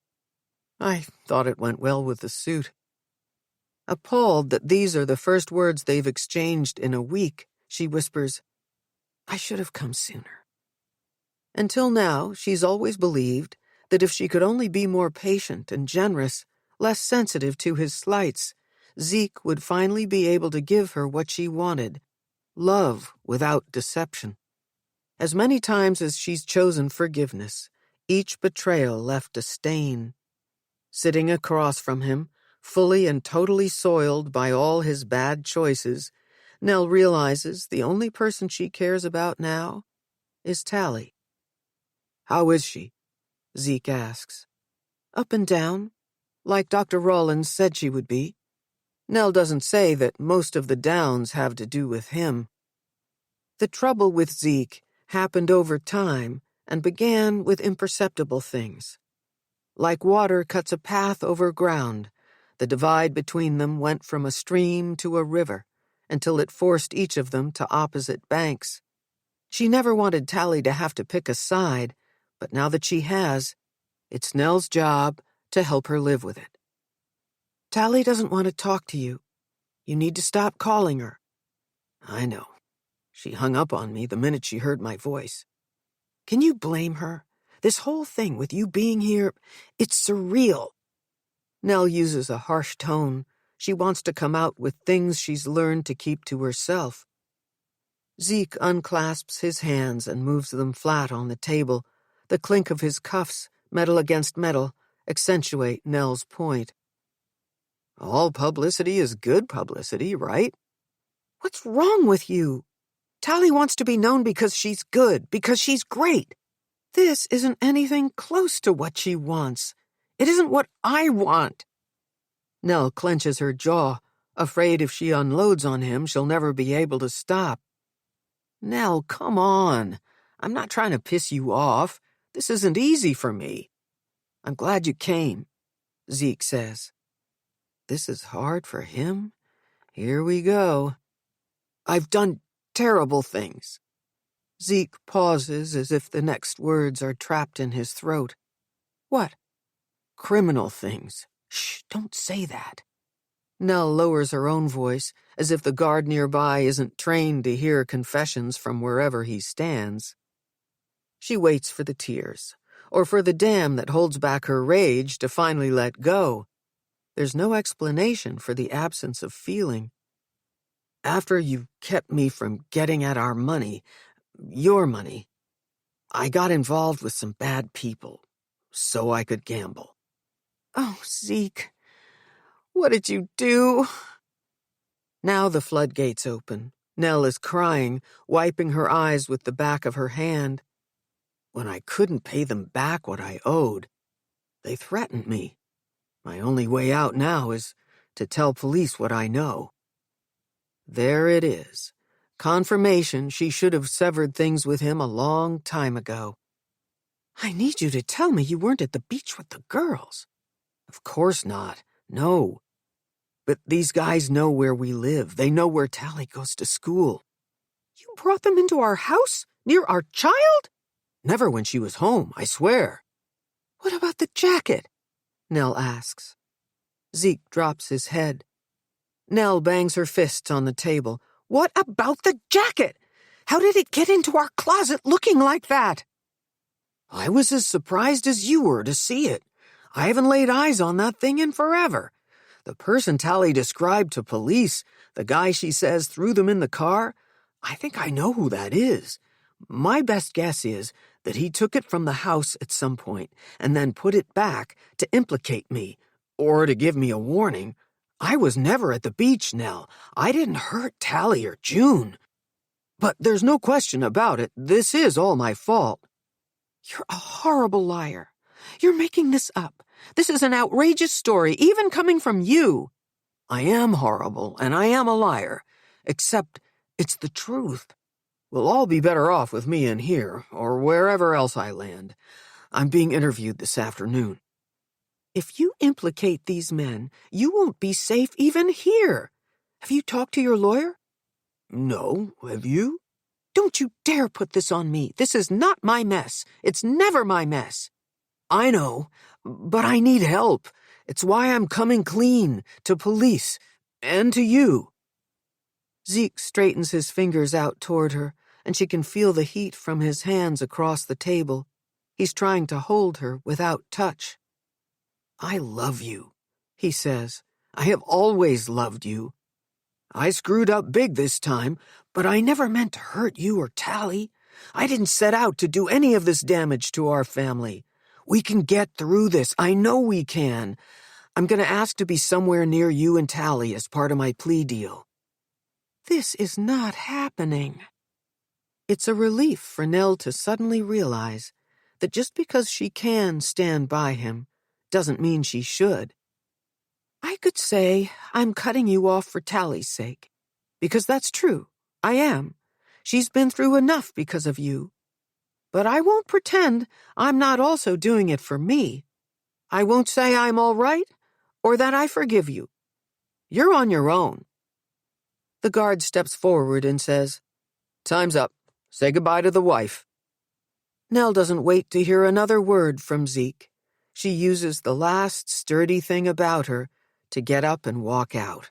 "I thought it went well with the suit." Appalled that these are the first words they've exchanged in a week, she whispers, "I should have come sooner." Until now, she's always believed that if she could only be more patient and generous, less sensitive to his slights, Zeke would finally be able to give her what she wanted, love without deception. As many times as she's chosen forgiveness, each betrayal left a stain. Sitting across from him, fully and totally soiled by all his bad choices, Nell realizes the only person she cares about now is Tali. "How is she?" Zeke asks. "Up and down, like Dr. Rawlins said she would be." Nell doesn't say that most of the downs have to do with him. The trouble with Zeke happened over time and began with imperceptible things. Like water cuts a path over ground, the divide between them went from a stream to a river until it forced each of them to opposite banks. She never wanted Tali to have to pick a side, but now that she has, it's Nell's job to help her live with it. "Tali doesn't want to talk to you. You need to stop calling her." "I know. She hung up on me the minute she heard my voice." "Can you blame her? This whole thing with you being here, it's surreal." Nell uses a harsh tone. She wants to come out with things she's learned to keep to herself. Zeke unclasps his hands and moves them flat on the table. The clink of his cuffs, metal against metal, accentuate Nell's point. "All publicity is good publicity, right?" "What's wrong with you? Tali wants to be known because she's good, because she's great. This isn't anything close to what she wants. It isn't what I want." Nell clenches her jaw, afraid if she unloads on him, she'll never be able to stop. "Nell, come on. I'm not trying to piss you off. This isn't easy for me." "I'm glad you came," Zeke says. This is hard for him? Here we go. "I've done terrible things." Zeke pauses as if the next words are trapped in his throat. "What?" "Criminal things." "Shh, don't say that." Nell lowers her own voice, as if the guard nearby isn't trained to hear confessions from wherever he stands. She waits for the tears, or for the dam that holds back her rage to finally let go. There's no explanation for the absence of feeling. "After you kept me from getting at our money, your money, I got involved with some bad people, so I could gamble." "Oh, Zeke, what did you do?" Now the floodgates open. Nell is crying, wiping her eyes with the back of her hand. "When I couldn't pay them back what I owed, they threatened me. My only way out now is to tell police what I know." There it is. Confirmation she should have severed things with him a long time ago. "I need you to tell me you weren't at the beach with the girls." "Of course not. No. But these guys know where we live. They know where Tali goes to school." "You brought them into our house? Near our child?" "Never when she was home, I swear." "What about the jacket?" Nell asks. Zeke drops his head. Nell bangs her fists on the table. "What about the jacket? How did it get into our closet looking like that?" "I was as surprised as you were to see it. I haven't laid eyes on that thing in forever. The person Tali described to police, the guy she says threw them in the car, I think I know who that is. My best guess is that he took it from the house at some point and then put it back to implicate me, or to give me a warning. I was never at the beach, Nell. I didn't hurt Tali or June. But there's no question about it. This is all my fault. You're a horrible liar. You're making this up. This is an outrageous story, even coming from you. I am horrible, and I am a liar. Except it's the truth. We'll all be better off with me in here, or wherever else I land. I'm being interviewed this afternoon. If you implicate these men, you won't be safe even here. Have you talked to your lawyer? No, have you? Don't you dare put this on me. This is not my mess. It's never my mess. I know, but I need help. It's why I'm coming clean, to police, and to you. Zeke straightens his fingers out toward her, and she can feel the heat from his hands across the table. He's trying to hold her without touch. I love you, he says. I have always loved you. I screwed up big this time, but I never meant to hurt you or Tali. I didn't set out to do any of this damage to our family. We can get through this. I know we can. I'm going to ask to be somewhere near you and Tali as part of my plea deal. This is not happening. It's a relief for Nell to suddenly realize that just because she can stand by him doesn't mean she should. I could say I'm cutting you off for Tali's sake, because that's true. I am. She's been through enough because of you. But I won't pretend I'm not also doing it for me. I won't say I'm all right or that I forgive you. You're on your own. The guard steps forward and says, Time's up. Say goodbye to the wife. Nell doesn't wait to hear another word from Zeke. She uses the last sturdy thing about her to get up and walk out.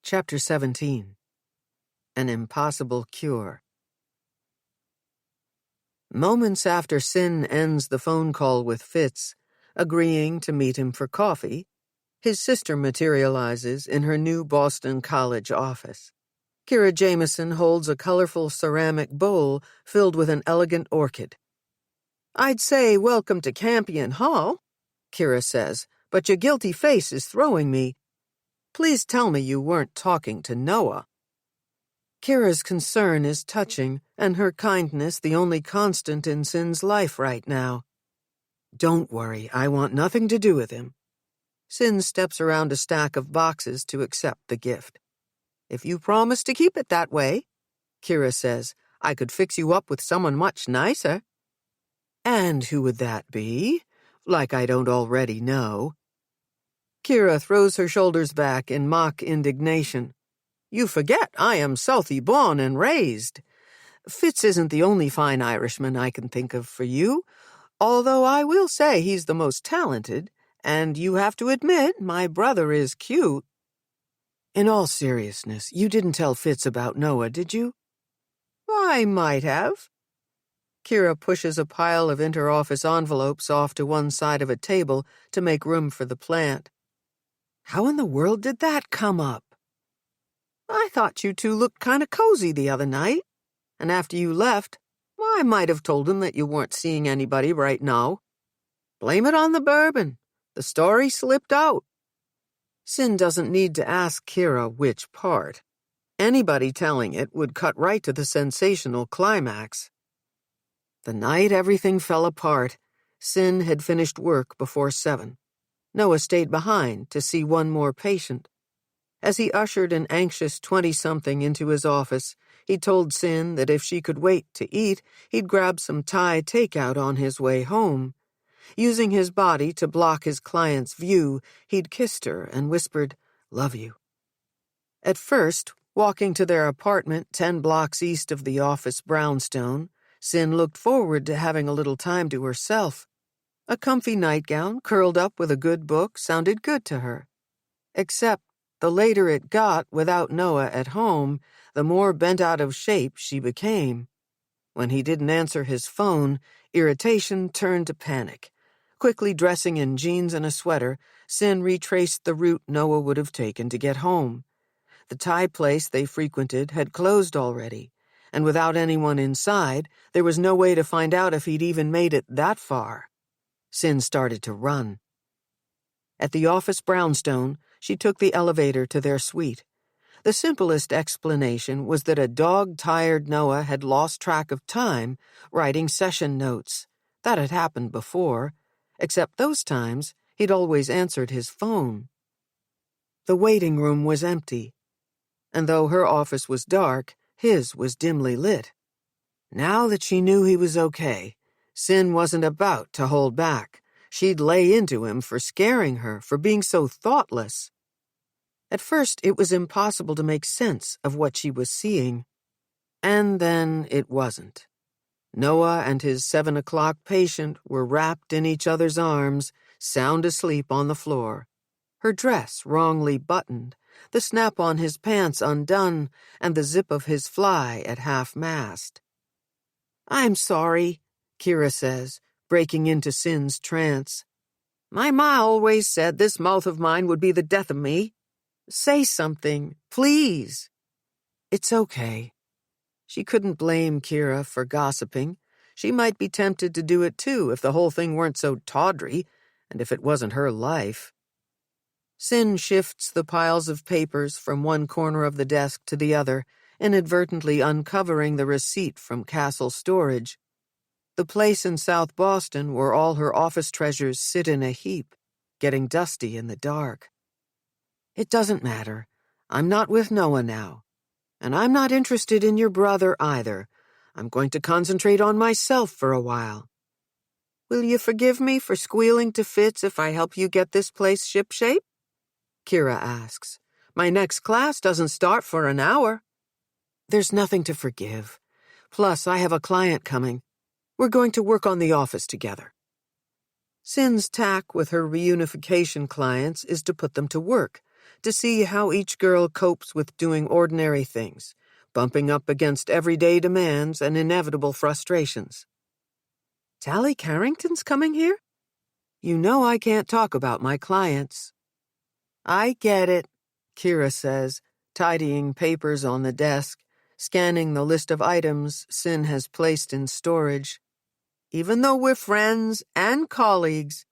Chapter 17. An Impossible Cure. Moments after Cyn ends the phone call with Fitz, agreeing to meet him for coffee, his sister materializes in her new Boston College office. Kira Jameson holds a colorful ceramic bowl filled with an elegant orchid. I'd say welcome to Campion Hall, Kira says, but your guilty face is throwing me. Please tell me you weren't talking to Noah. Kira's concern is touching, and her kindness the only constant in Cyn's life right now. Don't worry, I want nothing to do with him. Cyn steps around a stack of boxes to accept the gift. If you promise to keep it that way, Kira says, I could fix you up with someone much nicer. And who would that be? Like I don't already know. Kira throws her shoulders back in mock indignation. You forget I am Southie born and raised. Fitz isn't the only fine Irishman I can think of for you, although I will say he's the most talented, and you have to admit my brother is cute. In all seriousness, you didn't tell Fitz about Noah, did you? I might have. Kira pushes a pile of interoffice envelopes off to one side of a table to make room for the plant. How in the world did that come up? I thought you two looked kind of cozy the other night, and after you left, I might have told him that you weren't seeing anybody right now. Blame it on the bourbon. The story slipped out. Cyn doesn't need to ask Kira which part. Anybody telling it would cut right to the sensational climax. The night everything fell apart, Cyn had finished work before 7. Noah stayed behind to see one more patient. As he ushered an anxious 20-something into his office, he told Cyn that if she could wait to eat, he'd grab some Thai takeout on his way home. Using his body to block his client's view, he'd kissed her and whispered, "Love you." At first, walking to their apartment 10 blocks east of the office brownstone, Cyn looked forward to having a little time to herself. A comfy nightgown curled up with a good book sounded good to her. Except the later it got without Noah at home, the more bent out of shape she became. When he didn't answer his phone, irritation turned to panic. Quickly dressing in jeans and a sweater, Cyn retraced the route Noah would have taken to get home. The Thai place they frequented had closed already, and without anyone inside, there was no way to find out if he'd even made it that far. Cyn started to run. At the office brownstone, she took the elevator to their suite. The simplest explanation was that a dog-tired Noah had lost track of time writing session notes. That had happened before, except those times he'd always answered his phone. The waiting room was empty, and though her office was dark, his was dimly lit. Now that she knew he was okay, Cyn wasn't about to hold back. She'd lay into him for scaring her, for being so thoughtless. At first, it was impossible to make sense of what she was seeing. And then it wasn't. Noah and his 7 o'clock patient were wrapped in each other's arms, sound asleep on the floor. Her dress wrongly buttoned, the snap on his pants undone, and the zip of his fly at half-mast. "I'm sorry," Kira says, breaking into Cyn's trance. "My ma always said this mouth of mine would be the death of me. Say something, please." "It's okay." She couldn't blame Kira for gossiping. She might be tempted to do it too if the whole thing weren't so tawdry, and if it wasn't her life. Cyn shifts the piles of papers from one corner of the desk to the other, inadvertently uncovering the receipt from Castle Storage. The place in South Boston where all her office treasures sit in a heap, getting dusty in the dark. "It doesn't matter. I'm not with Noah now. And I'm not interested in your brother either. I'm going to concentrate on myself for a while." "Will you forgive me for squealing to Fitz if I help you get this place shipshape?" Kira asks. "My next class doesn't start for an hour." "There's nothing to forgive. Plus, I have a client coming. We're going to work on the office together." Cyn's tack with her reunification clients is to put them to work, to see how each girl copes with doing ordinary things, bumping up against everyday demands and inevitable frustrations. "Tali Carrington's coming here? You know I can't talk about my clients." "I get it," Kira says, tidying papers on the desk, scanning the list of items Cyn has placed in storage. "Even though we're friends and colleagues,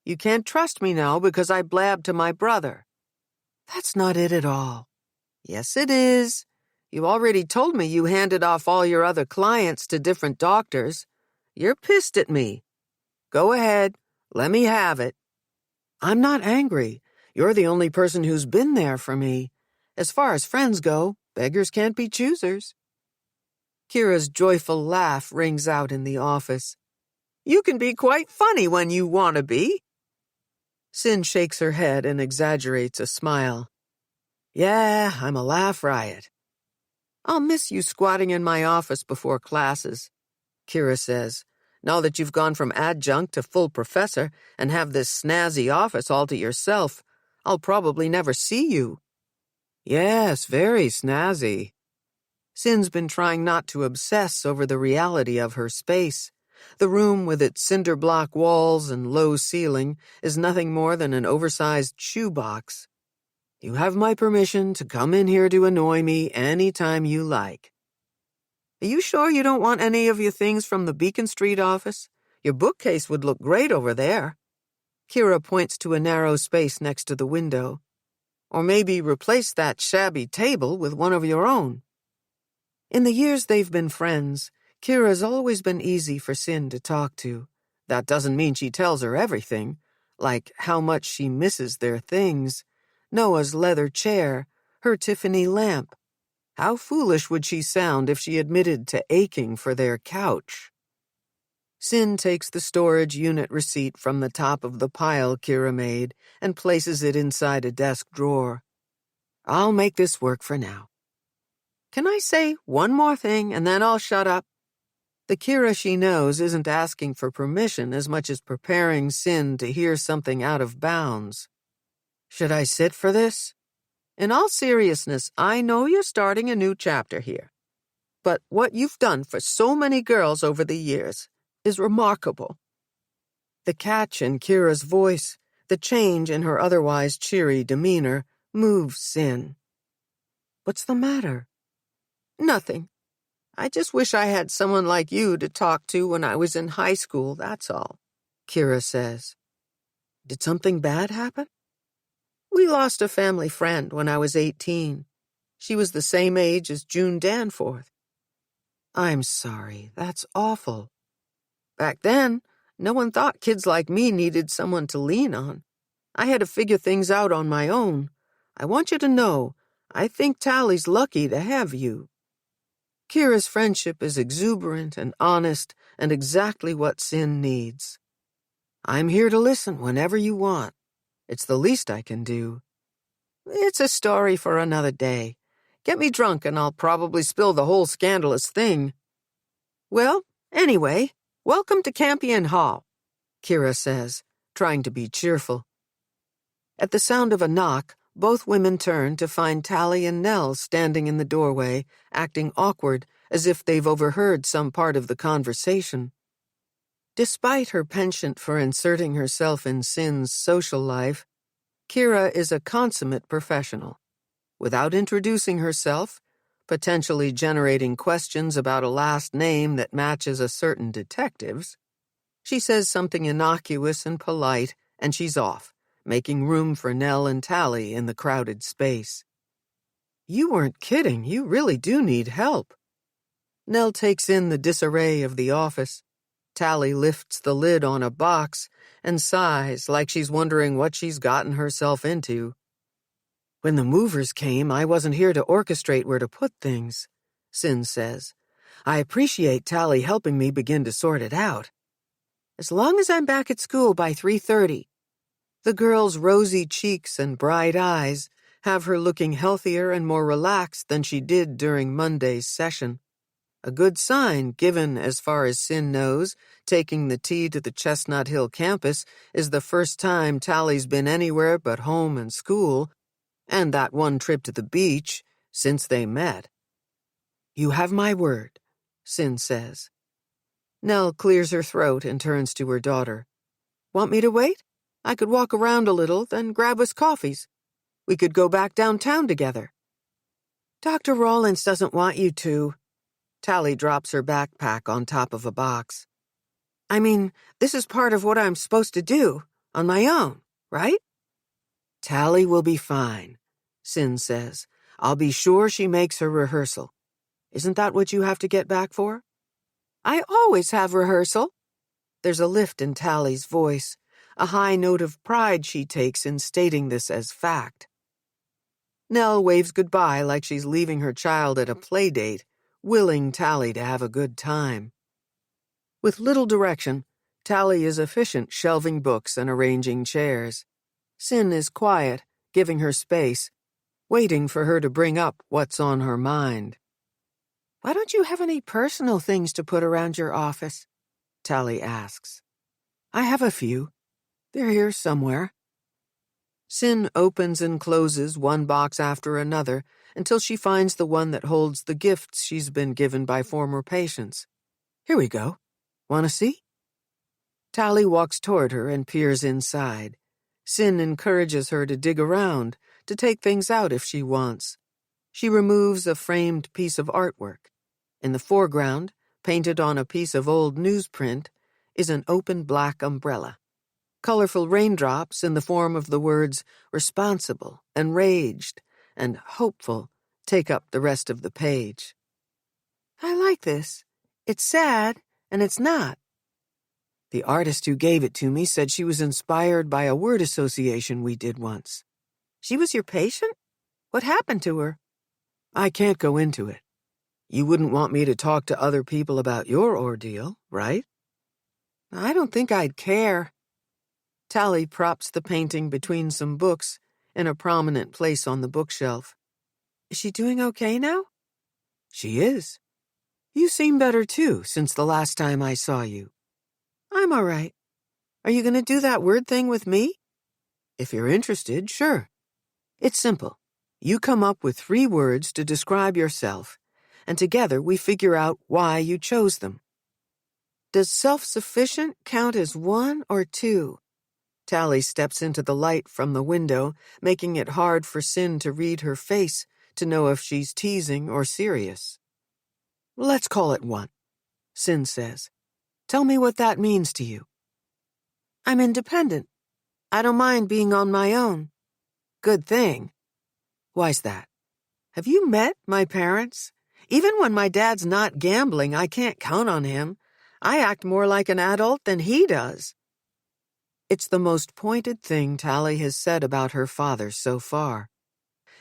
you can't trust me now because I blabbed to my brother." "That's not it at all." "Yes, it is. You already told me you handed off all your other clients to different doctors. You're pissed at me. Go ahead. Let me have it." "I'm not angry. You're the only person who's been there for me. As far as friends go, beggars can't be choosers." Kira's joyful laugh rings out in the office. "You can be quite funny when you want to be." Cyn shakes her head and exaggerates a smile. "Yeah, I'm a laugh riot." "I'll miss you squatting in my office before classes," Kira says. "Now that you've gone from adjunct to full professor and have this snazzy office all to yourself, I'll probably never see you." "Yes, very snazzy." Cyn's been trying not to obsess over the reality of her space. The room with its cinder block walls and low ceiling is nothing more than an oversized shoebox. "You have my permission to come in here to annoy me any time you like." "Are you sure you don't want any of your things from the Beacon Street office? Your bookcase would look great over there." Kira points to a narrow space next to the window. "Or maybe replace that shabby table with one of your own." In the years they've been friends, Kira's always been easy for Cyn to talk to. That doesn't mean she tells her everything, like how much she misses their things. Noah's leather chair, her Tiffany lamp. How foolish would she sound if she admitted to aching for their couch? Cyn takes the storage unit receipt from the top of the pile Kira made and places it inside a desk drawer. "I'll make this work for now." "Can I say one more thing and then I'll shut up?" The Kira she knows isn't asking for permission as much as preparing Cyn to hear something out of bounds. "Should I sit for this?" "In all seriousness, I know you're starting a new chapter here. But what you've done for so many girls over the years is remarkable." The catch in Kira's voice, the change in her otherwise cheery demeanor, moves Cyn. "What's the matter?" "Nothing. I just wish I had someone like you to talk to when I was in high school, that's all," Kira says. "Did something bad happen?" "We lost a family friend when I was 18. She was the same age as June Danforth." "I'm sorry. That's awful." "Back then, no one thought kids like me needed someone to lean on. I had to figure things out on my own. I want you to know, I think Tali's lucky to have you." Kira's friendship is exuberant and honest and exactly what Cyn needs. "I'm here to listen whenever you want. It's the least I can do." "It's a story for another day. Get me drunk and I'll probably spill the whole scandalous thing." "Well, anyway, welcome to Campion Hall," Kira says, trying to be cheerful. At the sound of a knock, both women turn to find Tali and Nell standing in the doorway, acting awkward, as if they've overheard some part of the conversation. Despite her penchant for inserting herself in Cyn's social life, Kira is a consummate professional. Without introducing herself, potentially generating questions about a last name that matches a certain detective's, she says something innocuous and polite, and she's off, making room for Nell and Tali in the crowded space. "You weren't kidding. You really do need help." Nell takes in the disarray of the office. Tali lifts the lid on a box and sighs like she's wondering what she's gotten herself into. "When the movers came, I wasn't here to orchestrate where to put things," Cyn says. "I appreciate Tali helping me begin to sort it out. As long as I'm back at school by 3:30. The girl's rosy cheeks and bright eyes have her looking healthier and more relaxed than she did during Monday's session. A good sign, given, as far as Cyn knows, taking the T to the Chestnut Hill campus is the first time Tali's been anywhere but home and school, and that one trip to the beach, since they met. "You have my word," Cyn says. Nell clears her throat and turns to her daughter. "Want me to wait? I could walk around a little, then grab us coffees. We could go back downtown together." "Dr. Rawlins doesn't want you to." Tali drops her backpack on top of a box. "I mean, this is part of what I'm supposed to do, on my own, right?" "Tali will be fine," Cyn says. "I'll be sure she makes her rehearsal. Isn't that what you have to get back for?" "I always have rehearsal." There's a lift in Tali's voice, a high note of pride she takes in stating this as fact. Nell waves goodbye like she's leaving her child at a play date, willing Tali to have a good time. With little direction, Tali is efficient shelving books and arranging chairs. Cyn is quiet, giving her space, waiting for her to bring up what's on her mind. "Why don't you have any personal things to put around your office?" Tali asks. "I have a few. They're here somewhere." Cyn opens and closes one box after another until she finds the one that holds the gifts she's been given by former patients. "Here we go. Want to see?" Tali walks toward her and peers inside. Cyn encourages her to dig around, to take things out if she wants. She removes a framed piece of artwork. In the foreground, painted on a piece of old newsprint, is an open black umbrella. Colorful raindrops in the form of the words responsible, enraged, and hopeful take up the rest of the page. "I like this. It's sad, and it's not." The artist who gave it to me said she was inspired by a word association we did once. "She was your patient? What happened to her?" "I can't go into it. You wouldn't want me to talk to other people about your ordeal, right?" "I don't think I'd care." Tali props the painting between some books in a prominent place on the bookshelf. "Is she doing okay now?" "She is. You seem better, too, since the last time I saw you." "I'm all right. Are you going to do that word thing with me?" "If you're interested, sure. It's simple. You come up with 3 words to describe yourself, and together we figure out why you chose them." Does self-sufficient count as 1 or 2? Tali steps into the light from the window, making it hard for Cyn to read her face to know if she's teasing or serious. Let's call it 1, Cyn says. Tell me what that means to you. I'm independent. I don't mind being on my own. Good thing. Why's that? Have you met my parents? Even when my dad's not gambling, I can't count on him. I act more like an adult than he does. It's the most pointed thing Tali has said about her father so far.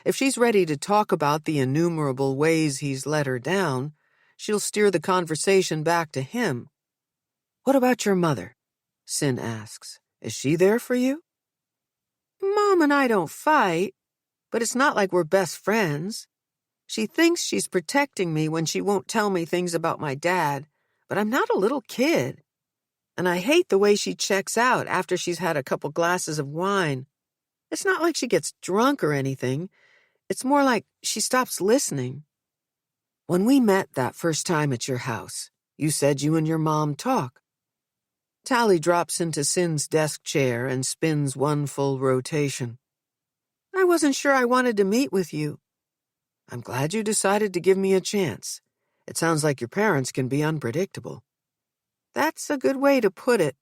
If she's ready to talk about the innumerable ways he's let her down, she'll steer the conversation back to him. What about your mother? Cyn asks. Is she there for you? Mom and I don't fight, but it's not like we're best friends. She thinks she's protecting me when she won't tell me things about my dad, but I'm not a little kid. And I hate the way she checks out after she's had a couple glasses of wine. It's not like she gets drunk or anything. It's more like she stops listening. When we met that first time at your house, you said you and your mom talk. Tali drops into Cyn's desk chair and spins one full rotation. I wasn't sure I wanted to meet with you. I'm glad you decided to give me a chance. It sounds like your parents can be unpredictable. That's a good way to put it.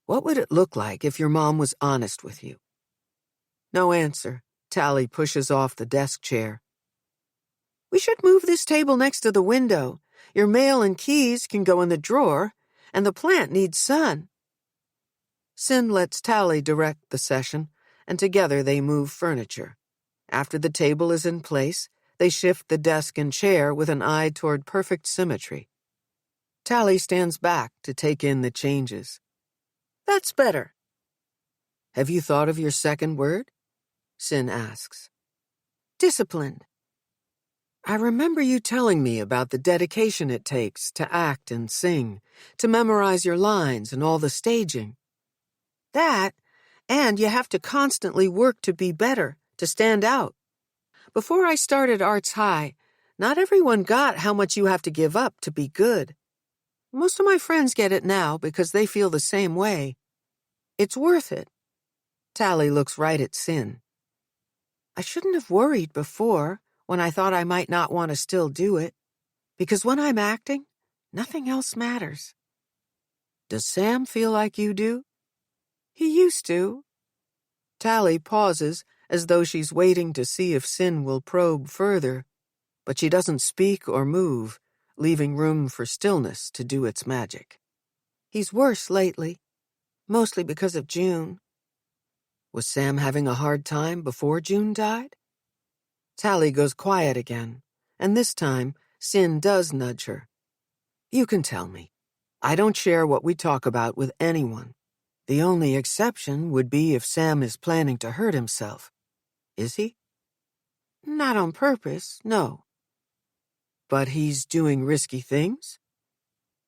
What would it look like if your mom was honest with you? No answer. Tali pushes off the desk chair. We should move this table next to the window. Your mail and keys can go in the drawer, and the plant needs sun. Cyn lets Tali direct the session, and together they move furniture. After the table is in place, they shift the desk and chair with an eye toward perfect symmetry. Tali stands back to take in the changes. That's better. Have you thought of your second word? Cyn asks. Disciplined. I remember you telling me about the dedication it takes to act and sing, to memorize your lines and all the staging. That, and you have to constantly work to be better, to stand out. Before I started Arts High, not everyone got how much you have to give up to be good. Most of my friends get it now because they feel the same way. It's worth it. Tali looks right at Cyn. I shouldn't have worried before, when I thought I might not want to still do it, because when I'm acting, nothing else matters. Does Sam feel like you do? He used to. Tali pauses as though she's waiting to see if Cyn will probe further, but she doesn't speak or move, leaving room for stillness to do its magic. He's worse lately, mostly because of June. Was Sam having a hard time before June died? Tali goes quiet again, and this time, Cyn does nudge her. You can tell me. I don't share what we talk about with anyone. The only exception would be if Sam is planning to hurt himself. Is he? Not on purpose, no. But he's doing risky things?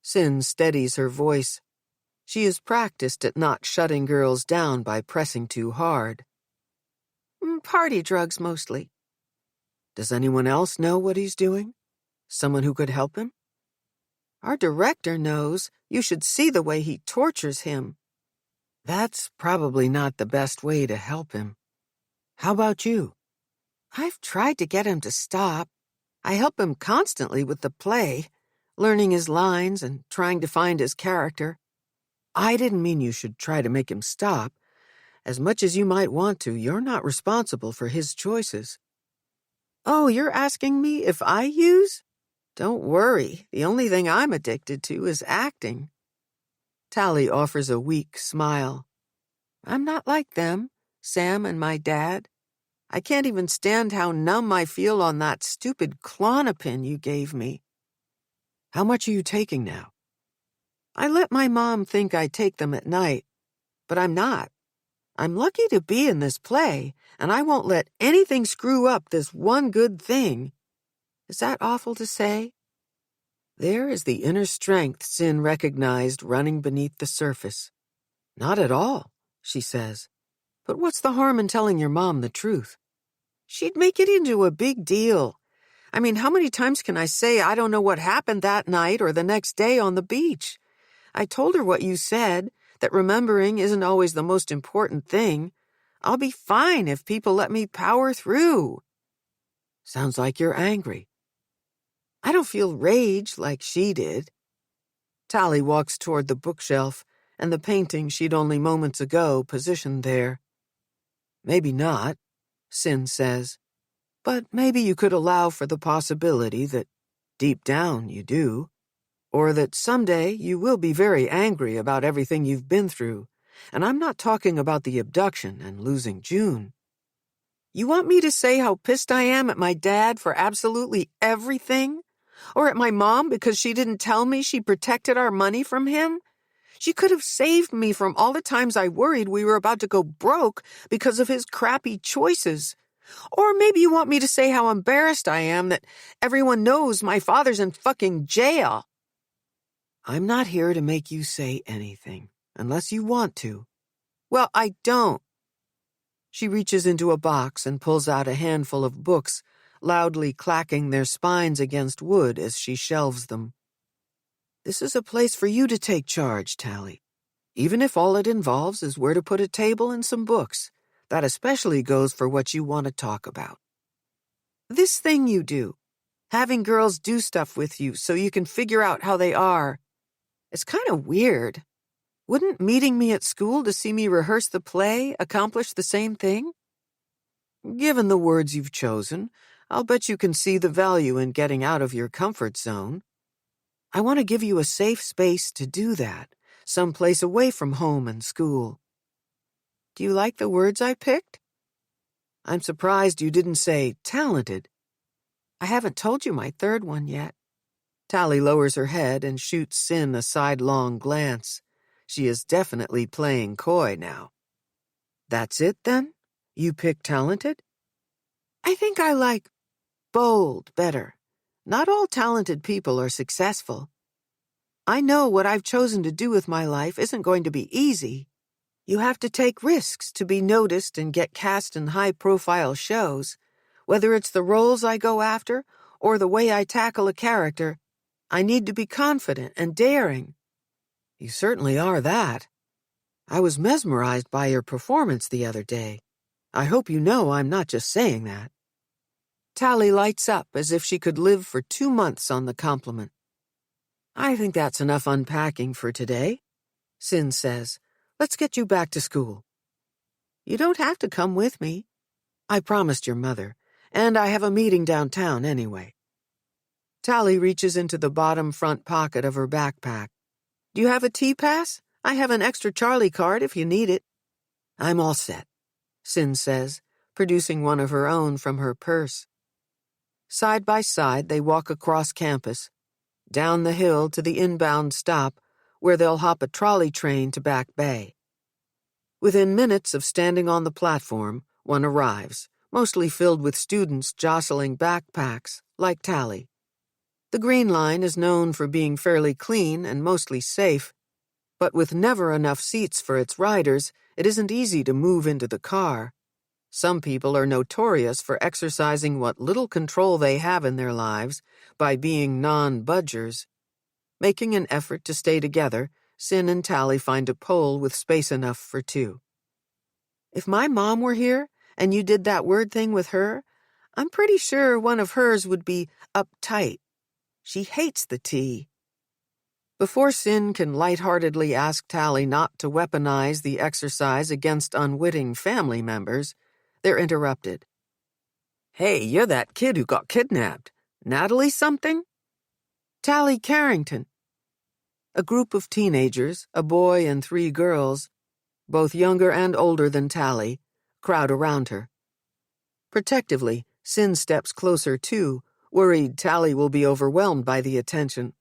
Cyn steadies her voice. She is practiced at not shutting girls down by pressing too hard. Party drugs, mostly. Does anyone else know what he's doing? Someone who could help him? Our director knows. You should see the way he tortures him. That's probably not the best way to help him. How about you? I've tried to get him to stop. I help him constantly with the play, learning his lines and trying to find his character. I didn't mean you should try to make him stop. As much as you might want to, you're not responsible for his choices. Oh, you're asking me if I use? Don't worry, the only thing I'm addicted to is acting. Tali offers a weak smile. I'm not like them, Sam and my dad. I can't even stand how numb I feel on that stupid Klonopin you gave me. How much are you taking now? I let my mom think I take them at night, but I'm not. I'm lucky to be in this play, and I won't let anything screw up this one good thing. Is that awful to say? There is the inner strength Cyn recognized running beneath the surface. Not at all, she says. But what's the harm in telling your mom the truth? She'd make it into a big deal. I mean, how many times can I say I don't know what happened that night or the next day on the beach? I told her what you said, that remembering isn't always the most important thing. I'll be fine if people let me power through. Sounds like you're angry. I don't feel rage like she did. Tali walks toward the bookshelf and the painting she'd only moments ago positioned there. Maybe not, Cyn says, but maybe you could allow for the possibility that deep down you do, or that someday you will be very angry about everything you've been through, and I'm not talking about the abduction and losing June. You want me to say how pissed I am at my dad for absolutely everything? Or at my mom because she didn't tell me she protected our money from him? She could have saved me from all the times I worried we were about to go broke because of his crappy choices. Or maybe you want me to say how embarrassed I am that everyone knows my father's in fucking jail. I'm not here to make you say anything, unless you want to. Well, I don't. She reaches into a box and pulls out a handful of books, loudly clacking their spines against wood as she shelves them. This is a place for you to take charge, Tali. Even if all it involves is where to put a table and some books. That especially goes for what you want to talk about. This thing you do, having girls do stuff with you so you can figure out how they are, it's kind of weird. Wouldn't meeting me at school to see me rehearse the play accomplish the same thing? Given the words you've chosen, I'll bet you can see the value in getting out of your comfort zone. I want to give you a safe space to do that, someplace away from home and school. Do you like the words I picked? I'm surprised you didn't say talented. I haven't told you my third one yet. Tali lowers her head and shoots Cyn a sidelong glance. She is definitely playing coy now. That's it, then? You pick talented? I think I like bold better. Not all talented people are successful. I know what I've chosen to do with my life isn't going to be easy. You have to take risks to be noticed and get cast in high-profile shows. Whether it's the roles I go after or the way I tackle a character, I need to be confident and daring. You certainly are that. I was mesmerized by your performance the other day. I hope you know I'm not just saying that. Tali lights up as if she could live for 2 months on the compliment. I think that's enough unpacking for today, Cyn says. Let's get you back to school. You don't have to come with me. I promised your mother, and I have a meeting downtown anyway. Tali reaches into the bottom front pocket of her backpack. Do you have a T-Pass? I have an extra Charlie card if you need it. I'm all set, Cyn says, producing one of her own from her purse. Side by side, they walk across campus, down the hill to the inbound stop, where they'll hop a trolley train to Back Bay. Within minutes of standing on the platform, one arrives, mostly filled with students jostling backpacks, like Tali. The Green Line is known for being fairly clean and mostly safe, but with never enough seats for its riders, it isn't easy to move into the car. Some people are notorious for exercising what little control they have in their lives by being non-budgers. Making an effort to stay together, Cyn and Tali find a pole with space enough for 2. If my mom were here and you did that word thing with her, I'm pretty sure one of hers would be uptight. She hates the T. Before Cyn can lightheartedly ask Tali not to weaponize the exercise against unwitting family members, they're interrupted. Hey, you're that kid who got kidnapped. Natalie something? Tali Carrington. A group of teenagers, a boy and 3 girls, both younger and older than Tali, crowd around her. Protectively, Cyn steps closer too, worried Tali will be overwhelmed by the attention.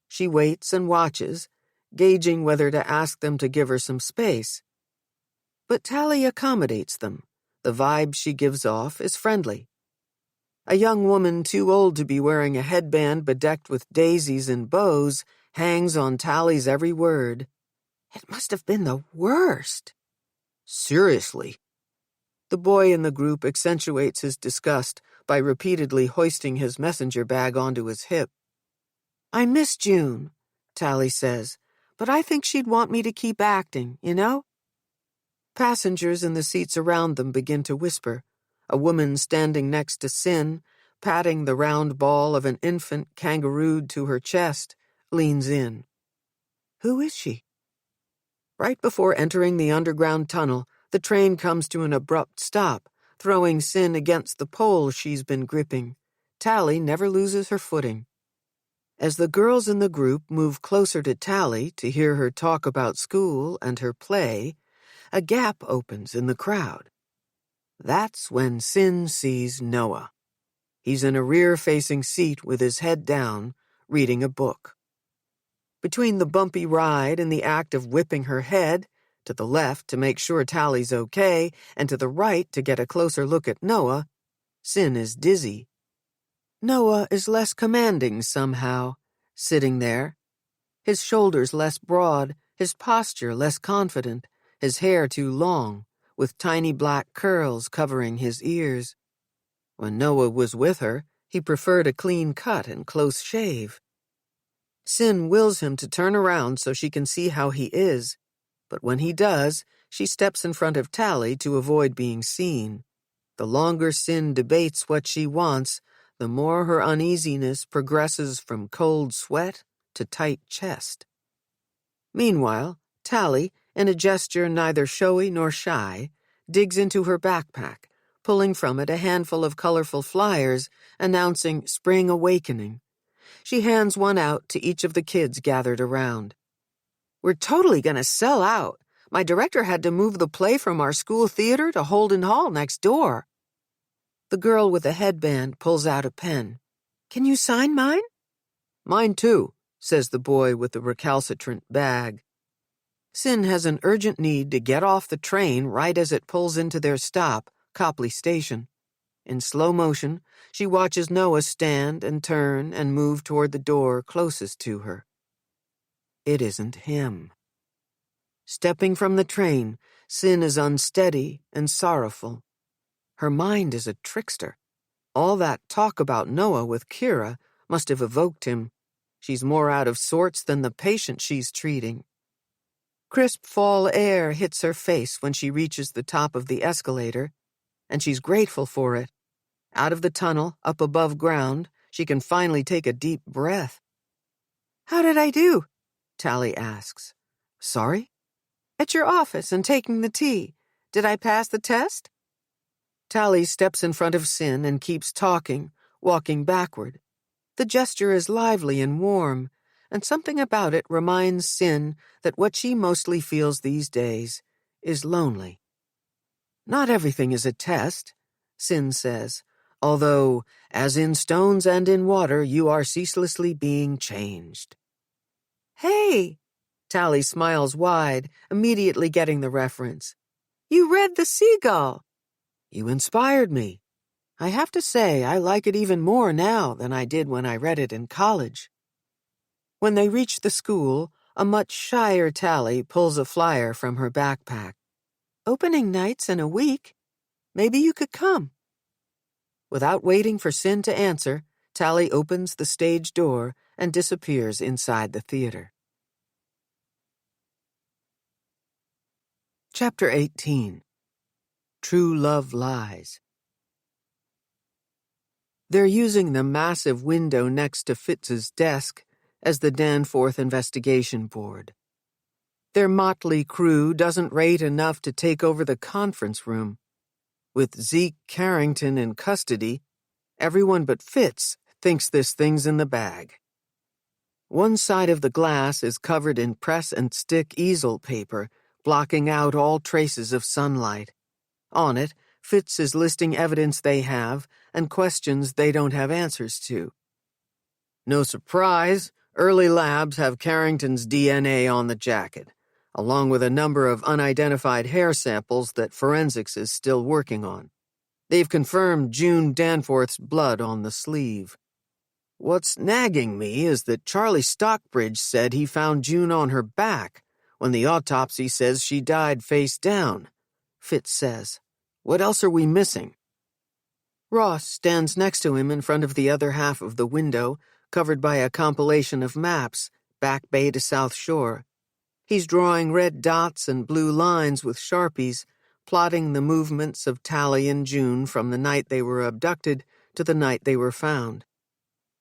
She waits and watches, gauging whether to ask them to give her some space. But Tali accommodates them. The vibe she gives off is friendly. A young woman too old to be wearing a headband bedecked with daisies and bows hangs on Tali's every word. It must have been the worst. Seriously. The boy in the group accentuates his disgust by repeatedly hoisting his messenger bag onto his hip. I miss June, Tali says, but I think she'd want me to keep acting, you know? Passengers in the seats around them begin to whisper. A woman standing next to Cyn, patting the round ball of an infant kangarooed to her chest, leans in. Who is she? Right before entering the underground tunnel, the train comes to an abrupt stop, throwing Cyn against the pole she's been gripping. Tali never loses her footing. As the girls in the group move closer to Tali to hear her talk about school and her play, a gap opens in the crowd. That's when Cyn sees Noah. He's in a rear-facing seat with his head down, reading a book. Between the bumpy ride and the act of whipping her head, to the left to make sure Tali's okay, and to the right to get a closer look at Noah, Cyn is dizzy. Noah is less commanding somehow, sitting there. His shoulders less broad, his posture less confident, his hair too long, with tiny black curls covering his ears. When Noah was with her, he preferred a clean cut and close shave. Cyn wills him to turn around so she can see how he is, but when he does, she steps in front of Tali to avoid being seen. The longer Cyn debates what she wants, the more her uneasiness progresses from cold sweat to tight chest. Meanwhile, Tali, in a gesture neither showy nor shy, digs into her backpack, pulling from it a handful of colorful flyers announcing Spring Awakening. She hands one out to each of the kids gathered around. We're totally gonna sell out. My director had to move the play from our school theater to Holden Hall next door. The girl with the headband pulls out a pen. Can you sign mine? Mine too, says the boy with the recalcitrant bag. Cyn has an urgent need to get off the train right as it pulls into their stop, Copley Station. In slow motion, she watches Noah stand and turn and move toward the door closest to her. It isn't him. Stepping from the train, Cyn is unsteady and sorrowful. Her mind is a trickster. All that talk about Noah with Kira must have evoked him. She's more out of sorts than the patient she's treating. Crisp fall air hits her face when she reaches the top of the escalator, and she's grateful for it. Out of the tunnel, up above ground, she can finally take a deep breath. How did I do? Tali asks. Sorry? At your office and taking the tea. Did I pass the test? Tali steps in front of Cyn and keeps talking, walking backward. The gesture is lively and warm, and something about it reminds Cyn that what she mostly feels these days is lonely. Not everything is a test, Cyn says, although, as in stones and in water, you are ceaselessly being changed. Hey! Tali smiles wide, immediately getting the reference. You read The Seagull. You inspired me. I have to say, I like it even more now than I did when I read it in college. When they reach the school, a much shyer Tali pulls a flyer from her backpack. Opening nights in a week. Maybe you could come. Without waiting for Cyn to answer, Tali opens the stage door and disappears inside the theater. Chapter 18. True Love Lies. They're using the massive window next to Fitz's desk as the Danforth investigation board. Their motley crew doesn't rate enough to take over the conference room. With Zeke Carrington in custody, everyone but Fitz thinks this thing's in the bag. One side of the glass is covered in press and stick easel paper, blocking out all traces of sunlight. On it, Fitz is listing evidence they have and questions they don't have answers to. No surprise, early labs have Carrington's DNA on the jacket, along with a number of unidentified hair samples that forensics is still working on. They've confirmed June Danforth's blood on the sleeve. What's nagging me is that Charlie Stockbridge said he found June on her back, when the autopsy says she died face down, Fitz says. What else are we missing? Ross stands next to him in front of the other half of the window, covered by a compilation of maps, Back Bay to South Shore. He's drawing red dots and blue lines with Sharpies, plotting the movements of Tali and June from the night they were abducted to the night they were found.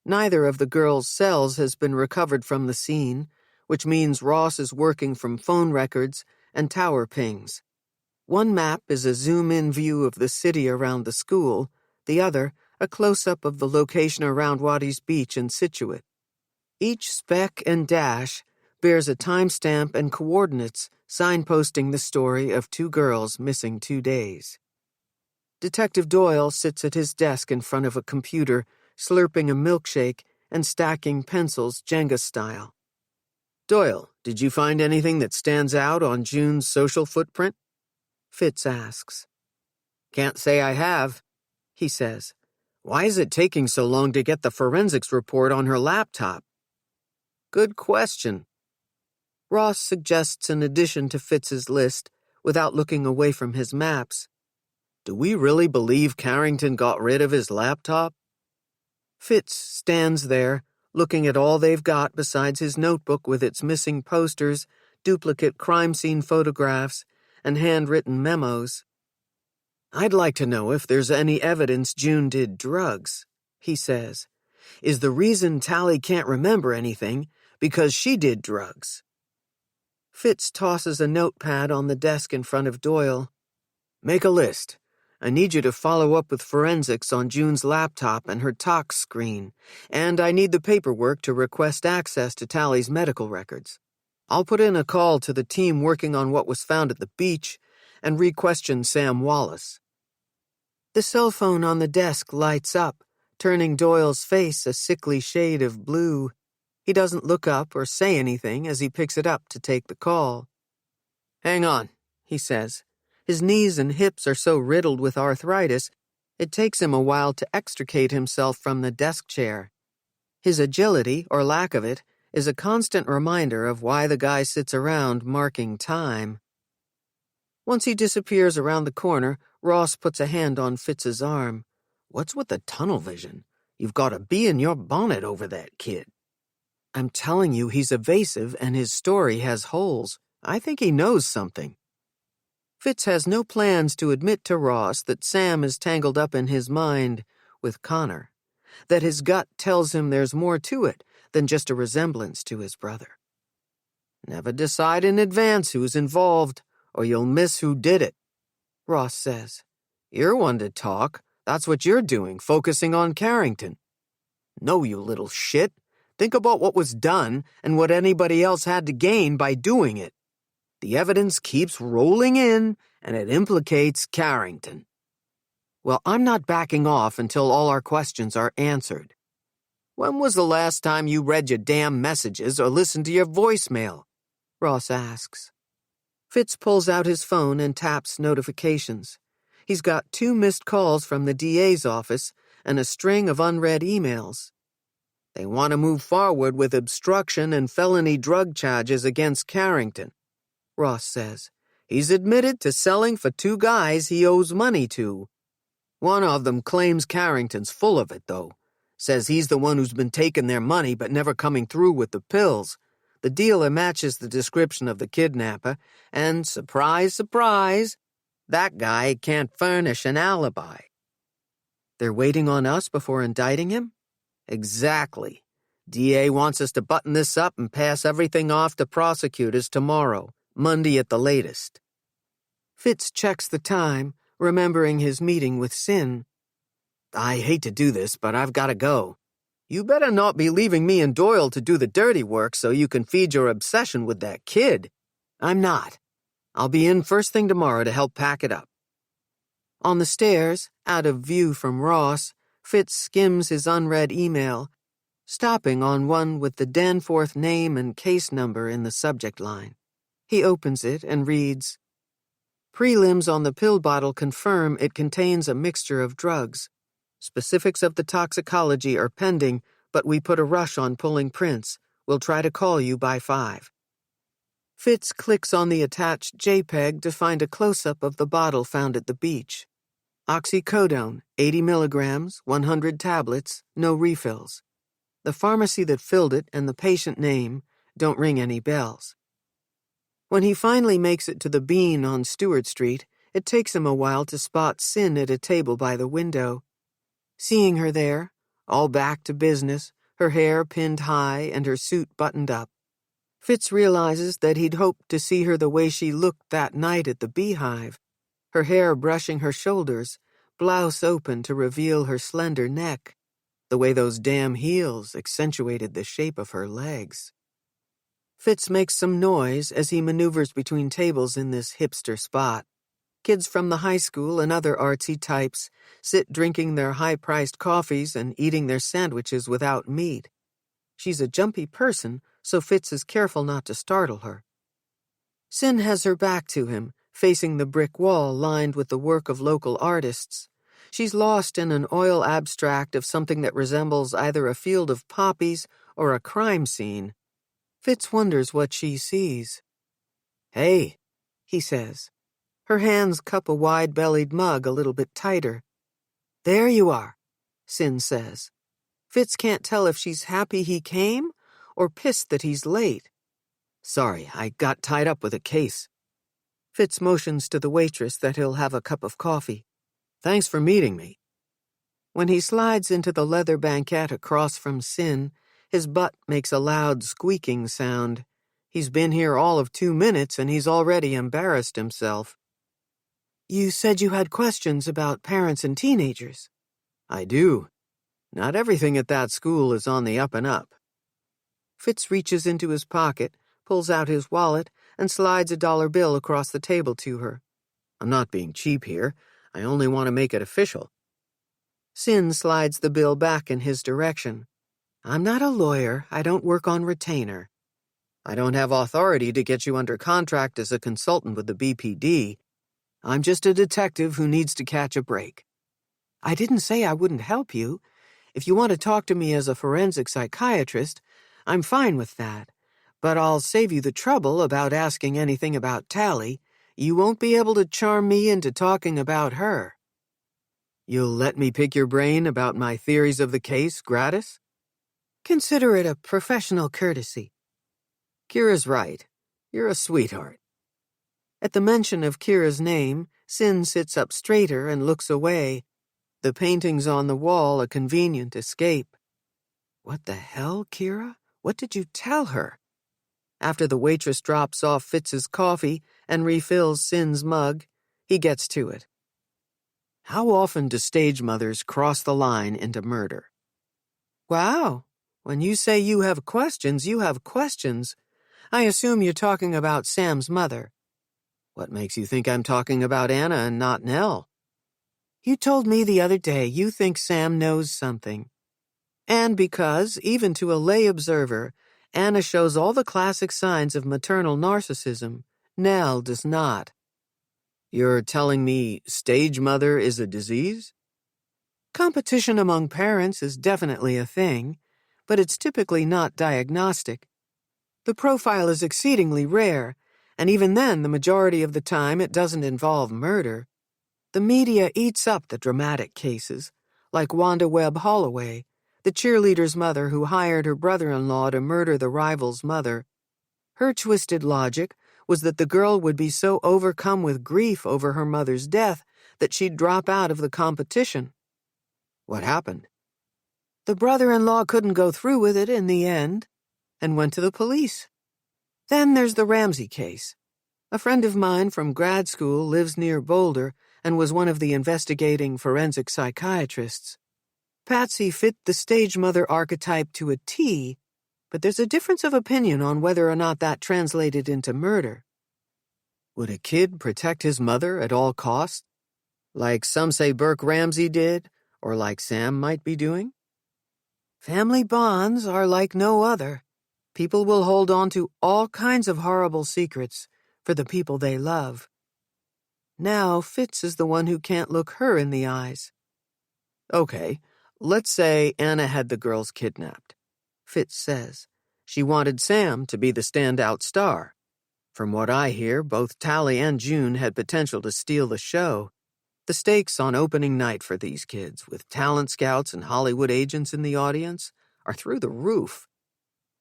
Neither of the girls' cells has been recovered from the scene, which means Ross is working from phone records and tower pings. One map is a zoom-in view of the city around the school, the other a close-up of the location around Waddy's Beach in Scituate. Each speck and dash bears a timestamp and coordinates signposting the story of two girls missing 2 days. Detective Doyle sits at his desk in front of a computer, slurping a milkshake and stacking pencils Jenga style. "Doyle, did you find anything that stands out on June's social footprint?" Fitz asks. "Can't say I have," he says. "Why is it taking so long to get the forensics report on her laptop?" "Good question." Ross suggests an addition to Fitz's list without looking away from his maps. "Do we really believe Carrington got rid of his laptop?" Fitz stands there, looking at all they've got besides his notebook with its missing posters, duplicate crime scene photographs, and handwritten memos. "I'd like to know if there's any evidence June did drugs," he says. "Is the reason Tali can't remember anything because she did drugs?" Fitz tosses a notepad on the desk in front of Doyle. "Make a list. I need you to follow up with forensics on June's laptop and her tox screen, and I need the paperwork to request access to Tali's medical records. I'll put in a call to the team working on what was found at the beach and re-question Sam Wallace." The cell phone on the desk lights up, turning Doyle's face a sickly shade of blue. He doesn't look up or say anything as he picks it up to take the call. "Hang on," he says. His knees and hips are so riddled with arthritis, it takes him a while to extricate himself from the desk chair. His agility, or lack of it, is a constant reminder of why the guy sits around marking time. Once he disappears around the corner, Ross puts a hand on Fitz's arm. "What's with the tunnel vision? You've got a bee in your bonnet over that kid." "I'm telling you, he's evasive and his story has holes. I think he knows something." Fitz has no plans to admit to Ross that Sam is tangled up in his mind with Connor, that his gut tells him there's more to it than just a resemblance to his brother. "Never decide in advance who's involved, or you'll miss who did it," Ross says. "You're one to talk. That's what you're doing, focusing on Carrington." "No, you little shit. Think about what was done and what anybody else had to gain by doing it. The evidence keeps rolling in, and it implicates Carrington." "Well, I'm not backing off until all our questions are answered." "When was the last time you read your damn messages or listened to your voicemail?" Ross asks. Fitz pulls out his phone and taps notifications. He's got 2 missed calls from the DA's office and a string of unread emails. "They want to move forward with obstruction and felony drug charges against Carrington," Ross says. "He's admitted to selling for 2 guys he owes money to. One of them claims Carrington's full of it, though. Says he's the one who's been taking their money but never coming through with the pills. The dealer matches the description of the kidnapper, and surprise, surprise, that guy can't furnish an alibi." "They're waiting on us before indicting him?" "Exactly. DA wants us to button this up and pass everything off to prosecutors tomorrow, Monday at the latest." Fitz checks the time, remembering his meeting with Sin. "I hate to do this, but I've got to go. You better not be leaving me and Doyle to do the dirty work so you can feed your obsession with that kid." "I'm not. I'll be in first thing tomorrow to help pack it up." On the stairs, out of view from Ross, Fitz skims his unread email, stopping on one with the Danforth name and case number in the subject line. He opens it and reads, "Prelims on the pill bottle confirm it contains a mixture of drugs. Specifics of the toxicology are pending, but we put a rush on pulling prints. We'll try to call you by 5. Fitz clicks on the attached JPEG to find a close-up of the bottle found at the beach. Oxycodone, 80 milligrams, 100 tablets, no refills. The pharmacy that filled it and the patient name don't ring any bells. When he finally makes it to the Bean on Stewart Street, it takes him a while to spot Cyn at a table by the window. Seeing her there, all back to business, her hair pinned high and her suit buttoned up, Fitz realizes that he'd hoped to see her the way she looked that night at the Beehive, her hair brushing her shoulders, blouse open to reveal her slender neck, the way those damn heels accentuated the shape of her legs. Fitz makes some noise as he maneuvers between tables in this hipster spot. Kids from the high school and other artsy types sit drinking their high-priced coffees and eating their sandwiches without meat. She's a jumpy person, so Fitz is careful not to startle her. Cyn has her back to him, facing the brick wall lined with the work of local artists. She's lost in an oil abstract of something that resembles either a field of poppies or a crime scene. Fitz wonders what she sees. "Hey," he says. Her hands cup a wide-bellied mug a little bit tighter. "There you are," Cyn says. Fitz can't tell if she's happy he came or pissed that he's late. "Sorry, I got tied up with a case." Fitz motions to the waitress that he'll have a cup of coffee. "Thanks for meeting me." When he slides into the leather banquette across from Cyn, his butt makes a loud squeaking sound. He's been here all of 2 minutes and he's already embarrassed himself. "You said you had questions about parents and teenagers." "I do. Not everything at that school is on the up and up." Fitz reaches into his pocket, pulls out his wallet, and slides a dollar bill across the table to her. "I'm not being cheap here. I only want to make it official." Cyn slides the bill back in his direction. "I'm not a lawyer. I don't work on retainer." "I don't have authority to get you under contract as a consultant with the BPD. I'm just a detective who needs to catch a break." "I didn't say I wouldn't help you. If you want to talk to me as a forensic psychiatrist, I'm fine with that. But I'll save you the trouble about asking anything about Tali. You won't be able to charm me into talking about her." "You'll let me pick your brain about my theories of the case gratis?" "Consider it a professional courtesy." "Kira's right. You're a sweetheart." At the mention of Kira's name, Cyn sits up straighter and looks away, the paintings on the wall a convenient escape. What the hell, Kira? What did you tell her? After the waitress drops off Fitz's coffee and refills Cyn's mug, he gets to it. "How often do stage mothers cross the line into murder?" "Wow. When you say you have questions, you have questions. I assume you're talking about Sam's mother." "What makes you think I'm talking about Anna and not Nell?" "You told me the other day you think Sam knows something. And because, even to a lay observer, Anna shows all the classic signs of maternal narcissism, Nell does not." "You're telling me stage mother is a disease?" "Competition among parents is definitely a thing, but it's typically not diagnostic. The profile is exceedingly rare, and even then the majority of the time it doesn't involve murder. The media eats up the dramatic cases, like Wanda Webb Holloway, the cheerleader's mother who hired her brother-in-law to murder the rival's mother. Her twisted logic was that the girl would be so overcome with grief over her mother's death that she'd drop out of the competition. What happened? The brother-in-law couldn't go through with it in the end, and went to the police. Then there's the Ramsey case. A friend of mine from grad school lives near Boulder and was one of the investigating forensic psychiatrists. Patsy fit the stage mother archetype to a T, but there's a difference of opinion on whether or not that translated into murder. Would a kid protect his mother at all costs? Like some say Burke Ramsey did, or like Sam might be doing? Family bonds are like no other. People will hold on to all kinds of horrible secrets for the people they love. Now Fitz is the one who can't look her in the eyes. Okay, let's say Anna had the girls kidnapped. Fitz says. She wanted Sam to be the standout star. From what I hear, both Tali and June had potential to steal the show. The stakes on opening night for these kids, with talent scouts and Hollywood agents in the audience, are through the roof.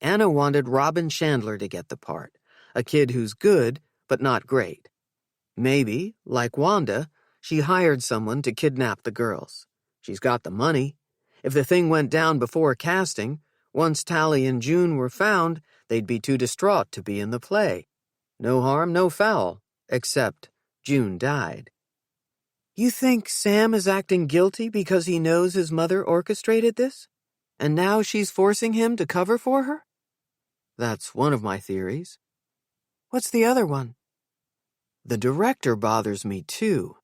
Anna wanted Robin Chandler to get the part, a kid who's good, but not great. Maybe, like Wanda, she hired someone to kidnap the girls. She's got the money. If the thing went down before casting, once Tali and June were found, they'd be too distraught to be in the play. No harm, no foul, except June died. You think Sam is acting guilty because he knows his mother orchestrated this? And now she's forcing him to cover for her? That's one of my theories. What's the other one? The director bothers me too.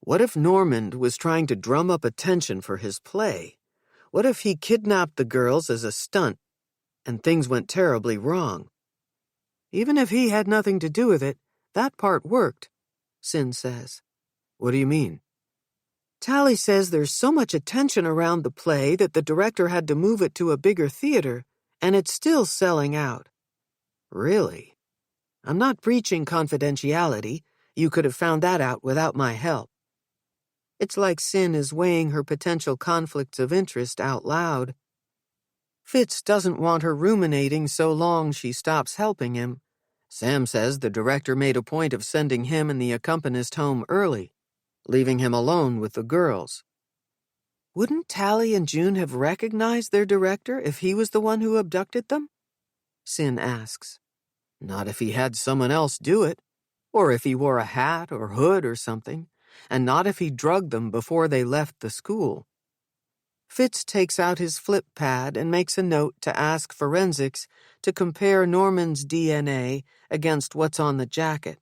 What if Normand was trying to drum up attention for his play? What if he kidnapped the girls as a stunt and things went terribly wrong? Even if he had nothing to do with it, that part worked, Sin says. What do you mean? Tali says there's so much attention around the play that the director had to move it to a bigger theater, and it's still selling out. Really? I'm not breaching confidentiality. You could have found that out without my help. It's like Sin is weighing her potential conflicts of interest out loud. Fitz doesn't want her ruminating so long she stops helping him. Sam says the director made a point of sending him and the accompanist home early, leaving him alone with the girls. Wouldn't Tali and June have recognized their director if he was the one who abducted them? Sin asks. Not if he had someone else do it, or if he wore a hat or hood or something, and not if he drugged them before they left the school. Fitz takes out his flip pad and makes a note to ask forensics to compare Normand's DNA against what's on the jacket.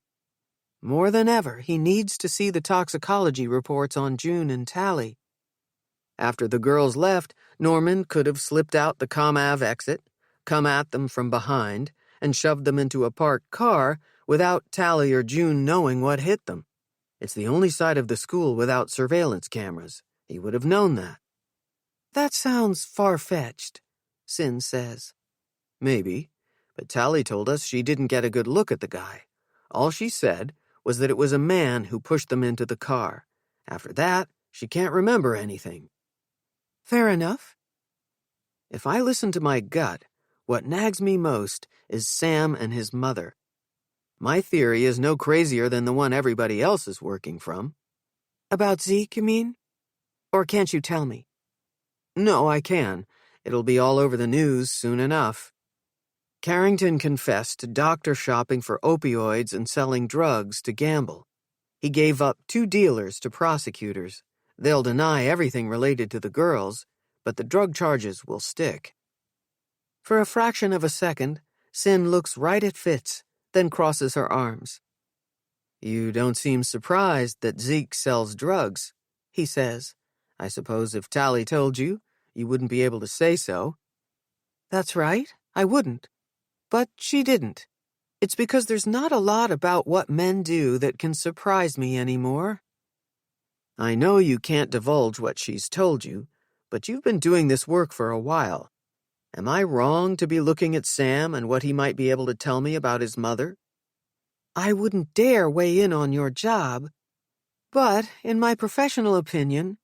More than ever, he needs to see the toxicology reports on June and Tali. After the girls left, Normand could have slipped out the ComAv exit, come at them from behind, and shoved them into a parked car without Tali or June knowing what hit them. It's the only side of the school without surveillance cameras. He would have known that. That sounds far-fetched, Sin says. Maybe, but Tali told us she didn't get a good look at the guy. All she said was that it was a man who pushed them into the car. After that, she can't remember anything. Fair enough. If I listen to my gut, what nags me most is Sam and his mother. My theory is no crazier than the one everybody else is working from. About Zeke, you mean? Or can't you tell me? No, I can. It'll be all over the news soon enough. Carrington confessed to doctor shopping for opioids and selling drugs to gamble. He gave up 2 dealers to prosecutors. They'll deny everything related to the girls, but the drug charges will stick. For a fraction of a second, Sin looks right at Fitz, then crosses her arms. You don't seem surprised that Zeke sells drugs, he says. I suppose if Tali told you, you wouldn't be able to say so. That's right, I wouldn't. But she didn't. It's because there's not a lot about what men do that can surprise me anymore. I know you can't divulge what she's told you, but you've been doing this work for a while. Am I wrong to be looking at Sam and what he might be able to tell me about his mother? I wouldn't dare weigh in on your job, but, in my professional opinion,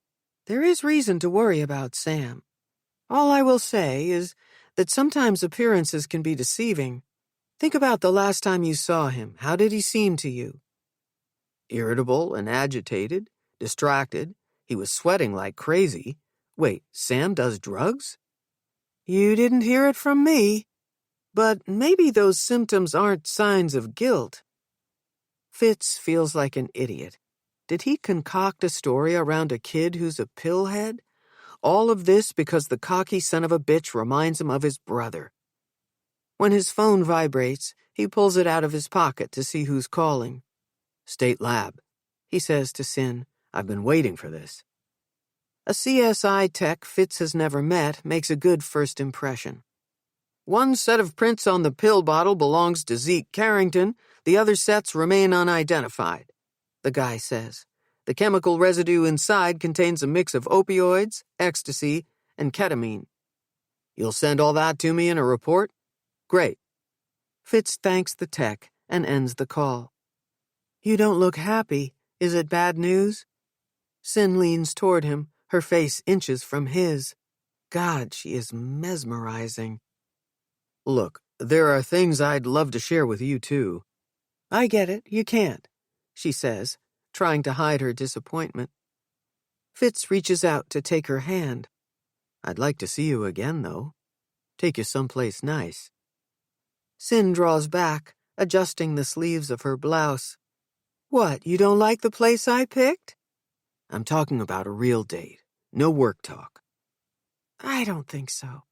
there is reason to worry about Sam. All I will say is that sometimes appearances can be deceiving. Think about the last time you saw him. How did he seem to you? Irritable and agitated, distracted. He was sweating like crazy. Wait, Sam does drugs? You didn't hear it from me. But maybe those symptoms aren't signs of guilt. Fitz feels like an idiot. Did he concoct a story around a kid who's a pillhead? All of this because the cocky son of a bitch reminds him of his brother. When his phone vibrates, he pulls it out of his pocket to see who's calling. State Lab, he says to Sin. I've been waiting for this. A CSI tech Fitz has never met makes a good first impression. One set of prints on the pill bottle belongs to Zeke Carrington. The other sets remain unidentified, the guy says. The chemical residue inside contains a mix of opioids, ecstasy, and ketamine. You'll send all that to me in a report? Great. Fitz thanks the tech and ends the call. You don't look happy. Is it bad news? Sin leans toward him, her face inches from his. God, she is mesmerizing. Look, There are things I'd love to share with you, too. I get it, you can't, she says, trying to hide her disappointment. Fitz reaches out to take her hand. I'd like to see you again, though. Take you someplace nice. Cyn draws back, adjusting the sleeves of her blouse. What, you don't like the place I picked? I'm talking about a real date. No work talk. I don't think so.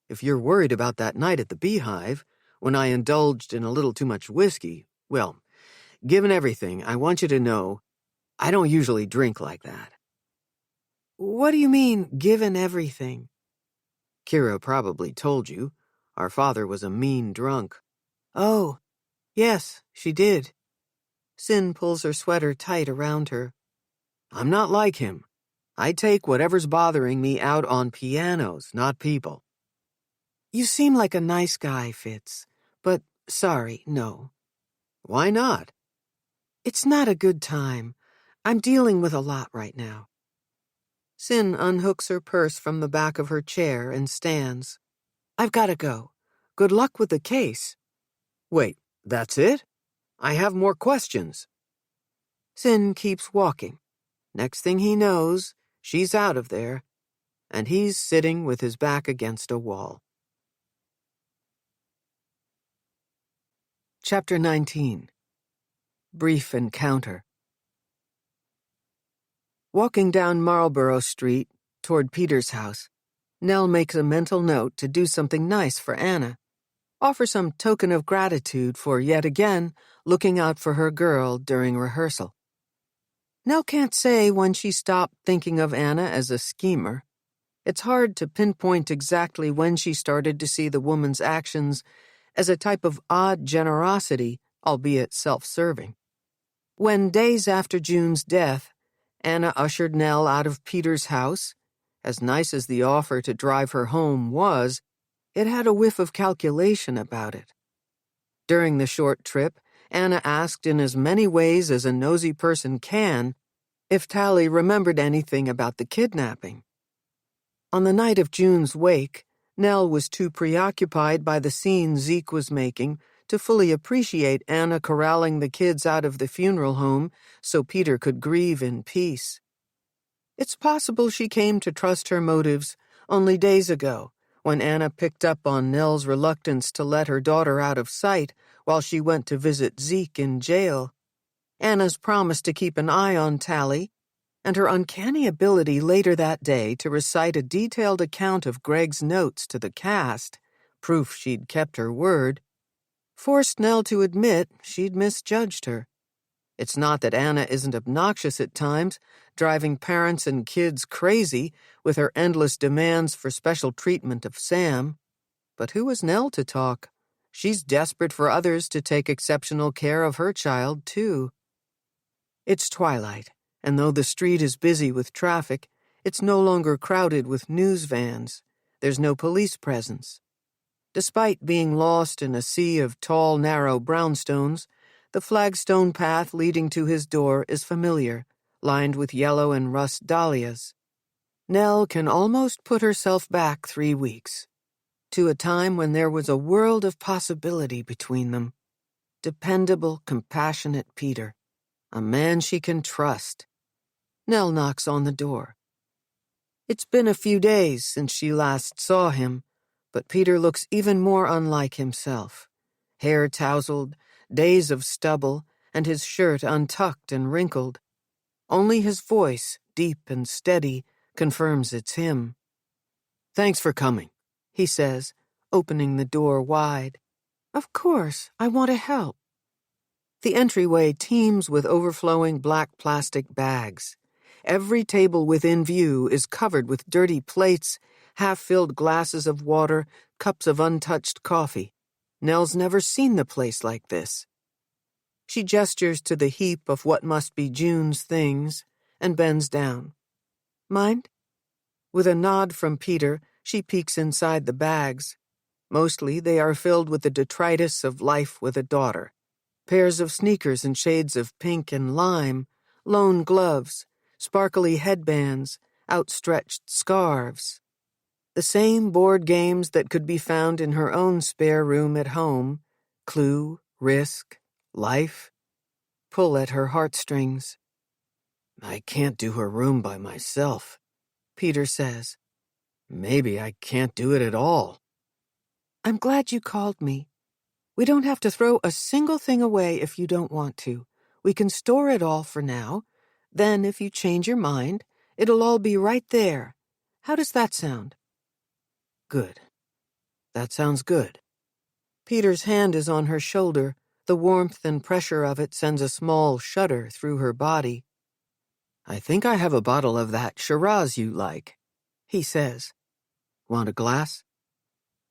If you're worried about that night at the Beehive, when I indulged in a little too much whiskey, well, given everything, I want you to know I don't usually drink like that. What do you mean, given everything? Kira probably told you. Our father was a mean drunk. Oh, yes, she did. Cyn pulls her sweater tight around her. I'm not like him. I take whatever's bothering me out on pianos, not people. You seem like a nice guy, Fitz, but sorry, no. Why not? It's not a good time. I'm dealing with a lot right now. Cyn unhooks her purse from the back of her chair and stands. I've got to go. Good luck with the case. Wait, that's it? I have more questions. Cyn keeps walking. Next thing he knows, she's out of there, and he's sitting with his back against a wall. Chapter 19. Brief Encounter. Walking down Marlborough Street, toward Peter's house, Nell makes a mental note to do something nice for Anna. Offer some token of gratitude for, yet again, looking out for her girl during rehearsal. Nell can't say when she stopped thinking of Anna as a schemer. It's hard to pinpoint exactly when she started to see the woman's actions as a type of odd generosity, albeit self-serving. When, days after June's death, Anna ushered Nell out of Peter's house, as nice as the offer to drive her home was, it had a whiff of calculation about it. During the short trip, Anna asked in as many ways as a nosy person can if Tali remembered anything about the kidnapping. On the night of June's wake, Nell was too preoccupied by the scene Zeke was making to fully appreciate Anna corralling the kids out of the funeral home so Peter could grieve in peace. It's possible she came to trust her motives only days ago, when Anna picked up on Nell's reluctance to let her daughter out of sight while she went to visit Zeke in jail. Anna's promise to keep an eye on Tali, and her uncanny ability later that day to recite a detailed account of Greg's notes to the cast, proof she'd kept her word, forced Nell to admit she'd misjudged her. It's not that Anna isn't obnoxious at times, driving parents and kids crazy with her endless demands for special treatment of Sam. But who is Nell to talk? She's desperate for others to take exceptional care of her child, too. It's twilight, and though the street is busy with traffic, it's no longer crowded with news vans. There's no police presence. Despite being lost in a sea of tall, narrow brownstones, the flagstone path leading to his door is familiar, lined with yellow and rust dahlias. Nell can almost put herself back 3 weeks, to a time when there was a world of possibility between them. Dependable, compassionate Peter. A man she can trust. Nell knocks on the door. It's been a few days since she last saw him, but Peter looks even more unlike himself. Hair tousled, days of stubble, and his shirt untucked and wrinkled. Only his voice, deep and steady, confirms it's him. Thanks for coming, he says, opening the door wide. Of course, I want to help. The entryway teems with overflowing black plastic bags. Every table within view is covered with dirty plates, half-filled glasses of water, cups of untouched coffee. Nell's never seen the place like this. She gestures to the heap of what must be June's things and bends down. Mind? With a nod from Peter, she peeks inside the bags. Mostly they are filled with the detritus of life with a daughter. Pairs of sneakers in shades of pink and lime, lone gloves, sparkly headbands, outstretched scarves. The same board games that could be found in her own spare room at home, Clue, Risk, Life, pull at her heartstrings. I can't do her room by myself, Peter says. Maybe I can't do it at all. I'm glad you called me. We don't have to throw a single thing away if you don't want to. We can store it all for now. Then, if you change your mind, it'll all be right there. How does that sound? Good. That sounds good. Peter's hand is on her shoulder. The warmth and pressure of it sends a small shudder through her body. I think I have a bottle of that Shiraz you like, he says. Want a glass?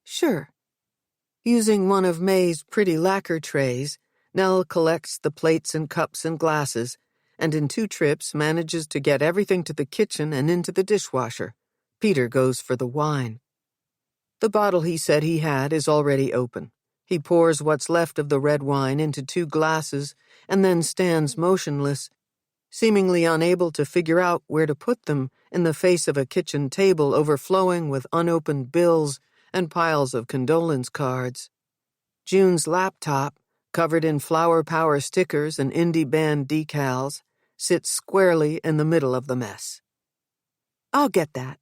Sure. Using one of May's pretty lacquer trays, Nell collects the plates and cups and glasses, and in 2 trips manages to get everything to the kitchen and into the dishwasher. Peter goes for the wine. The bottle he said he had is already open. He pours what's left of the red wine into 2 glasses and then stands motionless, seemingly unable to figure out where to put them in the face of a kitchen table overflowing with unopened bills and piles of condolence cards. June's laptop, covered in Flower Power stickers and indie band decals, sits squarely in the middle of the mess. I'll get that.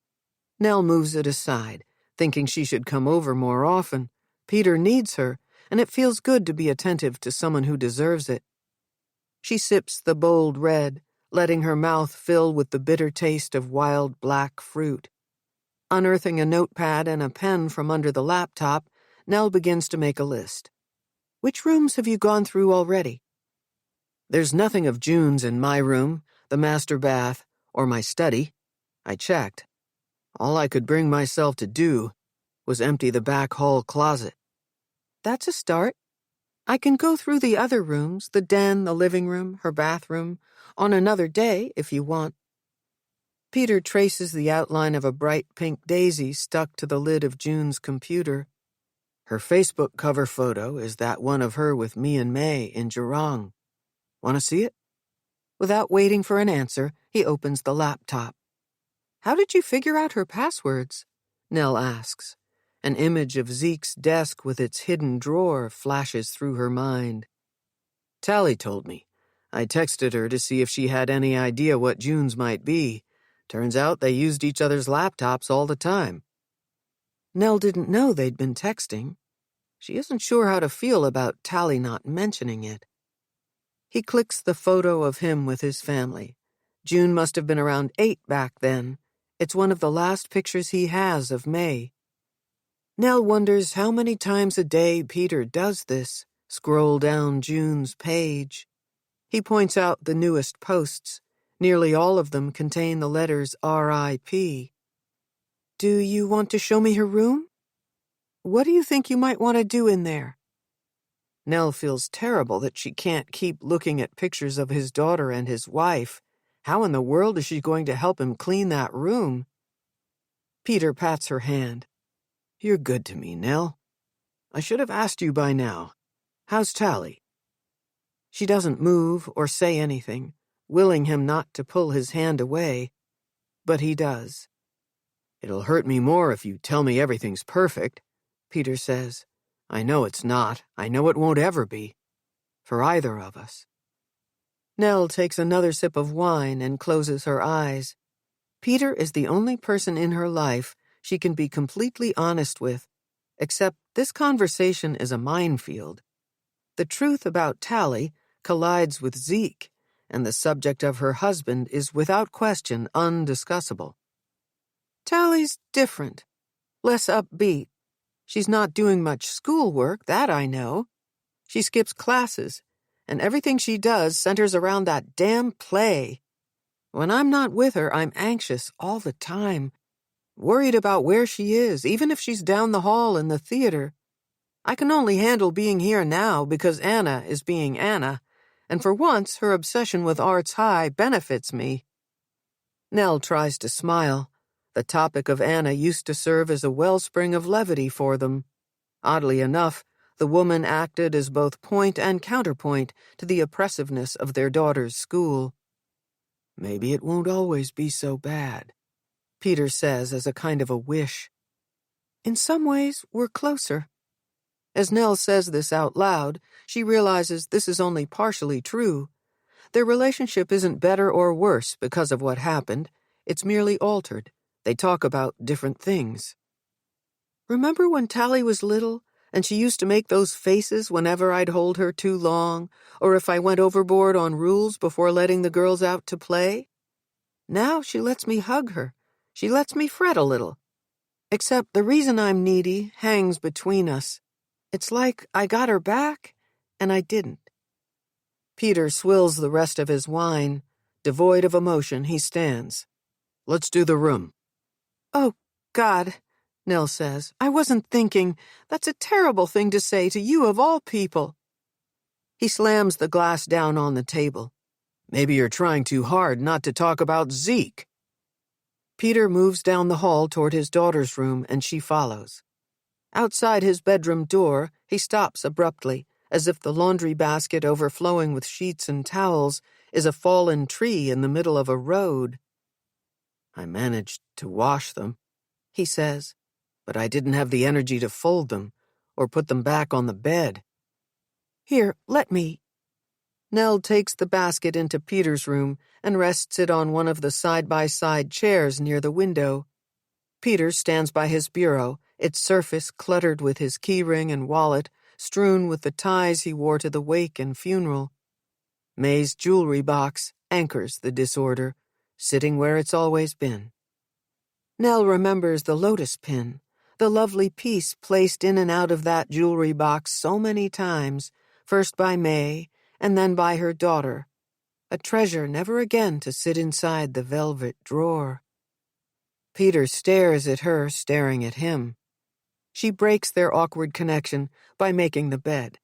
Nell moves it aside, thinking she should come over more often. Peter needs her, and it feels good to be attentive to someone who deserves it. She sips the bold red, letting her mouth fill with the bitter taste of wild black fruit. Unearthing a notepad and a pen from under the laptop, Nell begins to make a list. Which rooms have you gone through already? There's nothing of June's in my room, the master bath, or my study. I checked. All I could bring myself to do was empty the back hall closet. That's a start. I can go through the other rooms, the den, the living room, her bathroom, on another day if you want. Peter traces the outline of a bright pink daisy stuck to the lid of June's computer. Her Facebook cover photo is that one of her with me and May in Jurong. Want to see it? Without waiting for an answer, he opens the laptop. How did you figure out her passwords? Nell asks. An image of Zeke's desk with its hidden drawer flashes through her mind. Tali told me. I texted her to see if she had any idea what June's might be. Turns out they used each other's laptops all the time. Nell didn't know they'd been texting. She isn't sure how to feel about Tali not mentioning it. He clicks the photo of him with his family. June must have been around 8 back then. It's one of the last pictures he has of May. Nell wonders how many times a day Peter does this, scroll down June's page. He points out the newest posts. Nearly all of them contain the letters R.I.P. Do you want to show me her room? What do you think you might want to do in there? Nell feels terrible that she can't keep looking at pictures of his daughter and his wife. How in the world is she going to help him clean that room? Peter pats her hand. You're good to me, Nell. I should have asked you by now. How's Tali? She doesn't move or say anything, willing him not to pull his hand away. But he does. It'll hurt me more if you tell me everything's perfect, Peter says. I know it's not. I know it won't ever be. For either of us. Nell takes another sip of wine and closes her eyes. Peter is the only person in her life she can be completely honest with, except this conversation is a minefield. The truth about Tali collides with Zeke, and the subject of her husband is without question undiscussable. Tali's different, less upbeat. She's not doing much schoolwork, that I know. She skips classes, and everything she does centers around that damn play. When I'm not with her, I'm anxious all the time, worried about where she is, even if she's down the hall in the theater. I can only handle being here now because Anna is being Anna, and for once her obsession with Arts High benefits me. Nell tries to smile. The topic of Anna used to serve as a wellspring of levity for them. Oddly enough, the woman acted as both point and counterpoint to the oppressiveness of their daughter's school. Maybe it won't always be so bad, Peter says as a kind of a wish. In some ways, we're closer. As Nell says this out loud, she realizes this is only partially true. Their relationship isn't better or worse because of what happened. It's merely altered. They talk about different things. Remember when Tali was little, and she used to make those faces whenever I'd hold her too long, or if I went overboard on rules before letting the girls out to play? Now she lets me hug her. She lets me fret a little. Except the reason I'm needy hangs between us. It's like I got her back, and I didn't. Peter swills the rest of his wine. Devoid of emotion, he stands. Let's do the room. Oh, God, Nell says. I wasn't thinking. That's a terrible thing to say to you of all people. He slams the glass down on the table. Maybe you're trying too hard not to talk about Zeke. Peter moves down the hall toward his daughter's room, and she follows. Outside his bedroom door, he stops abruptly, as if the laundry basket overflowing with sheets and towels is a fallen tree in the middle of a road. I managed to wash them, he says, but I didn't have the energy to fold them or put them back on the bed. Here, let me. Nell takes the basket into Peter's room and rests it on one of the side-by-side chairs near the window. Peter stands by his bureau, its surface cluttered with his keyring and wallet, strewn with the ties he wore to the wake and funeral. May's jewelry box anchors the disorder, sitting where it's always been. Nell remembers the lotus pin, the lovely piece placed in and out of that jewelry box so many times, first by May and then by her daughter, a treasure never again to sit inside the velvet drawer. Peter stares at her staring at him. She breaks their awkward connection by making the bed.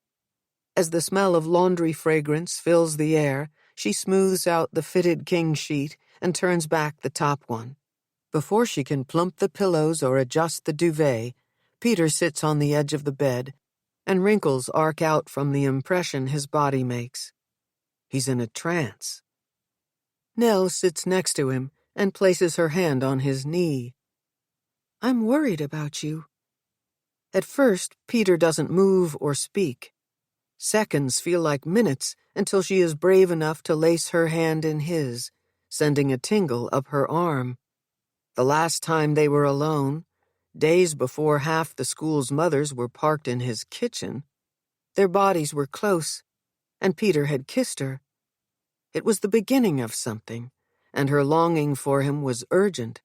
As the smell of laundry fragrance fills the air, she smooths out the fitted king sheet and turns back the top one. Before she can plump the pillows or adjust the duvet, Peter sits on the edge of the bed, and wrinkles arc out from the impression his body makes. He's in a trance. Nell sits next to him and places her hand on his knee. I'm worried about you. At first, Peter doesn't move or speak. Seconds feel like minutes until she is brave enough to lace her hand in his, sending a tingle up her arm. The last time they were alone, days before half the school's mothers were parked in his kitchen, their bodies were close, and Peter had kissed her. It was the beginning of something, and her longing for him was urgent.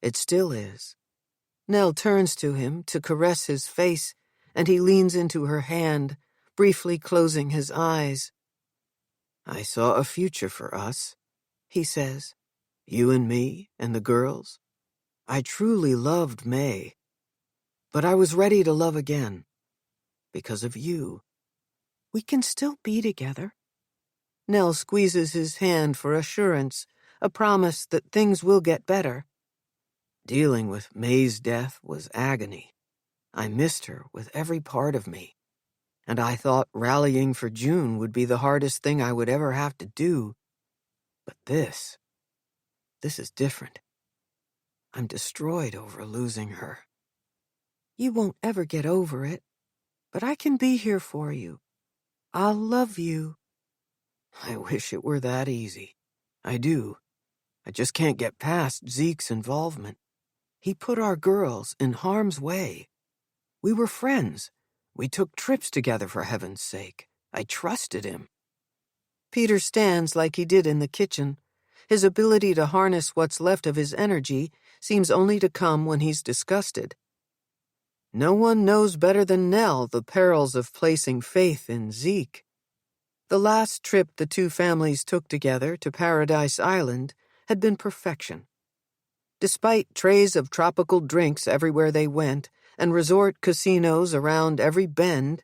It still is. Nell turns to him to caress his face, and he leans into her hand, briefly closing his eyes. I saw a future for us, he says. You and me and the girls. I truly loved May. But I was ready to love again. Because of you. We can still be together. Nell squeezes his hand for assurance, a promise that things will get better. Dealing with May's death was agony. I missed her with every part of me. And I thought rallying for June would be the hardest thing I would ever have to do. But this is different. I'm destroyed over losing her. You won't ever get over it, but I can be here for you. I'll love you. I wish it were that easy. I do. I just can't get past Zeke's involvement. He put our girls in harm's way. We were friends. We took trips together, for heaven's sake. I trusted him. Peter stands like he did in the kitchen. His ability to harness what's left of his energy seems only to come when he's disgusted. No one knows better than Nell the perils of placing faith in Zeke. The last trip the two families took together to Paradise Island had been perfection. Despite trays of tropical drinks everywhere they went and resort casinos around every bend,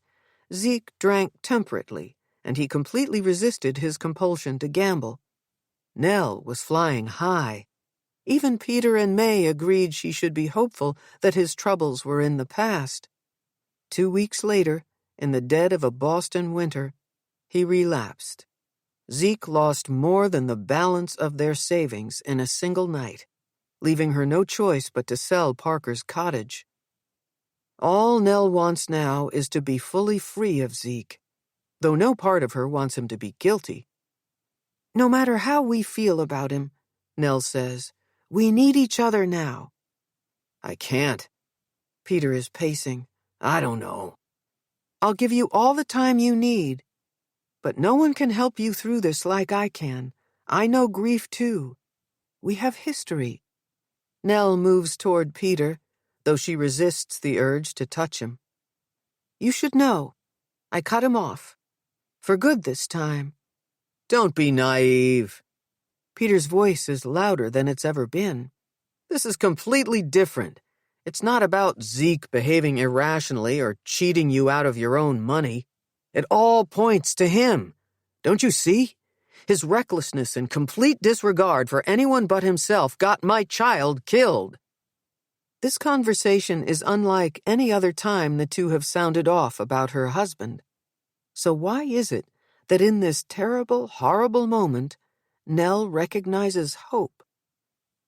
Zeke drank temperately, and he completely resisted his compulsion to gamble. Nell was flying high. Even Peter and May agreed she should be hopeful that his troubles were in the past. 2 weeks later, in the dead of a Boston winter, he relapsed. Zeke lost more than the balance of their savings in a single night, leaving her no choice but to sell Parker's cottage. All Nell wants now is to be fully free of Zeke, though no part of her wants him to be guilty. No matter how we feel about him, Nell says, we need each other now. I can't. Peter is pacing. I don't know. I'll give you all the time you need. But no one can help you through this like I can. I know grief too. We have history. Nell moves toward Peter, though she resists the urge to touch him. You should know. I cut him off. For good this time. Don't be naive. Peter's voice is louder than it's ever been. This is completely different. It's not about Zeke behaving irrationally or cheating you out of your own money. It all points to him. Don't you see? His recklessness and complete disregard for anyone but himself got my child killed. This conversation is unlike any other time the two have sounded off about her husband. So why is it that in this terrible, horrible moment, Nell recognizes hope?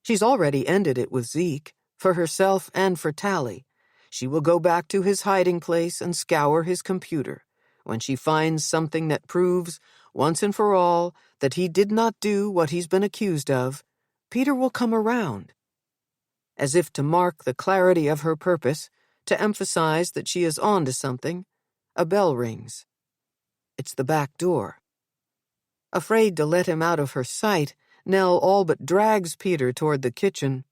She's already ended it with Zeke, for herself and for Tali. She will go back to his hiding place and scour his computer. When she finds something that proves, once and for all, that he did not do what he's been accused of, Peter will come around. As if to mark the clarity of her purpose, to emphasize that she is on to something, a bell rings. It's the back door. Afraid to let him out of her sight, Nell all but drags Peter toward the kitchen.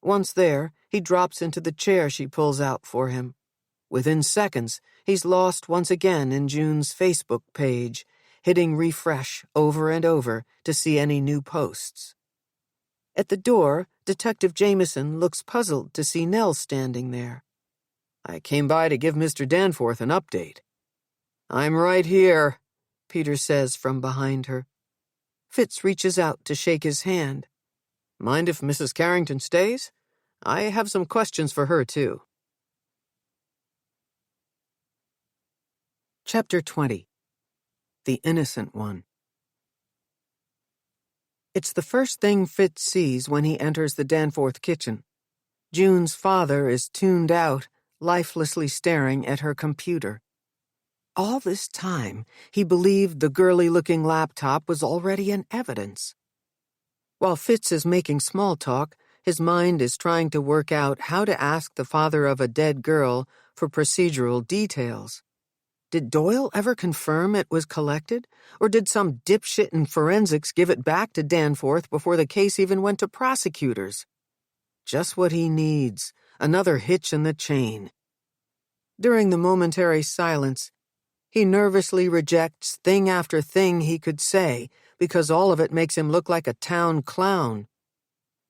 Once there, he drops into the chair she pulls out for him. Within seconds, he's lost once again in June's Facebook page, hitting refresh over and over to see any new posts. At the door, Detective Jameson looks puzzled to see Nell standing there. I came by to give Mr. Danforth an update. I'm right here, Peter says from behind her. Fitz reaches out to shake his hand. Mind if Mrs. Carrington stays? I have some questions for her, too. Chapter 20. The Innocent One. It's the first thing Fitz sees when he enters the Danforth kitchen. June's father is tuned out, lifelessly staring at her computer. All this time, he believed the girly-looking laptop was already in evidence. While Fitz is making small talk, his mind is trying to work out how to ask the father of a dead girl for procedural details. Did Doyle ever confirm it was collected, or did some dipshit in forensics give it back to Danforth before the case even went to prosecutors? Just what he needs, another hitch in the chain. During the momentary silence, he nervously rejects thing after thing he could say because all of it makes him look like a town clown.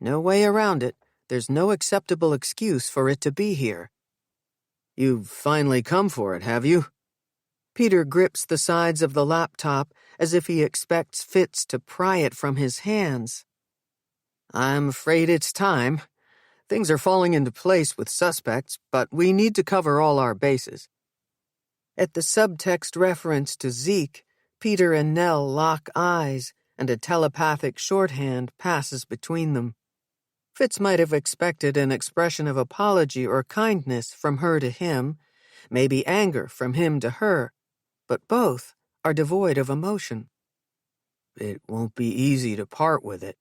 No way around it. There's no acceptable excuse for it to be here. You've finally come for it, have you? Peter grips the sides of the laptop as if he expects Fitz to pry it from his hands. I'm afraid it's time. Things are falling into place with suspects, but we need to cover all our bases. At the subtext reference to Zeke, Peter and Nell lock eyes, and a telepathic shorthand passes between them. Fitz might have expected an expression of apology or kindness from her to him, maybe anger from him to her, but both are devoid of emotion. It won't be easy to part with it,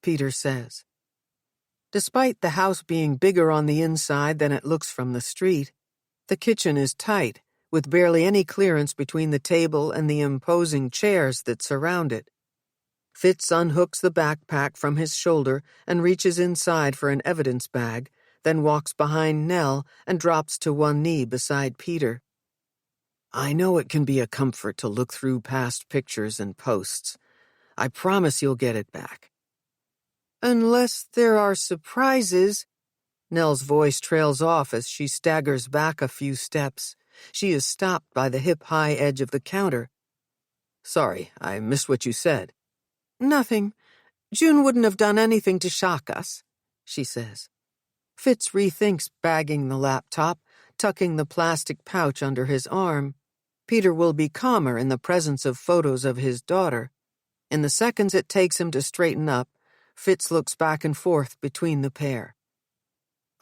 Peter says. Despite the house being bigger on the inside than it looks from the street, the kitchen is tight, with barely any clearance between the table and the imposing chairs that surround it. Fitz unhooks the backpack from his shoulder and reaches inside for an evidence bag, then walks behind Nell and drops to one knee beside Peter. I know it can be a comfort to look through past pictures and posts. I promise you'll get it back. Unless there are surprises. Nell's voice trails off as she staggers back a few steps. She is stopped by the hip-high edge of the counter. Sorry, I missed what you said. Nothing. June wouldn't have done anything to shock us, she says. Fitz rethinks bagging the laptop, tucking the plastic pouch under his arm. Peter will be calmer in the presence of photos of his daughter. In the seconds it takes him to straighten up, Fitz looks back and forth between the pair.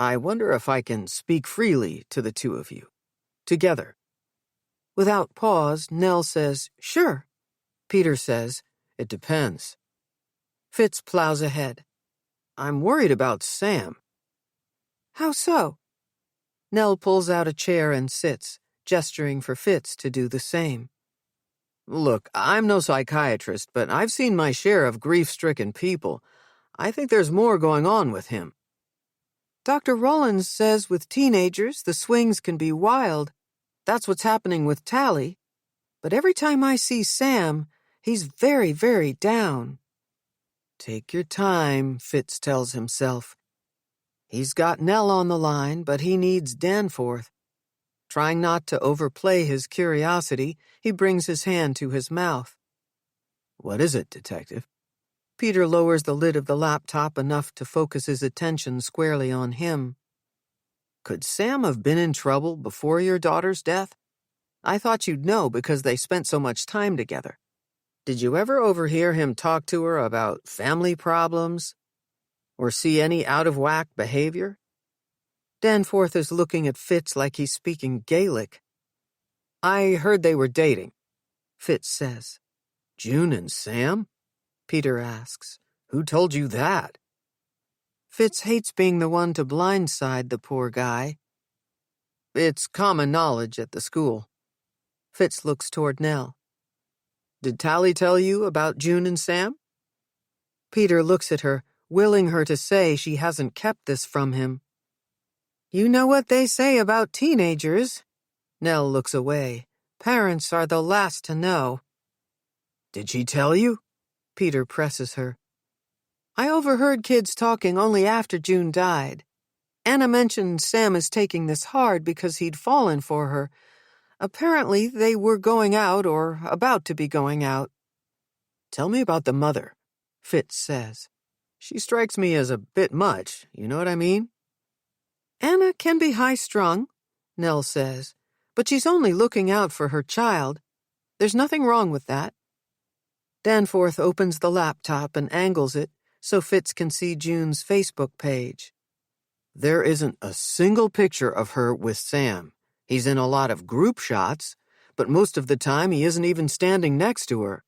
I wonder if I can speak freely to the two of you. Together. Without pause, Nell says, "Sure." Peter says, "It depends." Fitz plows ahead. "I'm worried about Sam." "How so?" Nell pulls out a chair and sits, gesturing for Fitz to do the same. "Look, I'm no psychiatrist, but I've seen my share of grief-stricken people. I think there's more going on with him." "Dr. Rawlins says with teenagers the swings can be wild. That's what's happening with Tali. But every time I see Sam, he's very, very down." "Take your time," Fitz tells himself. He's got Nell on the line, but he needs Danforth. Trying not to overplay his curiosity, he brings his hand to his mouth. "What is it, Detective?" Peter lowers the lid of the laptop enough to focus his attention squarely on him. "Could Sam have been in trouble before your daughter's death? I thought you'd know because they spent so much time together. Did you ever overhear him talk to her about family problems? Or see any out-of-whack behavior?" Danforth is looking at Fitz like he's speaking Gaelic. "I heard they were dating," Fitz says. "June and Sam?" Peter asks. "Who told you that?" Fitz hates being the one to blindside the poor guy. "It's common knowledge at the school." Fitz looks toward Nell. "Did Tali tell you about June and Sam?" Peter looks at her, willing her to say she hasn't kept this from him. "You know what they say about teenagers." Nell looks away. "Parents are the last to know." "Did she tell you?" Peter presses her. "I overheard kids talking only after June died. Anna mentioned Sam is taking this hard because he'd fallen for her. Apparently they were going out or about to be going out." "Tell me about the mother," Fitz says. "She strikes me as a bit much, you know what I mean?" "Anna can be high-strung," Nell says, "but she's only looking out for her child. There's nothing wrong with that." Danforth opens the laptop and angles it so Fitz can see June's Facebook page. "There isn't a single picture of her with Sam. He's in a lot of group shots, but most of the time he isn't even standing next to her."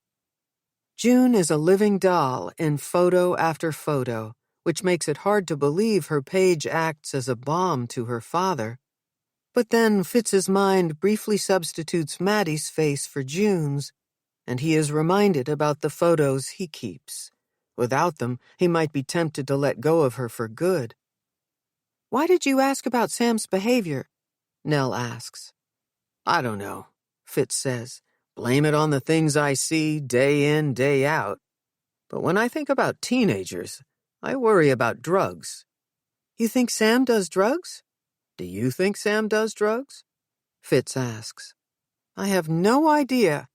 June is a living doll in photo after photo, which makes it hard to believe her page acts as a balm to her father. But then Fitz's mind briefly substitutes Maddie's face for June's, and he is reminded about the photos he keeps. Without them, he might be tempted to let go of her for good. "Why did you ask about Sam's behavior?" Nell asks. "I don't know," Fitz says. "Blame it on the things I see day in, day out. But when I think about teenagers, I worry about drugs." "You think Sam does drugs?" "Do you think Sam does drugs?" Fitz asks. "I have no idea."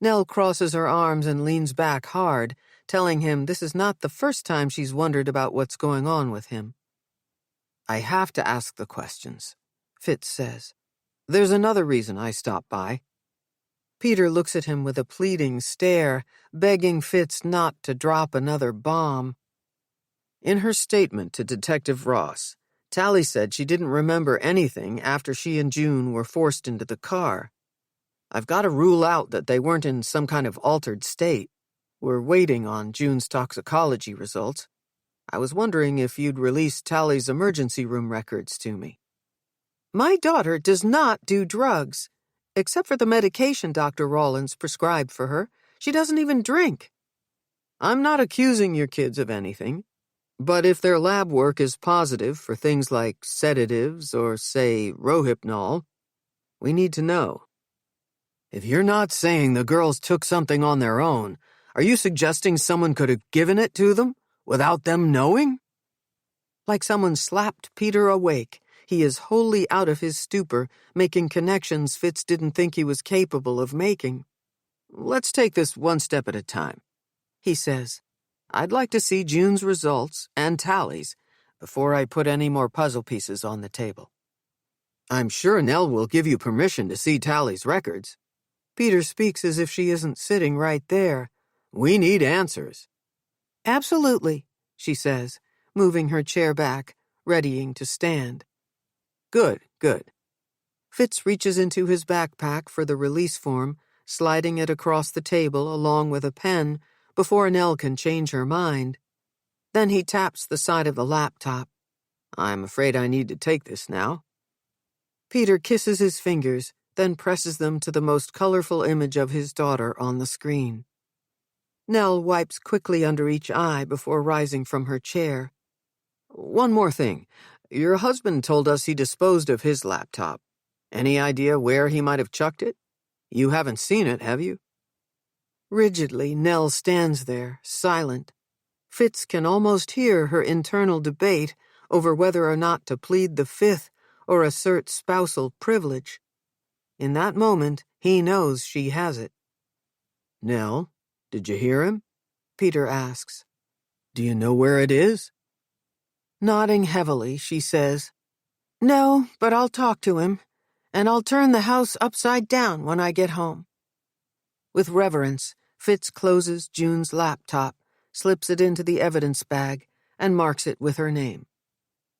Nell crosses her arms and leans back hard, telling him this is not the first time she's wondered about what's going on with him. "I have to ask the questions," Fitz says. "There's another reason I stopped by." Peter looks at him with a pleading stare, begging Fitz not to drop another bomb. In her statement to Detective Ross, Tali said she didn't remember anything after she and June were forced into the car. I've got to rule out that they weren't in some kind of altered state. We're waiting on June's toxicology results. I was wondering if you'd release Tali's emergency room records to me. "My daughter does not do drugs. Except for the medication Dr. Rawlins prescribed for her, she doesn't even drink." "I'm not accusing your kids of anything. But if their lab work is positive for things like sedatives or, say, Rohypnol, we need to know." "If you're not saying the girls took something on their own, are you suggesting someone could have given it to them without them knowing?" Like someone slapped Peter awake, he is wholly out of his stupor, making connections Fitz didn't think he was capable of making. "Let's take this one step at a time," he says. "I'd like to see June's results and Tali's before I put any more puzzle pieces on the table." "I'm sure Nell will give you permission to see Tali's records." Peter speaks as if she isn't sitting right there. "We need answers." "Absolutely," she says, moving her chair back, readying to stand. Good, good. Fitz reaches into his backpack for the release form, sliding it across the table along with a pen before Nell can change her mind. Then he taps the side of the laptop. I'm afraid I need to take this now. Peter kisses his fingers, then presses them to the most colorful image of his daughter on the screen. Nell wipes quickly under each eye before rising from her chair. One more thing. Your husband told us he disposed of his laptop. Any idea where he might have chucked it? You haven't seen it, have you? Rigidly, Nell stands there, silent. Fitz can almost hear her internal debate over whether or not to plead the fifth or assert spousal privilege. In that moment, he knows she has it. Nell, did you hear him? Peter asks. Do you know where it is? Nodding heavily, she says, No, but I'll talk to him, and I'll turn the house upside down when I get home. With reverence, Fitz closes June's laptop, slips it into the evidence bag, and marks it with her name.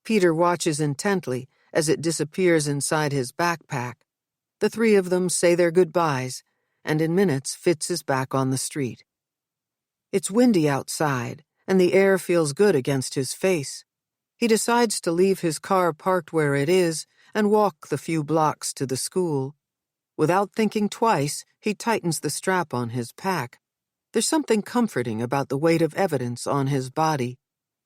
Peter watches intently as it disappears inside his backpack. The three of them say their goodbyes, and in minutes Fitz is back on the street. It's windy outside, and the air feels good against his face. He decides to leave his car parked where it is and walk the few blocks to the school. Without thinking twice, he tightens the strap on his pack. There's something comforting about the weight of evidence on his body.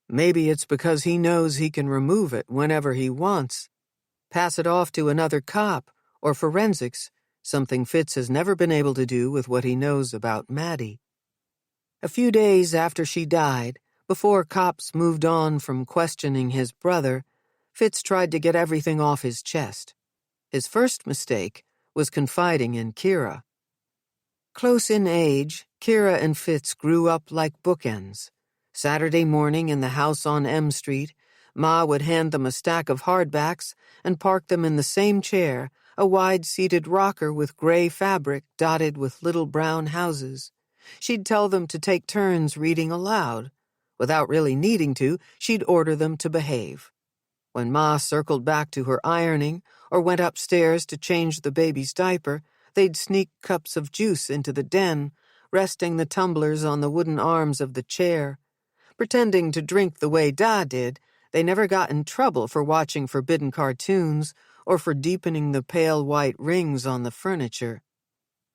Maybe it's because he knows he can remove it whenever he wants. Pass it off to another cop, or forensics, something Fitz has never been able to do with what he knows about Maddie. A few days after she died, before cops moved on from questioning his brother, Fitz tried to get everything off his chest. His first mistake was confiding in Kira. Close in age, Kira and Fitz grew up like bookends. Saturday morning in the house on M Street, Ma would hand them a stack of hardbacks and park them in the same chair, a wide-seated rocker with gray fabric dotted with little brown houses. She'd tell them to take turns reading aloud. Without really needing to, she'd order them to behave. When Ma circled back to her ironing or went upstairs to change the baby's diaper, they'd sneak cups of juice into the den, resting the tumblers on the wooden arms of the chair. Pretending to drink the way Da did, they never got in trouble for watching forbidden cartoons or for deepening the pale white rings on the furniture.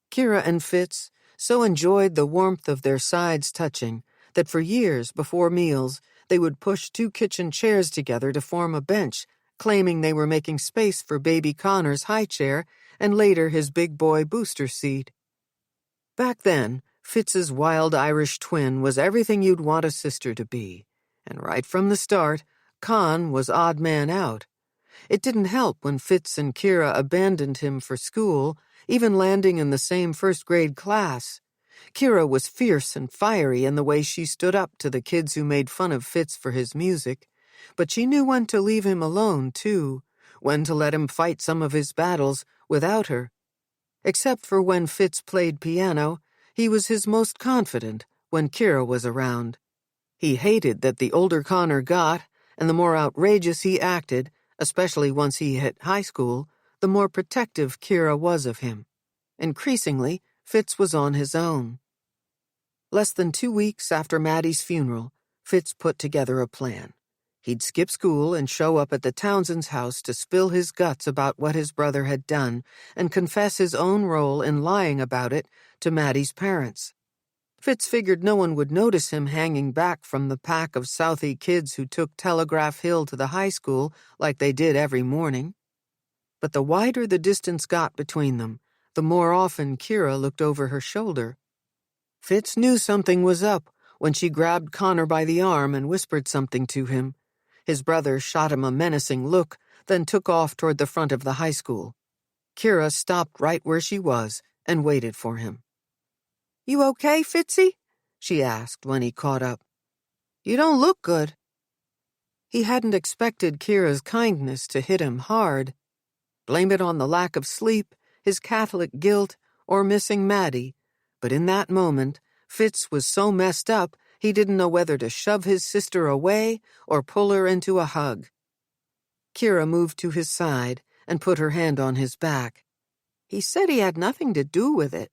Kira and Fitz so enjoyed the warmth of their sides touching that for years before meals they would push two kitchen chairs together to form a bench, claiming they were making space for baby Connor's high chair and later his big boy booster seat. Back then, Fitz's wild Irish twin was everything you'd want a sister to be, and right from the start, Con was odd man out. It didn't help when Fitz and Kira abandoned him for school, even landing in the same first-grade class. Kira was fierce and fiery in the way she stood up to the kids who made fun of Fitz for his music, but she knew when to leave him alone, too, when to let him fight some of his battles without her. Except for when Fitz played piano, he was his most confident when Kira was around. He hated that the older Connor got, and the more outrageous he acted, especially once he hit high school, the more protective Kira was of him. Increasingly, Fitz was on his own. Less than 2 weeks after Maddie's funeral, Fitz put together a plan. He'd skip school and show up at the Townsend's house to spill his guts about what his brother had done and confess his own role in lying about it to Maddie's parents. Fitz figured no one would notice him hanging back from the pack of Southie kids who took Telegraph Hill to the high school like they did every morning. But the wider the distance got between them, the more often Kira looked over her shoulder. Fitz knew something was up when she grabbed Connor by the arm and whispered something to him. His brother shot him a menacing look, then took off toward the front of the high school. Kira stopped right where she was and waited for him. "You okay, Fitzy?" she asked when he caught up. "You don't look good." He hadn't expected Kira's kindness to hit him hard. Blame it on the lack of sleep, his Catholic guilt, or missing Maddie, but in that moment, Fitz was so messed up he didn't know whether to shove his sister away or pull her into a hug. Kira moved to his side and put her hand on his back. He said he had nothing to do with it.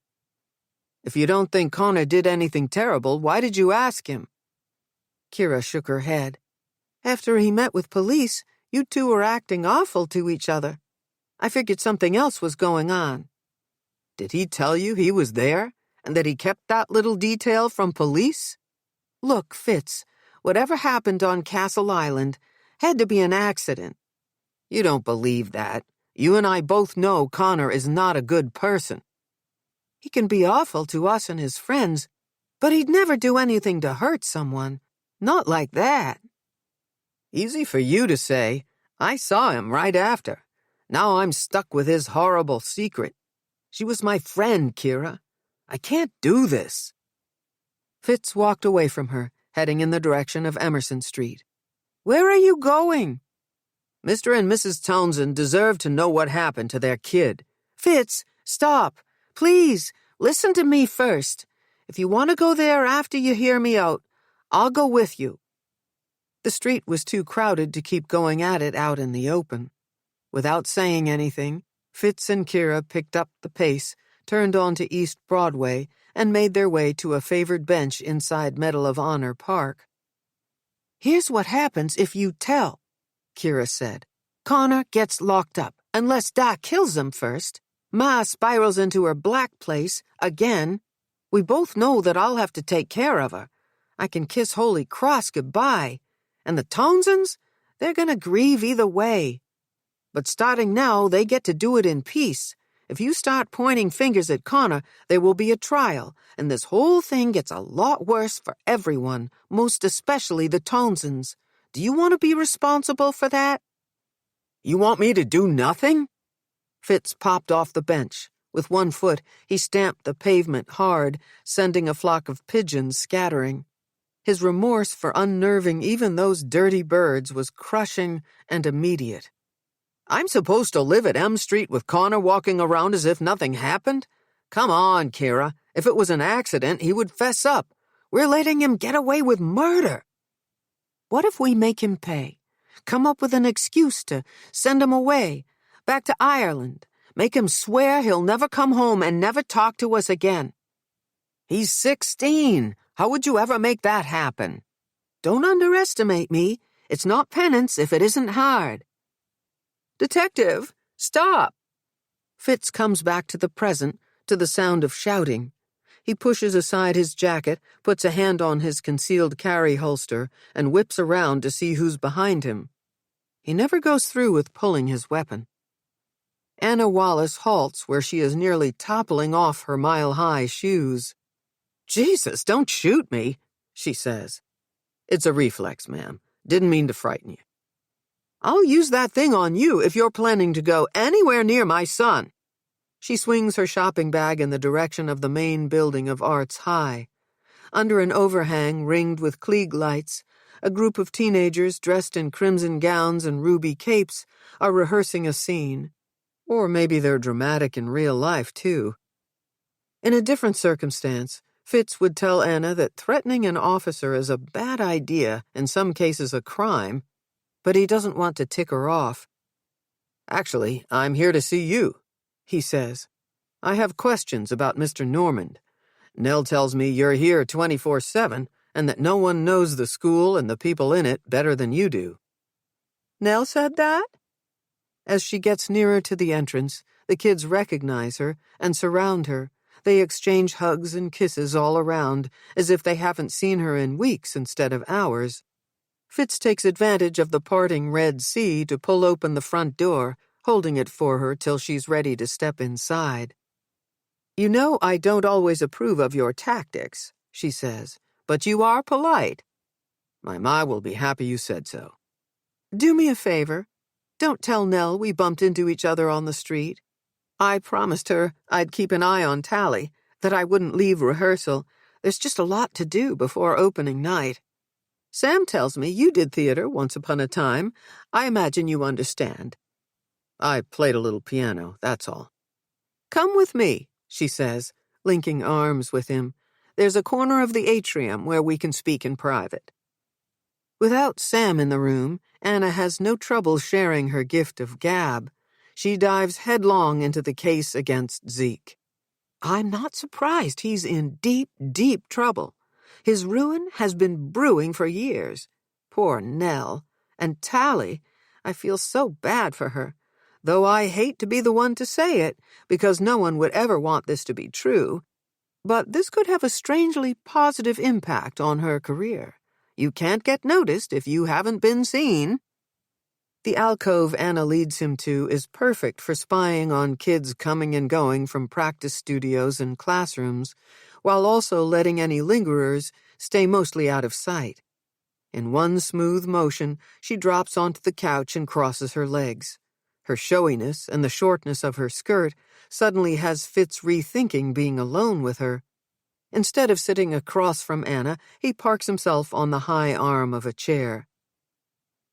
If you don't think Connor did anything terrible, why did you ask him? Kira shook her head. After he met with police, you two were acting awful to each other. I figured something else was going on. Did he tell you he was there, and that he kept that little detail from police? Look, Fitz, whatever happened on Castle Island had to be an accident. You don't believe that. You and I both know Connor is not a good person. He can be awful to us and his friends, but he'd never do anything to hurt someone. Not like that. Easy for you to say. I saw him right after. Now I'm stuck with his horrible secret. She was my friend, Kira. I can't do this. Fitz walked away from her, heading in the direction of Emerson Street. Where are you going? Mr. and Mrs. Townsend deserve to know what happened to their kid. Fitz, stop. Please, listen to me first. If you want to go there after you hear me out, I'll go with you. The street was too crowded to keep going at it out in the open. Without saying anything, Fitz and Kira picked up the pace, turned onto East Broadway, and made their way to a favored bench inside Medal of Honor Park. Here's what happens if you tell, Kira said. Connor gets locked up, unless Doc kills him first. Ma spirals into her black place, again. We both know that I'll have to take care of her. I can kiss Holy Cross goodbye. And the Townsends? They're gonna grieve either way. But starting now, they get to do it in peace. If you start pointing fingers at Connor, there will be a trial, and this whole thing gets a lot worse for everyone, most especially the Townsends. Do you want to be responsible for that? You want me to do nothing? Fitz popped off the bench. With one foot, he stamped the pavement hard, sending a flock of pigeons scattering. His remorse for unnerving even those dirty birds was crushing and immediate. I'm supposed to live at M Street with Connor walking around as if nothing happened? Come on, Kira. If it was an accident, he would fess up. We're letting him get away with murder. What if we make him pay? Come up with an excuse to send him away, back to Ireland. Make him swear he'll never come home and never talk to us again. He's 16. How would you ever make that happen? Don't underestimate me. It's not penance if it isn't hard. Detective, stop! Fitz comes back to the present, to the sound of shouting. He pushes aside his jacket, puts a hand on his concealed carry holster, and whips around to see who's behind him. He never goes through with pulling his weapon. Anna Wallace halts where she is nearly toppling off her mile-high shoes. Jesus, don't shoot me, she says. It's a reflex, ma'am. Didn't mean to frighten you. I'll use that thing on you if you're planning to go anywhere near my son. She swings her shopping bag in the direction of the main building of Arts High. Under an overhang ringed with Klieg lights, a group of teenagers dressed in crimson gowns and ruby capes are rehearsing a scene. Or maybe they're dramatic in real life, too. In a different circumstance, Fitz would tell Anna that threatening an officer is a bad idea, in some cases a crime, but he doesn't want to tick her off. Actually, I'm here to see you, he says. I have questions about Mr. Normand. Nell tells me you're here 24/7 and that no one knows the school and the people in it better than you do. Nell said that? As she gets nearer to the entrance, the kids recognize her and surround her. They exchange hugs and kisses all around, as if they haven't seen her in weeks instead of hours. Fitz takes advantage of the parting Red Sea to pull open the front door, holding it for her till she's ready to step inside. You know I don't always approve of your tactics, she says, but you are polite. My ma will be happy you said so. Do me a favor. Don't tell Nell we bumped into each other on the street. I promised her I'd keep an eye on Tali, that I wouldn't leave rehearsal. There's just a lot to do before opening night. Sam tells me you did theater once upon a time. I imagine you understand. I played a little piano, that's all. Come with me, she says, linking arms with him. There's a corner of the atrium where we can speak in private. Without Sam in the room, Anna has no trouble sharing her gift of gab. She dives headlong into the case against Zeke. I'm not surprised he's in deep, deep trouble. His ruin has been brewing for years. Poor Nell. And Tali, I feel so bad for her, though I hate to be the one to say it, because no one would ever want this to be true. But this could have a strangely positive impact on her career. You can't get noticed if you haven't been seen. The alcove Anna leads him to is perfect for spying on kids coming and going from practice studios and classrooms, while also letting any lingerers stay mostly out of sight. In one smooth motion, she drops onto the couch and crosses her legs. Her showiness and the shortness of her skirt suddenly has Fitz rethinking being alone with her. Instead of sitting across from Anna, he parks himself on the high arm of a chair.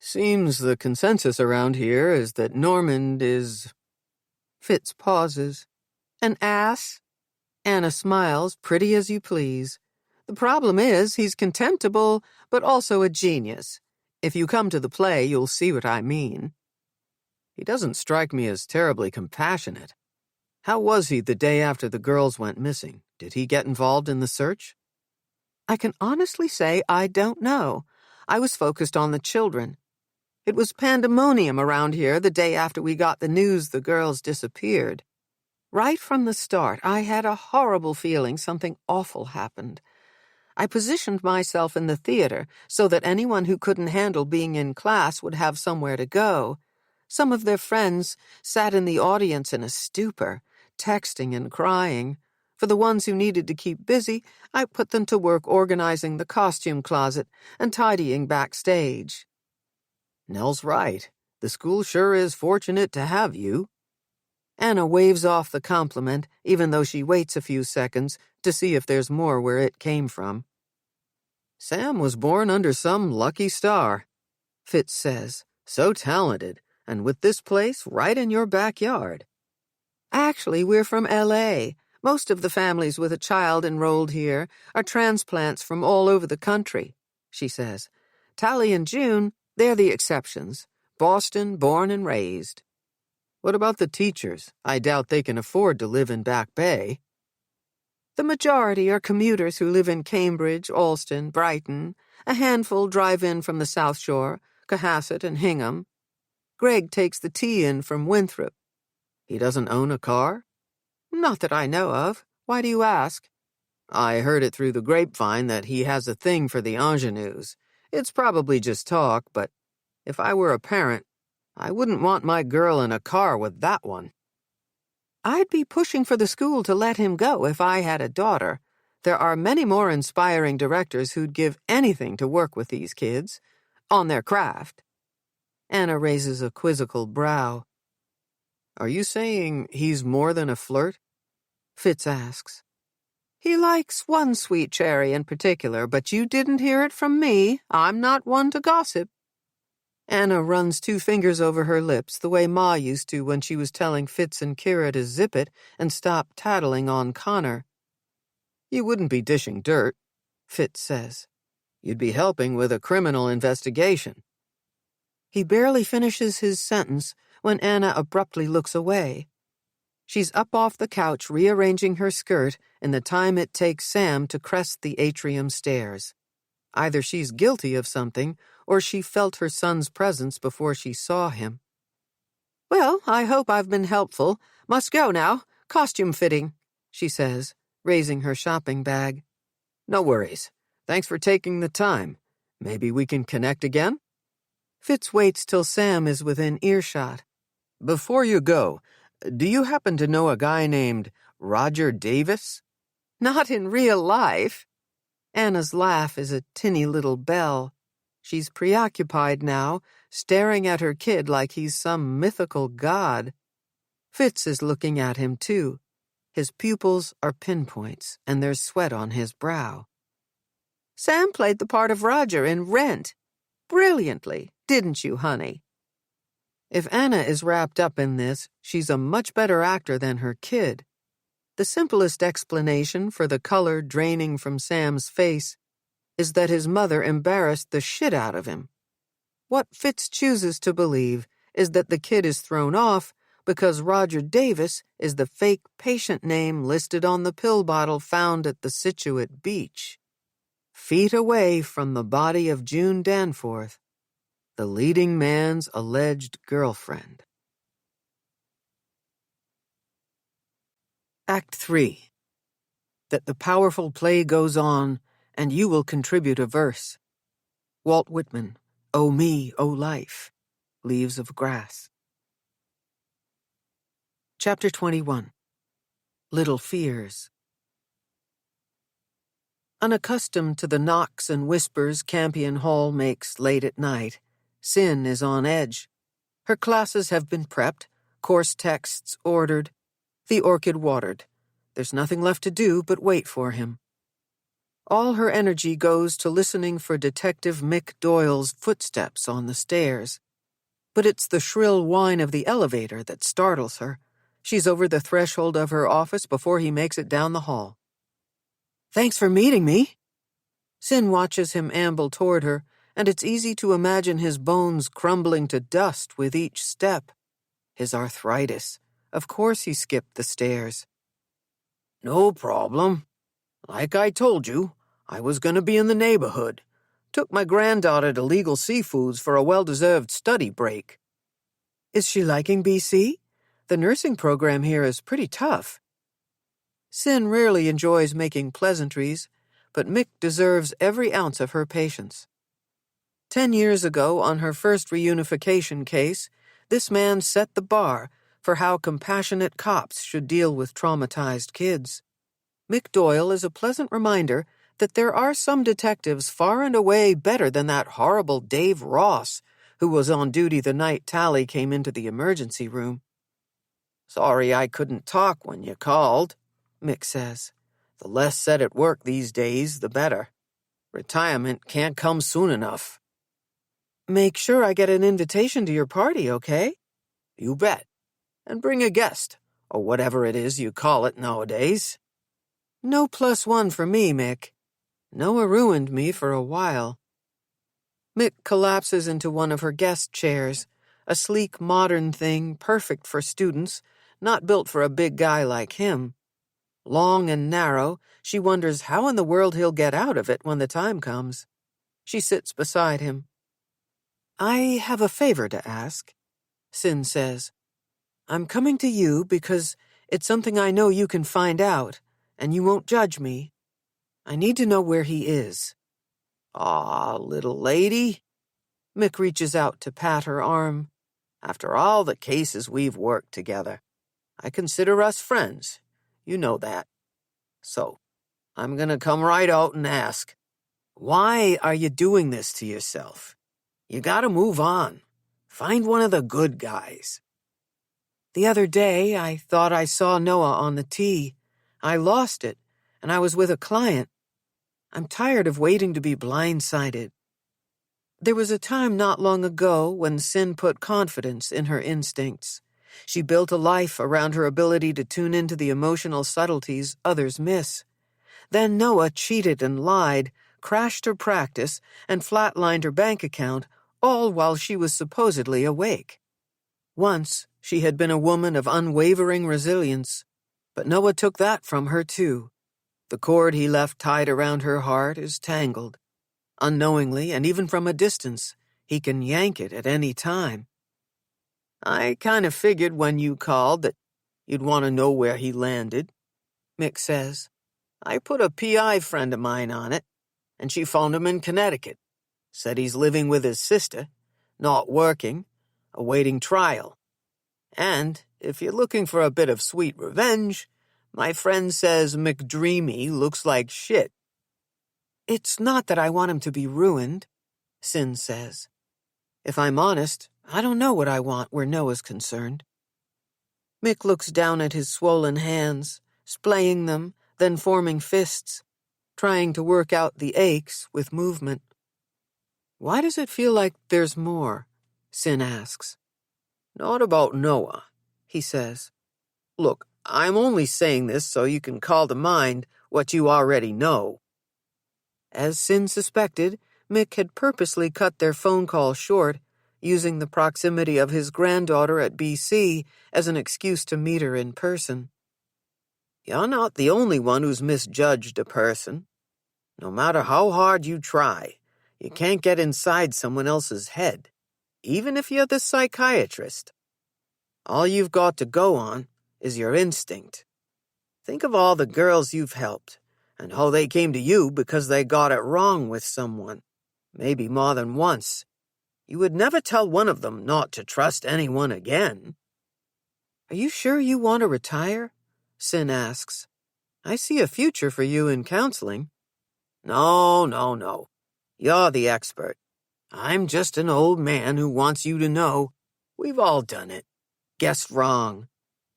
Seems the consensus around here is that Normand is... Fitz pauses. An ass? Anna smiles, pretty as you please. The problem is he's contemptible, but also a genius. If you come to the play, you'll see what I mean. He doesn't strike me as terribly compassionate. How was he the day after the girls went missing? Did he get involved in the search? I can honestly say I don't know. I was focused on the children. It was pandemonium around here the day after we got the news the girls disappeared. Right from the start, I had a horrible feeling something awful happened. I positioned myself in the theater so that anyone who couldn't handle being in class would have somewhere to go. Some of their friends sat in the audience in a stupor, texting and crying. For the ones who needed to keep busy, I put them to work organizing the costume closet and tidying backstage. Nell's right. The school sure is fortunate to have you. Anna waves off the compliment, even though she waits a few seconds to see if there's more where it came from. Sam was born under some lucky star, Fitz says. So talented, and with this place right in your backyard. Actually, we're from L.A. Most of the families with a child enrolled here are transplants from all over the country, she says. Tali and June, they're the exceptions. Boston, born and raised. What about the teachers? I doubt they can afford to live in Back Bay. The majority are commuters who live in Cambridge, Alston, Brighton. A handful drive in from the South Shore, Cohasset and Hingham. Greg takes the tea in from Winthrop. He doesn't own a car? Not that I know of. Why do you ask? I heard it through the grapevine that he has a thing for the ingenues. It's probably just talk, but if I were a parent, I wouldn't want my girl in a car with that one. I'd be pushing for the school to let him go if I had a daughter. There are many more inspiring directors who'd give anything to work with these kids, on their craft. Anna raises a quizzical brow. Are you saying he's more than a flirt? Fitz asks. He likes one sweet cherry in particular, but you didn't hear it from me. I'm not one to gossip. Anna runs 2 fingers over her lips the way Ma used to when she was telling Fitz and Kira to zip it and stop tattling on Connor. You wouldn't be dishing dirt, Fitz says. You'd be helping with a criminal investigation. He barely finishes his sentence when Anna abruptly looks away. She's up off the couch rearranging her skirt in the time it takes Sam to crest the atrium stairs. Either she's guilty of something, or she felt her son's presence before she saw him. Well, I hope I've been helpful. Must go now. Costume fitting, she says, raising her shopping bag. No worries. Thanks for taking the time. Maybe we can connect again? Fitz waits till Sam is within earshot. Before you go, do you happen to know a guy named Roger Davis? Not in real life. Anna's laugh is a tinny little bell. She's preoccupied now, staring at her kid like he's some mythical god. Fitz is looking at him, too. His pupils are pinpoints, and there's sweat on his brow. Sam played the part of Roger in Rent. Brilliantly, didn't you, honey? If Anna is wrapped up in this, she's a much better actor than her kid. The simplest explanation for the color draining from Sam's face is that his mother embarrassed the shit out of him. What Fitz chooses to believe is that the kid is thrown off because Roger Davis is the fake patient name listed on the pill bottle found at the Scituate beach, feet away from the body of June Danforth, the leading man's alleged girlfriend. Act 3. That the powerful play goes on, and you will contribute a verse. Walt Whitman, O Me, O Life, Leaves of Grass. Chapter 21. Little Fears. Unaccustomed to the knocks and whispers Campion Hall makes late at night, Cyn is on edge. Her classes have been prepped, course texts ordered, the orchid watered. There's nothing left to do but wait for him. All her energy goes to listening for Detective Mick Doyle's footsteps on the stairs. But it's the shrill whine of the elevator that startles her. She's over the threshold of her office before he makes it down the hall. "Thanks for meeting me." Cyn watches him amble toward her, and it's easy to imagine his bones crumbling to dust with each step. His arthritis. Of course he skipped the stairs. "No problem. Like I told you, I was going to be in the neighborhood. Took my granddaughter to Legal Seafoods for a well-deserved study break." "Is she liking BC? The nursing program here is pretty tough." Cyn rarely enjoys making pleasantries, but Mick deserves every ounce of her patience. 10 years ago, on her first reunification case, this man set the bar for how compassionate cops should deal with traumatized kids. Mick Doyle is a pleasant reminder that there are some detectives far and away better than that horrible Dave Ross, who was on duty the night Tali came into the emergency room. "Sorry I couldn't talk when you called," Mick says. "The less said at work these days, the better. Retirement can't come soon enough." "Make sure I get an invitation to your party, okay?" "You bet. And bring a guest, or whatever it is you call it nowadays." "No +1 for me, Mick. Noah ruined me for a while." Mick collapses into one of her guest chairs, a sleek modern thing perfect for students, not built for a big guy like him. Long and narrow, she wonders how in the world he'll get out of it when the time comes. She sits beside him. "I have a favor to ask," Cyn says. "I'm coming to you because it's something I know you can find out, and you won't judge me. I need to know where he is." "Aw, little lady." Mick reaches out to pat her arm. "After all the cases we've worked together, I consider us friends. You know that. So, I'm gonna come right out and ask, why are you doing this to yourself? You gotta move on. Find one of the good guys." "The other day, I thought I saw Noah on the tee. I lost it, and I was with a client. I'm tired of waiting to be blindsided." There was a time not long ago when Cyn put confidence in her instincts. She built a life around her ability to tune into the emotional subtleties others miss. Then Noah cheated and lied, crashed her practice, and flatlined her bank account, all while she was supposedly awake. Once, she had been a woman of unwavering resilience, but Noah took that from her too. The cord he left tied around her heart is tangled. Unknowingly, and even from a distance, he can yank it at any time. "I kind of figured when you called that you'd want to know where he landed," Mick says. "I put a PI friend of mine on it, and she found him in Connecticut. Said he's living with his sister, not working, awaiting trial. And if you're looking for a bit of sweet revenge, my friend says McDreamy looks like shit." "It's not that I want him to be ruined," Cyn says. "If I'm honest, I don't know what I want where Noah's concerned." Mick looks down at his swollen hands, splaying them, then forming fists, trying to work out the aches with movement. "Why does it feel like there's more?" Cyn asks. "Not about Noah," he says. "Look, I'm only saying this so you can call to mind what you already know." As Sin suspected, Mick had purposely cut their phone call short, using the proximity of his granddaughter at BC as an excuse to meet her in person. You're not the only one who's misjudged a person. No matter how hard you try, you can't get inside someone else's head, even if you're the psychiatrist. All you've got to go on is your instinct. Think of all the girls you've helped, and how they came to you because they got it wrong with someone, maybe more than once. You would never tell one of them not to trust anyone again. Are you sure you want to retire? Sin asks. I see a future for you in counseling. No. You're the expert. I'm just an old man who wants you to know we've all done it. Guessed wrong.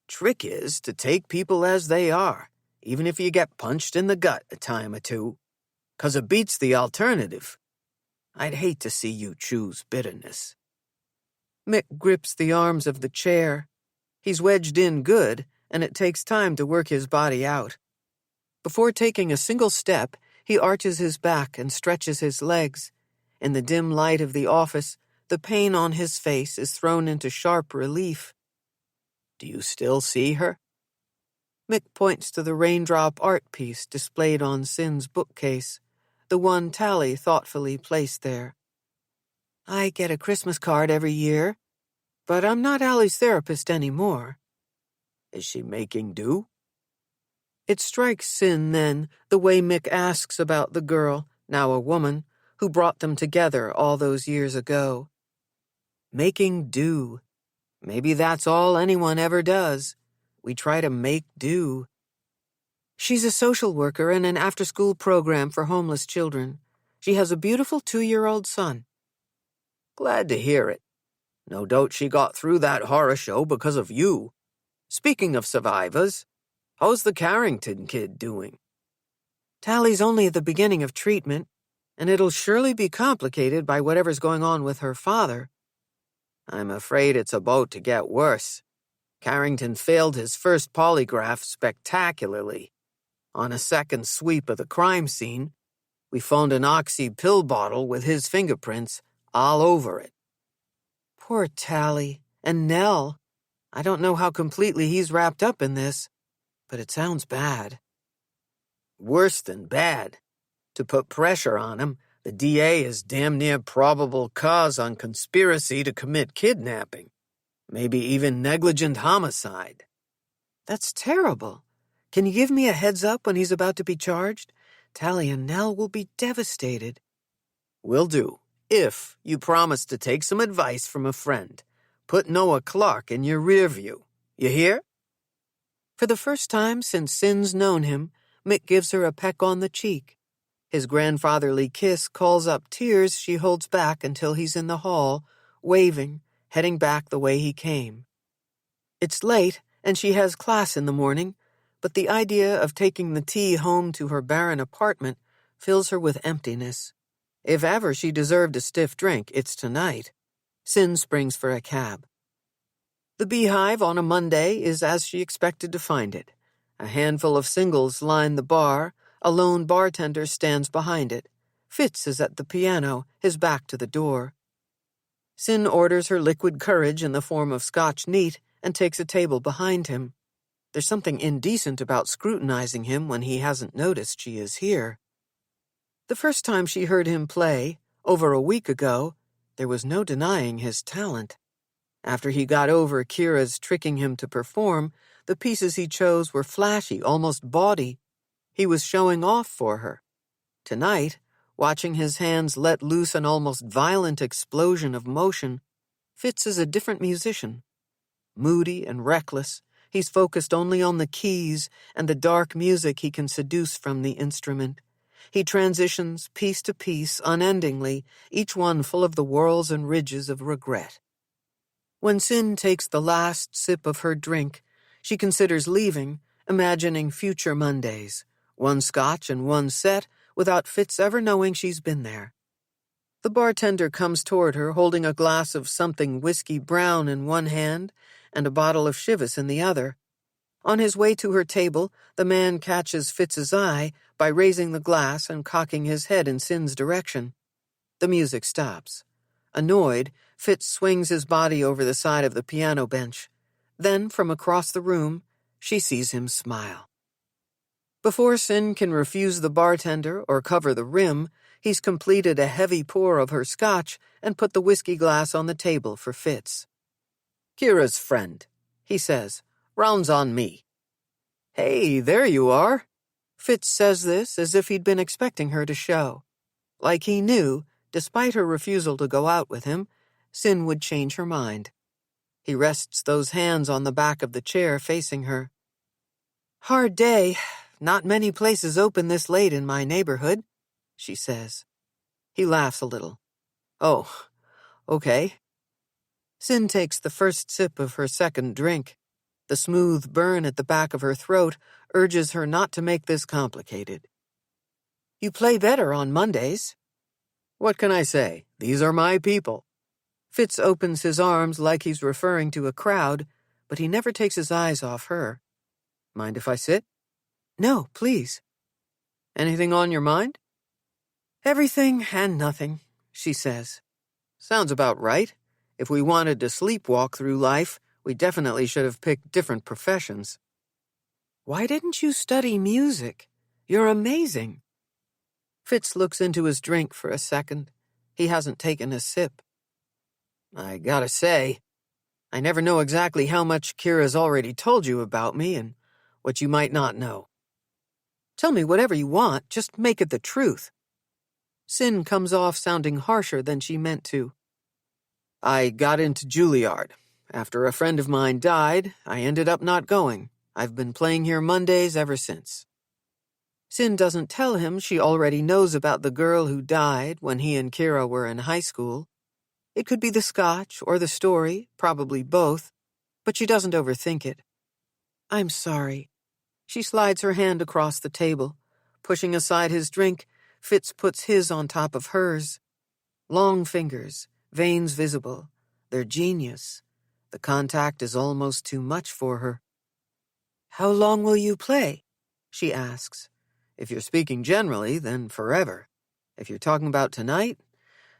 Trick is to take people as they are, even if you get punched in the gut a time or two, 'cause it beats the alternative. I'd hate to see you choose bitterness. Mick grips the arms of the chair. He's wedged in good, and it takes time to work his body out. Before taking a single step, he arches his back and stretches his legs. In the dim light of the office, the pain on his face is thrown into sharp relief. Do you still see her? Mick points to the raindrop art piece displayed on Sin's bookcase, the one Tali thoughtfully placed there. I get a Christmas card every year, but I'm not Allie's therapist anymore. Is she making do? It strikes Sin then, the way Mick asks about the girl, now a woman, who brought them together all those years ago. Making do. Maybe that's all anyone ever does. We try to make do. She's a social worker in an after-school program for homeless children. She has a beautiful 2-year-old son. Glad to hear it. No doubt she got through that horror show because of you. Speaking of survivors, how's the Carrington kid doing? Tali's only at the beginning of treatment, and it'll surely be complicated by whatever's going on with her father. I'm afraid it's about to get worse. Carrington failed his first polygraph spectacularly. On a second sweep of the crime scene, we found an oxy pill bottle with his fingerprints all over it. Poor Tali. And Nell. I don't know how completely he's wrapped up in this, but it sounds bad. Worse than bad. To put pressure on him, the DA is damn near probable cause on conspiracy to commit kidnapping. Maybe even negligent homicide. That's terrible. Can you give me a heads up when he's about to be charged? Tali and Nell will be devastated. Will do, if you promise to take some advice from a friend. Put Noah Clark in your rear view. You hear? For the first time since Sin's known him, Mick gives her a peck on the cheek. His grandfatherly kiss calls up tears she holds back until he's in the hall, waving, heading back the way he came. It's late, and she has class in the morning, but the idea of taking the tea home to her barren apartment fills her with emptiness. If ever she deserved a stiff drink, it's tonight. Sin springs for a cab. The Beehive on a Monday is as she expected to find it. A handful of singles line the bar. A lone bartender stands behind it. Fitz is at the piano, his back to the door. Sin orders her liquid courage in the form of Scotch neat and takes a table behind him. There's something indecent about scrutinizing him when he hasn't noticed she is here. The first time she heard him play, over a week ago, there was no denying his talent. After he got over Kira's tricking him to perform, the pieces he chose were flashy, almost bawdy. He was showing off for her. Tonight, watching his hands let loose an almost violent explosion of motion, Fitz is a different musician. Moody and reckless, he's focused only on the keys and the dark music he can seduce from the instrument. He transitions piece to piece unendingly, each one full of the whorls and ridges of regret. When Sin takes the last sip of her drink, she considers leaving, imagining future Mondays, one scotch and one set, without Fitz ever knowing she's been there. The bartender comes toward her, holding a glass of something whiskey brown in one hand and a bottle of Chivas in the other. On his way to her table, the man catches Fitz's eye by raising the glass and cocking his head in Syn's direction. The music stops. Annoyed, Fitz swings his body over the side of the piano bench. Then, from across the room, she sees him smile. Before Cyn can refuse the bartender or cover the rim, he's completed a heavy pour of her scotch and put the whiskey glass on the table for Fitz. "Kira's friend," he says. "Rounds on me." "Hey, there you are." Fitz says this as if he'd been expecting her to show. Like he knew, despite her refusal to go out with him, Cyn would change her mind. He rests those hands on the back of the chair facing her. "Hard day. Not many places open this late in my neighborhood," she says. He laughs a little. "Oh, okay." Cyn takes the first sip of her second drink. The smooth burn at the back of her throat urges her not to make this complicated. "You play better on Mondays." "What can I say? These are my people." Fitz opens his arms like he's referring to a crowd, but he never takes his eyes off her. "Mind if I sit?" "No, please." "Anything on your mind?" "Everything and nothing," she says. "Sounds about right. If we wanted to sleepwalk through life, we definitely should have picked different professions." "Why didn't you study music? You're amazing." Fitz looks into his drink for a second. He hasn't taken a sip. "I gotta say, I never know exactly how much Kira's already told you about me and what you might not know." "Tell me whatever you want, just make it the truth." Cyn comes off sounding harsher than she meant to. "I got into Juilliard. After a friend of mine died, I ended up not going. I've been playing here Mondays ever since." Cyn doesn't tell him she already knows about the girl who died when he and Kira were in high school. It could be the scotch or the story, probably both, but she doesn't overthink it. "I'm sorry." She slides her hand across the table. Pushing aside his drink, Fitz puts his on top of hers. Long fingers, veins visible. They're genius. The contact is almost too much for her. "How long will you play?" she asks. "If you're speaking generally, then forever. If you're talking about tonight,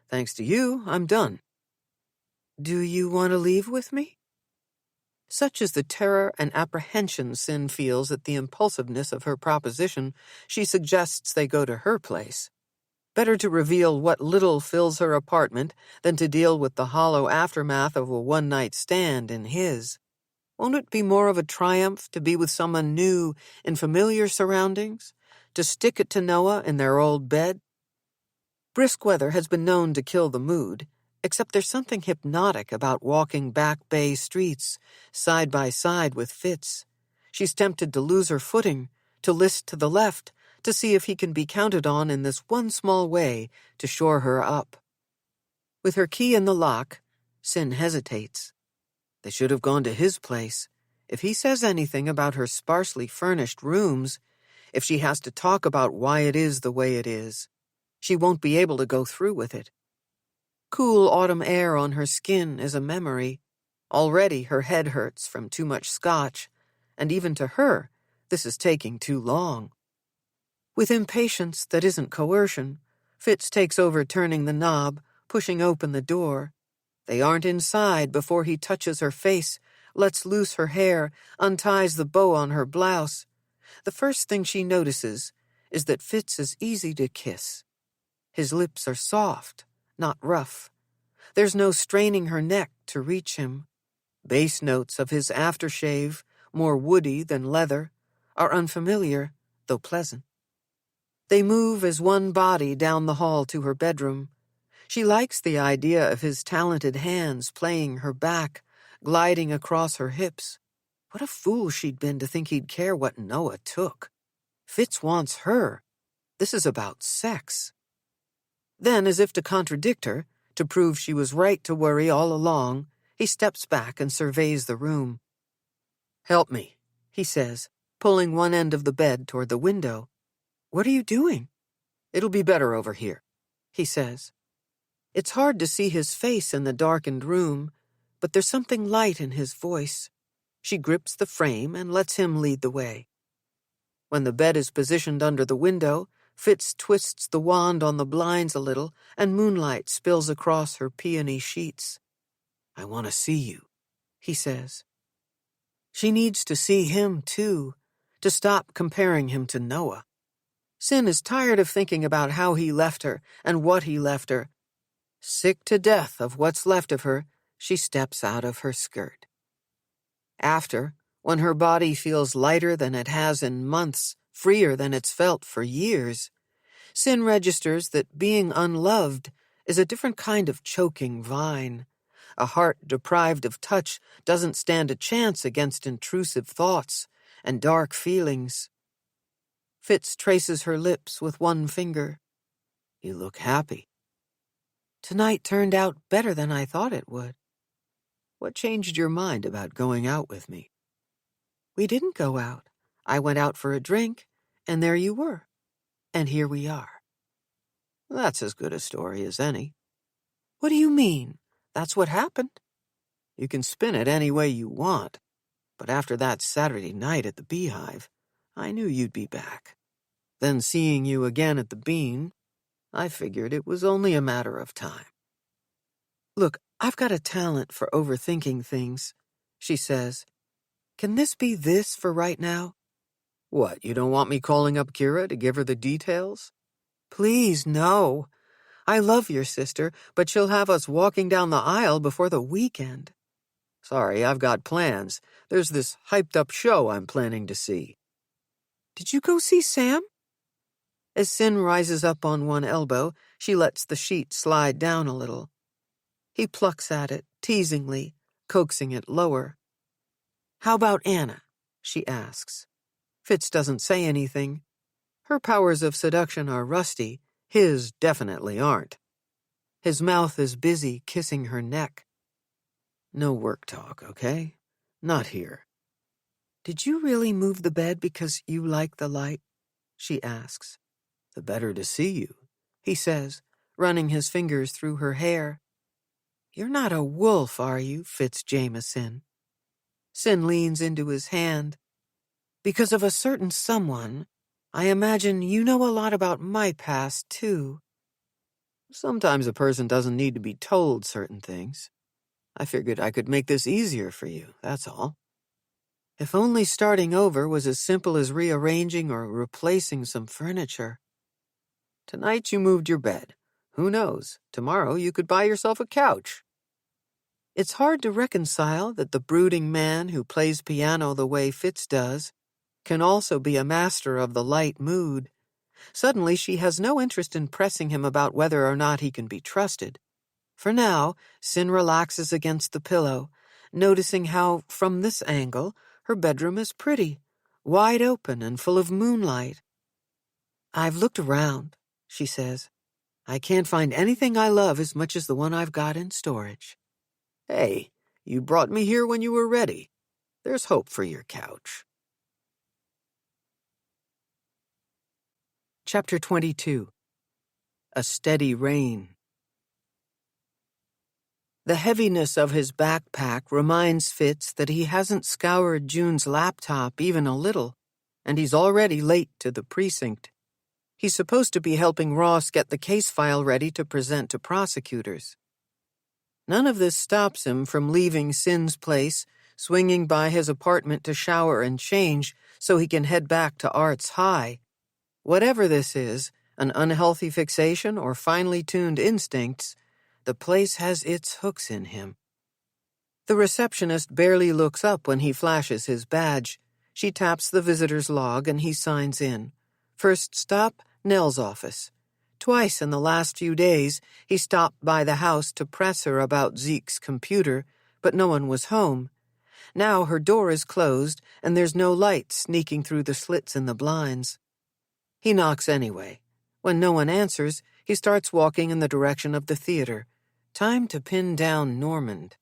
thanks to you, I'm done." "Do you want to leave with me?" Such is the terror and apprehension Cyn feels at the impulsiveness of her proposition, she suggests they go to her place. Better to reveal what little fills her apartment than to deal with the hollow aftermath of a one-night stand in his. Won't it be more of a triumph to be with someone new in familiar surroundings? To stick it to Noah in their old bed? Brisk weather has been known to kill the mood, except there's something hypnotic about walking back bay streets, side by side with Fitz. She's tempted to lose her footing, to list to the left, to see if he can be counted on in this one small way to shore her up. With her key in the lock, Cyn hesitates. They should have gone to his place. If he says anything about her sparsely furnished rooms, if she has to talk about why it is the way it is, she won't be able to go through with it. Cool autumn air on her skin is a memory. Already her head hurts from too much scotch, and even to her, this is taking too long. With impatience that isn't coercion, Fitz takes over turning the knob, pushing open the door. They aren't inside before he touches her face, lets loose her hair, unties the bow on her blouse. The first thing she notices is that Fitz is easy to kiss. His lips are soft, not rough. There's no straining her neck to reach him. Bass notes of his aftershave, more woody than leather, are unfamiliar, though pleasant. They move as one body down the hall to her bedroom. She likes the idea of his talented hands playing her back, gliding across her hips. What a fool she'd been to think he'd care what Noah took. Fitz wants her. This is about sex. Then, as if to contradict her, to prove she was right to worry all along, he steps back and surveys the room. "Help me," he says, pulling one end of the bed toward the window. "What are you doing?" "It'll be better over here," he says. It's hard to see his face in the darkened room, but there's something light in his voice. She grips the frame and lets him lead the way. When the bed is positioned under the window, Fitz twists the wand on the blinds a little, and moonlight spills across her peony sheets. "I want to see you," he says. She needs to see him, too, to stop comparing him to Noah. Cyn is tired of thinking about how he left her and what he left her. Sick to death of what's left of her, she steps out of her skirt. After, when her body feels lighter than it has in months, freer than it's felt for years, Cyn registers that being unloved is a different kind of choking vine. A heart deprived of touch doesn't stand a chance against intrusive thoughts and dark feelings. Fitz traces her lips with one finger. "You look happy." "Tonight turned out better than I thought it would." "What changed your mind about going out with me?" "We didn't go out. I went out for a drink, and there you were. And here we are." "That's as good a story as any." "What do you mean? That's what happened." "You can spin it any way you want, but after that Saturday night at the Beehive, I knew you'd be back. Then seeing you again at the Bean, I figured it was only a matter of time." "Look, I've got a talent for overthinking things," she says. "Can this be this for right now?" "What, you don't want me calling up Kira to give her the details?" "Please, no. I love your sister, but she'll have us walking down the aisle before the weekend." "Sorry, I've got plans. There's this hyped-up show I'm planning to see." "Did you go see Sam?" As Cyn rises up on one elbow, she lets the sheet slide down a little. He plucks at it, teasingly, coaxing it lower. "How about Anna?" she asks. Fitz doesn't say anything. Her powers of seduction are rusty, his definitely aren't. His mouth is busy kissing her neck. "No work talk, okay? Not here." "Did you really move the bed because you like the light?" she asks. "The better to see you," he says, running his fingers through her hair. "You're not a wolf, are you, Fitz Jameson?" Cyn leans into his hand. "Because of a certain someone, I imagine you know a lot about my past, too." "Sometimes a person doesn't need to be told certain things. I figured I could make this easier for you, that's all." If only starting over was as simple as rearranging or replacing some furniture. "Tonight you moved your bed. Who knows, tomorrow you could buy yourself a couch." It's hard to reconcile that the brooding man who plays piano the way Fitz does can also be a master of the light mood. Suddenly she has no interest in pressing him about whether or not he can be trusted. For now, Cyn relaxes against the pillow, noticing how, from this angle, her bedroom is pretty, wide open and full of moonlight. "I've looked around," she says. "I can't find anything I love as much as the one I've got in storage." "Hey, you brought me here when you were ready. There's hope for your couch." Chapter 22. A Steady Rain. The heaviness of his backpack reminds Fitz that he hasn't scoured June's laptop even a little, and he's already late to the precinct. He's supposed to be helping Ross get the case file ready to present to prosecutors. None of this stops him from leaving Cyn's place, swinging by his apartment to shower and change so he can head back to Arts High. Whatever this is, an unhealthy fixation or finely tuned instincts, the place has its hooks in him. The receptionist barely looks up when he flashes his badge. She taps the visitor's log and he signs in. First stop, Nell's office. Twice in the last few days, he stopped by the house to press her about Zeke's computer, but no one was home. Now her door is closed and there's no light sneaking through the slits in the blinds. He knocks anyway. When no one answers, he starts walking in the direction of the theater. Time to pin down Normand.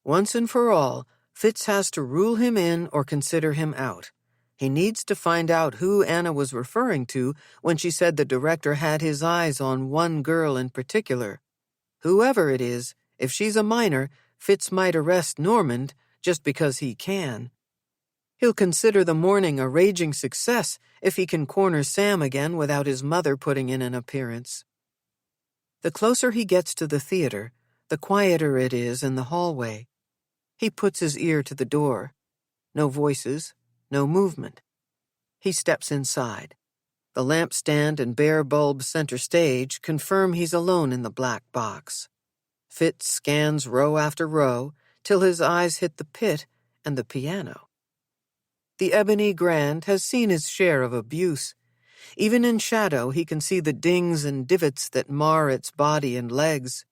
Once and for all, Fitz has to rule him in or consider him out. He needs to find out who Anna was referring to when she said the director had his eyes on one girl in particular. Whoever it is, if she's a minor, Fitz might arrest Normand, just because he can. He'll consider the morning a raging success if he can corner Sam again without his mother putting in an appearance. The closer he gets to the theater, the quieter it is in the hallway. He puts his ear to the door. No voices, no movement. He steps inside. The lampstand and bare bulb center stage confirm he's alone in the black box. Fitz scans row after row till his eyes hit the pit and the piano. The ebony grand has seen his share of abuse. Even in shadow, he can see the dings and divots that mar its body and legs.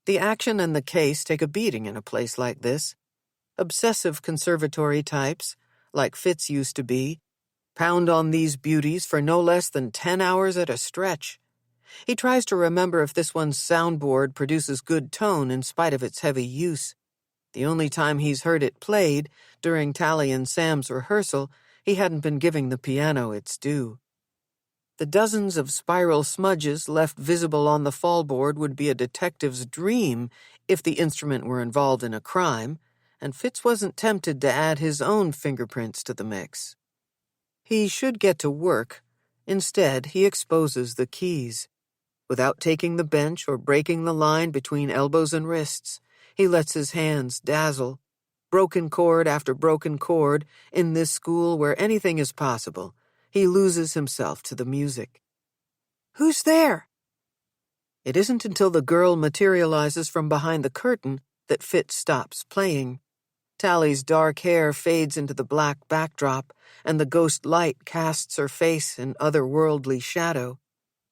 The action and the case take a beating in a place like this. Obsessive conservatory types, like Fitz used to be, pound on these beauties for no less than 10 hours at a stretch. He tries to remember if this one's soundboard produces good tone in spite of its heavy use. The only time he's heard it played, during Tali and Sam's rehearsal, he hadn't been giving the piano its due. The dozens of spiral smudges left visible on the fallboard would be a detective's dream if the instrument were involved in a crime, and Fitz wasn't tempted to add his own fingerprints to the mix. He should get to work. Instead, he exposes the keys. Without taking the bench or breaking the line between elbows and wrists, he lets his hands dazzle. Broken chord after broken chord, in this school where anything is possible, he loses himself to the music. "Who's there?" It isn't until the girl materializes from behind the curtain that Fitz stops playing. Tali's dark hair fades into the black backdrop, and the ghost light casts her face in otherworldly shadow.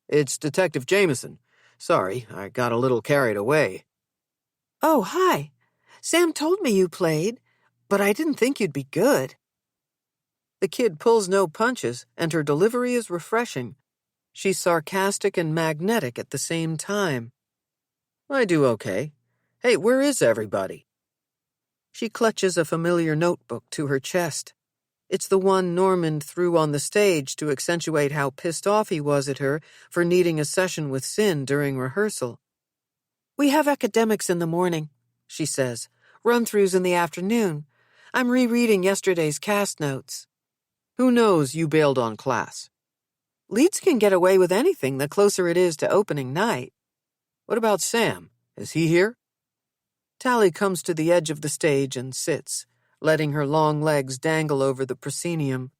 "It's Detective Jameson. Sorry, I got a little carried away." "Oh, hi. Sam told me you played, but I didn't think you'd be good." The kid pulls no punches, and her delivery is refreshing. She's sarcastic and magnetic at the same time. "I do okay. Hey, where is everybody?" She clutches a familiar notebook to her chest. It's the one Norman threw on the stage to accentuate how pissed off he was at her for needing a session with Sin during rehearsal. "We have academics in the morning," she says. "Run-throughs in the afternoon. I'm rereading yesterday's cast notes." "Who knows you bailed on class?" "Leads can get away with anything the closer it is to opening night." "What about Sam? Is he here?" Tali comes to the edge of the stage and sits, letting her long legs dangle over the proscenium.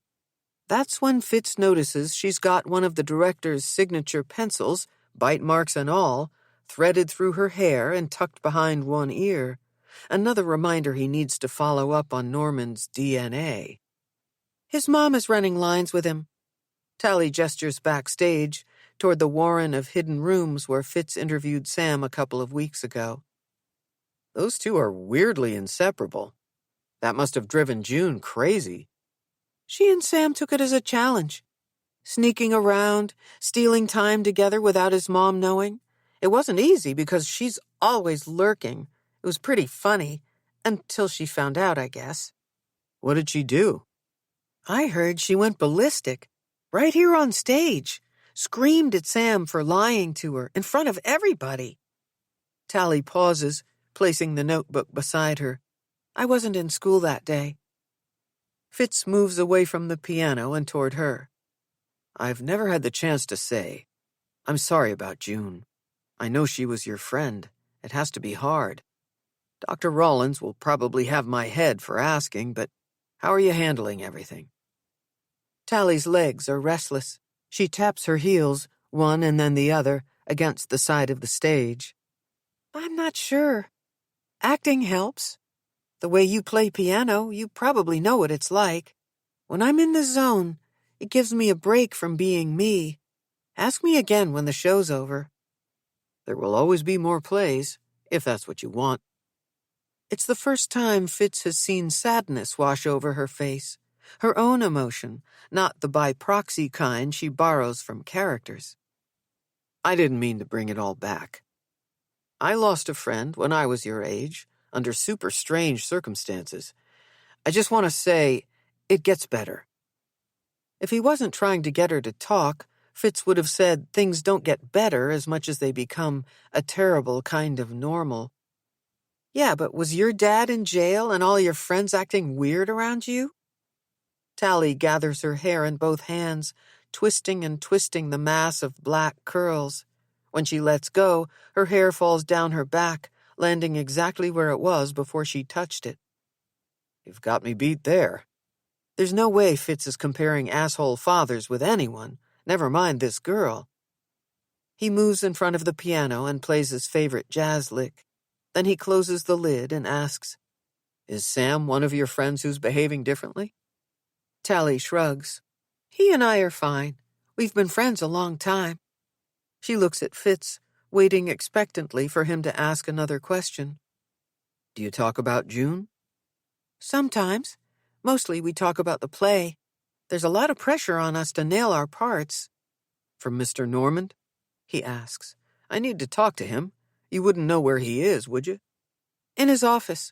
That's when Fitz notices she's got one of the director's signature pencils, bite marks and all, threaded through her hair and tucked behind one ear. Another reminder he needs to follow up on Norman's DNA. "His mom is running lines with him." Tali gestures backstage, toward the warren of hidden rooms where Fitz interviewed Sam a couple of weeks ago. "Those two are weirdly inseparable. That must have driven June crazy." "She and Sam took it as a challenge. Sneaking around, stealing time together without his mom knowing. It wasn't easy because she's always lurking. It was pretty funny, until she found out, I guess." "What did she do?" "I heard she went ballistic. Right here on stage. Screamed at Sam for lying to her in front of everybody." Tali pauses, placing the notebook beside her. "I wasn't in school that day." Fitz moves away from the piano and toward her. "I've never had the chance to say. I'm sorry about June. I know she was your friend. It has to be hard. Dr. Rawlins will probably have my head for asking, but how are you handling everything?" Tali's legs are restless. She taps her heels, one and then the other, against the side of the stage. "I'm not sure. Acting helps. The way you play piano, you probably know what it's like. When I'm in the zone, it gives me a break from being me. Ask me again when the show's over." "There will always be more plays, if that's what you want." It's the first time Fitz has seen sadness wash over her face. Her own emotion, not the by proxy kind she borrows from characters. "I didn't mean to bring it all back. I lost a friend when I was your age, under super strange circumstances. I just want to say, it gets better." If he wasn't trying to get her to talk, Fitz would have said things don't get better as much as they become a terrible kind of normal. Yeah, but was your dad in jail and all your friends acting weird around you? Tali gathers her hair in both hands, twisting and twisting the mass of black curls. When she lets go, her hair falls down her back, landing exactly where it was before she touched it. You've got me beat there. There's no way Fitz is comparing asshole fathers with anyone, never mind this girl. He moves in front of the piano and plays his favorite jazz lick. Then he closes the lid and asks, Is Sam one of your friends who's behaving differently? Tali shrugs. He and I are fine. We've been friends a long time. She looks at Fitz, waiting expectantly for him to ask another question. Do you talk about June? Sometimes. Mostly we talk about the play. There's a lot of pressure on us to nail our parts. From Mr. Normand? He asks. I need to talk to him. You wouldn't know where he is, would you? In his office.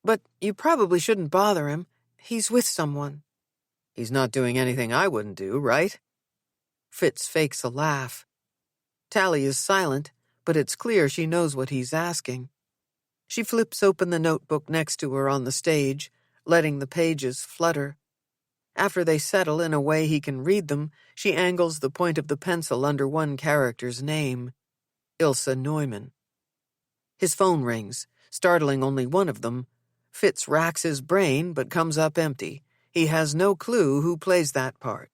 But you probably shouldn't bother him. He's with someone. He's not doing anything I wouldn't do, right? Fitz fakes a laugh. Tali is silent, but it's clear she knows what he's asking. She flips open the notebook next to her on the stage, letting the pages flutter. After they settle in a way he can read them, she angles the point of the pencil under one character's name, Ilse Neumann. His phone rings, startling only one of them. Fitz racks his brain, but comes up empty. He has no clue who plays that part.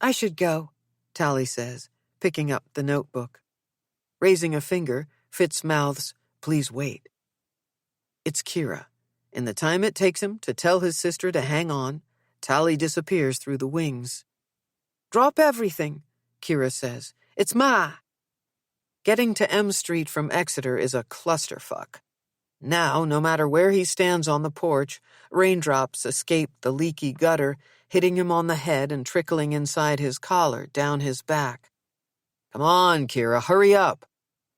I should go, Tali says, picking up the notebook. Raising a finger, Fitz mouths, Please wait. It's Kira. In the time it takes him to tell his sister to hang on, Tali disappears through the wings. Drop everything, Kira says. It's Ma. Getting to M Street from Exeter is a clusterfuck. Now, no matter where he stands on the porch, raindrops escape the leaky gutter, hitting him on the head and trickling inside his collar, down his back. Come on, Kira, hurry up.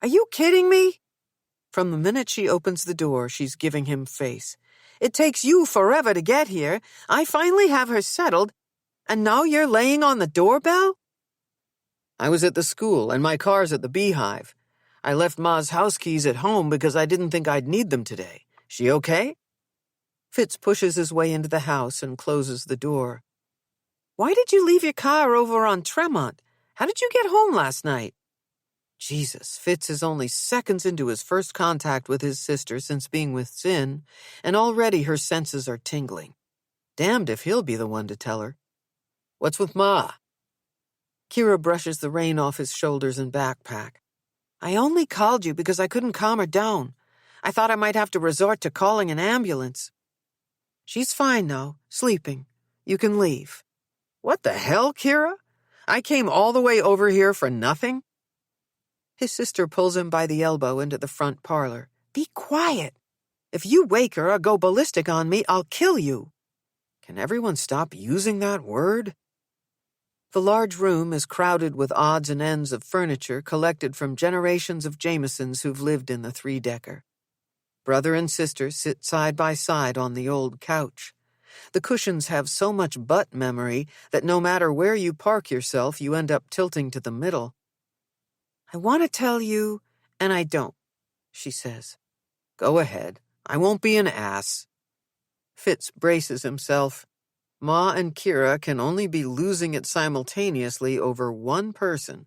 Are you kidding me? From the minute she opens the door, she's giving him face. It takes you forever to get here. I finally have her settled, and now you're laying on the doorbell? I was at the school, and my car's at the Beehive. I left Ma's house keys at home because I didn't think I'd need them today. She okay? Fitz pushes his way into the house and closes the door. Why did you leave your car over on Tremont? How did you get home last night? Jesus, Fitz is only seconds into his first contact with his sister since being with Sin, and already her senses are tingling. Damned if he'll be the one to tell her. What's with Ma? Kira brushes the rain off his shoulders and backpack. I only called you because I couldn't calm her down. I thought I might have to resort to calling an ambulance. She's fine now, sleeping. You can leave. What the hell, Kira? I came all the way over here for nothing? His sister pulls him by the elbow into the front parlor. Be quiet. If you wake her or go ballistic on me, I'll kill you. Can everyone stop using that word? The large room is crowded with odds and ends of furniture collected from generations of Jamesons who've lived in the three-decker. Brother and sister sit side by side on the old couch. The cushions have so much butt memory that no matter where you park yourself, you end up tilting to the middle. I want to tell you, and I don't, she says. Go ahead. I won't be an ass. Fitz braces himself. Ma and Kira can only be losing it simultaneously over one person.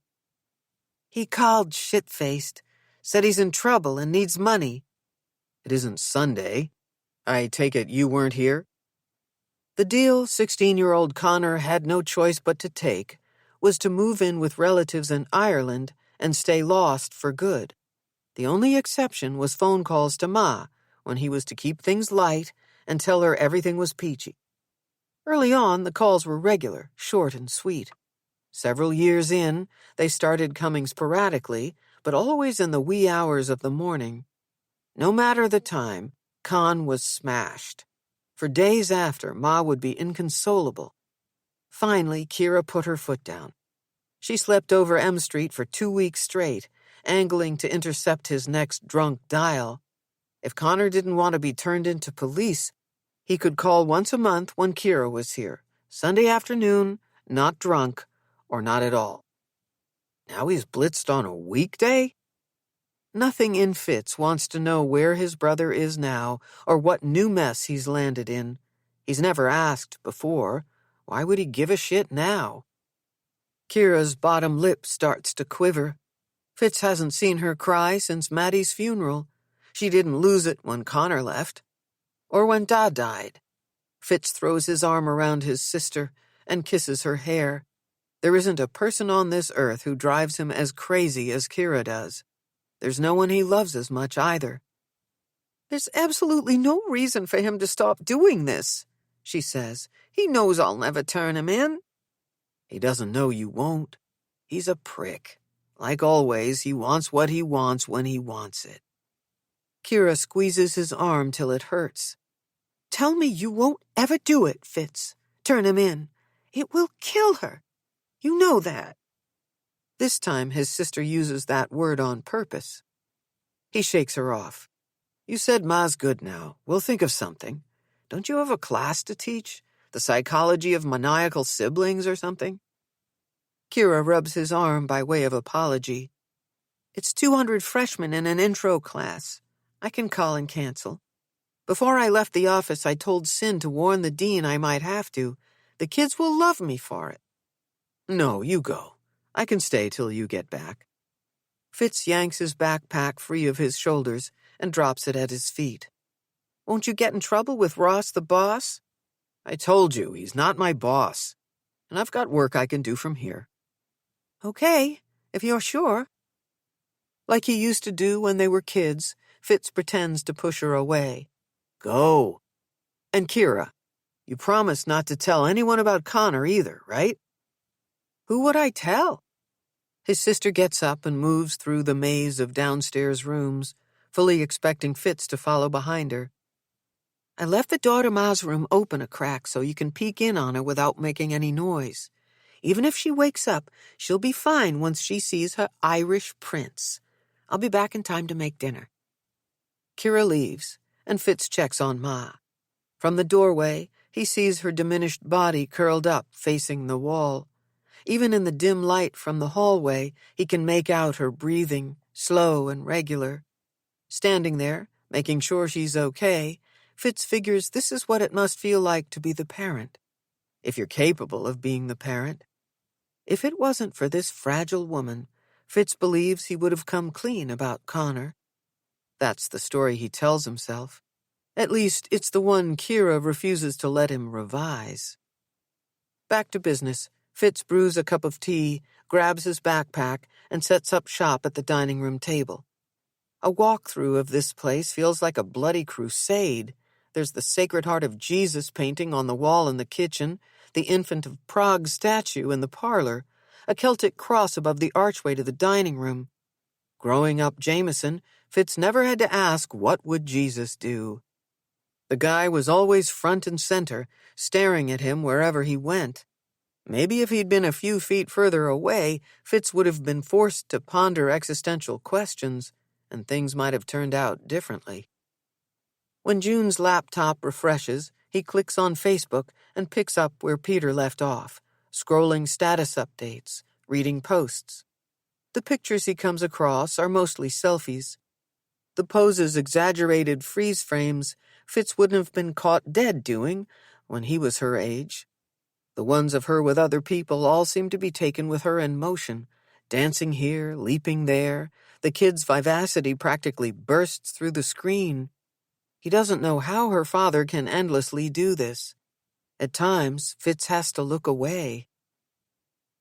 He called shit-faced, said he's in trouble and needs money. It isn't Sunday. I take it you weren't here? The deal 16-year-old Connor had no choice but to take was to move in with relatives in Ireland and stay lost for good. The only exception was phone calls to Ma when he was to keep things light and tell her everything was peachy. Early on, the calls were regular, short and sweet. Several years in, they started coming sporadically, but always in the wee hours of the morning. No matter the time, Con was smashed. For days after, Ma would be inconsolable. Finally, Kira put her foot down. She slept over M Street for 2 weeks straight, angling to intercept his next drunk dial. If Connor didn't want to be turned into police, he could call once a month when Kira was here, Sunday afternoon, not drunk, or not at all. Now he's blitzed on a weekday? Nothing in Fitz wants to know where his brother is now or what new mess he's landed in. He's never asked before. Why would he give a shit now? Kira's bottom lip starts to quiver. Fitz hasn't seen her cry since Maddie's funeral. She didn't lose it when Connor left. Or when Dad died. Fitz throws his arm around his sister and kisses her hair. There isn't a person on this earth who drives him as crazy as Kira does. There's no one he loves as much either. "There's absolutely no reason for him to stop doing this," she says. "He knows I'll never turn him in." "He doesn't know you won't. He's a prick. Like always, he wants what he wants when he wants it." Kira squeezes his arm till it hurts. "Tell me you won't ever do it, Fitz. Turn him in. It will kill her. You know that." This time his sister uses that word on purpose. He shakes her off. "You said Ma's good now. We'll think of something. Don't you have a class to teach? The psychology of maniacal siblings or something?" Kira rubs his arm by way of apology. "It's 200 freshmen in an intro class. I can call and cancel. Before I left the office, I told Cyn to warn the dean I might have to. The kids will love me for it." "No, you go. I can stay till you get back." Fitz yanks his backpack free of his shoulders and drops it at his feet. "Won't you get in trouble with Ross, the boss?" "I told you, he's not my boss. And I've got work I can do from here." "Okay, if you're sure." Like he used to do when they were kids, Fitz pretends to push her away. "Go. And Kira, you promised not to tell anyone about Connor either, right?" "Who would I tell?" His sister gets up and moves through the maze of downstairs rooms, fully expecting Fitz to follow behind her. "I left the door to Ma's room open a crack so you can peek in on her without making any noise. Even if she wakes up, she'll be fine once she sees her Irish prince. I'll be back in time to make dinner." Kira leaves, and Fitz checks on Ma. From the doorway, he sees her diminished body curled up, facing the wall. Even in the dim light from the hallway, he can make out her breathing, slow and regular. Standing there, making sure she's okay, Fitz figures this is what it must feel like to be the parent. If you're capable of being the parent. If it wasn't for this fragile woman, Fitz believes he would have come clean about Connor. That's the story he tells himself. At least, it's the one Kira refuses to let him revise. Back to business, Fitz brews a cup of tea, grabs his backpack, and sets up shop at the dining room table. A walkthrough of this place feels like a bloody crusade. There's the Sacred Heart of Jesus painting on the wall in the kitchen, the Infant of Prague statue in the parlor, a Celtic cross above the archway to the dining room. Growing up Jameson, Fitz never had to ask what would Jesus do. The guy was always front and center, staring at him wherever he went. Maybe if he'd been a few feet further away, Fitz would have been forced to ponder existential questions, and things might have turned out differently. When June's laptop refreshes, he clicks on Facebook and picks up where Peter left off, scrolling status updates, reading posts. The pictures he comes across are mostly selfies. The poses exaggerated freeze frames Fitz wouldn't have been caught dead doing when he was her age. The ones of her with other people all seem to be taken with her in motion, dancing here, leaping there. The kid's vivacity practically bursts through the screen. He doesn't know how her father can endlessly do this. At times, Fitz has to look away.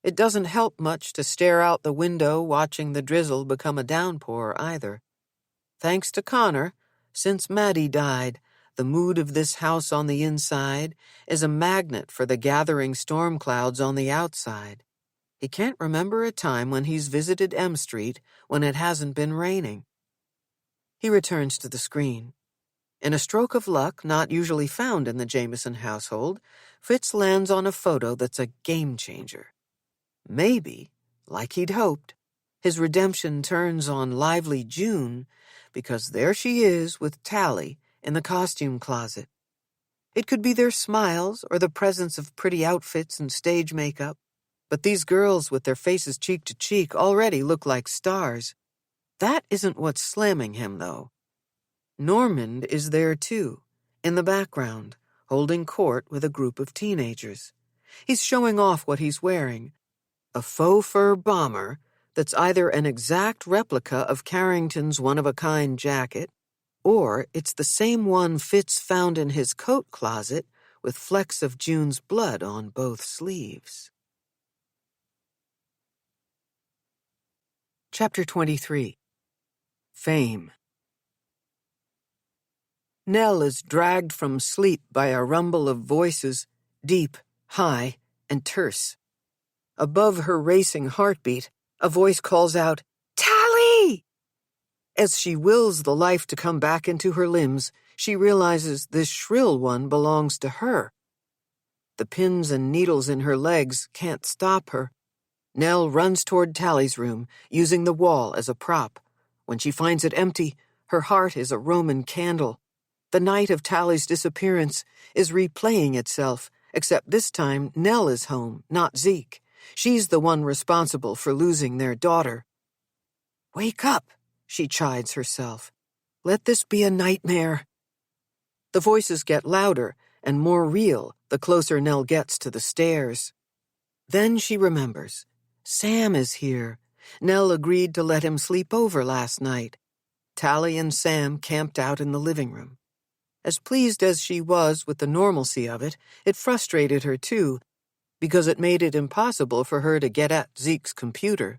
It doesn't help much to stare out the window watching the drizzle become a downpour either. Thanks to Connor, since Maddie died, the mood of this house on the inside is a magnet for the gathering storm clouds on the outside. He can't remember a time when he's visited M Street when it hasn't been raining. He returns to the screen. In a stroke of luck not usually found in the Jameson household, Fitz lands on a photo that's a game-changer. Maybe, like he'd hoped, his redemption turns on lively June, because there she is with Tali in the costume closet. It could be their smiles or the presence of pretty outfits and stage makeup, but these girls with their faces cheek to cheek already look like stars. That isn't what's slamming him, though. Normand is there, too, in the background, holding court with a group of teenagers. He's showing off what he's wearing, a faux fur bomber that's either an exact replica of Carrington's one-of-a-kind jacket, or it's the same one Fitz found in his coat closet with flecks of June's blood on both sleeves. Chapter 23. Fame. Nell is dragged from sleep by a rumble of voices, deep, high, and terse. Above her racing heartbeat, a voice calls out, "Tali!" As she wills the life to come back into her limbs, she realizes this shrill one belongs to her. The pins and needles in her legs can't stop her. Nell runs toward Tali's room, using the wall as a prop. When she finds it empty, her heart is a Roman candle. The night of Tali's disappearance is replaying itself, except this time Nell is home, not Zeke. She's the one responsible for losing their daughter. "Wake up," she chides herself. "Let this be a nightmare." The voices get louder and more real the closer Nell gets to the stairs. Then she remembers. Sam is here. Nell agreed to let him sleep over last night. Tali and Sam camped out in the living room. As pleased as she was with the normalcy of it, it frustrated her too, because it made it impossible for her to get at Zeke's computer.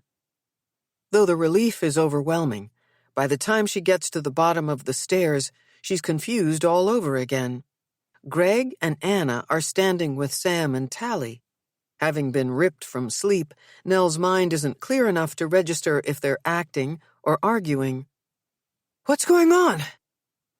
Though the relief is overwhelming, by the time she gets to the bottom of the stairs, she's confused all over again. Greg and Anna are standing with Sam and Tali. Having been ripped from sleep, Nell's mind isn't clear enough to register if they're acting or arguing. "What's going on?"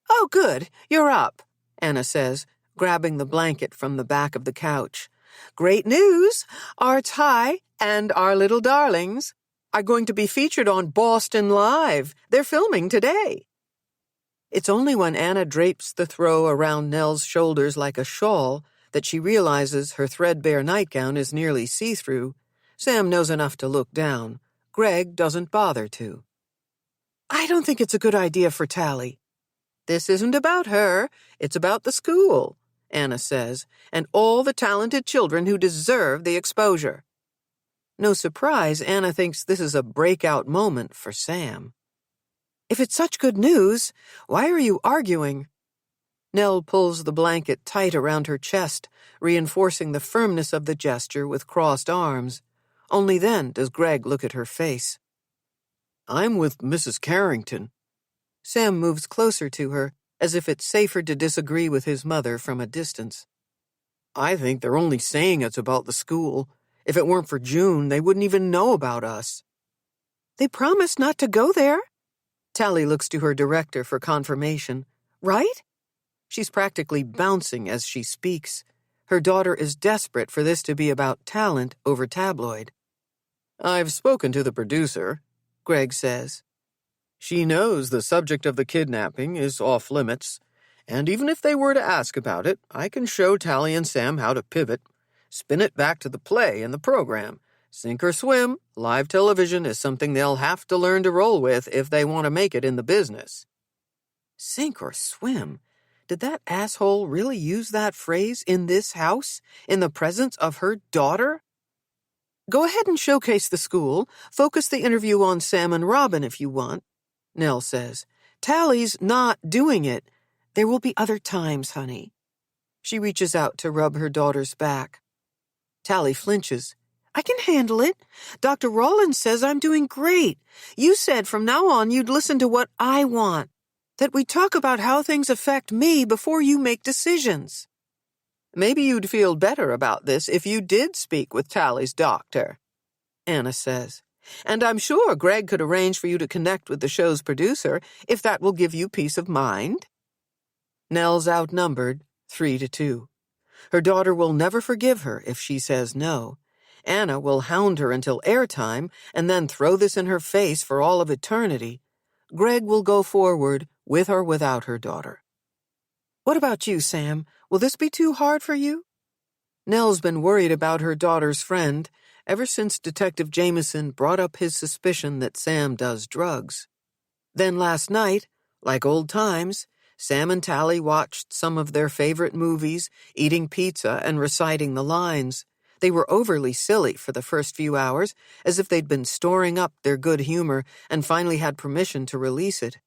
"Oh, good, you're up," Anna says, grabbing the blanket from the back of the couch. "Great news! Our Ty and our little darlings are going to be featured on Boston Live. They're filming today." It's only when Anna drapes the throw around Nell's shoulders like a shawl that she realizes her threadbare nightgown is nearly see-through. Sam knows enough to look down. Greg doesn't bother to. "I don't think it's a good idea for Tali." "This isn't about her. It's about the school," Anna says, "and all the talented children who deserve the exposure." No surprise, Anna thinks this is a breakout moment for Sam. "If it's such good news, why are you arguing?" Nell pulls the blanket tight around her chest, reinforcing the firmness of the gesture with crossed arms. Only then does Greg look at her face. "I'm with Mrs. Carrington." Sam moves closer to her, as if it's safer to disagree with his mother from a distance. "I think they're only saying it's about the school. If it weren't for June, they wouldn't even know about us." "They promised not to go there." Tali looks to her director for confirmation. "Right?" She's practically bouncing as she speaks. Her daughter is desperate for this to be about talent over tabloid. "I've spoken to the producer," Greg says. "She knows the subject of the kidnapping is off limits, and even if they were to ask about it, I can show Tali and Sam how to pivot, spin it back to the play and the program. Sink or swim, live television is something they'll have to learn to roll with if they want to make it in the business." Sink or swim? Did that asshole really use that phrase in this house, in the presence of her daughter? "Go ahead and showcase the school. Focus the interview on Sam and Robin if you want," Nell says. "Tali's not doing it. There will be other times, honey." She reaches out to rub her daughter's back. Tali flinches. "I can handle it. Dr. Rawlins says I'm doing great. You said from now on you'd listen to what I want, that we talk about how things affect me before you make decisions." "Maybe you'd feel better about this if you did speak with Tali's doctor," Anna says. "And I'm sure Greg could arrange for you to connect with the show's producer if that will give you peace of mind." Nell's outnumbered 3-2. Her daughter will never forgive her if she says no. Anna will hound her until airtime and then throw this in her face for all of eternity. Greg will go forward with or without her daughter. "What about you, Sam? Will this be too hard for you?" Nell's been worried about her daughter's friend ever since Detective Jameson brought up his suspicion that Sam does drugs. Then last night, like old times, Sam and Tali watched some of their favorite movies, eating pizza and reciting the lines. They were overly silly for the first few hours, as if they'd been storing up their good humor and finally had permission to release it.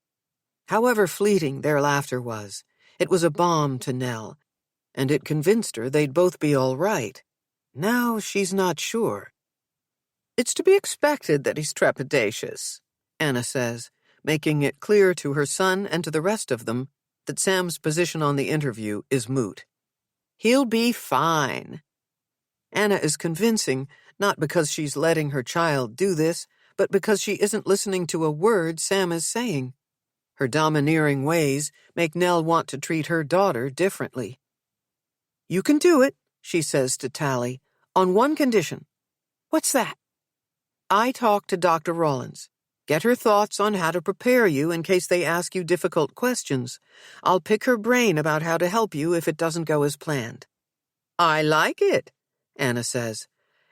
However fleeting their laughter was, it was a balm to Nell, and it convinced her they'd both be all right. Now she's not sure. "It's to be expected that he's trepidatious," Anna says, making it clear to her son and to the rest of them that Sam's position on the interview is moot. "He'll be fine." Anna is convincing, not because she's letting her child do this, but because she isn't listening to a word Sam is saying. Her domineering ways make Nell want to treat her daughter differently. "You can do it," she says to Tali, "on one condition." "What's that?" "I talk to Dr. Rawlins. Get her thoughts on how to prepare you in case they ask you difficult questions. I'll pick her brain about how to help you if it doesn't go as planned." "I like it," Anna says.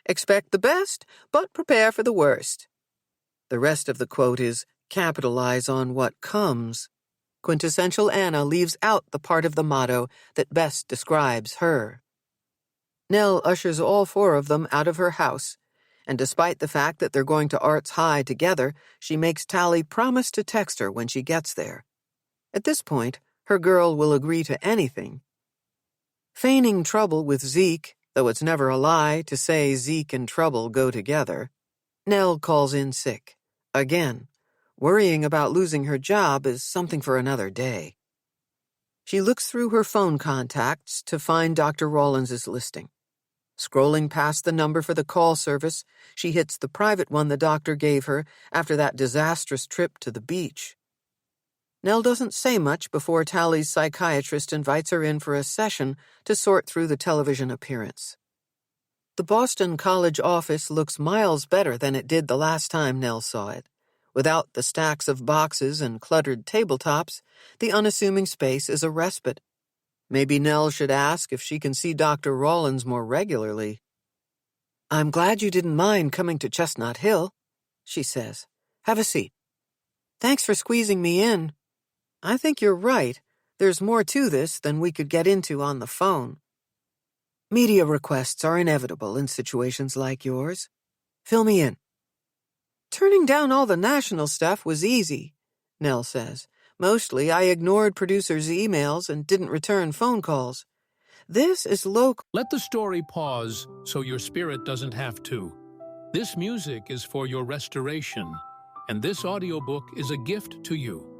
"Expect the best, but prepare for the worst." The rest of the quote is, "Capitalize on what comes." Quintessential Anna leaves out the part of the motto that best describes her. Nell ushers all four of them out of her house, and despite the fact that they're going to Arts High together, she makes Tali promise to text her when she gets there. At this point, her girl will agree to anything. Feigning trouble with Zeke, though it's never a lie to say Zeke and trouble go together, Nell calls in sick. Again, worrying about losing her job is something for another day. She looks through her phone contacts to find Dr. Rawlins's listing. Scrolling past the number for the call service, she hits the private one the doctor gave her after that disastrous trip to the beach. Nell doesn't say much before Tali's psychiatrist invites her in for a session to sort through the television appearance. The Boston College office looks miles better than it did the last time Nell saw it. Without the stacks of boxes and cluttered tabletops, the unassuming space is a respite. Maybe Nell should ask if she can see Dr. Rawlins more regularly. "I'm glad you didn't mind coming to Chestnut Hill," she says. "Have a seat." "Thanks for squeezing me in. I think you're right. There's more to this than we could get into on the phone. Media requests are inevitable in situations like yours. Fill me in." "Turning down all the national stuff was easy," Nell says. "Mostly I ignored producers' emails and didn't return phone calls. This is local." Let the story pause so your spirit doesn't have to. This music is for your restoration, and this audiobook is a gift to you.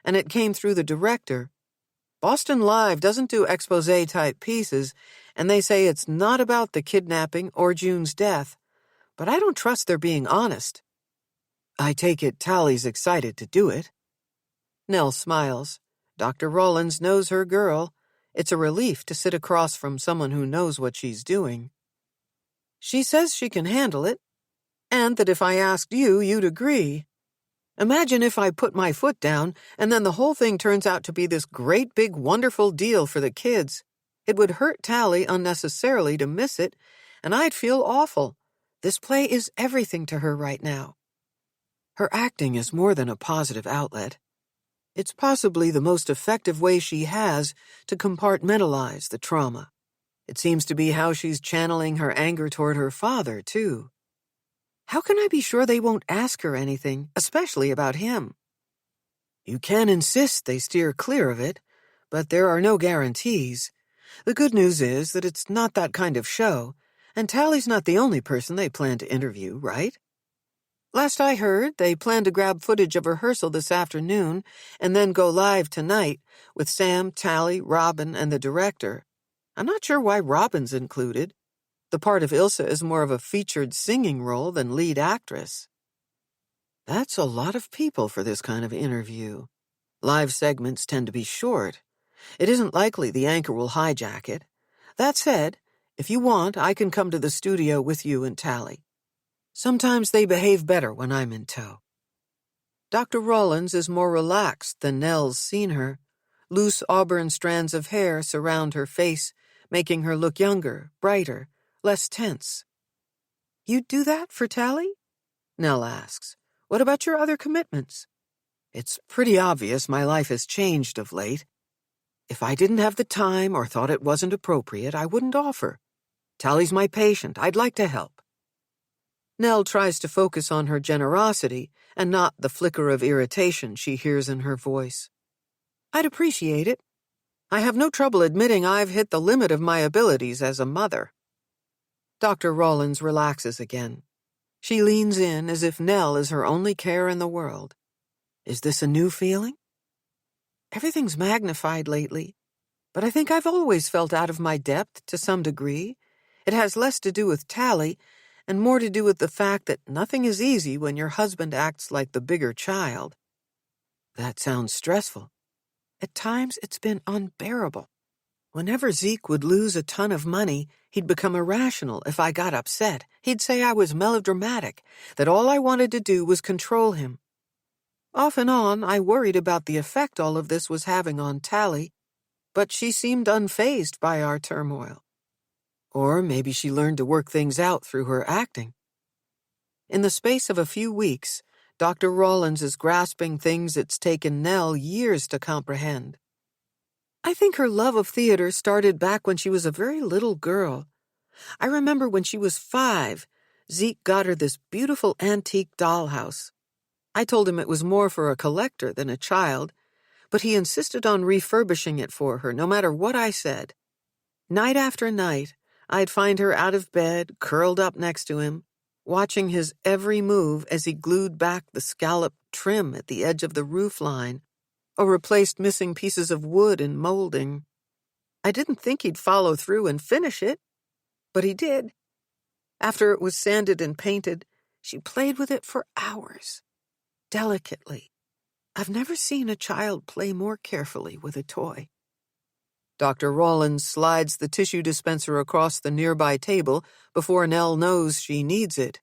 and it came through the director. Boston Live doesn't do expose-type pieces, and they say it's not about the kidnapping or June's death, but I don't trust they're being honest. I take it Tali's excited to do it. Nell smiles. Dr. Rawlins knows her girl. It's a relief to sit across from someone who knows what she's doing. She says she can handle it, and that if I asked you, you'd agree. Imagine if I put my foot down, and then the whole thing turns out to be this great big wonderful deal for the kids. It would hurt Tali unnecessarily to miss it, and I'd feel awful. This play is everything to her right now. Her acting is more than a positive outlet. It's possibly the most effective way she has to compartmentalize the trauma. It seems to be how she's channeling her anger toward her father, too. How can I be sure they won't ask her anything, especially about him? You can insist they steer clear of it, but there are no guarantees. The good news is that it's not that kind of show, and Tali's not the only person they plan to interview, right? Last I heard, they plan to grab footage of rehearsal this afternoon and then go live tonight with Sam, Tali, Robin, and the director. I'm not sure why Robin's included. The part of Ilsa is more of a featured singing role than lead actress. That's a lot of people for this kind of interview. Live segments tend to be short. It isn't likely the anchor will hijack it. That said, if you want, I can come to the studio with you and Tali. Sometimes they behave better when I'm in tow. Dr. Rawlins is more relaxed than Nell's seen her. Loose auburn strands of hair surround her face, making her look younger, brighter, less tense. You'd do that for Tali? Nell asks. What about your other commitments? It's pretty obvious my life has changed of late. If I didn't have the time or thought it wasn't appropriate, I wouldn't offer. Tali's my patient. I'd like to help. Nell tries to focus on her generosity and not the flicker of irritation she hears in her voice. I'd appreciate it. I have no trouble admitting I've hit the limit of my abilities as a mother. Dr. Rawlins relaxes again. She leans in as if Nell is her only care in the world. Is this a new feeling? Everything's magnified lately, but I think I've always felt out of my depth to some degree. It has less to do with Tali and more to do with the fact that nothing is easy when your husband acts like the bigger child. That sounds stressful. At times, it's been unbearable. Whenever Zeke would lose a ton of money, he'd become irrational if I got upset. He'd say I was melodramatic, that all I wanted to do was control him. Off and on, I worried about the effect all of this was having on Tali, but she seemed unfazed by our turmoil. Or maybe she learned to work things out through her acting. In the space of a few weeks, Dr. Rawlins is grasping things it's taken Nell years to comprehend. I think her love of theater started back when she was a very little girl. I remember when she was 5, Zeke got her this beautiful antique dollhouse. I told him it was more for a collector than a child, but he insisted on refurbishing it for her, no matter what I said. Night after night, I'd find her out of bed, curled up next to him, watching his every move as he glued back the scalloped trim at the edge of the roof line, or replaced missing pieces of wood in molding. I didn't think he'd follow through and finish it, but he did. After it was sanded and painted, she played with it for hours, delicately. I've never seen a child play more carefully with a toy. Dr. Rawlins slides the tissue dispenser across the nearby table before Nell knows she needs it.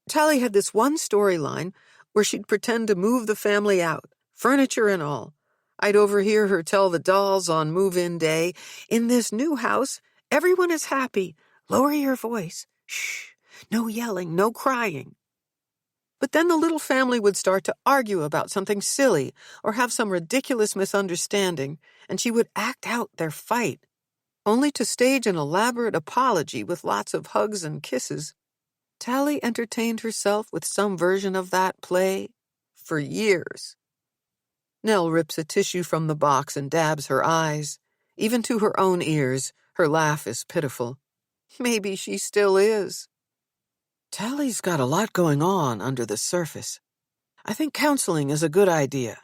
Tali had this one storyline where she'd pretend to move the family out, furniture and all. I'd overhear her tell the dolls on move-in day, "In this new house, everyone is happy. Lower your voice. Shh. No yelling, no crying." But then the little family would start to argue about something silly or have some ridiculous misunderstanding, and she would act out their fight, only to stage an elaborate apology with lots of hugs and kisses. Tali entertained herself with some version of that play for years. Nell rips a tissue from the box and dabs her eyes. Even to her own ears, her laugh is pitiful. Maybe she still is. Tali's got a lot going on under the surface. I think counseling is a good idea,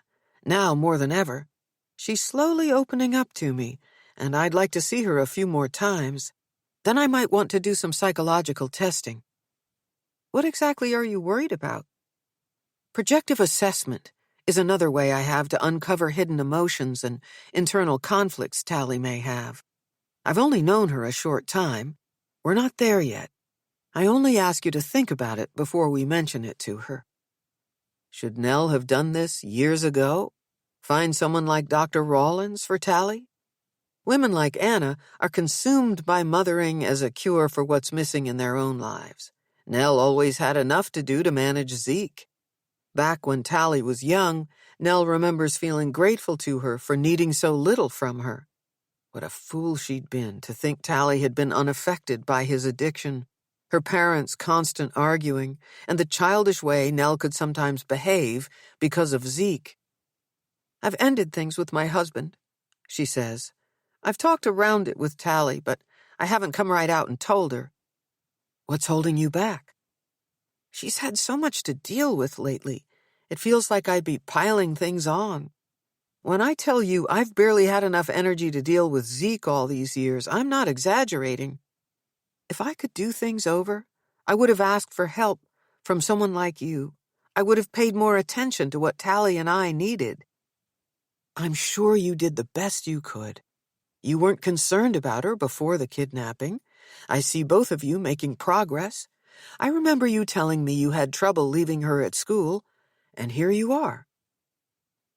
Now, more than ever, she's slowly opening up to me, and I'd like to see her a few more times. Then I might want to do some psychological testing. What exactly are you worried about? Projective assessment is another way I have to uncover hidden emotions and internal conflicts Tali may have. I've only known her a short time. We're not there yet. I only ask you to think about it before we mention it to her. Should Nell have done this years ago? Find someone like Dr. Rawlins for Tali? Women like Anna are consumed by mothering as a cure for what's missing in their own lives. Nell always had enough to do to manage Zeke. Back when Tali was young, Nell remembers feeling grateful to her for needing so little from her. What a fool she'd been to think Tali had been unaffected by his addiction, her parents' constant arguing, and the childish way Nell could sometimes behave because of Zeke. I've ended things with my husband, she says. I've talked around it with Tali, but I haven't come right out and told her. What's holding you back? She's had so much to deal with lately. It feels like I'd be piling things on. When I tell you I've barely had enough energy to deal with Zeke all these years, I'm not exaggerating. If I could do things over, I would have asked for help from someone like you. I would have paid more attention to what Tali and I needed. I'm sure you did the best you could. You weren't concerned about her before the kidnapping. I see both of you making progress. I remember you telling me you had trouble leaving her at school, and here you are.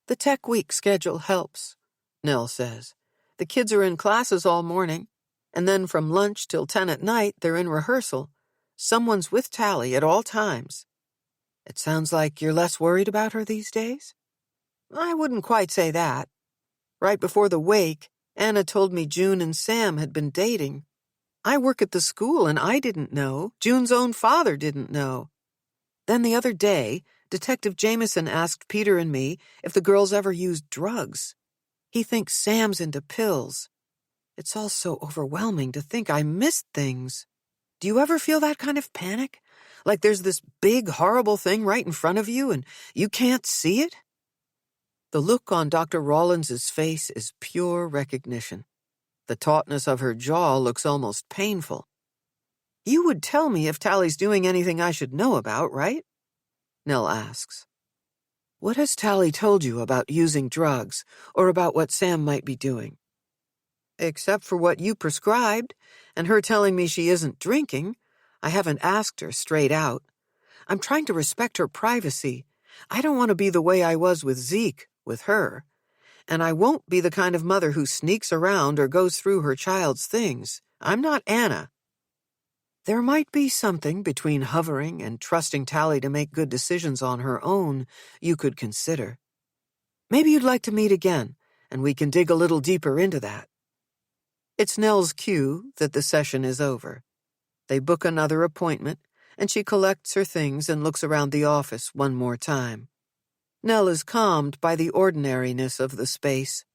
The tech week schedule helps, Nell says. The kids are in classes all morning, and then from lunch till 10 at night, they're in rehearsal. Someone's with Tali at all times. It sounds like you're less worried about her these days? I wouldn't quite say that. Right before the wake, Anna told me June and Sam had been dating. I work at the school and I didn't know. June's own father didn't know. Then the other day, Detective Jameson asked Peter and me if the girls ever used drugs. He thinks Sam's into pills. It's all so overwhelming to think I missed things. Do you ever feel that kind of panic? Like there's this big, horrible thing right in front of you and you can't see it? The look on Dr. Rawlins's face is pure recognition. The tautness of her jaw looks almost painful. You would tell me if Tali's doing anything I should know about, right? Nell asks. What has Tali told you about using drugs or about what Sam might be doing? Except for what you prescribed and her telling me she isn't drinking, I haven't asked her straight out. I'm trying to respect her privacy. I don't want to be the way I was with Zeke, with her. And I won't be the kind of mother who sneaks around or goes through her child's things. I'm not Anna. There might be something between hovering and trusting Tali to make good decisions on her own you could consider. Maybe you'd like to meet again, and we can dig a little deeper into that. It's Nell's cue that the session is over. They book another appointment, and she collects her things and looks around the office one more time. Nell is calmed by the ordinariness of the space.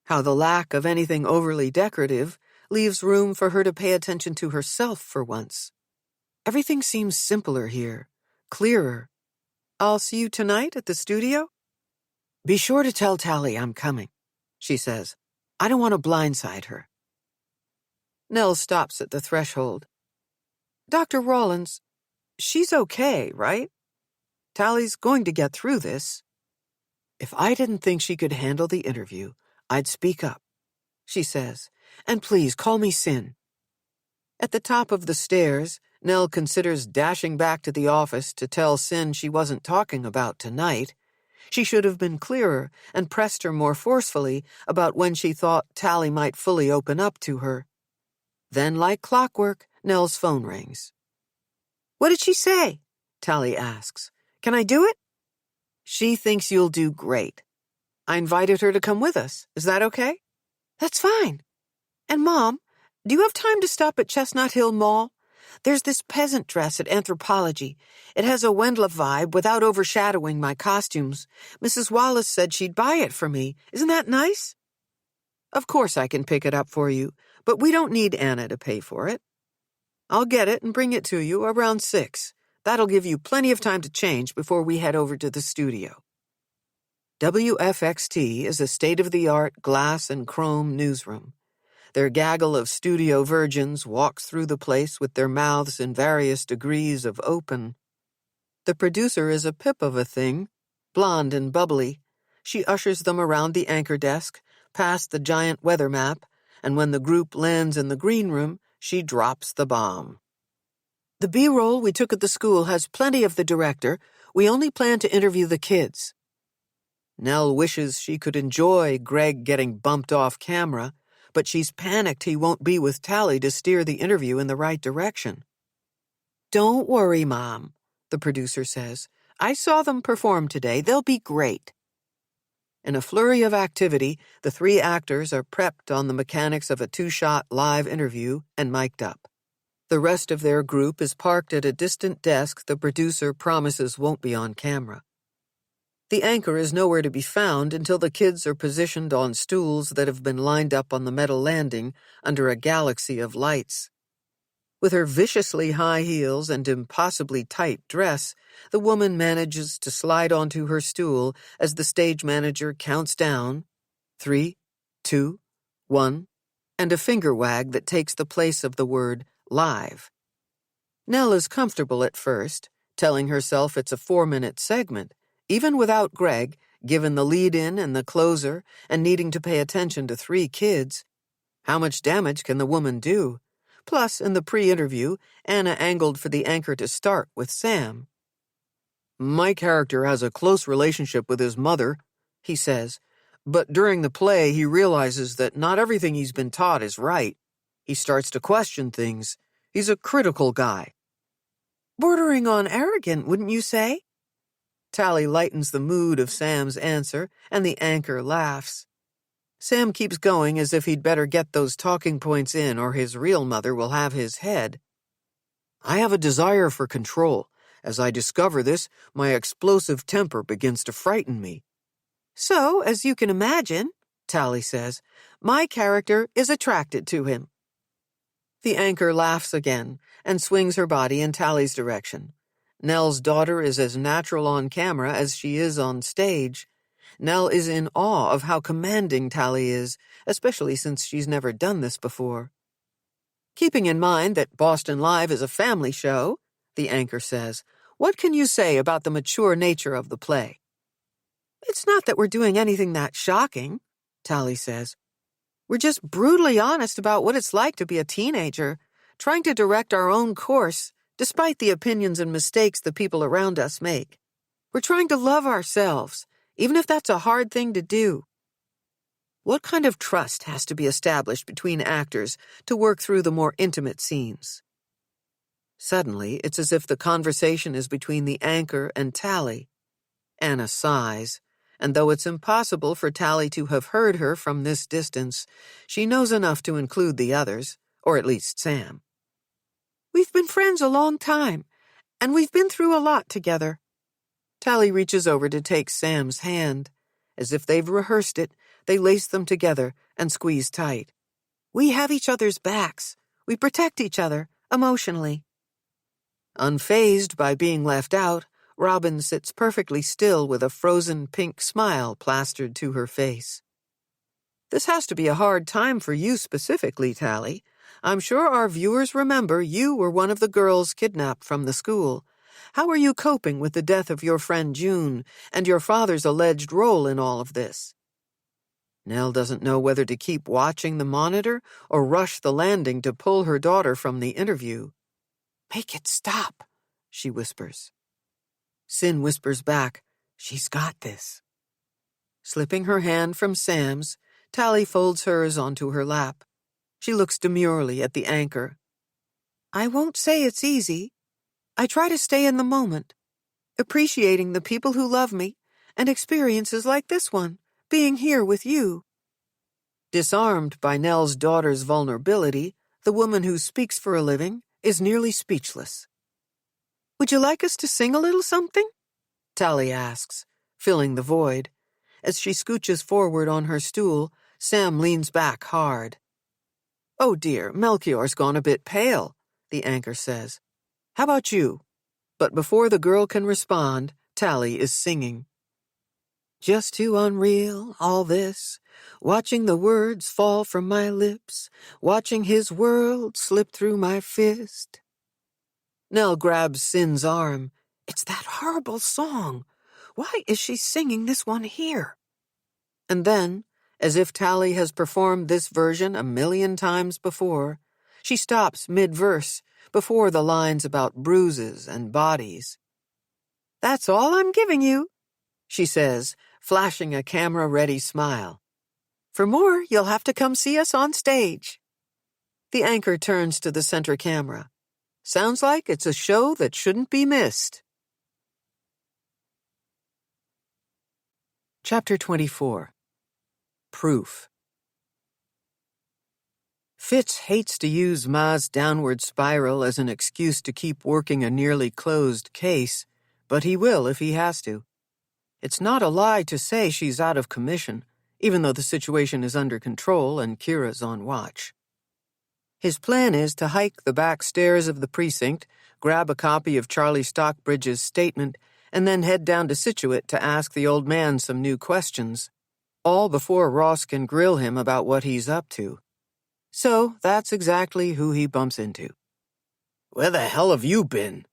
How the lack of anything overly decorative leaves room for her to pay attention to herself for once. Everything seems simpler here, clearer. I'll see you tonight at the studio? Be sure to tell Tali I'm coming, she says. I don't want to blindside her. Nell stops at the threshold. Dr. Rawlins, she's okay, right? Tali's going to get through this. If I didn't think she could handle the interview, I'd speak up, she says, and please call me Cyn. At the top of the stairs, Nell considers dashing back to the office to tell Cyn she wasn't talking about tonight. She should have been clearer and pressed her more forcefully about when she thought Tali might fully open up to her. Then, like clockwork, Nell's phone rings. What did she say? Tali asks. Can I do it? She thinks you'll do great. I invited her to come with us. Is that okay? That's fine. And Mom, do you have time to stop at Chestnut Hill Mall? There's this peasant dress at Anthropology. It has a Wendla vibe without overshadowing my costumes. Mrs. Wallace said she'd buy it for me. Isn't that nice? Of course I can pick it up for you, but we don't need Anna to pay for it. I'll get it and bring it to you around 6. That'll give you plenty of time to change before we head over to the studio. WFXT is a state-of-the-art glass and chrome newsroom. Their gaggle of studio virgins walks through the place with their mouths in various degrees of open. The producer is a pip of a thing, blonde and bubbly. She ushers them around the anchor desk, past the giant weather map, and when the group lands in the green room, she drops the bomb. The B-roll we took at the school has plenty of the director. We only plan to interview the kids. Nell wishes she could enjoy Greg getting bumped off camera, but she's panicked he won't be with Tali to steer the interview in the right direction. "Don't worry, Mom," the producer says. "I saw them perform today. They'll be great." In a flurry of activity, the three actors are prepped on the mechanics of a two-shot live interview and mic'd up. The rest of their group is parked at a distant desk the producer promises won't be on camera. The anchor is nowhere to be found until the kids are positioned on stools that have been lined up on the metal landing under a galaxy of lights. With her viciously high heels and impossibly tight dress, the woman manages to slide onto her stool as the stage manager counts down 3, 2, 1, and a finger wag that takes the place of the word live. Nell is comfortable at first, telling herself it's a 4-minute segment, even without Greg, given the lead-in and the closer, and needing to pay attention to 3 kids. How much damage can the woman do? Plus, in the pre-interview, Anna angled for the anchor to start with Sam. "My character has a close relationship with his mother," he says, "but during the play he realizes that not everything he's been taught is right. He starts to question things. He's a critical guy." "Bordering on arrogant, wouldn't you say?" Tali lightens the mood of Sam's answer, and the anchor laughs. Sam keeps going as if he'd better get those talking points in or his real mother will have his head. "I have a desire for control. As I discover this, my explosive temper begins to frighten me." "So, as you can imagine," Tali says, "my character is attracted to him." The anchor laughs again and swings her body in Tali's direction. Nell's daughter is as natural on camera as she is on stage. Nell is in awe of how commanding Tali is, especially since she's never done this before. "Keeping in mind that Boston Live is a family show," the anchor says, "what can you say about the mature nature of the play?" "It's not that we're doing anything that shocking," Tali says. "We're just brutally honest about what it's like to be a teenager, trying to direct our own course, despite the opinions and mistakes the people around us make. We're trying to love ourselves, even if that's a hard thing to do." What kind of trust has to be established between actors to work through the more intimate scenes? Suddenly, it's as if the conversation is between the anchor and Tali. Anna sighs, and though it's impossible for Tali to have heard her from this distance, she knows enough to include the others, or at least Sam. "We've been friends a long time, and we've been through a lot together." Tali reaches over to take Sam's hand. As if they've rehearsed it, they lace them together and squeeze tight. "We have each other's backs. We protect each other, emotionally." Unfazed by being left out, Robin sits perfectly still with a frozen pink smile plastered to her face. "This has to be a hard time for you specifically, Tali. I'm sure our viewers remember you were one of the girls kidnapped from the school. How are you coping with the death of your friend June and your father's alleged role in all of this?" Nell doesn't know whether to keep watching the monitor or rush the landing to pull her daughter from the interview. "Make it stop," she whispers. Sin whispers back, "She's got this." Slipping her hand from Sam's, Tali folds hers onto her lap. She looks demurely at the anchor. "I won't say it's easy. I try to stay in the moment, appreciating the people who love me and experiences like this one, being here with you." Disarmed by Nell's daughter's vulnerability, the woman who speaks for a living is nearly speechless. "Would you like us to sing a little something?" Tali asks, filling the void. As she scooches forward on her stool, Sam leans back hard. "Oh dear, Melchior's gone a bit pale," the anchor says. "How about you?" But before the girl can respond, Tali is singing. Just too unreal, all this. Watching the words fall from my lips, watching his world slip through my fist. Nell grabs Sin's arm. It's that horrible song. Why is she singing this one here? And then, as if Tali has performed this version 1,000,000 times before, she stops mid-verse, before the lines about bruises and bodies. That's all I'm giving you, she says, flashing a camera-ready smile. For more, you'll have to come see us on stage. The anchor turns to the center camera. Sounds like it's a show that shouldn't be missed. Chapter 24. Proof. Fitz hates to use Ma's downward spiral as an excuse to keep working a nearly closed case, but he will if he has to. It's not a lie to say she's out of commission, even though the situation is under control and Kira's on watch. His plan is to hike the back stairs of the precinct, grab a copy of Charlie Stockbridge's statement, and then head down to Situate to ask the old man some new questions, all before Ross can grill him about what he's up to. So that's exactly who he bumps into. Where the hell have you been?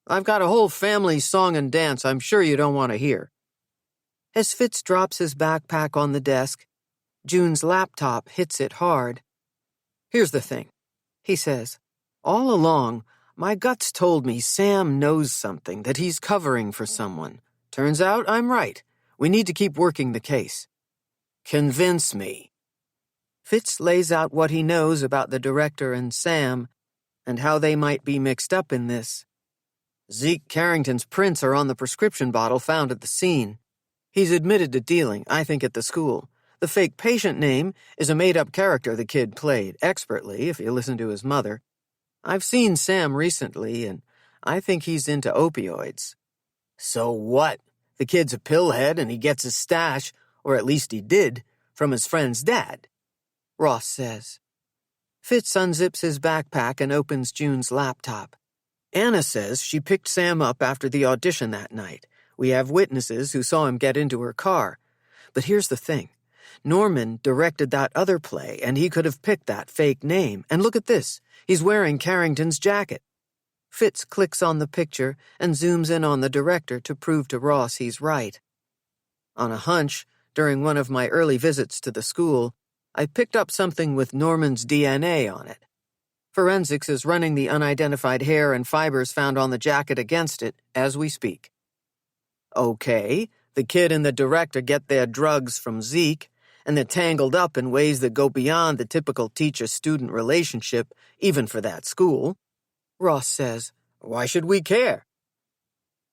I've got a whole family song and dance I'm sure you don't want to hear. As Fitz drops his backpack on the desk, June's laptop hits it hard. Here's the thing, he says. All along, my guts told me Sam knows something that he's covering for someone. Turns out I'm right. We need to keep working the case. Convince me. Fitz lays out what he knows about the director and Sam, and how they might be mixed up in this. Zeke Carrington's prints are on the prescription bottle found at the scene. He's admitted to dealing, I think, at the school. The fake patient name is a made-up character the kid played, expertly, if you listen to his mother. I've seen Sam recently, and I think he's into opioids. So what? The kid's a pillhead and he gets his stash, or at least he did, from his friend's dad, Ross says. Fitz unzips his backpack and opens June's laptop. Anna says she picked Sam up after the audition that night. We have witnesses who saw him get into her car. But here's the thing. Norman directed that other play, and he could have picked that fake name. And look at this. He's wearing Carrington's jacket. Fitz clicks on the picture and zooms in on the director to prove to Ross he's right. On a hunch, during one of my early visits to the school, I picked up something with Norman's DNA on it. Forensics is running the unidentified hair and fibers found on the jacket against it as we speak. Okay, the kid and the director get their drugs from Zeke, and they're tangled up in ways that go beyond the typical teacher-student relationship, even for that school. Ross says, why should we care?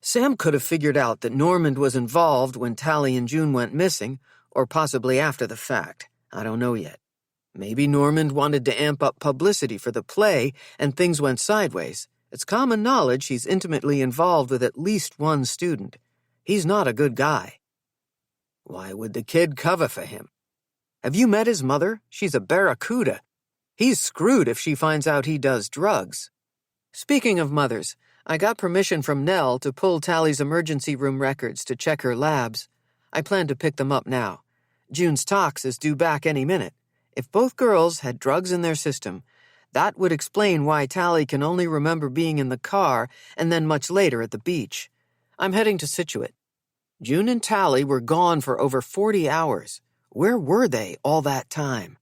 Sam could have figured out that Norman was involved when Tali and June went missing, or possibly after the fact. I don't know yet. Maybe Norman wanted to amp up publicity for the play, and things went sideways. It's common knowledge he's intimately involved with at least one student. He's not a good guy. Why would the kid cover for him? Have you met his mother? She's a barracuda. He's screwed if she finds out he does drugs. Speaking of mothers, I got permission from Nell to pull Tali's emergency room records to check her labs. I plan to pick them up now. June's tox is due back any minute. If both girls had drugs in their system, that would explain why Tali can only remember being in the car and then much later at the beach. I'm heading to Situate. June and Tali were gone for over 40 hours. Where were they all that time?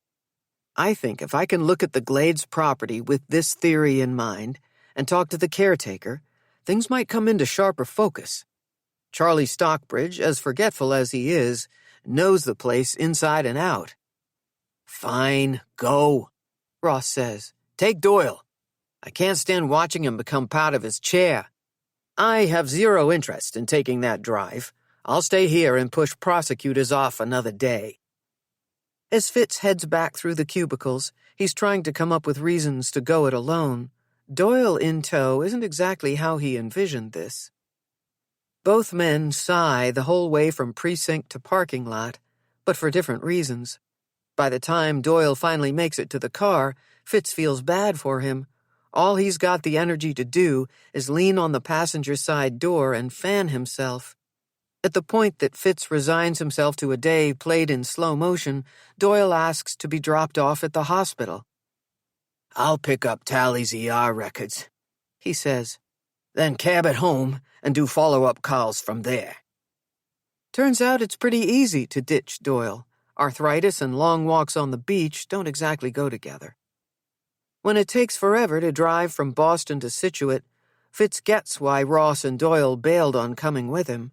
I think if I can look at the Glades property with this theory in mind and talk to the caretaker, things might come into sharper focus. Charlie Stockbridge, as forgetful as he is, knows the place inside and out. Fine, go, Ross says. Take Doyle. I can't stand watching him become part of his chair. I have zero interest in taking that drive. I'll stay here and push prosecutors off another day. As Fitz heads back through the cubicles, he's trying to come up with reasons to go it alone. Doyle in tow isn't exactly how he envisioned this. Both men sigh the whole way from precinct to parking lot, but for different reasons. By the time Doyle finally makes it to the car, Fitz feels bad for him. All he's got the energy to do is lean on the passenger side door and fan himself. At the point that Fitz resigns himself to a day played in slow motion, Doyle asks to be dropped off at the hospital. "I'll pick up Tali's ER records," he says, "then cab it home and do follow-up calls from there." Turns out it's pretty easy to ditch Doyle. Arthritis and long walks on the beach don't exactly go together. When it takes forever to drive from Boston to Scituate, Fitz gets why Ross and Doyle bailed on coming with him.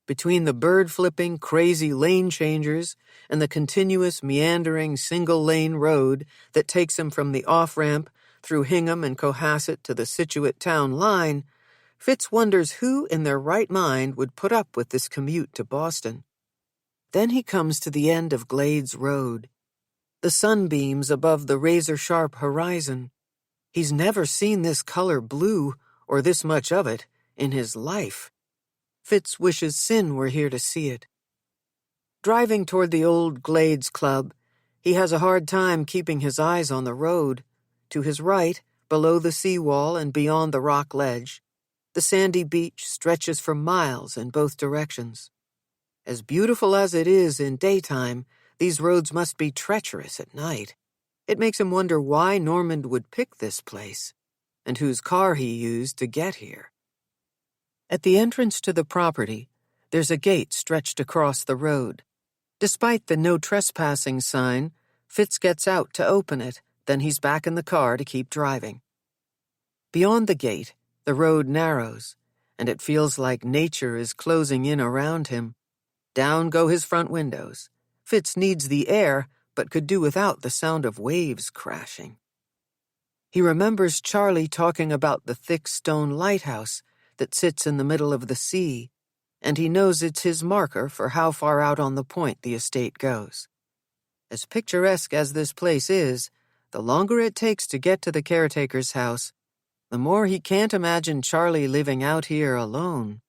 Between the bird-flipping, crazy lane changers and the continuous, meandering, single-lane road that takes him from the off-ramp through Hingham and Cohasset to the Scituate town line, Fitz wonders who in their right mind would put up with this commute to Boston. Then he comes to the end of Glades Road. The sunbeams above the razor-sharp horizon. He's never seen this color blue, or this much of it, in his life. Fitz wishes Sin were here to see it. Driving toward the old Glades Club, he has a hard time keeping his eyes on the road. To his right, below the seawall and beyond the rock ledge, the sandy beach stretches for miles in both directions. As beautiful as it is in daytime, these roads must be treacherous at night. It makes him wonder why Normand would pick this place, and whose car he used to get here. At the entrance to the property, there's a gate stretched across the road. Despite the no trespassing sign, Fitz gets out to open it, then he's back in the car to keep driving. Beyond the gate, the road narrows, and it feels like nature is closing in around him. Down go his front windows. Fitz needs the air, but could do without the sound of waves crashing. He remembers Charlie talking about the thick stone lighthouse that sits in the middle of the sea, and he knows it's his marker for how far out on the point the estate goes. As picturesque as this place is, the longer it takes to get to the caretaker's house, the more he can't imagine Charlie living out here alone.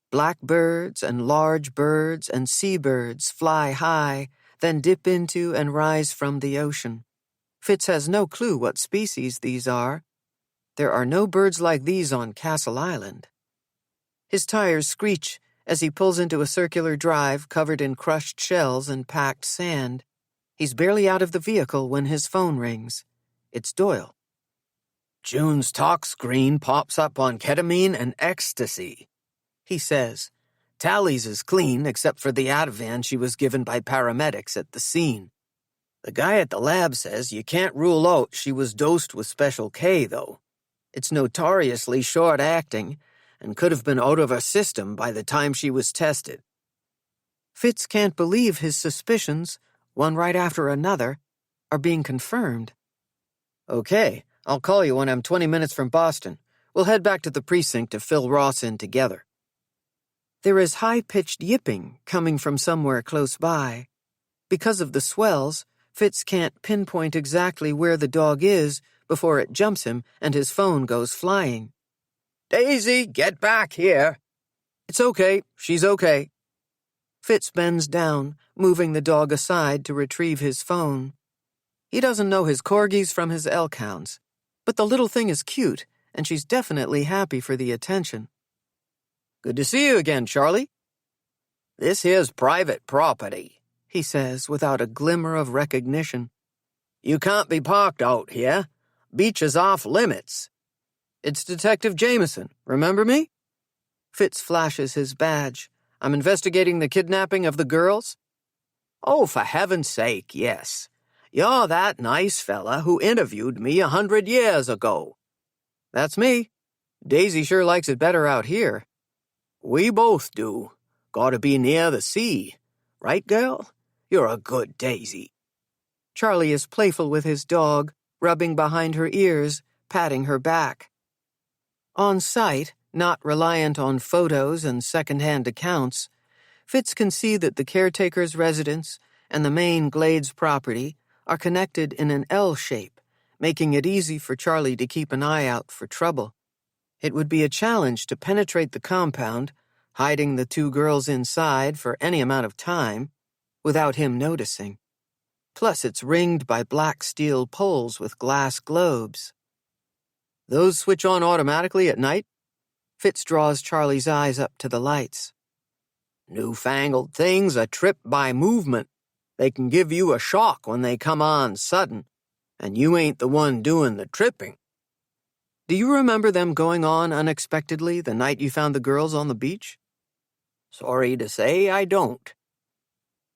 Blackbirds and large birds and seabirds fly high, then dip into and rise from the ocean. Fitz has no clue what species these are. There are no birds like these on Castle Island. His tires screech as he pulls into a circular drive covered in crushed shells and packed sand. He's barely out of the vehicle when his phone rings. It's Doyle. "June's talk screen pops up on ketamine and ecstasy," he says. "Tali's is clean except for the Ativan she was given by paramedics at the scene. The guy at the lab says you can't rule out she was dosed with Special K, though. It's notoriously short-acting and could have been out of her system by the time she was tested." Fitz can't believe his suspicions, one right after another, are being confirmed. "Okay, I'll call you when I'm 20 minutes from Boston. We'll head back to the precinct to fill Ross in together." There is high-pitched yipping coming from somewhere close by. Because of the swells, Fitz can't pinpoint exactly where the dog is before it jumps him and his phone goes flying. "Daisy, get back here." "It's okay, she's okay." Fitz bends down, moving the dog aside to retrieve his phone. He doesn't know his corgis from his elkhounds, but the little thing is cute, and she's definitely happy for the attention. "Good to see you again, Charlie." "This here's private property," he says without a glimmer of recognition. "You can't be parked out here. Beach is off limits." "It's Detective Jameson. Remember me?" Fitz flashes his badge. "I'm investigating the kidnapping of the girls." "Oh, for heaven's sake, yes. You're that nice fella who interviewed me 100 years ago." "That's me. Daisy sure likes it better out here." "We both do. Gotta be near the sea. Right, girl? You're a good Daisy." Charlie is playful with his dog, rubbing behind her ears, patting her back. On site, not reliant on photos and second-hand accounts, Fitz can see that the caretaker's residence and the main Glades property are connected in an L shape, making it easy for Charlie to keep an eye out for trouble. It would be a challenge to penetrate the compound, hiding the two girls inside for any amount of time, without him noticing. Plus, it's ringed by black steel poles with glass globes. "Those switch on automatically at night?" Fitz draws Charlie's eyes up to the lights. Newfangled things are tripped by movement. They can give you a shock when they come on sudden, and you ain't the one doing the tripping. Do you remember them going on unexpectedly the night you found the girls on the beach? Sorry to say I don't.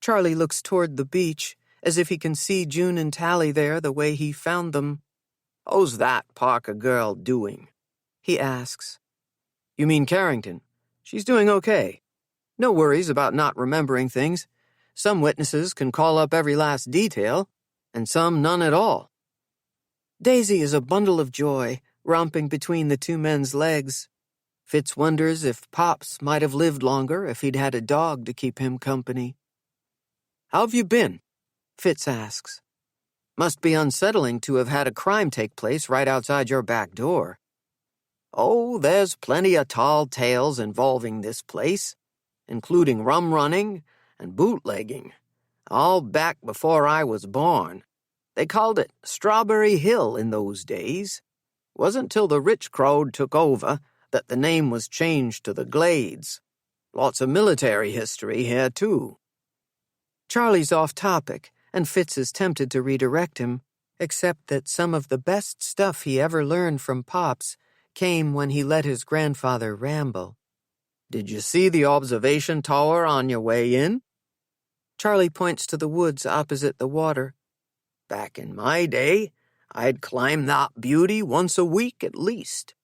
Charlie looks toward the beach, as if he can see June and Tali there the way he found them. How's that Parker girl doing? He asks. You mean Carrington? She's doing okay. No worries about not remembering things. Some witnesses can call up every last detail, and some none at all. Daisy is a bundle of joy, romping between the two men's legs. Fitz wonders if Pops might have lived longer if he'd had a dog to keep him company. How have you been? Fitz asks. Must be unsettling to have had a crime take place right outside your back door. Oh, there's plenty of tall tales involving this place, including rum running and bootlegging, all back before I was born. They called it Strawberry Hill in those days. Wasn't till the rich crowd took over that the name was changed to the Glades. Lots of military history here, too. Charlie's off topic, and Fitz is tempted to redirect him, except that some of the best stuff he ever learned from Pops came when he let his grandfather ramble. Did you see the observation tower on your way in? Charlie points to the woods opposite the water. Back in my day, I'd climb that beauty once a week at least.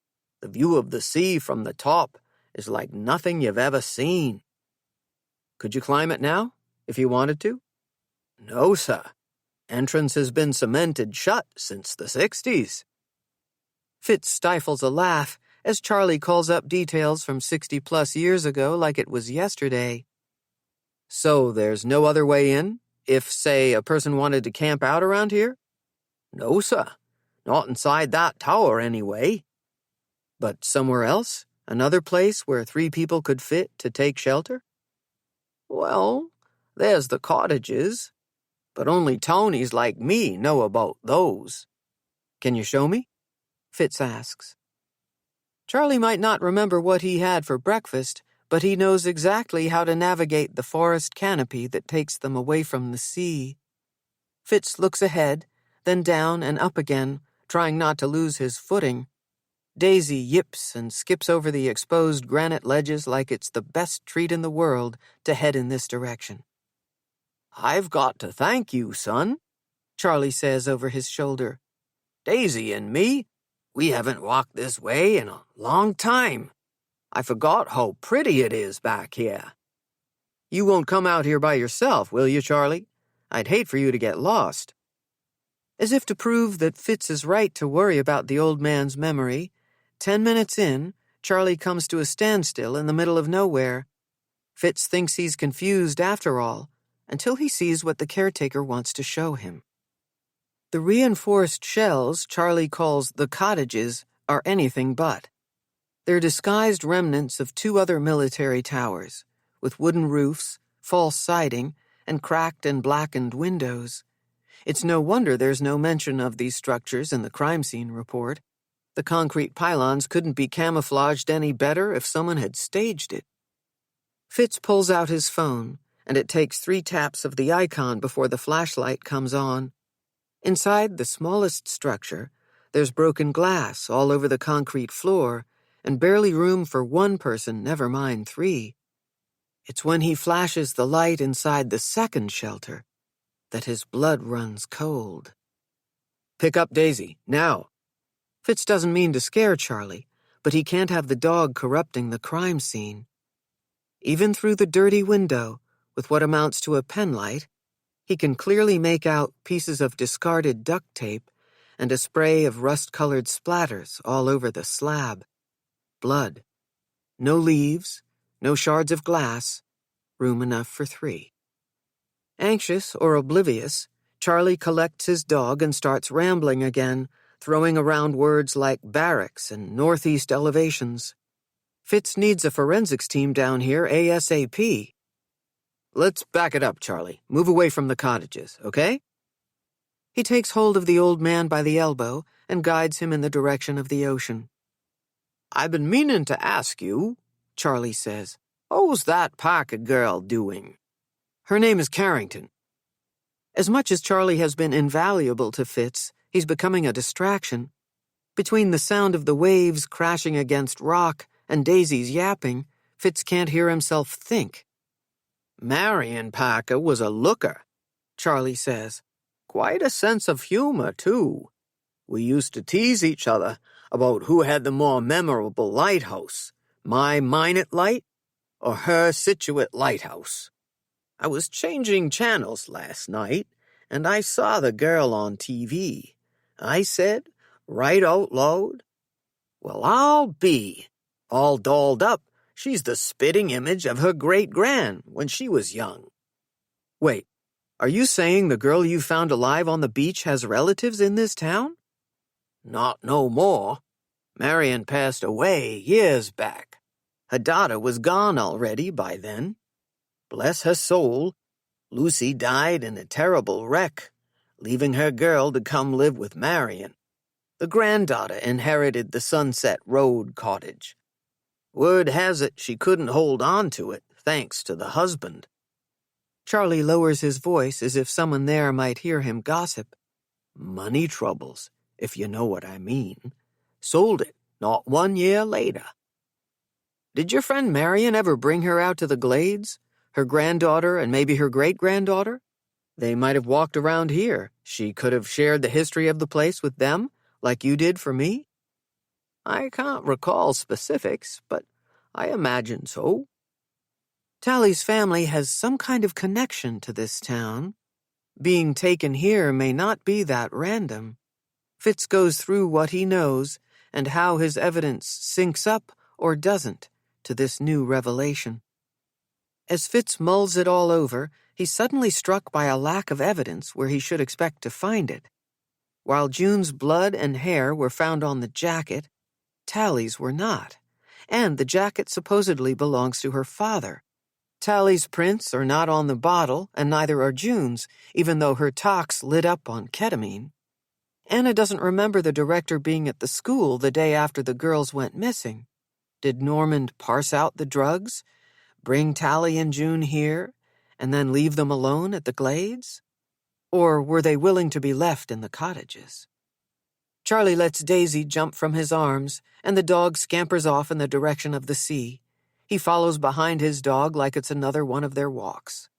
The view of the sea from the top is like nothing you've ever seen. Could you climb it now, if you wanted to? No, sir. Entrance has been cemented shut since the 60s. Fitz stifles a laugh as Charlie calls up details from 60-plus years ago like it was yesterday. So there's no other way in, if, say, a person wanted to camp out around here? No, sir. Not inside that tower, anyway. But somewhere else? Another place where 3 people could fit to take shelter? Well, there's the cottages, but only Tonies like me know about those. Can you show me? Fitz asks. Charlie might not remember what he had for breakfast, but he knows exactly how to navigate the forest canopy that takes them away from the sea. Fitz looks ahead, then down and up again, trying not to lose his footing. Daisy yips and skips over the exposed granite ledges like it's the best treat in the world to head in this direction. I've got to thank you, son, Charlie says over his shoulder. Daisy and me, we haven't walked this way in a long time. I forgot how pretty it is back here. You won't come out here by yourself, will you, Charlie? I'd hate for you to get lost. As if to prove that Fitz is right to worry about the old man's memory, 10 minutes in, Charlie comes to a standstill in the middle of nowhere. Fitz thinks he's confused after all, until he sees what the caretaker wants to show him. The reinforced shells Charlie calls the cottages are anything but. They're disguised remnants of 2 other military towers, with wooden roofs, false siding, and cracked and blackened windows. It's no wonder there's no mention of these structures in the crime scene report. The concrete pylons couldn't be camouflaged any better if someone had staged it. Fitz pulls out his phone, and it takes 3 taps of the icon before the flashlight comes on. Inside the smallest structure, there's broken glass all over the concrete floor, and barely room for 1 person, never mind 3. It's when he flashes the light inside the second shelter that his blood runs cold. Pick up Daisy, now. Fitz doesn't mean to scare Charlie, but he can't have the dog corrupting the crime scene. Even through the dirty window, with what amounts to a penlight, he can clearly make out pieces of discarded duct tape and a spray of rust-colored splatters all over the slab. Blood. No leaves, no shards of glass, room enough for 3. Anxious or oblivious, Charlie collects his dog and starts rambling again, throwing around words like barracks and northeast elevations. Fitz needs a forensics team down here ASAP. Let's back it up, Charlie. Move away from the cottages, okay? He takes hold of the old man by the elbow and guides him in the direction of the ocean. I've been meaning to ask you, Charlie says. How's that Parker girl doing? Her name is Carrington. As much as Charlie has been invaluable to Fitz, he's becoming a distraction. Between the sound of the waves crashing against rock and Daisy's yapping, Fitz can't hear himself think. Marion Parker was a looker, Charlie says. Quite a sense of humor, too. We used to tease each other about who had the more memorable lighthouse, my Minot light or her Situate lighthouse. I was changing channels last night, and I saw the girl on TV. I said, right out loud, "Well, I'll be. All dolled up, she's the spitting image of her great-gran when she was young." Wait, are you saying the girl you found alive on the beach has relatives in this town? Not no more. Marion passed away years back. Her daughter was gone already by then. Bless her soul, Lucy died in a terrible wreck, leaving her girl to come live with Marion. The granddaughter inherited the Sunset Road cottage. Word has it she couldn't hold on to it, thanks to the husband. Charlie lowers his voice as if someone there might hear him gossip. Money troubles, if you know what I mean. Sold it not 1 year later. Did your friend Marion ever bring her out to the Glades? Her granddaughter and maybe her great-granddaughter? They might have walked around here. She could have shared the history of the place with them, like you did for me? I can't recall specifics, but I imagine so. Tali's family has some kind of connection to this town. Being taken here may not be that random. Fitz goes through what he knows and how his evidence syncs up or doesn't to this new revelation. As Fitz mulls it all over, he's suddenly struck by a lack of evidence where he should expect to find it. While June's blood and hair were found on the jacket, Tali's were not, and the jacket supposedly belongs to her father. Tali's prints are not on the bottle, and neither are June's, even though her tox lit up on ketamine. Anna doesn't remember the director being at the school the day after the girls went missing. Did Normand parse out the drugs, bring Tali and June here, and then leave them alone at the Glades? Or were they willing to be left in the cottages? Charlie lets Daisy jump from his arms, and the dog scampers off in the direction of the sea. He follows behind his dog like it's another one of their walks.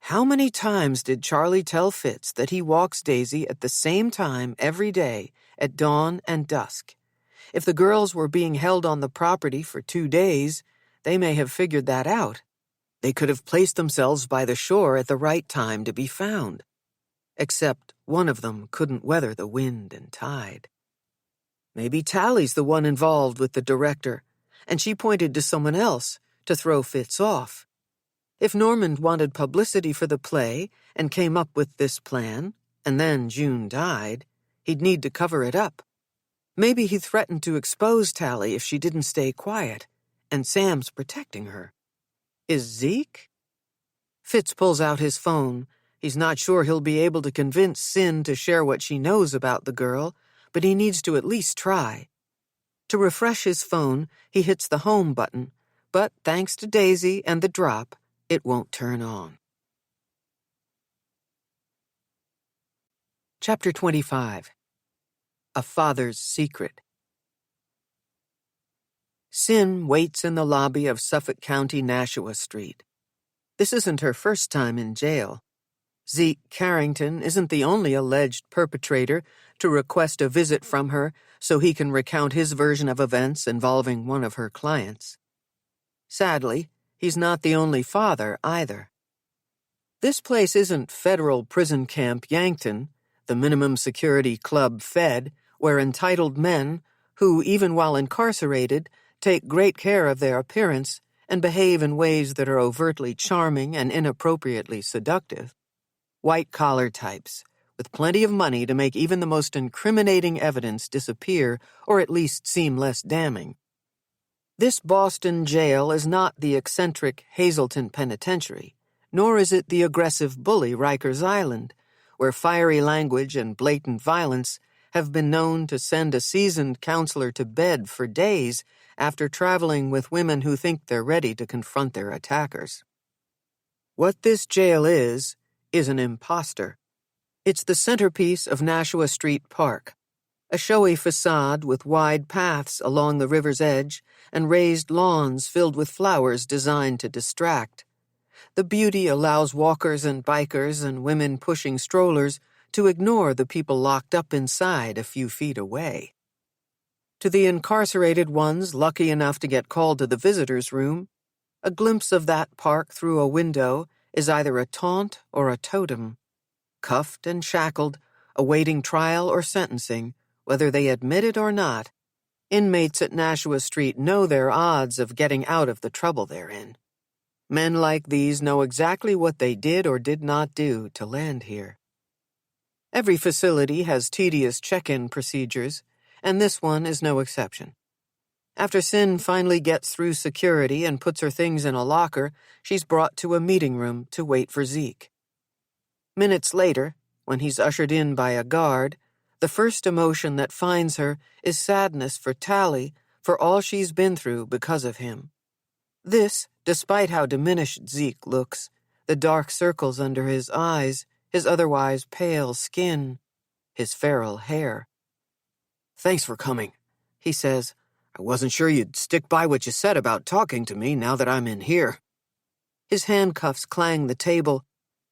How many times did Charlie tell Fitz that he walks Daisy at the same time every day at dawn and dusk? If the girls were being held on the property for 2 days, they may have figured that out. They could have placed themselves by the shore at the right time to be found. Except one of them couldn't weather the wind and tide. Maybe Tali's the one involved with the director, and she pointed to someone else to throw Fitz off. If Normand wanted publicity for the play and came up with this plan, and then June died, he'd need to cover it up. Maybe he threatened to expose Tali if she didn't stay quiet, and Sam's protecting her. Is Zeke? Fitz pulls out his phone. He's not sure he'll be able to convince Sin to share what she knows about the girl, but he needs to at least try. To refresh his phone, he hits the home button, but thanks to Daisy and the drop, it won't turn on. Chapter 25. A Father's Secret. Sin waits in the lobby of Suffolk County Nashua Street. This isn't her first time in jail. Zeke Carrington isn't the only alleged perpetrator to request a visit from her so he can recount his version of events involving one of her clients. Sadly, he's not the only father either. This place isn't Federal Prison Camp Yankton, the minimum security club Fed, where entitled men, who, even while incarcerated, take great care of their appearance and behave in ways that are overtly charming and inappropriately seductive. White-collar types, with plenty of money to make even the most incriminating evidence disappear or at least seem less damning. This Boston jail is not the eccentric Hazleton Penitentiary, nor is it the aggressive bully Rikers Island, where fiery language and blatant violence have been known to send a seasoned counselor to bed for days after traveling with women who think they're ready to confront their attackers. What this jail is an imposter. It's the centerpiece of Nashua Street Park, a showy facade with wide paths along the river's edge and raised lawns filled with flowers designed to distract. The beauty allows walkers and bikers and women pushing strollers to ignore the people locked up inside a few feet away. To the incarcerated ones lucky enough to get called to the visitor's room, a glimpse of that park through a window is either a taunt or a totem. Cuffed and shackled, awaiting trial or sentencing, whether they admit it or not, inmates at Nashua Street know their odds of getting out of the trouble they're in. Men like these know exactly what they did or did not do to land here. Every facility has tedious check-in procedures, and this one is no exception. After Cyn finally gets through security and puts her things in a locker, she's brought to a meeting room to wait for Zeke. Minutes later, when he's ushered in by a guard, the first emotion that finds her is sadness for Tali for all she's been through because of him. This, despite how diminished Zeke looks, the dark circles under his eyes, his otherwise pale skin, his feral hair. "Thanks for coming," he says. "I wasn't sure you'd stick by what you said about talking to me now that I'm in here." His handcuffs clang the table,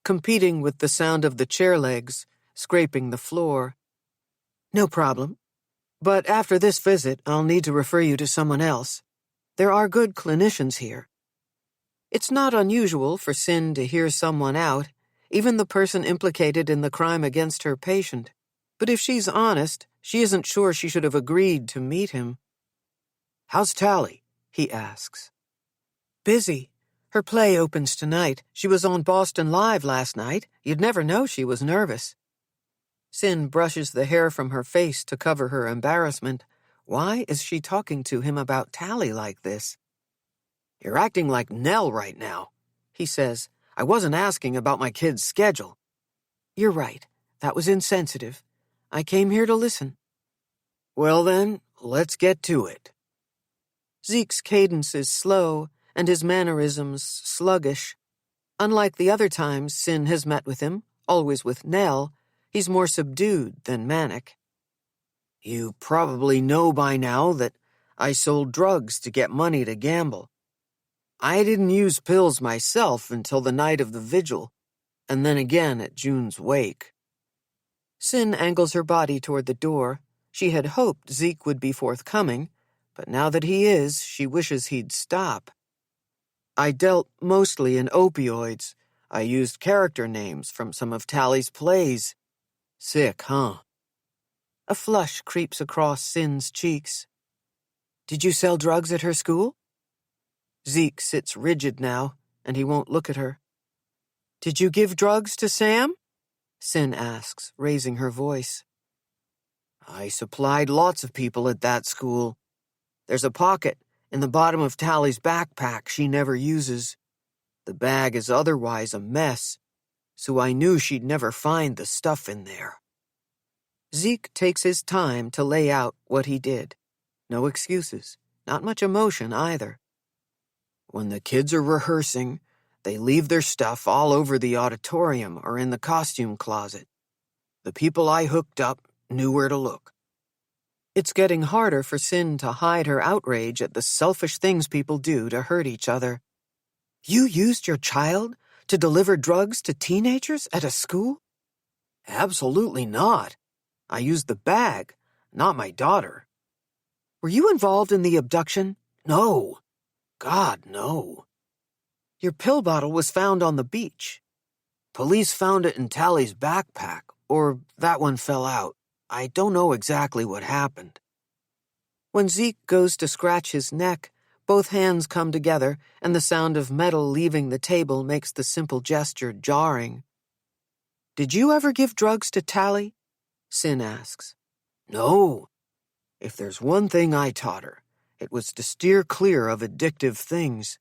competing with the sound of the chair legs, scraping the floor. "No problem. But after this visit, I'll need to refer you to someone else. There are good clinicians here." It's not unusual for Cyn to hear someone out, even the person implicated in the crime against her patient. But if she's honest, she isn't sure she should have agreed to meet him. "How's Tali?" he asks. "Busy. Her play opens tonight. She was on Boston Live last night. You'd never know she was nervous." Cyn brushes the hair from her face to cover her embarrassment. Why is she talking to him about Tali like this? "You're acting like Nell right now," he says. "I wasn't asking about my kid's schedule." "You're right. That was insensitive. I came here to listen." "Well then, let's get to it." Zeke's cadence is slow, and his mannerisms sluggish. Unlike the other times Cyn has met with him, always with Nell, he's more subdued than manic. "You probably know by now that I sold drugs to get money to gamble. I didn't use pills myself until the night of the vigil, and then again at June's wake." Cyn angles her body toward the door. She had hoped Zeke would be forthcoming, but now that he is, she wishes he'd stop. "I dealt mostly in opioids. I used character names from some of Tali's plays. Sick, huh?" A flush creeps across Cyn's cheeks. "Did you sell drugs at her school?" Zeke sits rigid now, and he won't look at her. "Did you give drugs to Sam?" Cyn asks, raising her voice. "I supplied lots of people at that school. There's a pocket in the bottom of Tali's backpack she never uses. The bag is otherwise a mess, so I knew she'd never find the stuff in there." Zeke takes his time to lay out what he did. No excuses, not much emotion either. "When the kids are rehearsing, they leave their stuff all over the auditorium or in the costume closet. The people I hooked up knew where to look." It's getting harder for Cyn to hide her outrage at the selfish things people do to hurt each other. "You used your child to deliver drugs to teenagers at a school?" "Absolutely not. I used the bag, not my daughter." "Were you involved in the abduction?" "No. God, no." "Your pill bottle was found on the beach." "Police found it in Tali's backpack, or that one fell out. I don't know exactly what happened." When Zeke goes to scratch his neck, both hands come together, and the sound of metal leaving the table makes the simple gesture jarring. "Did you ever give drugs to Tali?" Cyn asks. "No. If there's one thing I taught her, it was to steer clear of addictive things.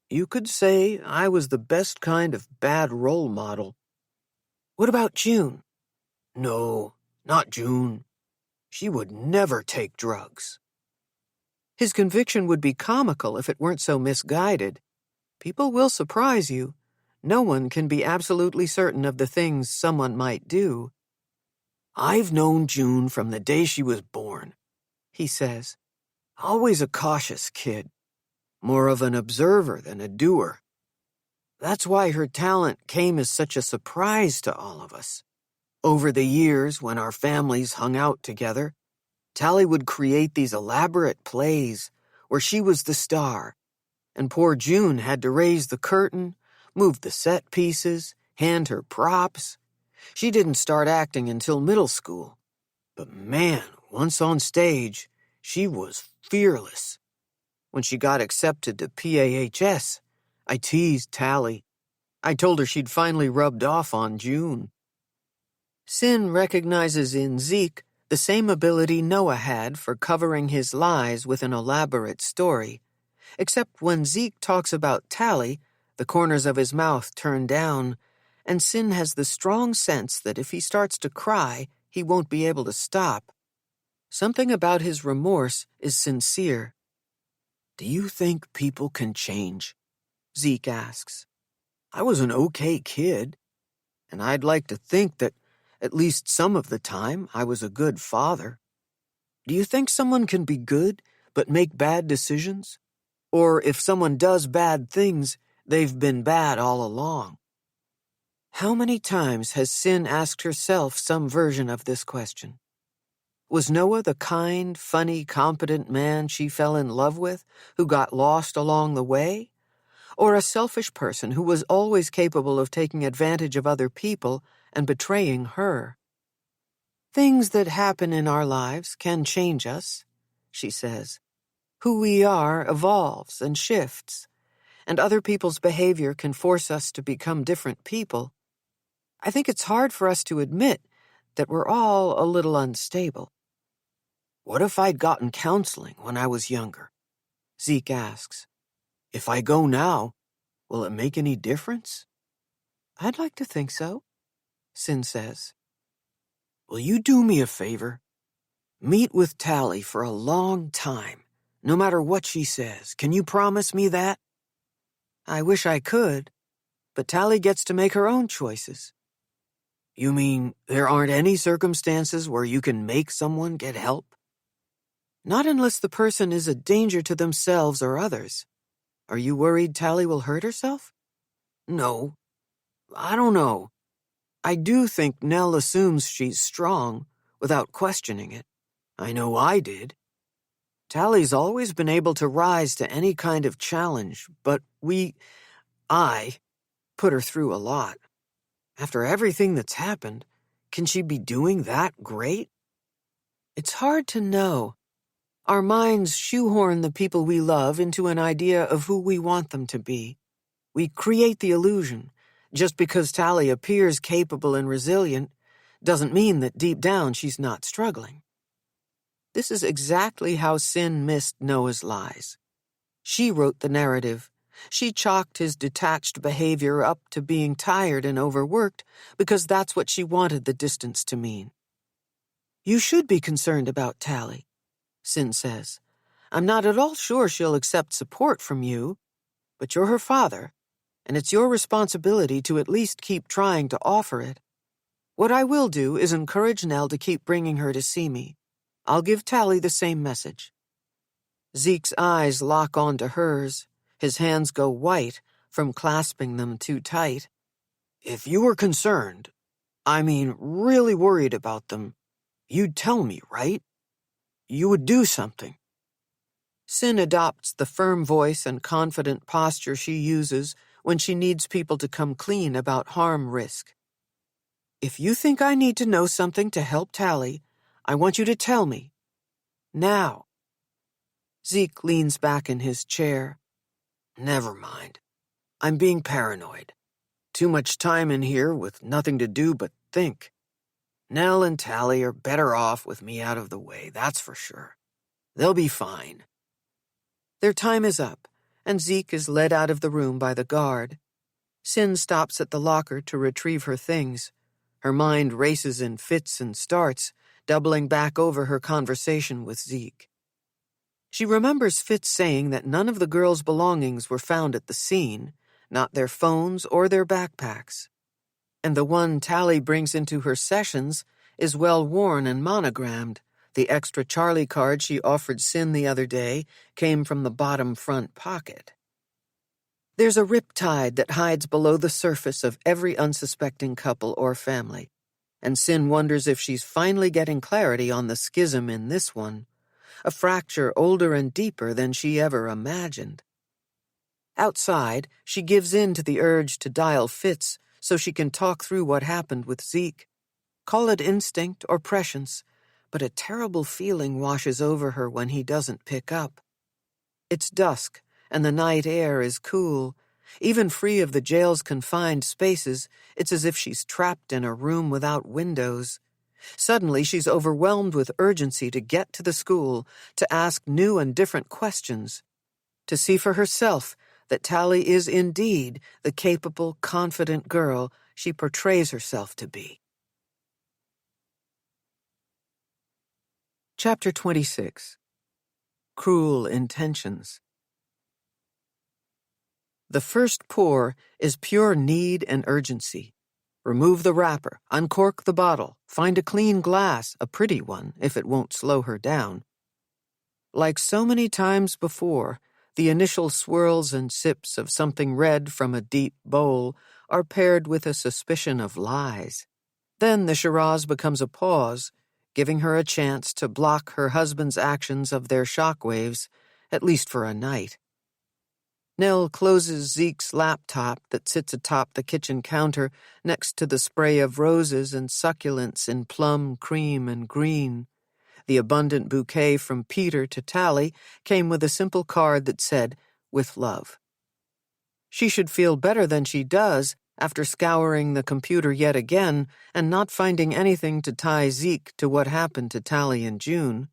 You could say I was the best kind of bad role model." "What about June?" "No, not June. She would never take drugs." His conviction would be comical if it weren't so misguided. People will surprise you. No one can be absolutely certain of the things someone might do. "I've known June from the day she was born," he says. "Always a cautious kid. More of an observer than a doer. That's why her talent came as such a surprise to all of us. Over the years, when our families hung out together, Tali would create these elaborate plays where she was the star, and poor June had to raise the curtain, move the set pieces, hand her props. She didn't start acting until middle school. But man, once on stage, she was fearless. When she got accepted to PAHS, I teased Tali. I told her she'd finally rubbed off on June." Cyn recognizes in Zeke the same ability Noah had for covering his lies with an elaborate story, except when Zeke talks about Tali, the corners of his mouth turn down, and Cyn has the strong sense that if he starts to cry, he won't be able to stop. Something about his remorse is sincere. "Do you think people can change?" Zeke asks. "I was an okay kid, and I'd like to think that at least some of the time I was a good father. Do you think someone can be good but make bad decisions? Or if someone does bad things, they've been bad all along?" How many times has Cyn asked herself some version of this question? Was Noah the kind, funny, competent man she fell in love with, who got lost along the way? Or a selfish person who was always capable of taking advantage of other people and betraying her? "Things that happen in our lives can change us," she says. "Who we are evolves and shifts, and other people's behavior can force us to become different people. I think it's hard for us to admit that we're all a little unstable." "What if I'd gotten counseling when I was younger?" Zeke asks. "If I go now, will it make any difference?" "I'd like to think so," Cyn says. "Will you do me a favor? Meet with Tali for a long time, no matter what she says. Can you promise me that?" "I wish I could, but Tali gets to make her own choices." "You mean there aren't any circumstances where you can make someone get help?" "Not unless the person is a danger to themselves or others. Are you worried Tali will hurt herself?" "No. I don't know. I do think Nell assumes she's strong, without questioning it. I know I did. Tali's always been able to rise to any kind of challenge, but I, put her through a lot. After everything that's happened, can she be doing that great?" It's hard to know. Our minds shoehorn the people we love into an idea of who we want them to be. We create the illusion. Just because Tali appears capable and resilient doesn't mean that deep down she's not struggling. This is exactly how Cyn missed Noah's lies. She wrote the narrative. She chalked his detached behavior up to being tired and overworked because that's what she wanted the distance to mean. "You should be concerned about Tali," Cyn says. "I'm not at all sure she'll accept support from you, but you're her father, and it's your responsibility to at least keep trying to offer it. What I will do is encourage Nell to keep bringing her to see me. I'll give Tali the same message." Zeke's eyes lock onto hers. His hands go white from clasping them too tight. "If you were concerned, really worried about them, you'd tell me, right? You would do something." Cyn adopts the firm voice and confident posture she uses when she needs people to come clean about harm risk. "If you think I need to know something to help Tali, I want you to tell me. Now." Zeke leans back in his chair. "Never mind. I'm being paranoid. Too much time in here with nothing to do but think. Nell and Tali are better off with me out of the way, that's for sure. They'll be fine." Their time is up, and Zeke is led out of the room by the guard. Cyn stops at the locker to retrieve her things. Her mind races in fits and starts, doubling back over her conversation with Zeke. She remembers Fitz saying that none of the girls' belongings were found at the scene, not their phones or their backpacks. And the one Tali brings into her sessions is well-worn and monogrammed. The extra Charlie card she offered Cyn the other day came from the bottom front pocket. There's a riptide that hides below the surface of every unsuspecting couple or family, and Cyn wonders if she's finally getting clarity on the schism in this one, a fracture older and deeper than she ever imagined. Outside, she gives in to the urge to dial Fitz so she can talk through what happened with Zeke. Call it instinct or prescience, but a terrible feeling washes over her when he doesn't pick up. It's dusk, and the night air is cool. Even free of the jail's confined spaces, it's as if she's trapped in a room without windows. Suddenly, she's overwhelmed with urgency to get to the school, to ask new and different questions, to see for herself that Tali is indeed the capable, confident girl she portrays herself to be. Chapter 26. Cruel Intentions. The first pour is pure need and urgency. Remove the wrapper, uncork the bottle, find a clean glass, a pretty one, if it won't slow her down. Like so many times before, the initial swirls and sips of something red from a deep bowl are paired with a suspicion of lies. Then the Shiraz becomes a pause, giving her a chance to block her husband's actions of their shockwaves, at least for a night. Nell closes Zeke's laptop that sits atop the kitchen counter next to the spray of roses and succulents in plum, cream, and green. The abundant bouquet from Peter to Tali came with a simple card that said, "With love." She should feel better than she does after scouring the computer yet again and not finding anything to tie Zeke to what happened to Tali in June.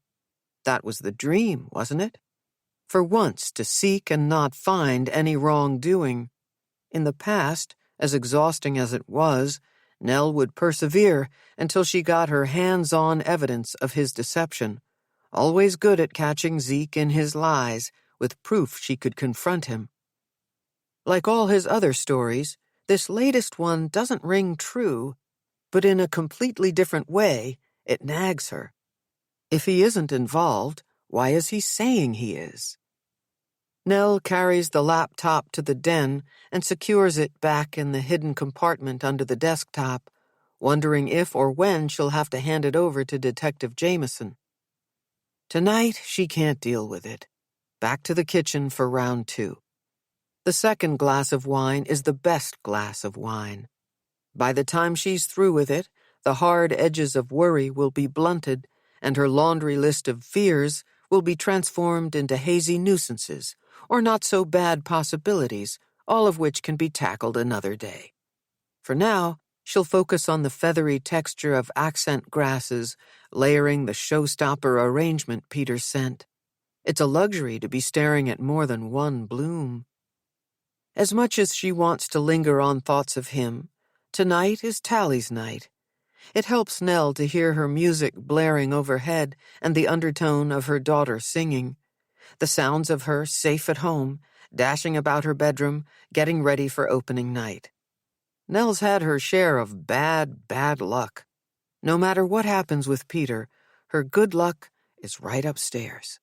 That was the dream, wasn't it? For once to seek and not find any wrongdoing. In the past, as exhausting as it was, Nell would persevere until she got her hands-on evidence of his deception, always good at catching Zeke in his lies, with proof she could confront him. Like all his other stories, this latest one doesn't ring true, but in a completely different way, it nags her. If he isn't involved, why is he saying he is? Nell carries the laptop to the den and secures it back in the hidden compartment under the desktop, wondering if or when she'll have to hand it over to Detective Jameson. Tonight, she can't deal with it. Back to the kitchen for round 2. The second glass of wine is the best glass of wine. By the time she's through with it, the hard edges of worry will be blunted, and her laundry list of fears will be transformed into hazy nuisances, or not-so-bad possibilities, all of which can be tackled another day. For now, she'll focus on the feathery texture of accent grasses, layering the showstopper arrangement Peter sent. It's a luxury to be staring at more than one bloom. As much as she wants to linger on thoughts of him, tonight is Tali's night. It helps Nell to hear her music blaring overhead and the undertone of her daughter singing. The sounds of her safe at home, dashing about her bedroom, getting ready for opening night. Nell's had her share of bad luck. No matter what happens with Peter, her good luck is right upstairs.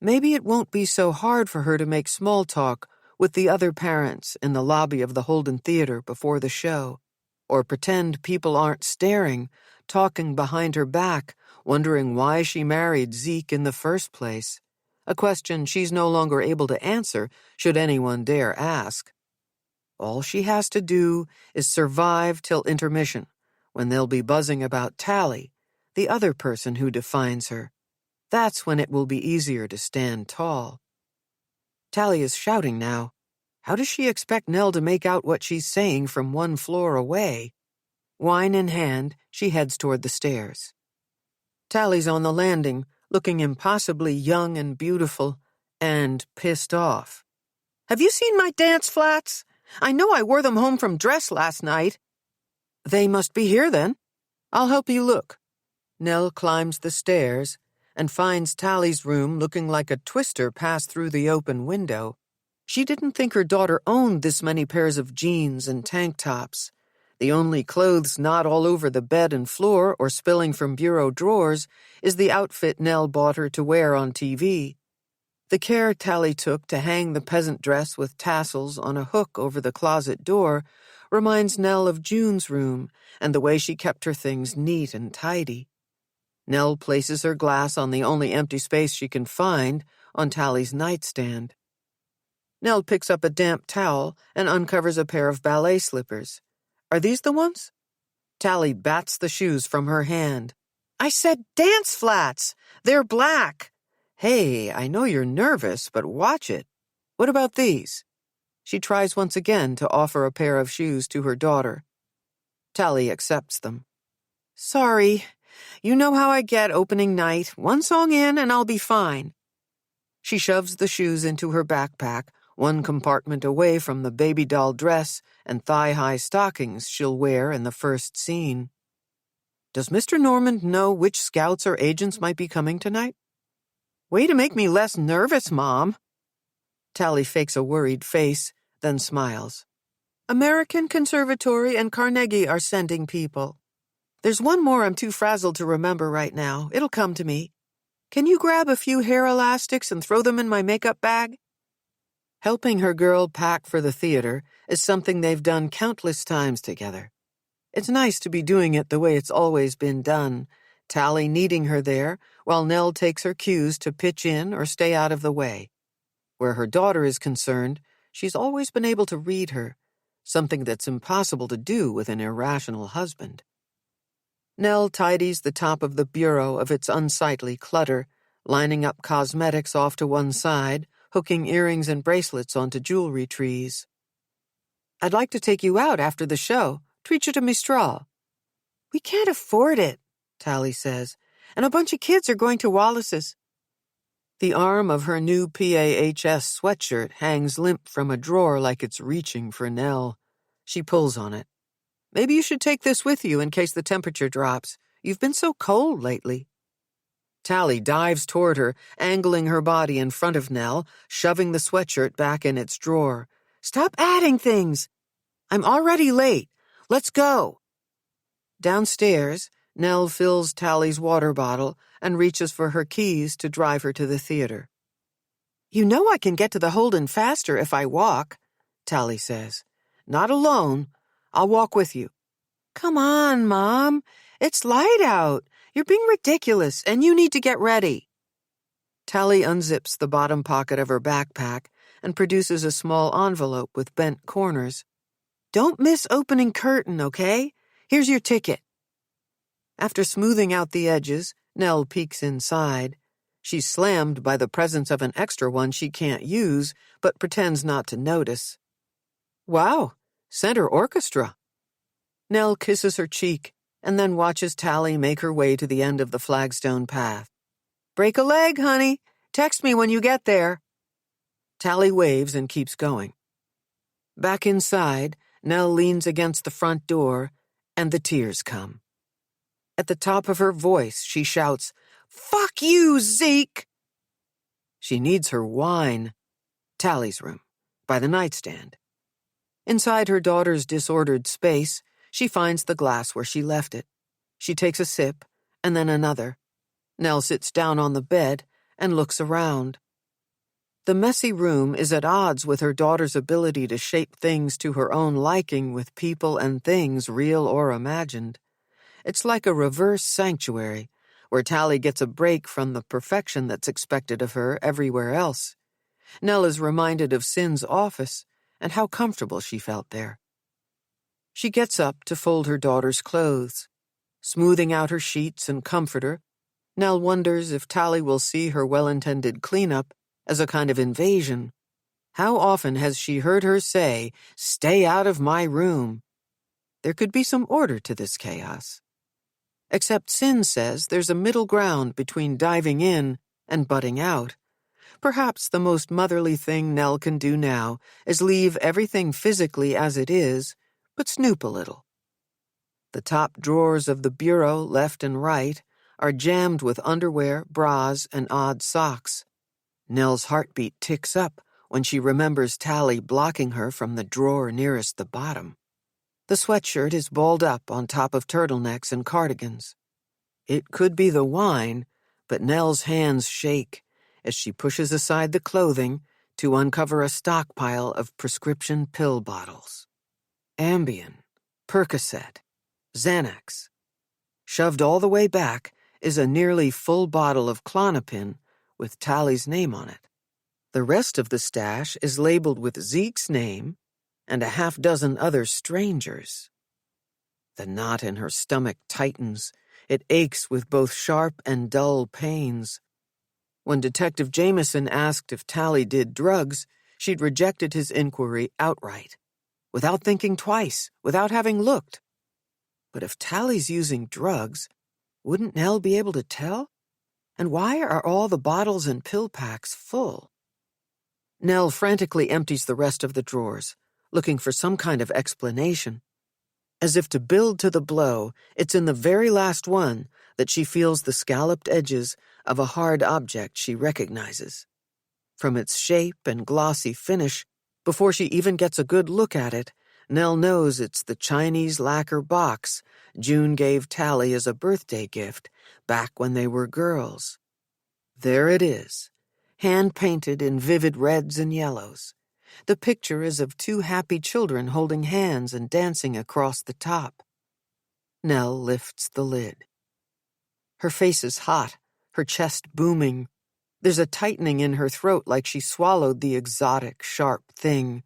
Maybe it won't be so hard for her to make small talk with the other parents in the lobby of the Holden Theater before the show, or pretend people aren't staring, talking behind her back, wondering why she married Zeke in the first place. A question she's no longer able to answer should anyone dare ask. All she has to do is survive till intermission, when they'll be buzzing about Tali, the other person who defines her. That's when it will be easier to stand tall. Tali is shouting now. How does she expect Nell to make out what she's saying from one floor away? Wine in hand, she heads toward the stairs. Tali's on the landing, looking impossibly young and beautiful, and pissed off. "Have you seen my dance flats? I know I wore them home from dress last night." "They must be here, then. I'll help you look." Nell climbs the stairs, and finds Tali's room looking like a twister passed through the open window. She didn't think her daughter owned this many pairs of jeans and tank tops. The only clothes not all over the bed and floor or spilling from bureau drawers is the outfit Nell bought her to wear on TV. The care Tali took to hang the peasant dress with tassels on a hook over the closet door reminds Nell of June's room and the way she kept her things neat and tidy. Nell places her glass on the only empty space she can find, on Tali's nightstand. Nell picks up a damp towel and uncovers a pair of ballet slippers. Are these the ones? Tali bats the shoes from her hand. I said dance flats! They're black! Hey, I know you're nervous, but watch it. What about these? She tries once again to offer a pair of shoes to her daughter. Tali accepts them. Sorry. You know how I get opening night. One song in and I'll be fine. She shoves the shoes into her backpack, one compartment away from the baby doll dress and thigh-high stockings she'll wear in the first scene. Does Mr. Normand know which scouts or agents might be coming tonight? Way to make me less nervous, Mom. Tali fakes a worried face, then smiles. American Conservatory and Carnegie are sending people. There's one more I'm too frazzled to remember right now. It'll come to me. Can you grab a few hair elastics and throw them in my makeup bag? Helping her girl pack for the theater is something they've done countless times together. It's nice to be doing it the way it's always been done, Tali needing her there, while Nell takes her cues to pitch in or stay out of the way. Where her daughter is concerned, she's always been able to read her, something that's impossible to do with an irrational husband. Nell tidies the top of the bureau of its unsightly clutter, lining up cosmetics off to one side, hooking earrings and bracelets onto jewelry trees. I'd like to take you out after the show, treat you to Mistral. We can't afford it, Tali says, and a bunch of kids are going to Wallace's. The arm of her new PAHS sweatshirt hangs limp from a drawer like it's reaching for Nell. She pulls on it. Maybe you should take this with you in case the temperature drops. You've been so cold lately. Tali dives toward her, angling her body in front of Nell, shoving the sweatshirt back in its drawer. Stop adding things! I'm already late. Let's go. Downstairs, Nell fills Tali's water bottle and reaches for her keys to drive her to the theater. You know I can get to the Holden faster if I walk, Tali says. Not alone. I'll walk with you. Come on, Mom. It's light out. You're being ridiculous, and you need to get ready. Tali unzips the bottom pocket of her backpack and produces a small envelope with bent corners. Don't miss opening curtain, okay? Here's your ticket. After smoothing out the edges, Nell peeks inside. She's slammed by the presence of an extra one she can't use, but pretends not to notice. Wow, center orchestra. Nell kisses her cheek and then watches Tali make her way to the end of the flagstone path. Break a leg, honey. Text me when you get there. Tali waves and keeps going. Back inside, Nell leans against the front door, and the tears come. At the top of her voice, she shouts, Fuck you, Zeke! She needs her wine. Tali's room, by the nightstand. Inside her daughter's disordered space, she finds the glass where she left it. She takes a sip, and then another. Nell sits down on the bed and looks around. The messy room is at odds with her daughter's ability to shape things to her own liking with people and things real or imagined. It's like a reverse sanctuary, where Tali gets a break from the perfection that's expected of her everywhere else. Nell is reminded of Sin's office and how comfortable she felt there. She gets up to fold her daughter's clothes. Smoothing out her sheets and comforter, Nell wonders if Tali will see her well-intended cleanup as a kind of invasion. How often has she heard her say, "Stay out of my room"? There could be some order to this chaos. Except Sin says there's a middle ground between diving in and butting out. Perhaps the most motherly thing Nell can do now is leave everything physically as it is, but snoop a little. The top drawers of the bureau, left and right, are jammed with underwear, bras, and odd socks. Nell's heartbeat ticks up when she remembers Tali blocking her from the drawer nearest the bottom. The sweatshirt is balled up on top of turtlenecks and cardigans. It could be the wine, but Nell's hands shake as she pushes aside the clothing to uncover a stockpile of prescription pill bottles. Ambien, Percocet, Xanax. Shoved all the way back is a nearly full bottle of Klonopin with Tali's name on it. The rest of the stash is labeled with Zeke's name and a half-dozen other strangers. The knot in her stomach tightens. It aches with both sharp and dull pains. When Detective Jameson asked if Tali did drugs, she'd rejected his inquiry outright, without thinking twice, without having looked. But if Tali's using drugs, wouldn't Nell be able to tell? And why are all the bottles and pill packs full? Nell frantically empties the rest of the drawers, looking for some kind of explanation. As if to build to the blow, it's in the very last one that she feels the scalloped edges of a hard object she recognizes. From its shape and glossy finish, before she even gets a good look at it, Nell knows it's the Chinese lacquer box June gave Tali as a birthday gift back when they were girls. There it is, hand-painted in vivid reds and yellows. The picture is of two happy children holding hands and dancing across the top. Nell lifts the lid. Her face is hot, her chest booming. There's a tightening in her throat like she swallowed the exotic, sharp thing.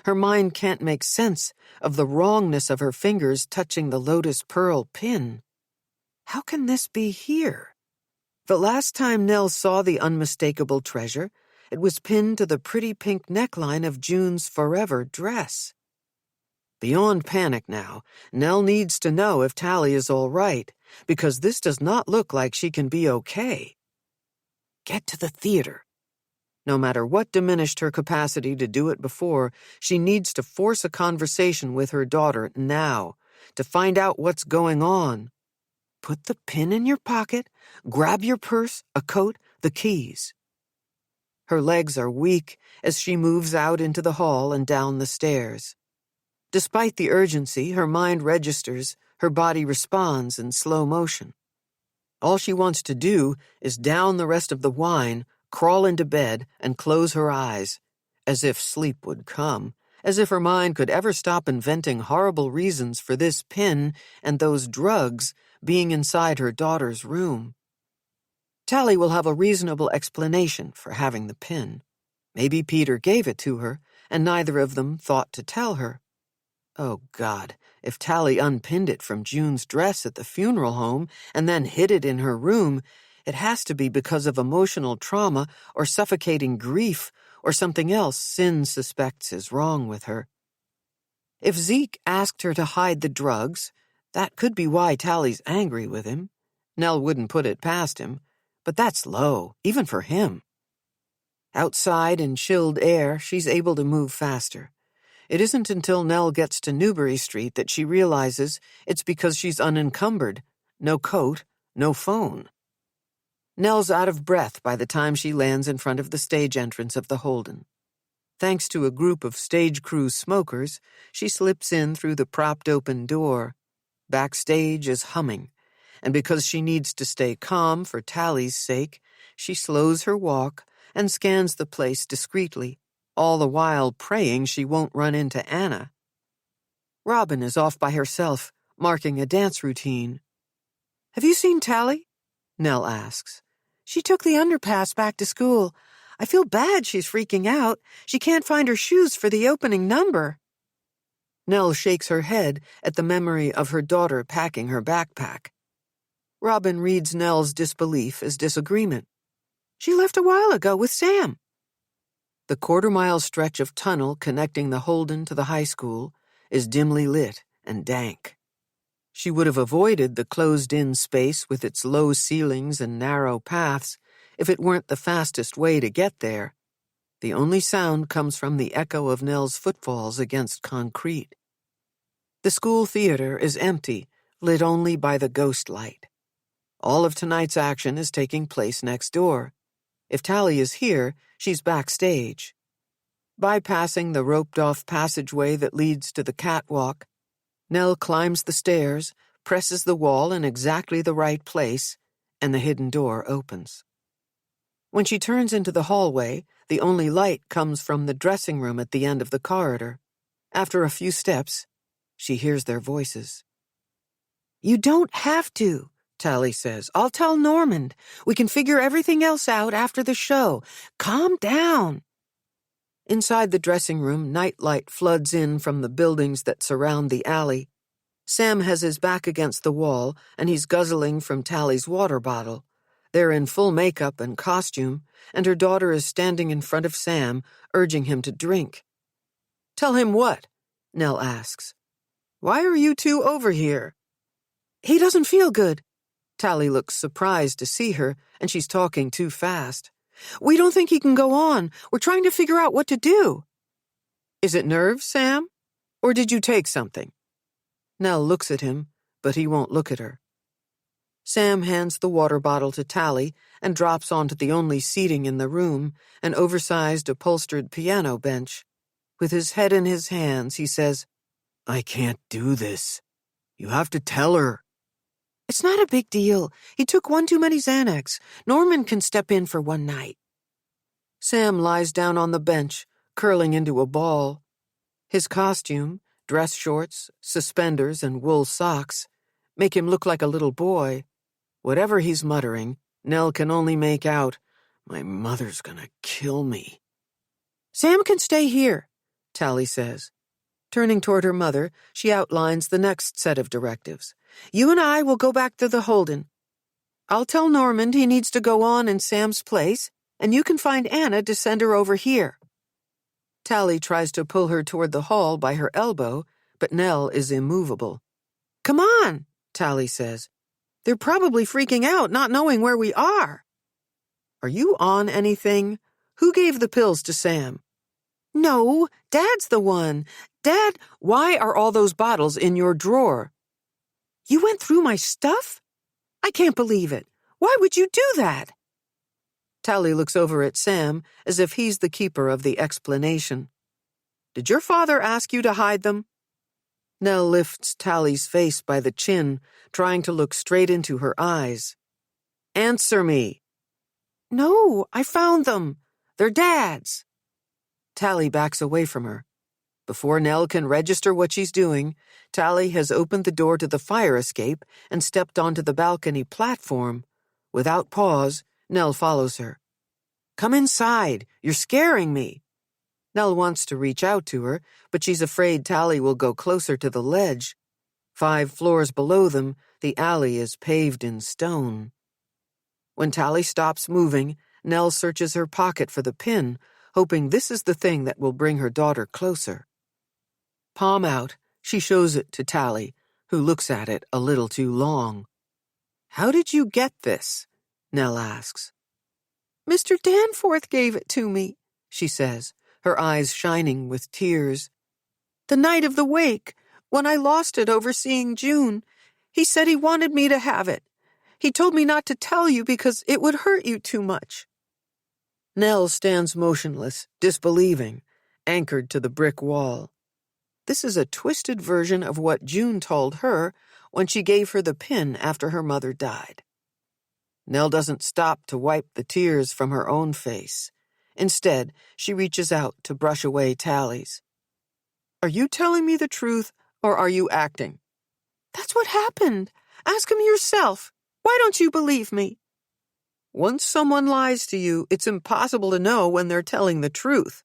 Her mind can't make sense of the wrongness of her fingers touching the lotus pearl pin. How can this be here? The last time Nell saw the unmistakable treasure, it was pinned to the pretty pink neckline of June's forever dress. Beyond panic now, Nell needs to know if Tali is all right, because this does not look like she can be okay. Get to the theater. No matter what diminished her capacity to do it before, she needs to force a conversation with her daughter now, to find out what's going on. Put the pin in your pocket, grab your purse, a coat, the keys. Her legs are weak as she moves out into the hall and down the stairs. Despite the urgency, her mind registers, her body responds in slow motion. All she wants to do is down the rest of the wine, crawl into bed, and close her eyes, as if sleep would come, as if her mind could ever stop inventing horrible reasons for this pin and those drugs being inside her daughter's room. Tali will have a reasonable explanation for having the pin. Maybe Peter gave it to her, and neither of them thought to tell her. Oh, God, if Tali unpinned it from June's dress at the funeral home and then hid it in her room, it has to be because of emotional trauma or suffocating grief or something else Sin suspects is wrong with her. If Zeke asked her to hide the drugs, that could be why Tali's angry with him. Nell wouldn't put it past him, but that's low, even for him. Outside in chilled air, she's able to move faster. It isn't until Nell gets to Newbury Street that she realizes it's because she's unencumbered. No coat, no phone. Nell's out of breath by the time she lands in front of the stage entrance of the Holden. Thanks to a group of stage crew smokers, she slips in through the propped-open door. Backstage is humming, and because she needs to stay calm for Tali's sake, she slows her walk and scans the place discreetly, all the while praying she won't run into Anna. Robin is off by herself, marking a dance routine. "Have you seen Tali?" Nell asks. "She took the underpass back to school. I feel bad she's freaking out. She can't find her shoes for the opening number." Nell shakes her head at the memory of her daughter packing her backpack. Robin reads Nell's disbelief as disagreement. "She left a while ago with Sam." The quarter-mile stretch of tunnel connecting the Holden to the high school is dimly lit and dank. She would have avoided the closed-in space with its low ceilings and narrow paths if it weren't the fastest way to get there. The only sound comes from the echo of Nell's footfalls against concrete. The school theater is empty, lit only by the ghost light. All of tonight's action is taking place next door. If Tali is here, she's backstage. Bypassing the roped-off passageway that leads to the catwalk, Nell climbs the stairs, presses the wall in exactly the right place, and the hidden door opens. When she turns into the hallway, the only light comes from the dressing room at the end of the corridor. After a few steps, she hears their voices. "You don't have to," Tali says. "I'll tell Normand. We can figure everything else out after the show. Calm down." Inside the dressing room, nightlight floods in from the buildings that surround the alley. Sam has his back against the wall, and he's guzzling from Tali's water bottle. They're in full makeup and costume, and her daughter is standing in front of Sam, urging him to drink. "Tell him what?" Nell asks. "Why are you two over here?" "He doesn't feel good." Tali looks surprised to see her, and she's talking too fast. "We don't think he can go on. We're trying to figure out what to do." "Is it nerves, Sam? Or did you take something?" Nell looks at him, but he won't look at her. Sam hands the water bottle to Tali and drops onto the only seating in the room, an oversized upholstered piano bench. With his head in his hands, he says, "I can't do this. You have to tell her." "It's not a big deal. He took one too many Xanax. Norman can step in for one night." Sam lies down on the bench, curling into a ball. His costume, dress shorts, suspenders, and wool socks, make him look like a little boy. Whatever he's muttering, Nell can only make out, "My mother's gonna kill me." "Sam can stay here," Tali says. Turning toward her mother, she outlines the next set of directives. "You and I will go back to the Holden. I'll tell Normand he needs to go on in Sam's place, and you can find Anna to send her over here." Tali tries to pull her toward the hall by her elbow, but Nell is immovable. "Come on," Tali says. "They're probably freaking out, not knowing where we are." "Are you on anything? Who gave the pills to Sam?" "No, Dad's the one. Dad, why are all those bottles in your drawer?" "You went through my stuff? I can't believe it. Why would you do that?" Tali looks over at Sam as if he's the keeper of the explanation. "Did your father ask you to hide them?" Nell lifts Tali's face by the chin, trying to look straight into her eyes. "Answer me." "No, I found them. They're Dad's." Tali backs away from her. Before Nell can register what she's doing, Tali has opened the door to the fire escape and stepped onto the balcony platform. Without pause, Nell follows her. "Come inside. You're scaring me." Nell wants to reach out to her, but she's afraid Tali will go closer to the ledge. 5 floors below them, the alley is paved in stone. When Tali stops moving, Nell searches her pocket for the pin, hoping this is the thing that will bring her daughter closer. Palm out, she shows it to Tali, who looks at it a little too long. "How did you get this?" Nell asks. "Mr. Danforth gave it to me," she says, her eyes shining with tears. "The night of the wake, when I lost it overseeing June, he said he wanted me to have it. He told me not to tell you because it would hurt you too much." Nell stands motionless, disbelieving, anchored to the brick wall. This is a twisted version of what June told her when she gave her the pin after her mother died. Nell doesn't stop to wipe the tears from her own face. Instead, she reaches out to brush away Tali's. "Are you telling me the truth, or are you acting?" "That's what happened. Ask him yourself. Why don't you believe me?" "Once someone lies to you, it's impossible to know when they're telling the truth."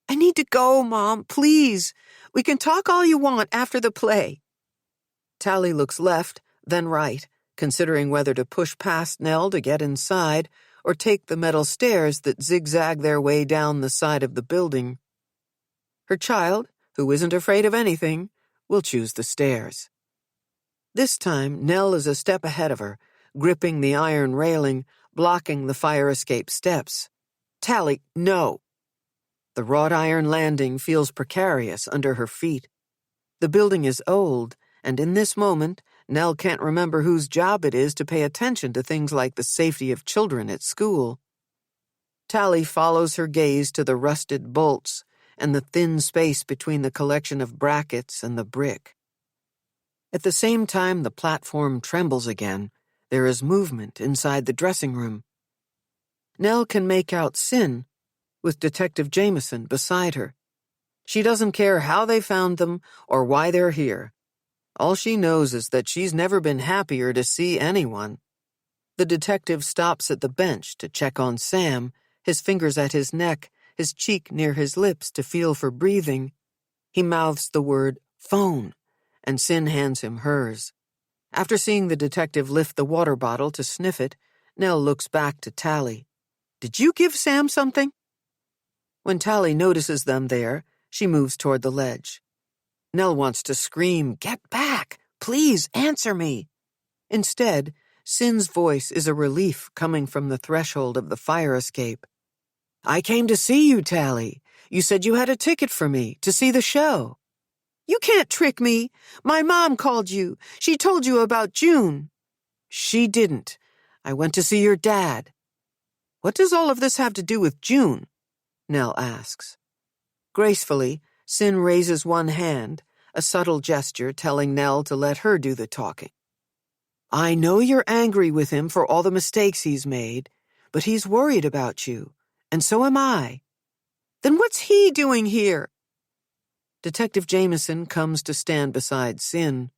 "I need to go, Mom, please. We can talk all you want after the play." Tali looks left, then right, considering whether to push past Nell to get inside or take the metal stairs that zigzag their way down the side of the building. Her child, who isn't afraid of anything, will choose the stairs. This time, Nell is a step ahead of her, gripping the iron railing, blocking the fire escape steps. "Tali, no!" The wrought iron landing feels precarious under her feet. The building is old, and in this moment, Nell can't remember whose job it is to pay attention to things like the safety of children at school. Tali follows her gaze to the rusted bolts and the thin space between the collection of brackets and the brick. At the same time the platform trembles again, there is movement inside the dressing room. Nell can make out Cyn, with Detective Jameson beside her. She doesn't care how they found them or why they're here. All she knows is that she's never been happier to see anyone. The detective stops at the bench to check on Sam, his fingers at his neck, his cheek near his lips to feel for breathing. He mouths the word phone, and Cyn hands him hers. After seeing the detective lift the water bottle to sniff it, Nell looks back to Tali. "Did you give Sam something?" When Tali notices them there, she moves toward the ledge. Nell wants to scream, "Get back! Please answer me!" Instead, Cyn's voice is a relief coming from the threshold of the fire escape. "I came to see you, Tali. You said you had a ticket for me to see the show." "You can't trick me. My mom called you. She told you about June." "She didn't. I went to see your dad." "What does all of this have to do with June?" Nell asks. Gracefully, Cyn raises one hand, a subtle gesture telling Nell to let her do the talking. "I know you're angry with him for all the mistakes he's made, but he's worried about you, and so am I." "Then what's he doing here?" Detective Jameson comes to stand beside Cyn.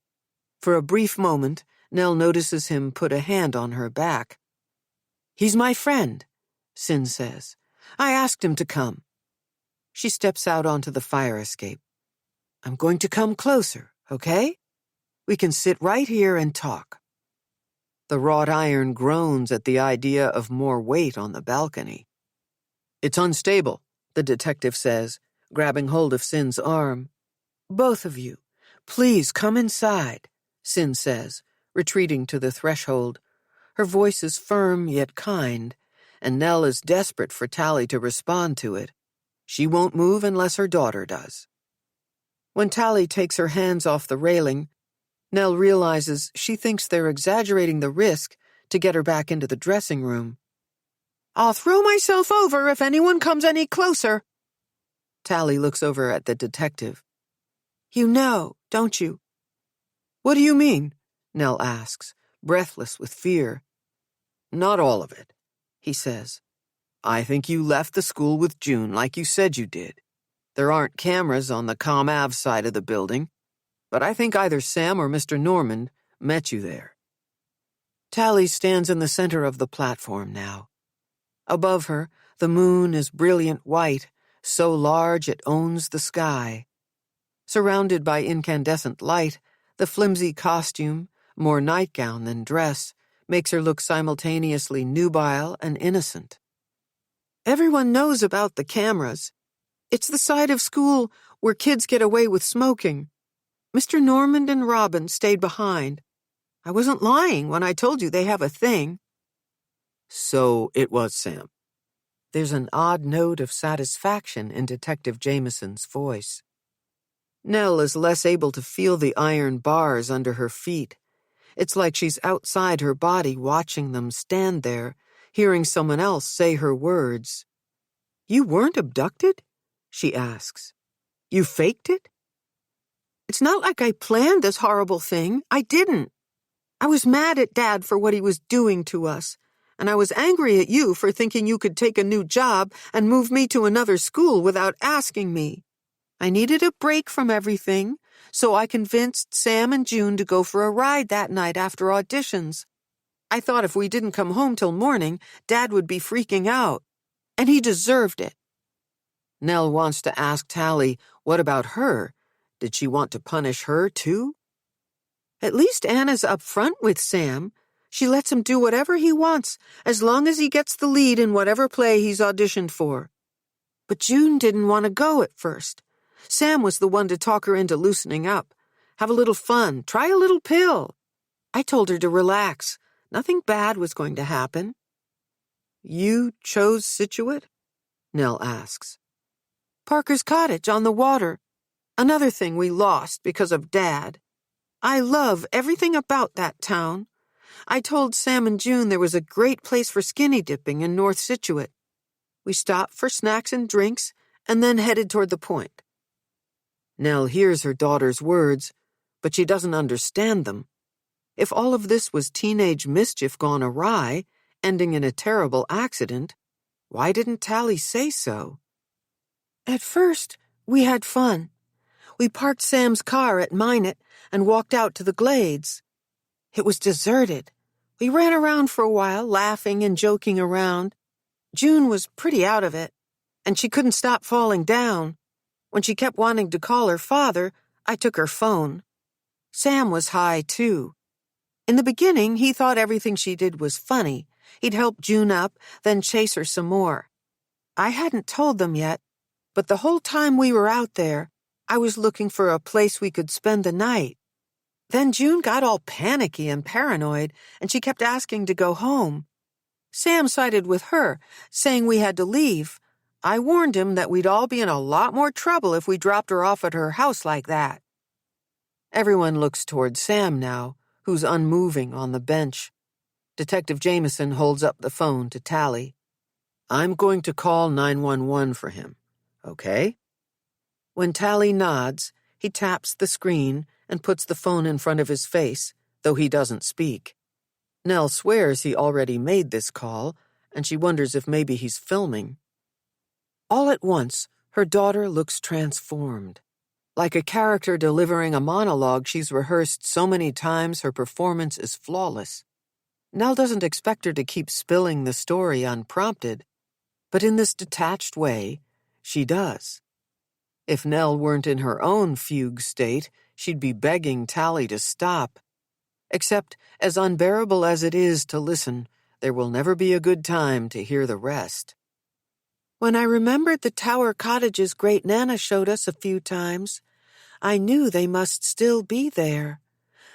For a brief moment, Nell notices him put a hand on her back. "He's my friend," Cyn says. "I asked him to come." She steps out onto the fire escape. "I'm going to come closer, okay? We can sit right here and talk." The wrought iron groans at the idea of more weight on the balcony. "It's unstable," the detective says, grabbing hold of Cyn's arm. "Both of you, please come inside," Cyn says, retreating to the threshold. Her voice is firm yet kind, and Nell is desperate for Tali to respond to it. She won't move unless her daughter does. When Tali takes her hands off the railing, Nell realizes she thinks they're exaggerating the risk to get her back into the dressing room. "I'll throw myself over if anyone comes any closer." Tali looks over at the detective. "You know, don't you?" "What do you mean?" Nell asks, breathless with fear. "Not all of it," he says. "I think you left the school with June like you said you did. There aren't cameras on the Com Ave side of the building, but I think either Sam or Mr. Normand met you there." Tali stands in the center of the platform now. Above her, the moon is brilliant white, so large it owns the sky. Surrounded by incandescent light, the flimsy costume, more nightgown than dress, makes her look simultaneously nubile and innocent. "Everyone knows about the cameras. It's the side of school where kids get away with smoking. Mr. Normand and Robin stayed behind. I wasn't lying when I told you they have a thing." "So it was Sam." There's an odd note of satisfaction in Detective Jameson's voice. Nell is less able to feel the iron bars under her feet. It's like she's outside her body watching them stand there, hearing someone else say her words. "You weren't abducted?" she asks. "You faked it?" "It's not like I planned this horrible thing. I didn't. I was mad at Dad for what he was doing to us, and I was angry at you for thinking you could take a new job and move me to another school without asking me. I needed a break from everything, so I convinced Sam and June to go for a ride that night after auditions. I thought if we didn't come home till morning, Dad would be freaking out. And he deserved it." Nell wants to ask Tali, what about her? Did she want to punish her, too? "At least Anna's up front with Sam. She lets him do whatever he wants, as long as he gets the lead in whatever play he's auditioned for. But June didn't want to go at first. Sam was the one to talk her into loosening up. Have a little fun, try a little pill. I told her to relax. Nothing bad was going to happen." "You chose Scituate?" Nell asks. "Parker's cottage on the water. Another thing we lost because of Dad." I love everything about that town. I told Sam and June there was a great place for skinny dipping in North Scituate. We stopped for snacks and drinks and then headed toward the point. Nell hears her daughter's words, but she doesn't understand them. If all of this was teenage mischief gone awry, ending in a terrible accident, why didn't Tali say so? At first, we had fun. We parked Sam's car at Minot and walked out to the glades. It was deserted. We ran around for a while, laughing and joking around. June was pretty out of it, and she couldn't stop falling down. When she kept wanting to call her father, I took her phone. Sam was high, too. In the beginning, he thought everything she did was funny. He'd help June up, then chase her some more. I hadn't told them yet, but the whole time we were out there, I was looking for a place we could spend the night. Then June got all panicky and paranoid, and she kept asking to go home. Sam sided with her, saying we had to leave. I warned him that we'd all be in a lot more trouble if we dropped her off at her house like that. Everyone looks toward Sam now, who's unmoving on the bench. Detective Jameson holds up the phone to Tali. I'm going to call 911 for him, okay? When Tali nods, he taps the screen and puts the phone in front of his face, though he doesn't speak. Nell swears he already made this call, and she wonders if maybe he's filming. All at once, her daughter looks transformed. Like a character delivering a monologue she's rehearsed so many times her performance is flawless. Nell doesn't expect her to keep spilling the story unprompted, but in this detached way, she does. If Nell weren't in her own fugue state, she'd be begging Tali to stop. Except, as unbearable as it is to listen, there will never be a good time to hear the rest. When I remembered the tower cottages Great Nana showed us a few times, I knew they must still be there.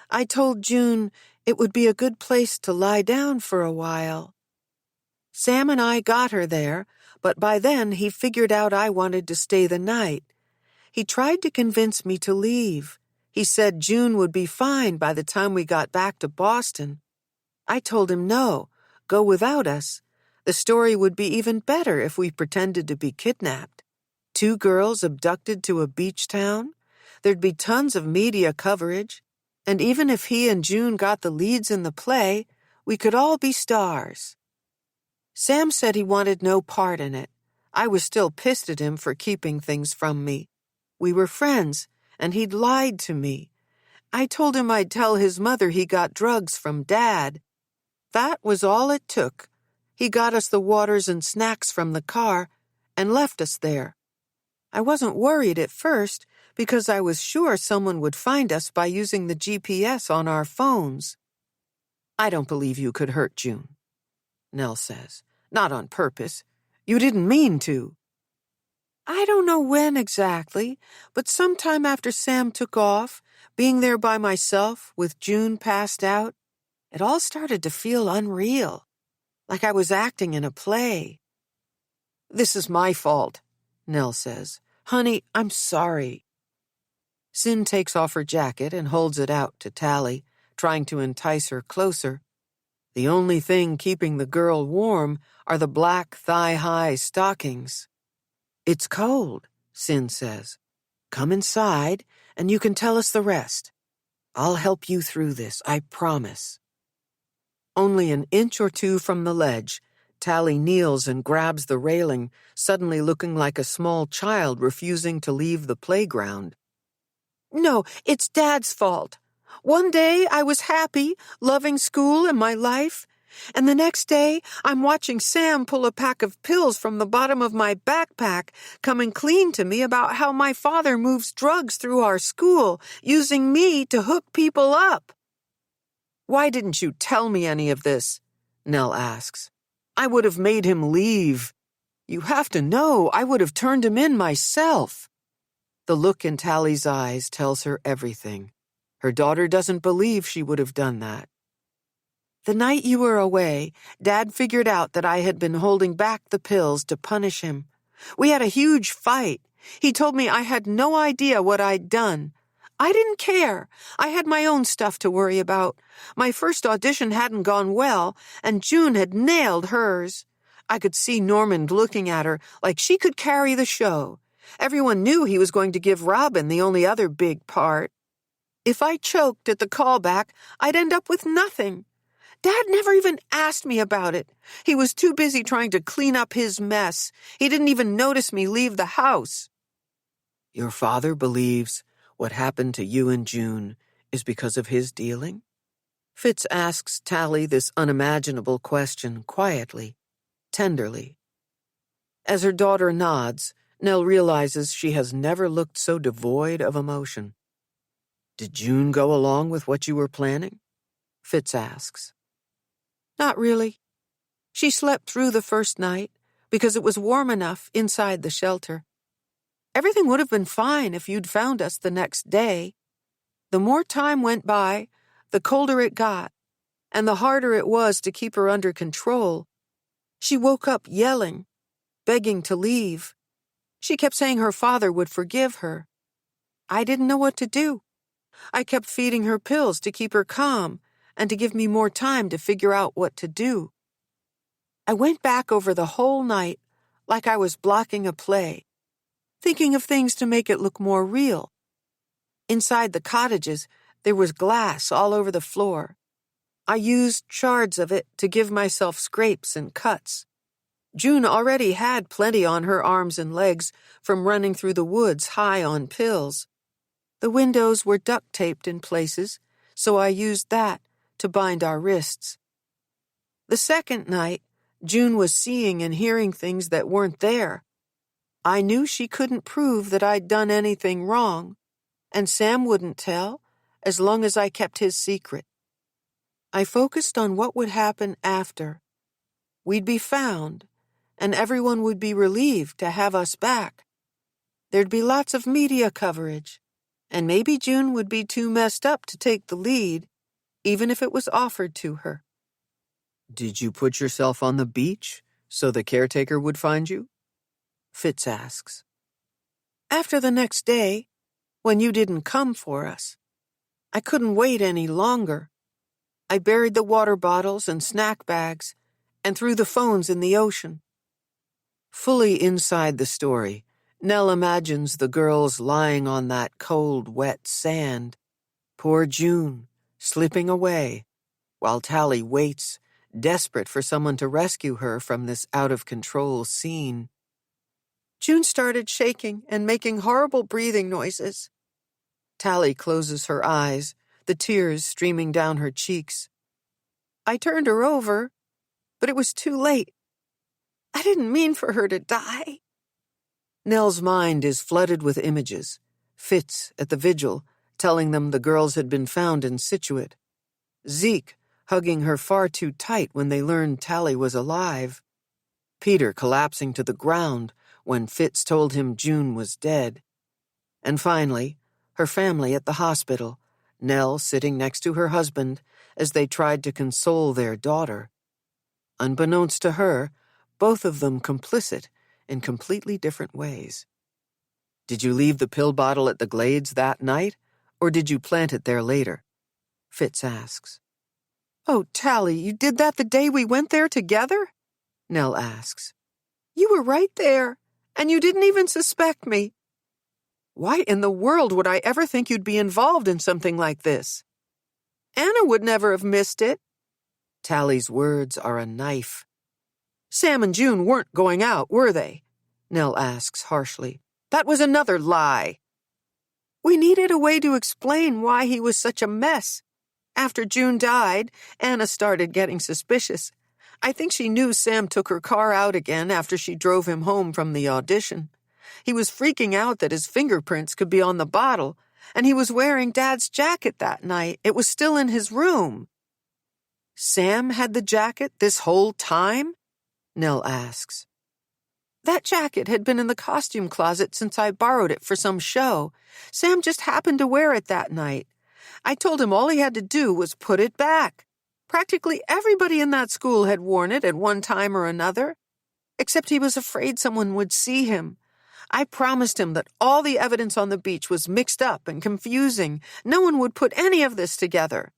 I told June it would be a good place to lie down for a while. Sam and I got her there, but by then he figured out I wanted to stay the night. He tried to convince me to leave. He said June would be fine by the time we got back to Boston. I told him no, go without us. The story would be even better if we pretended to be kidnapped. 2 girls abducted to a beach town? There'd be tons of media coverage. And even if he and June got the leads in the play, we could all be stars. Sam said he wanted no part in it. I was still pissed at him for keeping things from me. We were friends, and he'd lied to me. I told him I'd tell his mother he got drugs from Dad. That was all it took. He got us the waters and snacks from the car and left us there. I wasn't worried at first because I was sure someone would find us by using the GPS on our phones. I don't believe you could hurt June, Nell says. Not on purpose. You didn't mean to. I don't know when exactly, but sometime after Sam took off, being there by myself with June passed out, it all started to feel unreal, like I was acting in a play. This is my fault, Nell says. Honey, I'm sorry. Cyn takes off her jacket and holds it out to Tali, trying to entice her closer. The only thing keeping the girl warm are the black thigh-high stockings. It's cold, Cyn says. Come inside, and you can tell us the rest. I'll help you through this, I promise. Only an inch or two from the ledge, Tali kneels and grabs the railing, suddenly looking like a small child refusing to leave the playground. No, it's Dad's fault. One day I was happy, loving school and my life, and the next day I'm watching Sam pull a pack of pills from the bottom of my backpack, coming clean to me about how my father moves drugs through our school, using me to hook people up. Why didn't you tell me any of this? Nell asks. I would have made him leave. You have to know, I would have turned him in myself. The look in Tali's eyes tells her everything. Her daughter doesn't believe she would have done that. The night you were away, Dad figured out that I had been holding back the pills to punish him. We had a huge fight. He told me I had no idea what I'd done. I didn't care. I had my own stuff to worry about. My first audition hadn't gone well, and June had nailed hers. I could see Normand looking at her like she could carry the show. Everyone knew he was going to give Robin the only other big part. If I choked at the callback, I'd end up with nothing. Dad never even asked me about it. He was too busy trying to clean up his mess. He didn't even notice me leave the house. Your father believes what happened to you and June is because of his dealing? Fitz asks Tali this unimaginable question quietly, tenderly. As her daughter nods, Nell realizes she has never looked so devoid of emotion. Did June go along with what you were planning? Fitz asks. Not really. She slept through the first night because it was warm enough inside the shelter. Everything would have been fine if you'd found us the next day. The more time went by, the colder it got, and the harder it was to keep her under control. She woke up yelling, begging to leave. She kept saying her father would forgive her. I didn't know what to do. I kept feeding her pills to keep her calm and to give me more time to figure out what to do. I went back over the whole night like I was blocking a play, thinking of things to make it look more real. Inside the cottages, there was glass all over the floor. I used shards of it to give myself scrapes and cuts. June already had plenty on her arms and legs from running through the woods high on pills. The windows were duct-taped in places, so I used that to bind our wrists. The second night, June was seeing and hearing things that weren't there. I knew she couldn't prove that I'd done anything wrong, and Sam wouldn't tell as long as I kept his secret. I focused on what would happen after. We'd be found, and everyone would be relieved to have us back. There'd be lots of media coverage, and maybe June would be too messed up to take the lead, even if it was offered to her. Did you put yourself on the beach so the caretaker would find you? Fitz asks. After the next day, when you didn't come for us, I couldn't wait any longer. I buried the water bottles and snack bags and threw the phones in the ocean. Fully inside the story, Nell imagines the girls lying on that cold, wet sand. Poor June, slipping away, while Tali waits, desperate for someone to rescue her from this out-of-control scene. June started shaking and making horrible breathing noises. Tali closes her eyes, the tears streaming down her cheeks. I turned her over, but it was too late. I didn't mean for her to die. Nell's mind is flooded with images. Fitz, at the vigil, telling them the girls had been found in Scituate. Zeke, hugging her far too tight when they learned Tali was alive. Peter collapsing to the ground when Fitz told him June was dead. And finally, her family at the hospital, Nell sitting next to her husband as they tried to console their daughter. Unbeknownst to her, both of them complicit in completely different ways. Did you leave the pill bottle at the Glades that night, or did you plant it there later? Fitz asks. Oh, Tali, you did that the day we went there together? Nell asks. You were right there, and you didn't even suspect me. Why in the world would I ever think you'd be involved in something like this? Anna would never have missed it. Tali's words are a knife. Sam and June weren't going out, were they? Nell asks harshly. That was another lie. We needed a way to explain why he was such a mess. After June died, Anna started getting suspicious. I think she knew Sam took her car out again after she drove him home from the audition. He was freaking out that his fingerprints could be on the bottle, and he was wearing Dad's jacket that night. It was still in his room. Sam had the jacket this whole time? Nell asks. That jacket had been in the costume closet since I borrowed it for some show. Sam just happened to wear it that night. I told him all he had to do was put it back. Practically everybody in that school had worn it at one time or another, except he was afraid someone would see him. I promised him that all the evidence on the beach was mixed up and confusing. No one would put any of this together.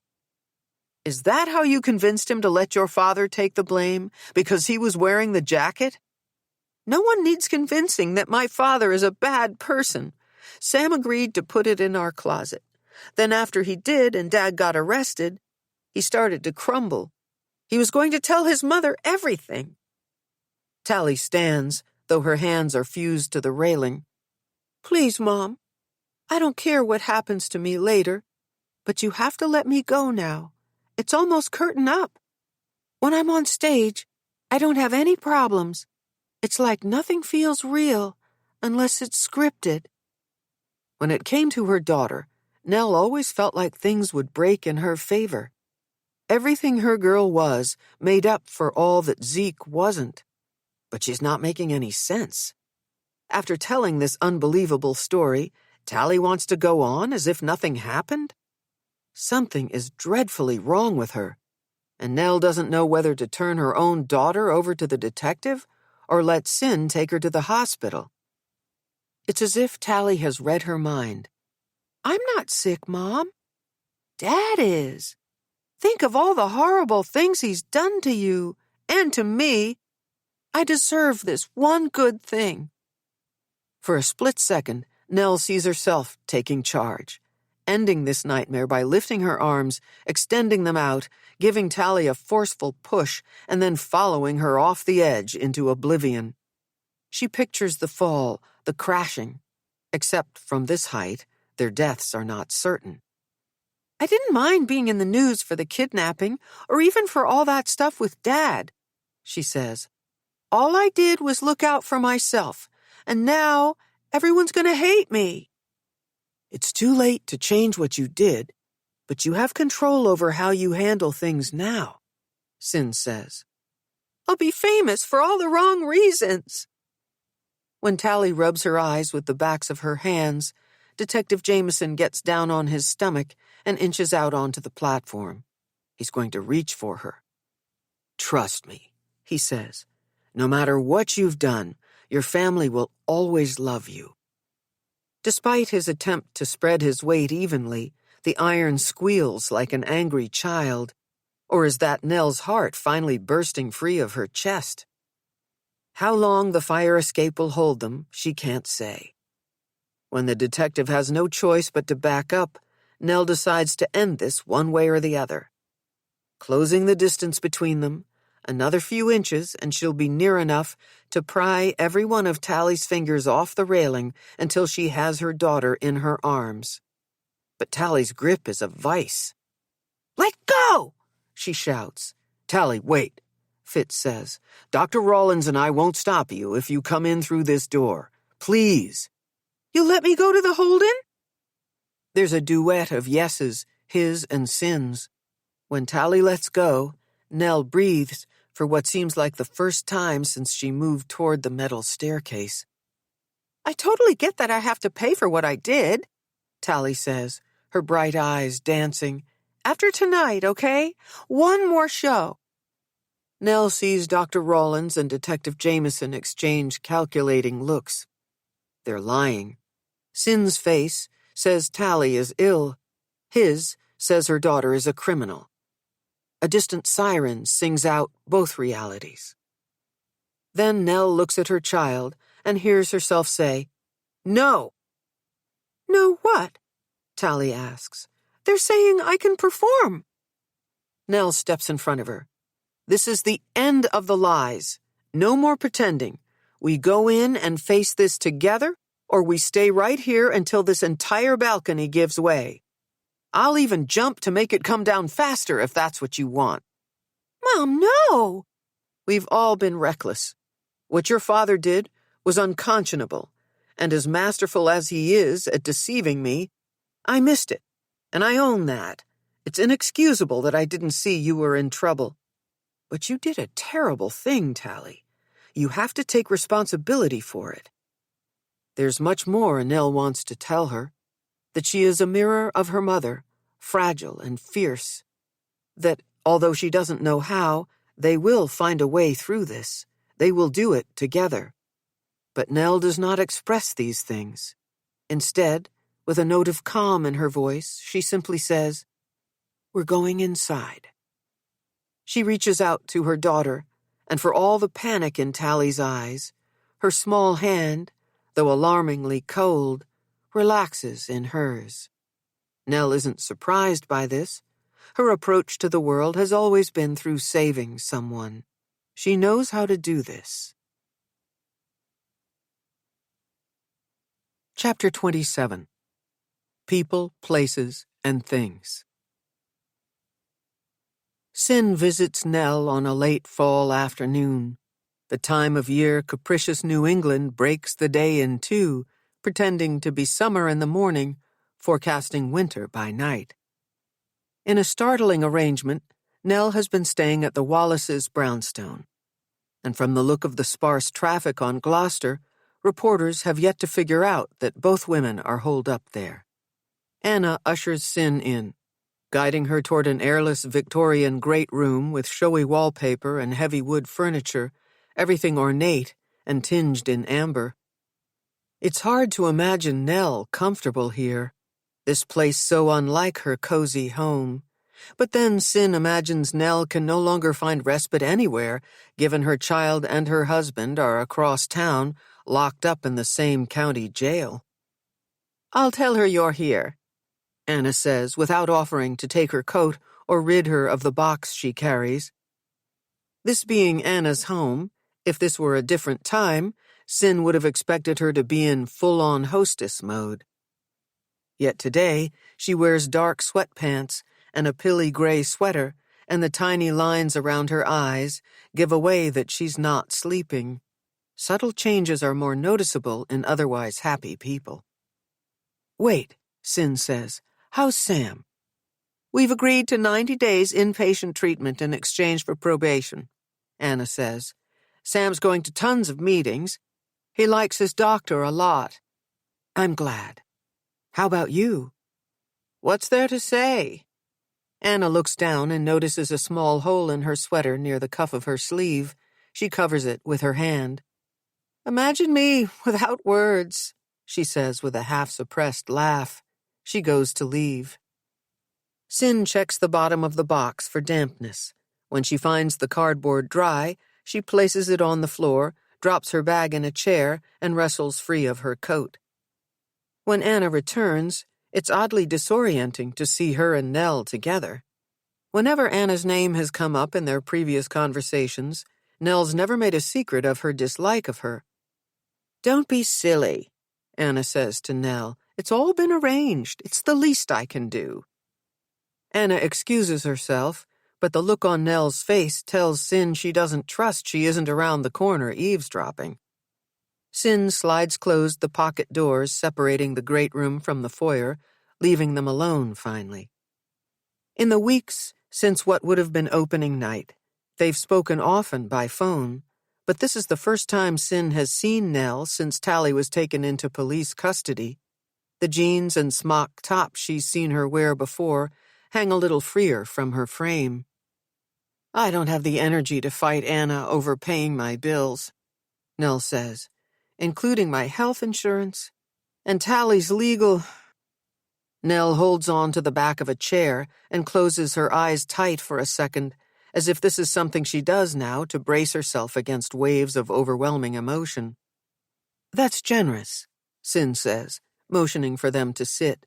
Is that how you convinced him to let your father take the blame? Because he was wearing the jacket? No one needs convincing that my father is a bad person. Sam agreed to put it in our closet. Then after he did and Dad got arrested, he started to crumble. He was going to tell his mother everything. Tali stands, though her hands are fused to the railing. Please, Mom. I don't care what happens to me later, but you have to let me go now. It's almost curtain up. When I'm on stage, I don't have any problems. It's like nothing feels real unless it's scripted. When it came to her daughter, Nell always felt like things would break in her favor. Everything her girl was made up for all that Zeke wasn't. But she's not making any sense. After telling this unbelievable story, Tali wants to go on as if nothing happened? Something is dreadfully wrong with her, and Nell doesn't know whether to turn her own daughter over to the detective or let Sin take her to the hospital. It's as if Tali has read her mind. I'm not sick, Mom. Dad is. Think of all the horrible things he's done to you and to me. I deserve this one good thing. For a split second, Nell sees herself taking charge, ending this nightmare by lifting her arms, extending them out, giving Tali a forceful push, and then following her off the edge into oblivion. She pictures the fall, the crashing. Except from this height, their deaths are not certain. I didn't mind being in the news for the kidnapping, or even for all that stuff with Dad, she says. All I did was look out for myself, and now everyone's going to hate me. It's too late to change what you did, but you have control over how you handle things now, Sin says. I'll be famous for all the wrong reasons. When Tali rubs her eyes with the backs of her hands, Detective Jameson gets down on his stomach and inches out onto the platform. He's going to reach for her. Trust me, he says. No matter what you've done, your family will always love you. Despite his attempt to spread his weight evenly, the iron squeals like an angry child. Or is that Nell's heart finally bursting free of her chest? How long the fire escape will hold them, she can't say. When the detective has no choice but to back up, Nell decides to end this one way or the other. Closing the distance between them, another few inches and she'll be near enough to pry every one of Tali's fingers off the railing until she has her daughter in her arms. But Tali's grip is a vice. Let go! She shouts. Tali, wait, Fitz says. Dr. Rawlins and I won't stop you if you come in through this door. Please. You'll let me go to the hold-in? There's a duet of yeses, his and Sin's. When Tali lets go, Nell breathes for what seems like the first time since she moved toward the metal staircase. I totally get that I have to pay for what I did, Tali says, her bright eyes dancing. After tonight, okay? One more show. Nell sees Dr. Rawlins and Detective Jameson exchange calculating looks. They're lying. Sin's face says Tali is ill. His says her daughter is a criminal. A distant siren sings out both realities. Then Nell looks at her child and hears herself say, No. No what? Tali asks. They're saying I can perform. Nell steps in front of her. This is the end of the lies. No more pretending. We go in and face this together, or we stay right here until this entire balcony gives way. I'll even jump to make it come down faster if that's what you want. Mom, no! We've all been reckless. What your father did was unconscionable, and as masterful as he is at deceiving me, I missed it, and I own that. It's inexcusable that I didn't see you were in trouble. But you did a terrible thing, Tali. You have to take responsibility for it. There's much more Nell wants to tell her. That she is a mirror of her mother, fragile and fierce. That, although she doesn't know how, they will find a way through this. They will do it together. But Nell does not express these things. Instead, with a note of calm in her voice, she simply says, "We're going inside." She reaches out to her daughter, and for all the panic in Tali's eyes, her small hand, though alarmingly cold, relaxes in hers. Nell isn't surprised by this. Her approach to the world has always been through saving someone. She knows how to do this. Chapter 27. People, Places, and Things. Cyn visits Nell on a late fall afternoon, the time of year capricious New England breaks the day in two, pretending to be summer in the morning, forecasting winter by night. In a startling arrangement, Nell has been staying at the Wallaces' brownstone, and from the look of the sparse traffic on Gloucester, reporters have yet to figure out that both women are holed up there. Anna ushers Cyn in, guiding her toward an airless Victorian great room with showy wallpaper and heavy wood furniture, everything ornate and tinged in amber. It's hard to imagine Nell comfortable here, this place so unlike her cozy home. But then Cyn imagines Nell can no longer find respite anywhere, given her child and her husband are across town, locked up in the same county jail. "I'll tell her you're here," Anna says, without offering to take her coat or rid her of the box she carries. This being Anna's home, if this were a different time, Cyn would have expected her to be in full-on hostess mode. Yet today, she wears dark sweatpants and a pilly gray sweater, and the tiny lines around her eyes give away that she's not sleeping. Subtle changes are more noticeable in otherwise happy people. "Wait," Cyn says. "How's Sam?" "We've agreed to 90 days inpatient treatment in exchange for probation," Anna says. "Sam's going to tons of meetings. He likes his doctor a lot." "I'm glad. How about you?" "What's there to say?" Anna looks down and notices a small hole in her sweater near the cuff of her sleeve. She covers it with her hand. "Imagine me without words," she says with a half-suppressed laugh. She goes to leave. Cyn checks the bottom of the box for dampness. When she finds the cardboard dry, she places it on the floor, drops her bag in a chair, and wrestles free of her coat. When Anna returns, it's oddly disorienting to see her and Nell together. Whenever Anna's name has come up in their previous conversations, Nell's never made a secret of her dislike of her. "Don't be silly," Anna says to Nell. "It's all been arranged. It's the least I can do." Anna excuses herself, but the look on Nell's face tells Cyn she doesn't trust she isn't around the corner eavesdropping. Cyn slides closed the pocket doors separating the great room from the foyer, leaving them alone finally. In the weeks since what would have been opening night, they've spoken often by phone, but this is the first time Cyn has seen Nell since Tali was taken into police custody. The jeans and smock top she's seen her wear before hang a little freer from her frame. "I don't have the energy to fight Anna over paying my bills," Nell says, "including my health insurance and Tali's legal—" Nell holds on to the back of a chair and closes her eyes tight for a second, as if this is something she does now to brace herself against waves of overwhelming emotion. "That's generous," Cyn says, motioning for them to sit.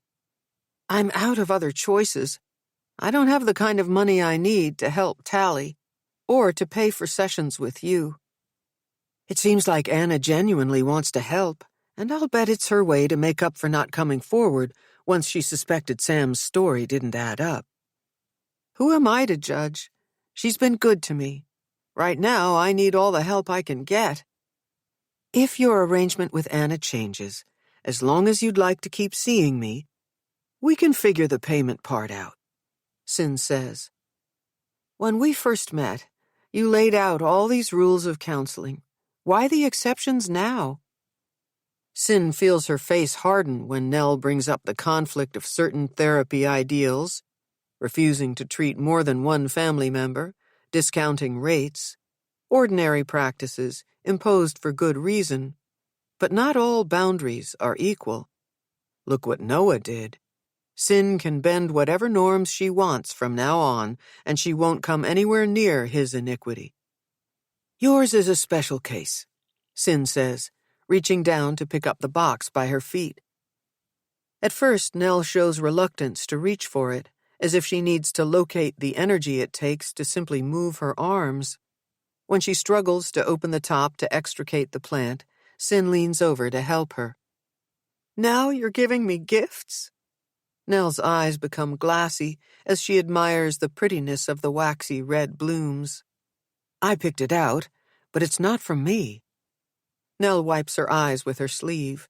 "I'm out of other choices. I don't have the kind of money I need to help Tali, or to pay for sessions with you." It seems like Anna genuinely wants to help, and I'll bet it's her way to make up for not coming forward once she suspected Sam's story didn't add up. Who am I to judge? She's been good to me. Right now, I need all the help I can get. If your arrangement with Anna changes, as long as you'd like to keep seeing me, we can figure the payment part out," Cyn says. "When we first met, you laid out all these rules of counseling. Why the exceptions now?" Cyn feels her face harden when Nell brings up the conflict of certain therapy ideals, refusing to treat more than one family member, discounting rates, ordinary practices imposed for good reason, But not all boundaries are equal. Look what Noah did. Sin can bend whatever norms she wants from now on, and she won't come anywhere near his iniquity. Yours is a special case, Sin says, reaching down to pick up the box by her feet. At first, Nell shows reluctance to reach for it, as if she needs to locate the energy it takes to simply move her arms. When she struggles to open the top to extricate the plant, Sin leans over to help her. Now you're giving me gifts? Nell's eyes become glassy as she admires the prettiness of the waxy red blooms. I picked it out, but it's not from me. Nell wipes her eyes with her sleeve.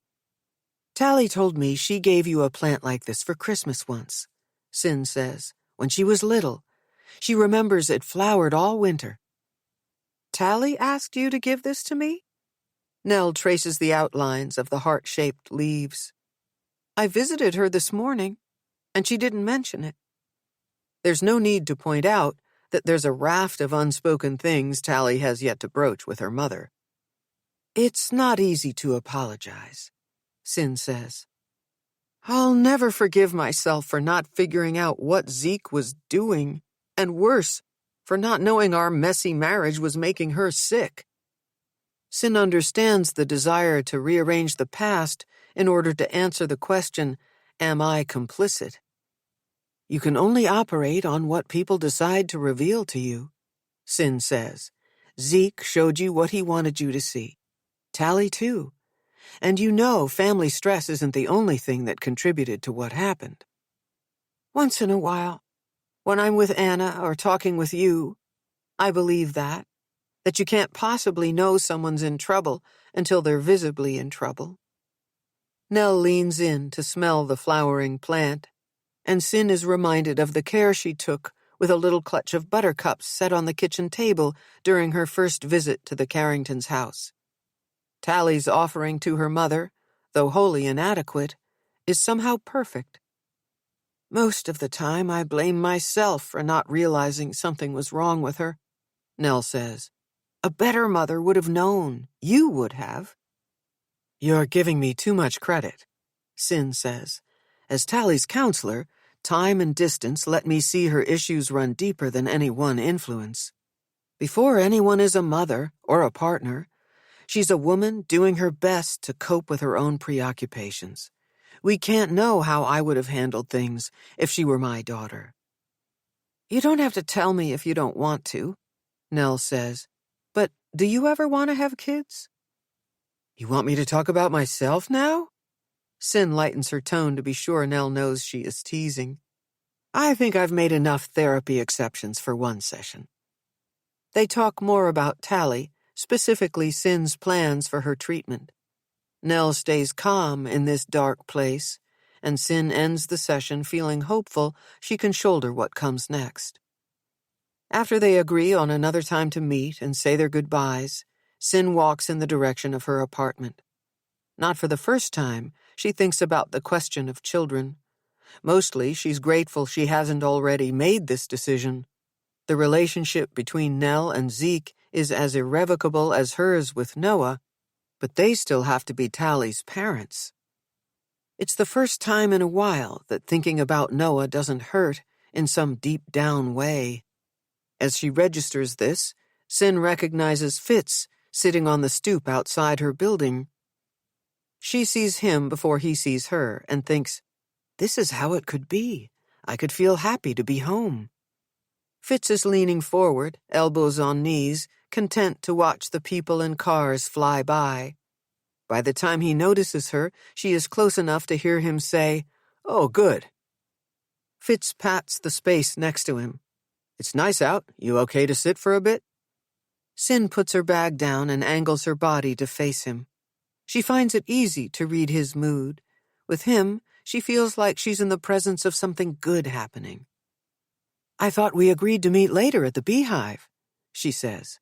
Tali told me she gave you a plant like this for Christmas once, Sin says, when she was little. She remembers it flowered all winter. Tali asked you to give this to me? Nell traces the outlines of the heart-shaped leaves. I visited her this morning, and she didn't mention it. There's no need to point out that there's a raft of unspoken things Tali has yet to broach with her mother. It's not easy to apologize, Sin says. I'll never forgive myself for not figuring out what Zeke was doing, and worse, for not knowing our messy marriage was making her sick. Sin understands the desire to rearrange the past in order to answer the question, am I complicit? You can only operate on what people decide to reveal to you, Sin says. Zeke showed you what he wanted you to see. Tali, too. And you know family stress isn't the only thing that contributed to what happened. Once in a while, when I'm with Anna or talking with you, I believe that you can't possibly know someone's in trouble until they're visibly in trouble. Nell leans in to smell the flowering plant, and Sin is reminded of the care she took with a little clutch of buttercups set on the kitchen table during her first visit to the Carringtons' house. Tali's offering to her mother, though wholly inadequate, is somehow perfect. Most of the time I blame myself for not realizing something was wrong with her, Nell says. A better mother would have known. You would have. You're giving me too much credit, Sin says. As Tali's counselor, time and distance let me see her issues run deeper than any one influence. Before anyone is a mother or a partner, she's a woman doing her best to cope with her own preoccupations. We can't know how I would have handled things if she were my daughter. You don't have to tell me if you don't want to, Nell says. But do you ever want to have kids? You want me to talk about myself now? Sin lightens her tone to be sure Nell knows she is teasing. I think I've made enough therapy exceptions for one session. They talk more about Tali, specifically Sin's plans for her treatment. Nell stays calm in this dark place, and Sin ends the session feeling hopeful she can shoulder what comes next. After they agree on another time to meet and say their goodbyes, Sin walks in the direction of her apartment. Not for the first time, she thinks about the question of children. Mostly, she's grateful she hasn't already made this decision. The relationship between Nell and Zeke is as irrevocable as hers with Noah, but they still have to be Tali's parents. It's the first time in a while that thinking about Noah doesn't hurt in some deep-down way. As she registers this, Sin recognizes Fitz sitting on the stoop outside her building. She sees him before he sees her and thinks, this is how it could be. I could feel happy to be home. Fitz is leaning forward, elbows on knees, content to watch the people and cars fly by. By the time he notices her, she is close enough to hear him say, "Oh, good." Fitz pats the space next to him. "It's nice out. You okay to sit for a bit?" Sin puts her bag down and angles her body to face him. She finds it easy to read his mood. With him, she feels like she's in the presence of something good happening. "I thought we agreed to meet later at the Beehive," she says.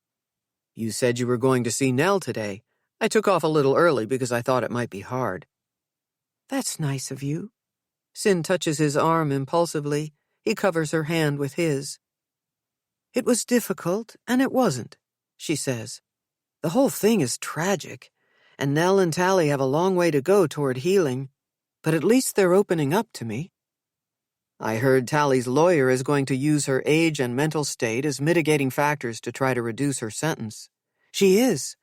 "You said you were going to see Nell today. I took off a little early because I thought it might be hard." "That's nice of you." Sin touches his arm impulsively. He covers her hand with his. "It was difficult, and it wasn't," she says. "The whole thing is tragic, and Nell and Tali have a long way to go toward healing, but at least they're opening up to me. I heard Tali's lawyer is going to use her age and mental state as mitigating factors to try to reduce her sentence. She is.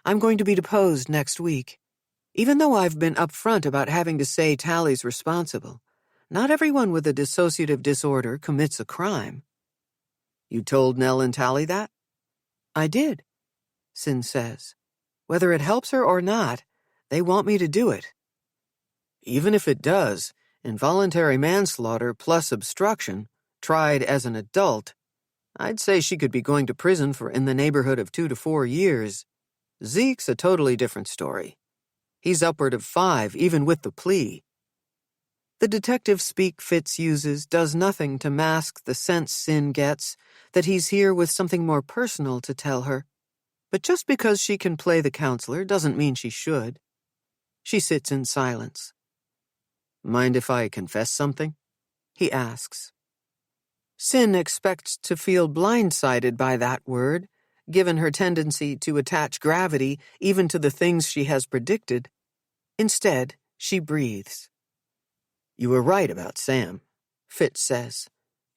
I'm going to be deposed next week. Even though I've been upfront about having to say Tali's responsible, not everyone with a dissociative disorder commits a crime. You told Nell and Tali that? I did, Cyn says. Whether it helps her or not, they want me to do it. Even if it does, involuntary manslaughter plus obstruction, tried as an adult, I'd say she could be going to prison for in the neighborhood of 2 to 4 years. Zeke's a totally different story. He's upward of 5, even with the plea. The detective speak Fitz uses does nothing to mask the sense Cyn gets that he's here with something more personal to tell her. But just because she can play the counselor doesn't mean she should. She sits in silence. Mind if I confess something? He asks. Cyn expects to feel blindsided by that word, given her tendency to attach gravity even to the things she has predicted. Instead, she breathes. You were right about Sam, Fitz says.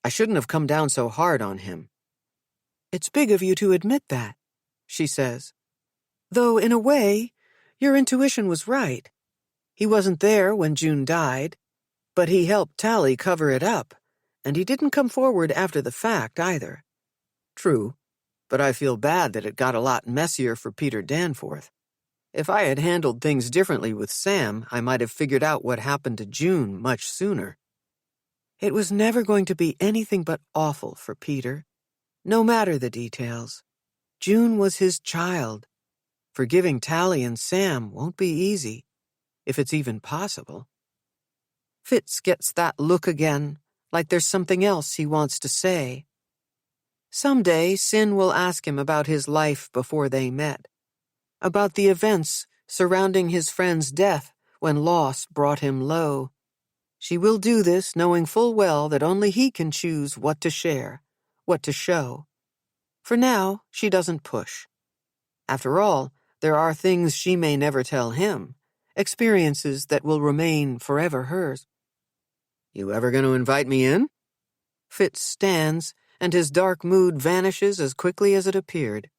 I shouldn't have come down so hard on him. It's big of you to admit that, she says. Though, in a way, your intuition was right. He wasn't there when June died, but he helped Tali cover it up, and he didn't come forward after the fact either. True, but I feel bad that it got a lot messier for Peter Danforth. If I had handled things differently with Sam, I might have figured out what happened to June much sooner. It was never going to be anything but awful for Peter, no matter the details. June was his child. Forgiving Tali and Sam won't be easy, if it's even possible. Fitz gets that look again, like there's something else he wants to say. Someday, Cyn will ask him about his life before they met, about the events surrounding his friend's death when loss brought him low. She will do this knowing full well that only he can choose what to share, what to show. For now, she doesn't push. After all, there are things she may never tell him, experiences that will remain forever hers. You ever going to invite me in? Fitz stands, and his dark mood vanishes as quickly as it appeared.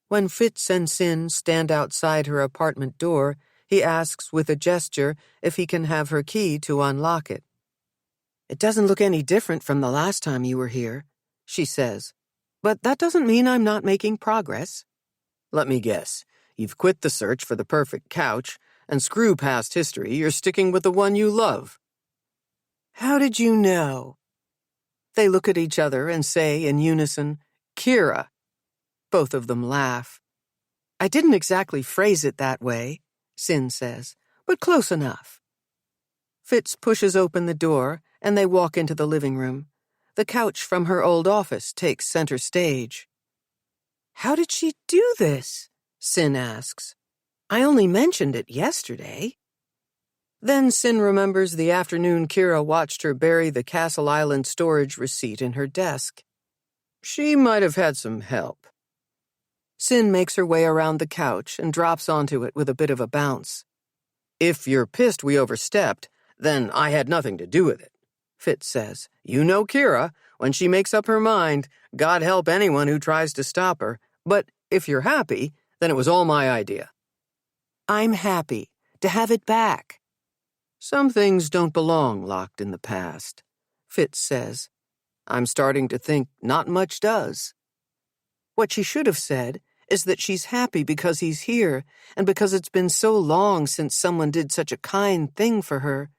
When Fitz and Cyn stand outside her apartment door, he asks with a gesture if he can have her key to unlock it. It doesn't look any different from the last time you were here, she says. But that doesn't mean I'm not making progress. Let me guess. You've quit the search for the perfect couch, and screw past history, you're sticking with the one you love. How did you know? They look at each other and say in unison, Kira. Both of them laugh. I didn't exactly phrase it that way, Cyn says, but close enough. Fitz pushes open the door, and they walk into the living room. The couch from her old office takes center stage. How did she do this? Cyn asks. I only mentioned it yesterday. Then Cyn remembers the afternoon Kira watched her bury the Castle Island storage receipt in her desk. She might have had some help. Cyn makes her way around the couch and drops onto it with a bit of a bounce. If you're pissed we overstepped, then I had nothing to do with it, Fitz says. You know Kira, when she makes up her mind, God help anyone who tries to stop her. But if you're happy, then it was all my idea. I'm happy to have it back. Some things don't belong locked in the past, Fitz says. I'm starting to think not much does. What she should have said is that she's happy because he's here and because it's been so long since someone did such a kind thing for her.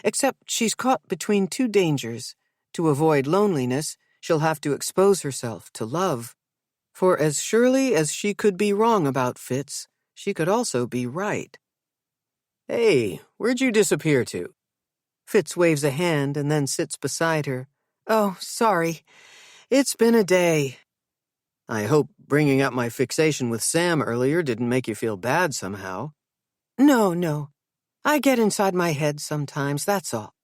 Except she's caught between two dangers. To avoid loneliness, she'll have to expose herself to love. For as surely as she could be wrong about Fitz, she could also be right. Hey, where'd you disappear to? Fitz waves a hand and then sits beside her. Oh, sorry. It's been a day. I hope bringing up my fixation with Sam earlier didn't make you feel bad somehow. No. I get inside my head sometimes, that's all.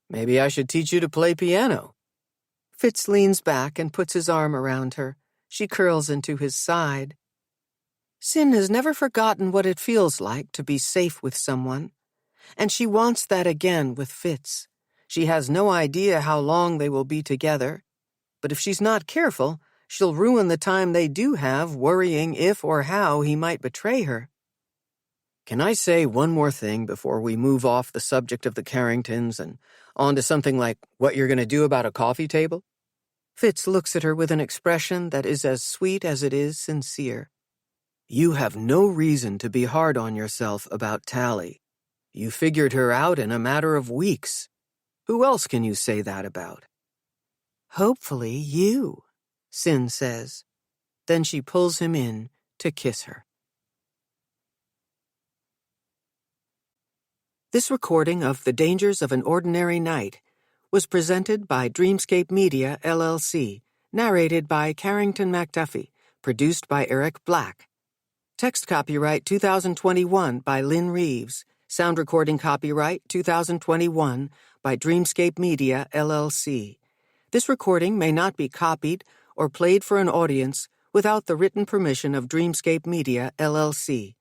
Maybe I should teach you to play piano. Fitz leans back and puts his arm around her. She curls into his side. Cyn has never forgotten what it feels like to be safe with someone, and she wants that again with Fitz. She has no idea how long they will be together, but if she's not careful, she'll ruin the time they do have worrying if or how he might betray her. Can I say one more thing before we move off the subject of the Carringtons and on to something like what you're going to do about a coffee table? Fitz looks at her with an expression that is as sweet as it is sincere. You have no reason to be hard on yourself about Tali. You figured her out in a matter of weeks. Who else can you say that about? Hopefully you, Cyn says. Then she pulls him in to kiss her. This recording of The Dangers of an Ordinary Night was presented by Dreamscape Media, LLC, narrated by Carrington McDuffie, produced by Eric Black. Text copyright 2021 by Lynne Reeves. Sound recording copyright 2021 by Dreamscape Media, LLC. This recording may not be copied or played for an audience without the written permission of Dreamscape Media, LLC.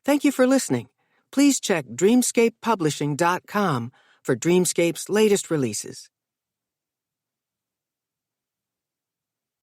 Thank you for listening. Please check dreamscapepublishing.com for Dreamscape's latest releases.